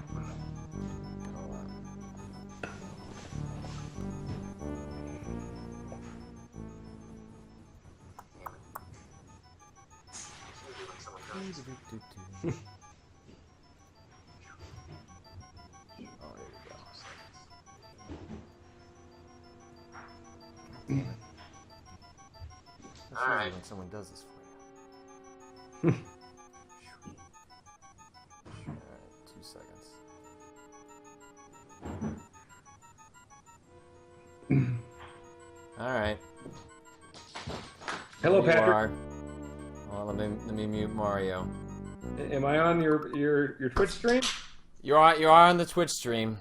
All right. When someone does this for you. All right, 2 seconds. All right. Hello, There you Patrick. are. Well, let me mute Mario. Am I on your Twitch stream? You are on the Twitch stream.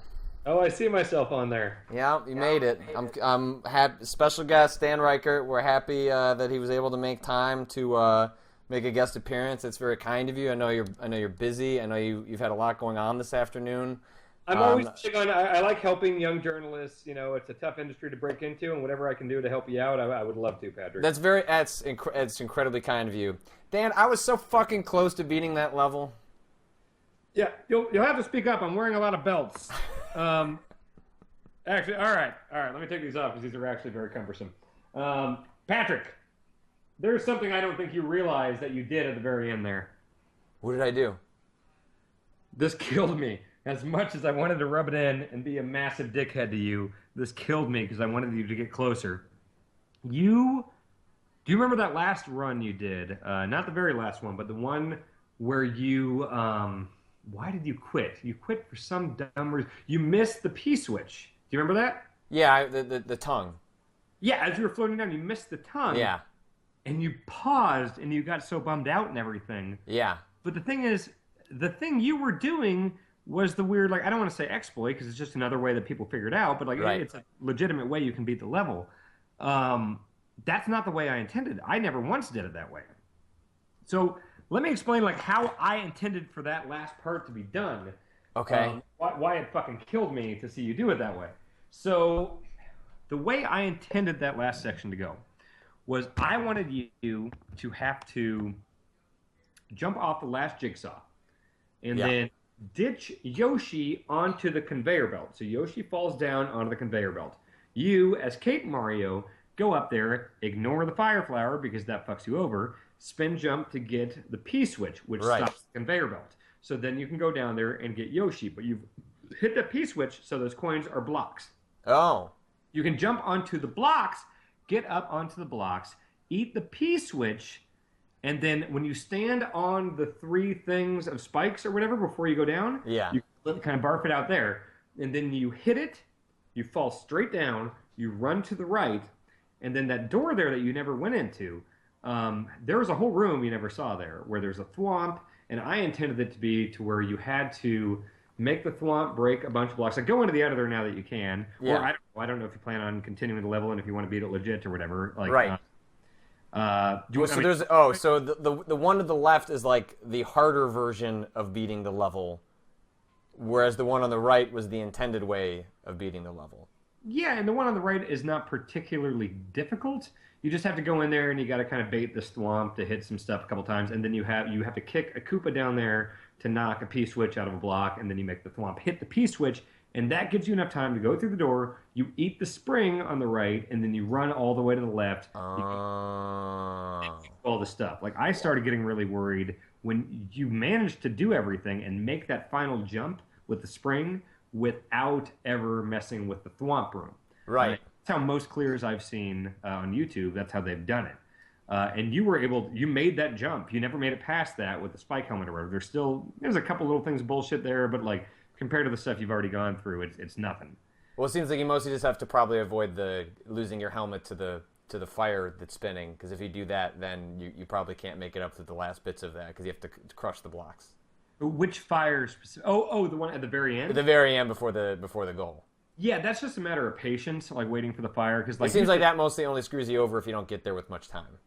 Oh, I see myself on there. Yeah, you made it. I'm happy. Special guest Dan Ryckert. We're happy that he was able to make time to make a guest appearance. It's very kind of you. I know you're busy. I know you've had a lot going on this afternoon. I'm always big on. I like helping young journalists. You know, it's a tough industry to break into, and whatever I can do to help you out, I would love to, Patrick. It's incredibly kind of you, Dan. I was so fucking close to beating that level. Yeah, you'll have to speak up. I'm wearing a lot of belts. Actually, all right. Let me take these off because these are actually very cumbersome. Patrick, there's something I don't think you realize that you did at the very end there. What did I do? This killed me. As much as I wanted to rub it in and be a massive dickhead to you, this killed me because I wanted you to get closer. Do you remember that last run you did? Not the very last one, but the one where you, why did you quit? You quit for some dumb reason. You missed the P-switch. Do you remember that? Yeah, the tongue. Yeah, as you were floating down, you missed the tongue. Yeah. And you paused and you got so bummed out and everything. Yeah. But the thing is, the thing you were doing was the weird, like, I don't want to say exploit because it's just another way that people figured out, but like right. It's a legitimate way you can beat the level. That's not the way I intended. I never once did it that way. So let me explain like how I intended for that last part to be done. Okay. Why it fucking killed me to see you do it that way. So the way I intended that last section to go was I wanted you to have to jump off the last jigsaw and then ditch Yoshi onto the conveyor belt. So Yoshi falls down onto the conveyor belt. You, as Kate Mario, go up there, ignore the fire flower because that fucks you over, spin jump to get the P-switch, which stops the conveyor belt. So then you can go down there and get Yoshi, but you've hit the P-switch, so those coins are blocks. Oh. You can jump onto the blocks, get up onto the blocks, eat the P-switch, and then when you stand on the 3 things of spikes or whatever before you go down, you kind of barf it out there. And then you hit it, you fall straight down, you run to the right, and then that door there that you never went into, there was a whole room you never saw there where there's a thwomp, and I intended it to be to where you had to make the thwomp break a bunch of blocks. Like, go into the editor now that you can. Yeah. Or I don't know if you plan on continuing the level and if you want to beat it legit or whatever. Like, right. So the one to the left is like the harder version of beating the level, whereas the one on the right was the intended way of beating the level. Yeah, and the one on the right is not particularly difficult. You just have to go in there and you got to kind of bait the thwomp to hit some stuff a couple times, and then you have to kick a Koopa down there to knock a P-switch out of a block, and then you make the thwomp hit the P-switch, and that gives you enough time to go through the door, you eat the spring on the right, and then you run all the way to the left. All the stuff. Like, I started getting really worried when you managed to do everything and make that final jump with the spring without ever messing with the thwomp room. Right. That's how most clears I've seen on YouTube, that's how they've done it. And you made that jump. You never made it past that with the spike helmet or whatever. There's a couple little things bullshit there, but like compared to the stuff you've already gone through, it's nothing. Well, it seems like you mostly just have to probably avoid losing your helmet to the fire that's spinning, because if you do that, then you probably can't make it up to the last bits of that because you have to crush the blocks. Which fire? Oh, the one at the very end. At the very end before the goal. Yeah, that's just a matter of patience, like waiting for the fire. Because like, it seems like that mostly only screws you over if you don't get there with much time.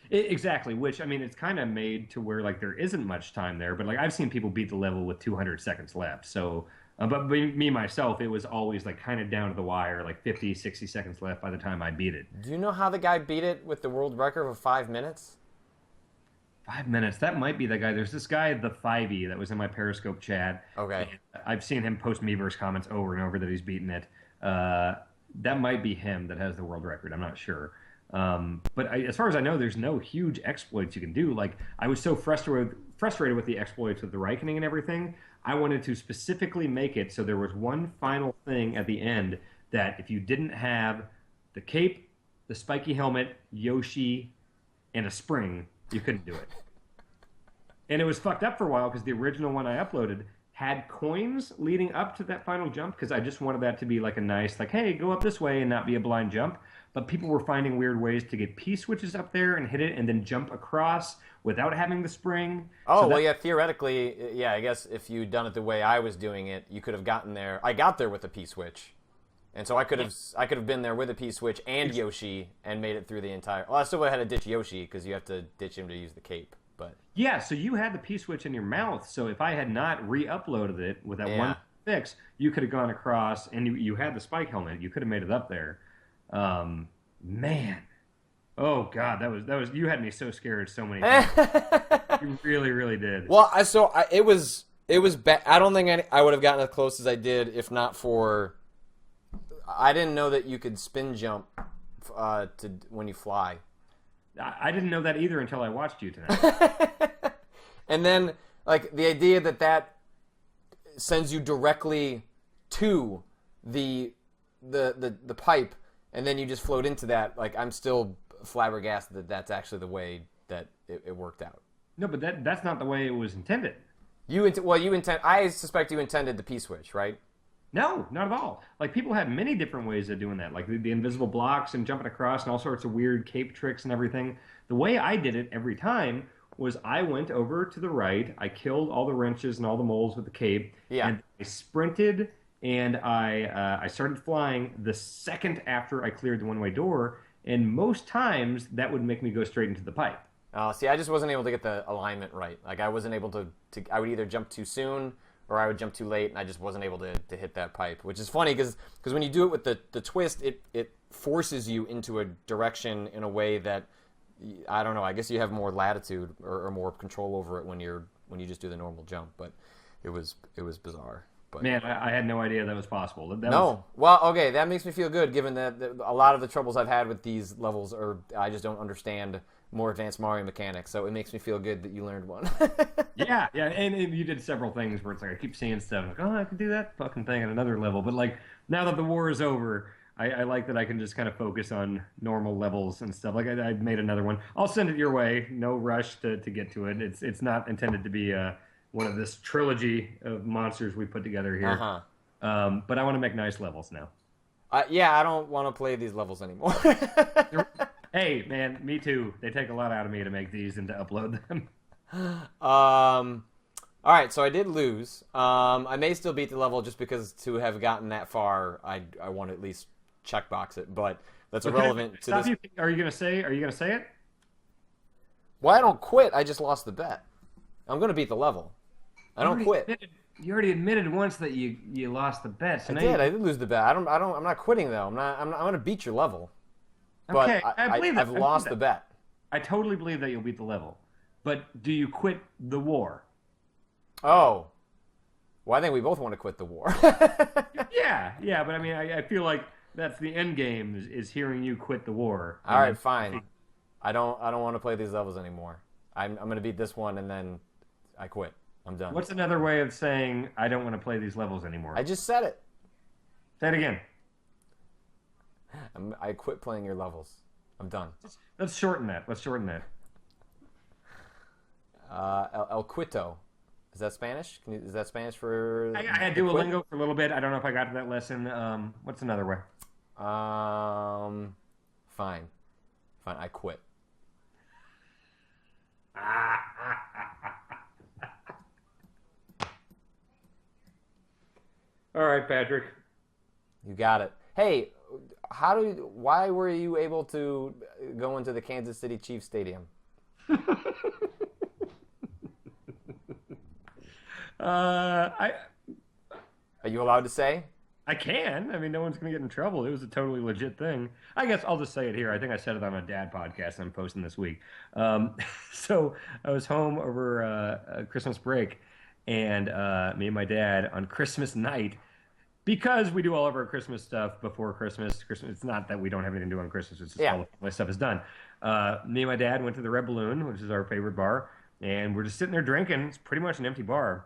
Exactly, which, I mean, it's kind of made to where, like, there isn't much time there, but, like, I've seen people beat the level with 200 seconds left, so, but me, myself, it was always, like, kind of down to the wire, like, 50, 60 seconds left by the time I beat it. Do you know how the guy beat it with the world record of 5 minutes? 5 minutes, that might be the guy. There's this guy, the 5e, that was in my Periscope chat. Okay. I've seen him post Miiverse comments over and over that he's beaten it. That might be him that has the world record, I'm not sure. But as far as I know, there's no huge exploits you can do. Like, I was so frustrated frustrated with the exploits of the Ryckening and everything. I wanted to specifically make it so there was one final thing at the end that if you didn't have the cape, the spiky helmet, Yoshi, and a spring, you couldn't do it. And it was fucked up for a while because the original one I uploaded had coins leading up to that final jump because I just wanted that to be like a nice, like, hey, go up this way and not be a blind jump. But people were finding weird ways to get P-switches up there and hit it and then jump across without having the spring. Oh, well, yeah, theoretically, yeah, I guess if you'd done it the way I was doing it, you could have gotten there. I got there with a P-switch. And so I could have been there with a P-switch and Yoshi and made it through the entire... Well, I still would have had to ditch Yoshi because you have to ditch him to use the cape, but... Yeah, so you had the P-switch in your mouth, so if I had not re-uploaded it with that one fix, you could have gone across, and you had the spike helmet. You could have made it up there. Man. Oh, God, that was you had me so scared so many times. You really, really did. Well, it was bad. I don't think I would have gotten as close as I did if not for... I didn't know that you could spin jump to when you fly. I didn't know that either until I watched you tonight. And then, like, the idea that sends you directly to the pipe, and then you just float into that. Like, I'm still flabbergasted that that's actually the way that it worked out. No, but that's not the way it was intended. I suspect you intended the P-switch, right? No, not at all. Like, people had many different ways of doing that, like the invisible blocks and jumping across and all sorts of weird cape tricks and everything. The way I did it every time was I went over to the right, I killed all the wrenches and all the moles with the cape, and I sprinted, and I started flying the second after I cleared the one-way door, and most times that would make me go straight into the pipe. See, I just wasn't able to get the alignment right. Like, I wasn't able to I would either jump too soon or I would jump too late, and I just wasn't able to hit that pipe, which is funny because when you do it with the twist, it forces you into a direction in a way that, I don't know, I guess you have more latitude or more control over it when you just do the normal jump, but it was bizarre. But man, I had no idea that was possible. Well, okay, that makes me feel good given that a lot of the troubles I've had with these levels are I just don't understand more advanced Mario mechanics, so it makes me feel good that you learned one. yeah, and you did several things where it's like I keep seeing stuff, like, oh, I could do that fucking thing at another level, but like now that the war is over, I like that I can just kind of focus on normal levels and stuff. Like I made another one. I'll send it your way. No rush to get to it. It's not intended to be one of this trilogy of monsters we put together here. But I want to make nice levels now. Yeah, I don't want to play these levels anymore. Hey, man, me too. They take a lot out of me to make these and to upload them. All right, so I did lose. I may still beat the level just because to have gotten that far, I want to at least checkbox it. But that's irrelevant to this. Are you gonna say it? Well, I don't quit. I just lost the bet. I'm gonna beat the level. I don't quit. You already admitted once that you lost the bet. So I did lose the bet. I'm not quitting though. I'm gonna beat your level. But okay, I believe that. I've lost the bet. I totally believe that you'll beat the level. But do you quit the war? Oh. Well, I think we both want to quit the war. yeah, but I mean, I feel like that's the end game is hearing you quit the war. All right, fine. I don't want to play these levels anymore. I'm going to beat this one and then I quit. I'm done. What's another way of saying I don't want to play these levels anymore? I just said it. Say it again. I quit playing your levels. I'm done. Let's shorten that. El Quito. Is that Spanish? Is that Spanish for... I had Duolingo for a little bit. I don't know if I got to that lesson. What's another way? Fine. I quit. All right, Patrick. You got it. Hey, why were you able to go into the Kansas City Chiefs Stadium? Are you allowed to say? I can. I mean, no one's going to get in trouble. It was a totally legit thing. I guess I'll just say it here. I think I said it on a dad podcast I'm posting this week. So I was home over a Christmas break, and me and my dad on Christmas night, because we do all of our Christmas stuff before Christmas. It's not that we don't have anything to do on Christmas. It's just all the family stuff is done. Me and my dad went to the Red Balloon, which is our favorite bar, and we're just sitting there drinking. It's pretty much an empty bar.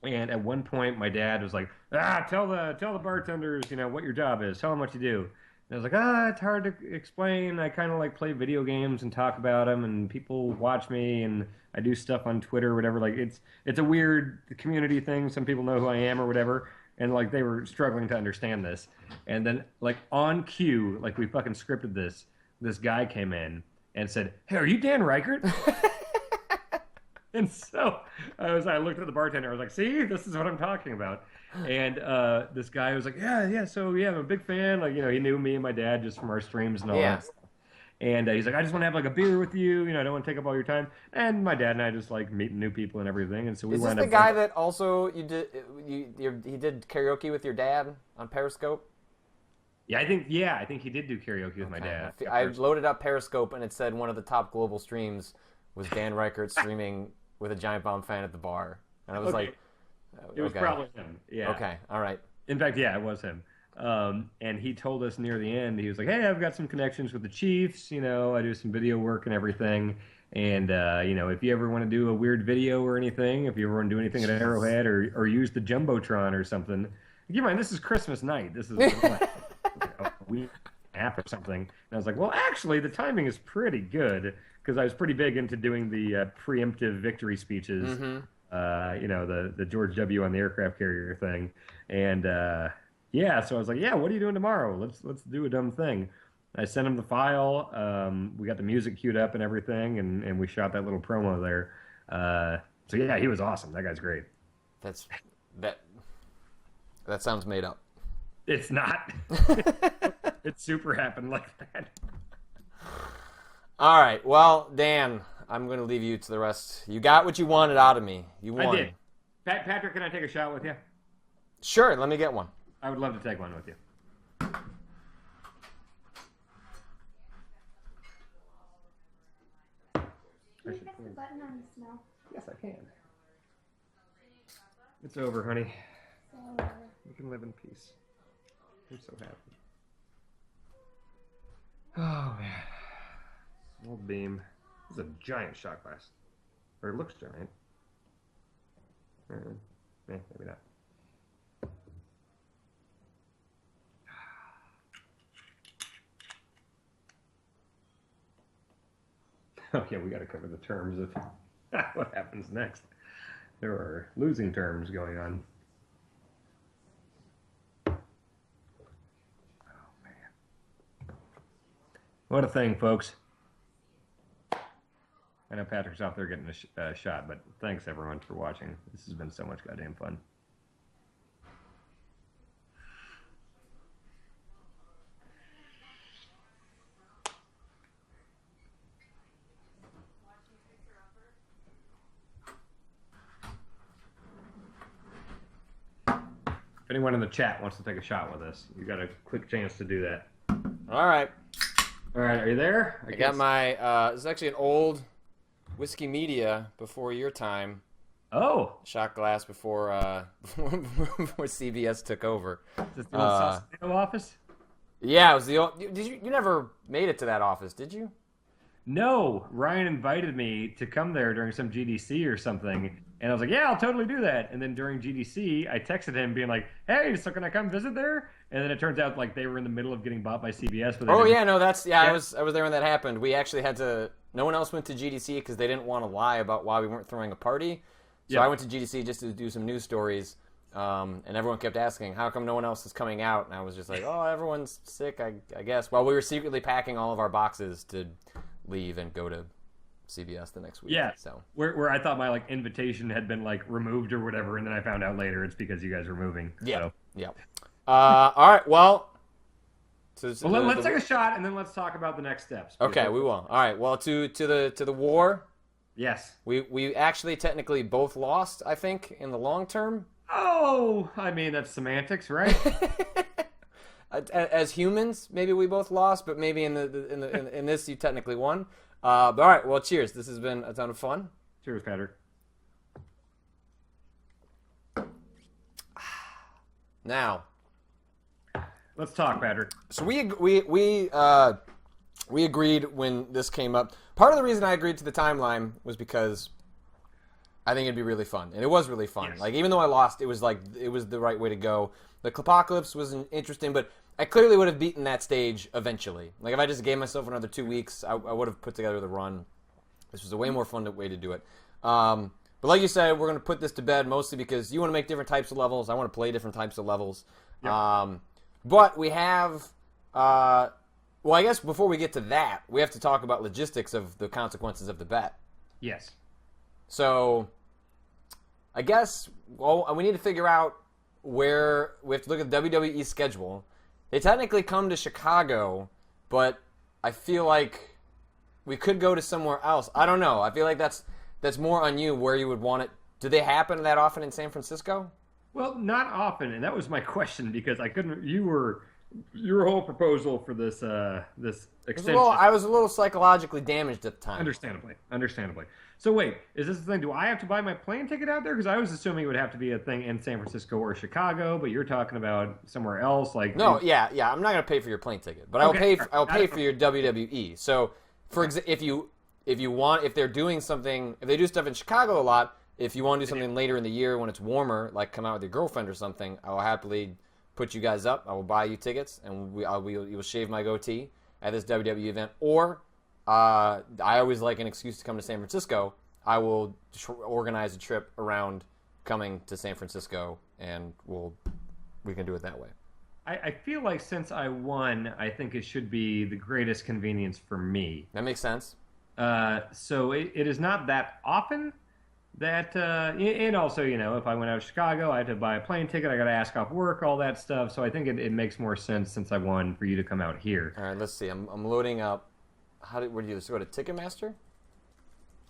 And at one point, my dad was like, tell the bartenders, what your job is. Tell them what you do. And I was like, it's hard to explain. I kind of like play video games and talk about them, and people watch me, and I do stuff on Twitter or whatever. Like, it's a weird community thing. Some people know who I am or whatever. And, like, they were struggling to understand this. And then, like, on cue, like, we fucking scripted this guy came in and said, hey, are you Dan Ryckert? And so I looked at the bartender. I was like, see, this is what I'm talking about. And this guy was like, yeah, so, yeah, I'm a big fan. Like, he knew me and my dad just from our streams and all that stuff. And he's like, I just want to have, like, a beer with you. I don't want to take up all your time. And my dad and I just like meeting new people and everything. And so we Is this wound the up guy that also he did karaoke with your dad on Periscope? Yeah, I think he did do karaoke with my dad. I loaded up Periscope, and it said one of the top global streams was Dan Ryckert streaming with a Giant Bomb fan at the bar. And I was like... It was probably him, yeah. Okay, all right. In fact, yeah, it was him. And he told us near the end, he was like, hey, I've got some connections with the Chiefs, I do some video work and everything. And, if you ever want to do a weird video or anything, if you ever want to do anything at Arrowhead or use the Jumbotron or something, keep in mind, this is Christmas night. This is a week after something. And I was like, well, actually, the timing is pretty good because I was pretty big into doing the preemptive victory speeches, the George W. on the aircraft carrier thing. And, so I was like, yeah, what are you doing tomorrow? Let's do a dumb thing. I sent him the file. We got the music queued up and everything, and we shot that little promo there. So yeah, he was awesome. That guy's great. That sounds made up. It's not. It super happened like that. All right. Well, Dan, I'm going to leave you to the rest. You got what you wanted out of me. You won. I did. Patrick, can I take a shot with you? Sure. Let me get one. I would love to take one with you. Can you press the button on the smell? Yes, I can. It's over, honey. You can live in peace. I'm so happy. Oh, man. Old beam. This is a giant shot glass. Or it looks giant. Maybe not. Oh, yeah, we got to cover the terms of what happens next. There are losing terms going on. Oh, man. What a thing, folks. I know Patrick's out there getting a shot, but thanks, everyone, for watching. This has been so much goddamn fun. If anyone in the chat wants to take a shot with us, you got a quick chance to do that. All right. All right, are you there? I got my, this is actually an old Whiskey Media before your time. Oh. Shot glass before CBS took over. Is this the old Sausalito office? Yeah, it was the old, you never made it to that office, did you? No, Ryan invited me to come there during some GDC or something, and I was like, yeah, I'll totally do that. And then during GDC, I texted him being like, hey, so can I come visit there? And then it turns out like they were in the middle of getting bought by CBS. But I was there when that happened. We actually had to, no one else went to GDC because they didn't want to lie about why we weren't throwing a party. So I went to GDC just to do some news stories, and everyone kept asking, how come no one else is coming out? And I was just like, oh, everyone's sick, I guess. While we were secretly packing all of our boxes to leave and go to CBS the next week. Yeah. So where I thought my like invitation had been like removed or whatever, and then I found out later it's because you guys were moving. Yeah. So. Yeah. All right. Well. Let's take a shot and then let's talk about the next steps. Okay, we will. All right. Well, to the war. Yes. We actually technically both lost, I think, in the long term. Oh, I mean that's semantics, right? As humans, maybe we both lost, but maybe in this you technically won. But all right, well, cheers. This has been a ton of fun. Cheers, Patrick. Now, let's talk, Patrick. So we agreed when this came up. Part of the reason I agreed to the timeline was because I think it'd be really fun, and it was really fun. Yes. Like, even though I lost, it was the right way to go. The Klepocalypse was interesting, but I clearly would have beaten that stage eventually. Like, if I just gave myself another 2 weeks, I would have put together the run. This was a way more fun way to do it. But like you said, we're going to put this to bed mostly because you want to make different types of levels. I want to play different types of levels. Yep. But we have... well, I guess before we get to that, we have to talk about logistics of the consequences of the bet. Yes. So, I guess, well, we need to figure out where we have to look at the WWE schedule. They technically come to Chicago, but I feel like we could go to somewhere else. I don't know. I feel like that's more on you where you would want it. Do they happen that often in San Francisco? Well, not often, and that was my question because I couldn't. Your whole proposal for this extension. Well, I was a little psychologically damaged at the time. Understandably. So wait, is this the thing? Do I have to buy my plane ticket out there? Because I was assuming it would have to be a thing in San Francisco or Chicago, but you're talking about somewhere else. Like no, yeah. I'm not going to pay for your plane ticket, but Okay. I'll pay for your WWE. So, for example, if they're doing something, if they do stuff in Chicago a lot, if you want to do something later in the year when it's warmer, like come out with your girlfriend or something, I will happily put you guys up. I will buy you tickets, and you will shave my goatee at this WWE event. Or I always like an excuse to come to San Francisco. I will organize a trip around coming to San Francisco, and we can do it that way. I feel like since I won, I think it should be the greatest convenience for me. That makes sense. So it is not that often that, and also, if I went out to Chicago, I had to buy a plane ticket, I got to ask off work, all that stuff. So I think it makes more sense since I won for you to come out here. All right, let's see. I'm loading up. Where do you just go to Ticketmaster?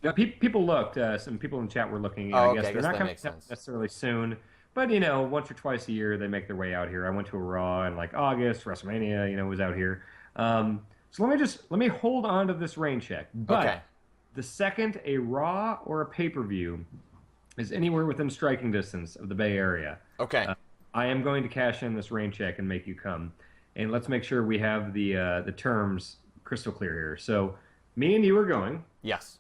Now, people looked. Some people in the chat were looking. Oh, I okay, guess I they're guess not that coming makes sense. necessarily soon. But, once or twice a year, they make their way out here. I went to a Raw in, August. WrestleMania, was out here. So let me hold on to this rain check. But Okay. the second a Raw or a pay-per-view is anywhere within striking distance of the Bay Area, Okay. I am going to cash in this rain check and make you come. And let's make sure we have the terms crystal clear here. So, me and you are going. Yes.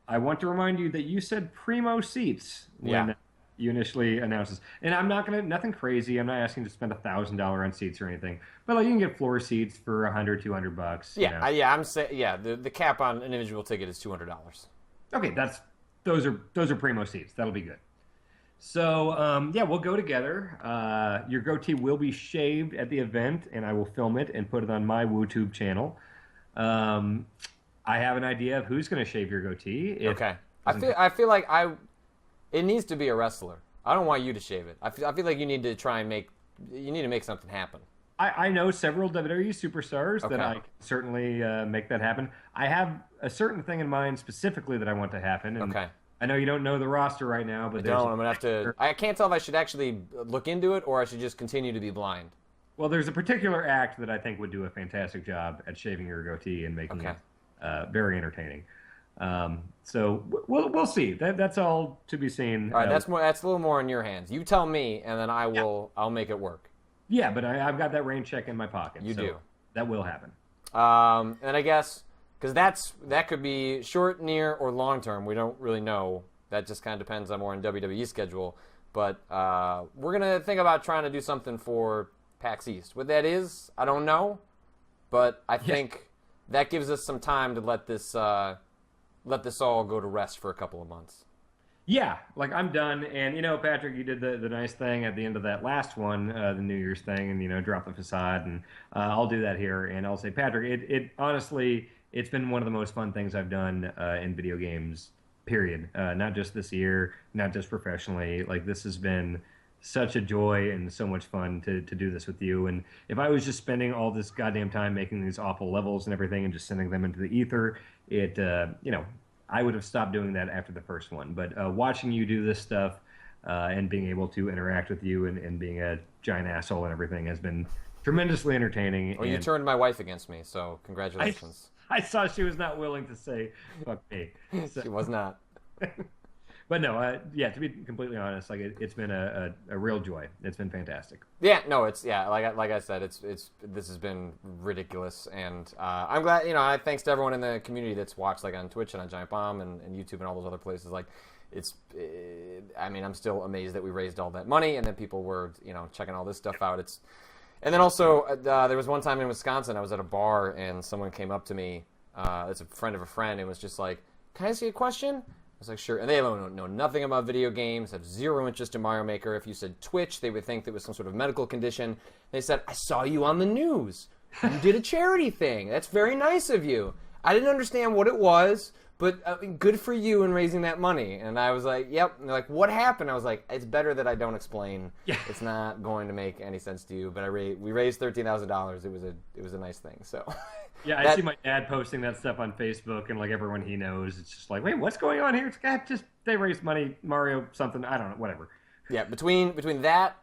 I want to remind you that you said primo seats when you initially announced this. And I'm not nothing crazy. I'm not asking to spend $1,000 on seats or anything. But you can get floor seats for $100, $200. Yeah, I'm saying the cap on an individual ticket is $200. Okay, those are primo seats. That'll be good. So we'll go together. Your goatee will be shaved at the event, and I will film it and put it on my WooTube channel. I have an idea of who's going to shave your goatee. Okay. I feel like it needs to be a wrestler. I don't want you to shave it. I feel like you need to try and make something happen. I know several WWE superstars that Okay. I can certainly make that happen. I have a certain thing in mind specifically that I want to happen. And Okay. I know you don't know the roster right now, but I'm gonna have to. I can't tell if I should actually look into it or I should just continue to be blind. Well, there's a particular act that I think would do a fantastic job at shaving your goatee and making Okay. it very entertaining. So we'll see. That's all to be seen. All right, that's a little more in your hands. You tell me, and then I'll make it work. Yeah, but I've got that rain check in my pocket. You so do. That will happen. And I guess because that could be short, near, or long term. We don't really know. That just kind of depends on more on WWE's schedule. But we're gonna think about trying to do something for PAX East. What that is, I don't know. But I think that gives us some time to let this all go to rest for a couple of months. Yeah, I'm done. And, Patrick, you did the nice thing at the end of that last one, the New Year's thing, and, drop the facade. And I'll do that here. And I'll say, Patrick, it honestly, it's been one of the most fun things I've done in video games, period. Not just this year, not just professionally. This has been such a joy and so much fun to do this with you. And if I was just spending all this goddamn time making these awful levels and everything and just sending them into the ether, I would have stopped doing that after the first one. But watching you do this stuff and being able to interact with you and being a giant asshole and everything has been tremendously entertaining. Well, you turned my wife against me, so congratulations. I saw she was not willing to say fuck me. So, She was not. but no, to be completely honest, it's been a real joy. It's been fantastic. Yeah, no, like I said, this has been ridiculous, and I'm glad. Thanks to everyone in the community that's watched, on Twitch and on Giant Bomb and YouTube and all those other places. it's, I mean, I'm still amazed that we raised all that money, and then people were, checking all this stuff out. And then also, there was one time in Wisconsin, I was at a bar, and someone came up to me, it's a friend of a friend, and was just like, "Can I ask you a question?" I was like, "Sure." And they don't know nothing about video games, have zero interest in Mario Maker. If you said Twitch, they would think that was some sort of medical condition. They said, "I saw you on the news. You did a charity thing. That's very nice of you." I didn't understand what it was, but good for you in raising that money. And I was like, "Yep." And they're like, "What happened?" I was like, "It's better that I don't explain. Yeah. It's not going to make any sense to you." But we raised $13,000. It was a nice thing. So. Yeah, I see my dad posting that stuff on Facebook, and like everyone he knows, it's just like, "Wait, what's going on here?" It's like, they raised money, Mario something, I don't know, whatever. Yeah, between that,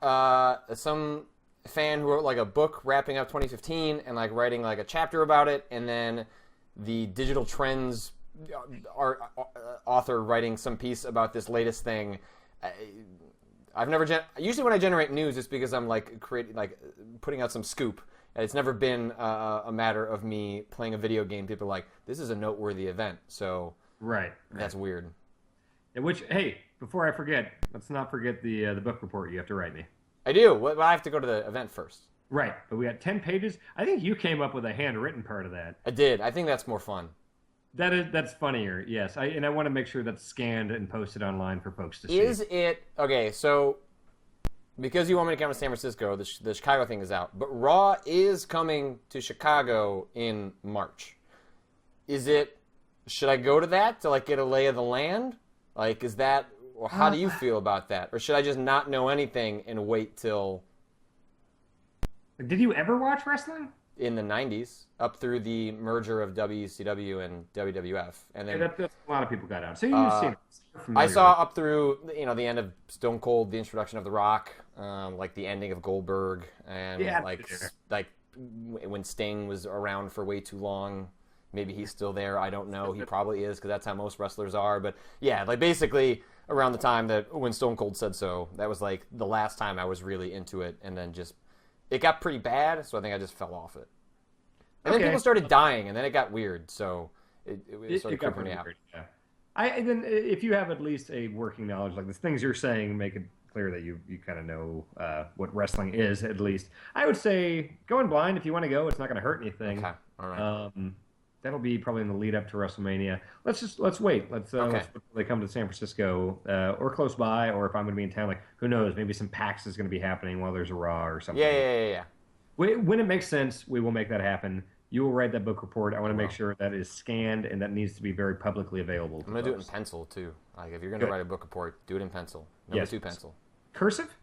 some fan who wrote like a book wrapping up 2015 and like writing like a chapter about it, and then the Digital Trends author writing some piece about this latest thing. I've never usually when I generate news, it's because I'm like putting out some scoop. And it's never been a matter of me playing a video game. People are like, "This is a noteworthy event." So right. That's weird. Which, hey, before I forget, let's not forget the book report you have to write me. I do. Well, I have to go to the event first. Right, but we got 10 pages. I think you came up with a handwritten part of that. I did. I think that's more fun. That's funnier. Yes, I want to make sure that's scanned and posted online for folks to see. Is it okay? So. Because you want me to come to San Francisco, the Chicago thing is out. But Raw is coming to Chicago in March. Should I go to that to like get a lay of the land? Like, is that, or how do you feel about that? Or should I just not know anything and wait till... Did you ever watch wrestling? In the 90s, up through the merger of WCW and WWF. And then that's a lot of people got out. So you've seen it. I saw up through, the end of Stone Cold, the introduction of The Rock, like the ending of Goldberg, and like when Sting was around for way too long. Maybe he's still there. I don't know. He probably is because that's how most wrestlers are. But yeah, like basically around the time that when Stone Cold said so, that was like the last time I was really into it, and then just it got pretty bad, so I think I just fell off it. And then people started dying, and then it got weird. So it started creeping me out. Yeah. Then if you have at least a working knowledge, like the things you're saying, make it clear that you kind of know what wrestling is, at least. I would say going blind if you want to go. It's not going to hurt anything. Okay. All right. That'll be probably in the lead up to WrestleMania. Let's wait. Let's they come to San Francisco or close by, or if I'm going to be in town, like who knows? Maybe some PAX is going to be happening while there's a Raw or something. Yeah. When it makes sense, we will make that happen. You will write that book report. I want to make sure that is scanned and that needs to be very publicly available. I'm going to do it in pencil, too. Like, if you're going to write a book report, do it in pencil. Number 2 pencil. Cursive?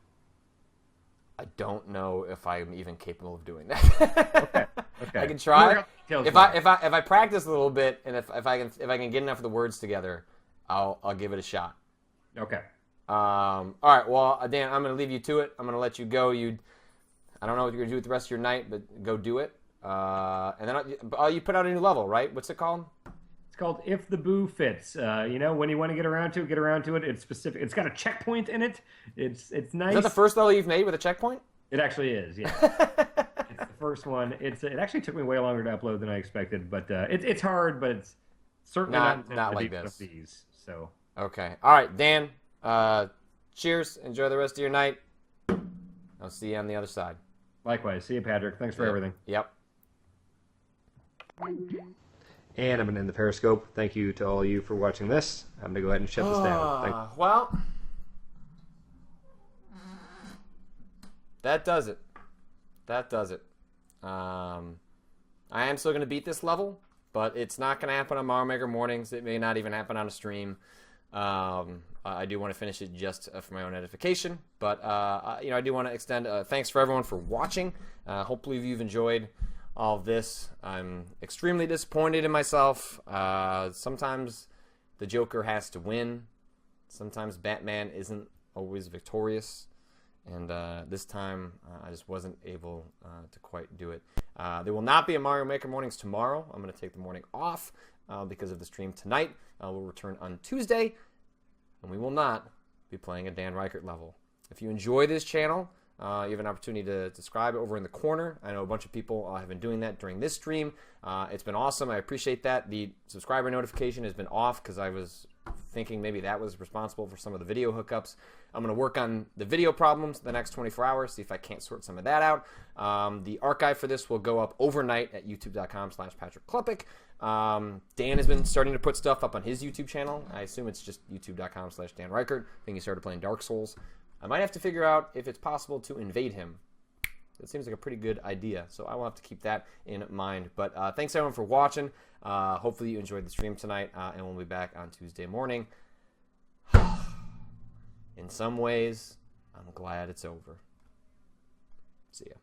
I don't know if I'm even capable of doing that. Okay. I can try. If I practice a little bit, and if I can get enough of the words together, I'll give it a shot. Okay. All right. Well, Dan, I'm going to leave you to it. I'm going to let you go. I don't know what you're going to do with the rest of your night, but go do it. And then you put out a new level, right? What's it called? It's called If the Boo Fits. When you want to get around to it. It's specific. It's got a checkpoint in it. It's nice. Is that the first level you've made with a checkpoint? It actually is, yeah. It's the first one. It actually took me way longer to upload than I expected, but it's hard, but it's certainly not like this. These, so. Okay. All right, Dan. Cheers. Enjoy the rest of your night. I'll see you on the other side. Likewise. See you, Patrick. Thanks for everything. Yep. And I'm going to end the Periscope. Thank you to all of you for watching this. I'm going to go ahead and shut this down. Well, that does it. I am still going to beat this level, but it's not going to happen on Mario Maker mornings. It may not even happen on a stream. I do want to finish it just for my own edification, but I do want to extend thanks for everyone for watching. Hopefully you've enjoyed all of this. I'm extremely disappointed in myself. Sometimes the Joker has to win. Sometimes Batman isn't always victorious. And this time, I just wasn't able to quite do it. There will not be a Mario Maker Mornings tomorrow. I'm going to take the morning off because of the stream tonight. We'll return on Tuesday, and we will not be playing a Dan Ryckert level. If you enjoy this channel, you have an opportunity to subscribe over in the corner. I know a bunch of people have been doing that during this stream. It's been awesome. I appreciate that. The subscriber notification has been off because I was thinking maybe that was responsible for some of the video hookups. I'm going to work on the video problems the next 24 hours, see if I can't sort some of that out. The archive for this will go up overnight at youtube.com/PatrickKlepek. Dan has been starting to put stuff up on his YouTube channel. I assume it's just youtube.com/Dan Ryckert. I think he started playing Dark Souls. I might have to figure out if it's possible to invade him. It seems like a pretty good idea, so I will have to keep that in mind. But thanks, everyone, for watching. Hopefully you enjoyed the stream tonight, and we'll be back on Tuesday morning. In some ways, I'm glad it's over. See ya.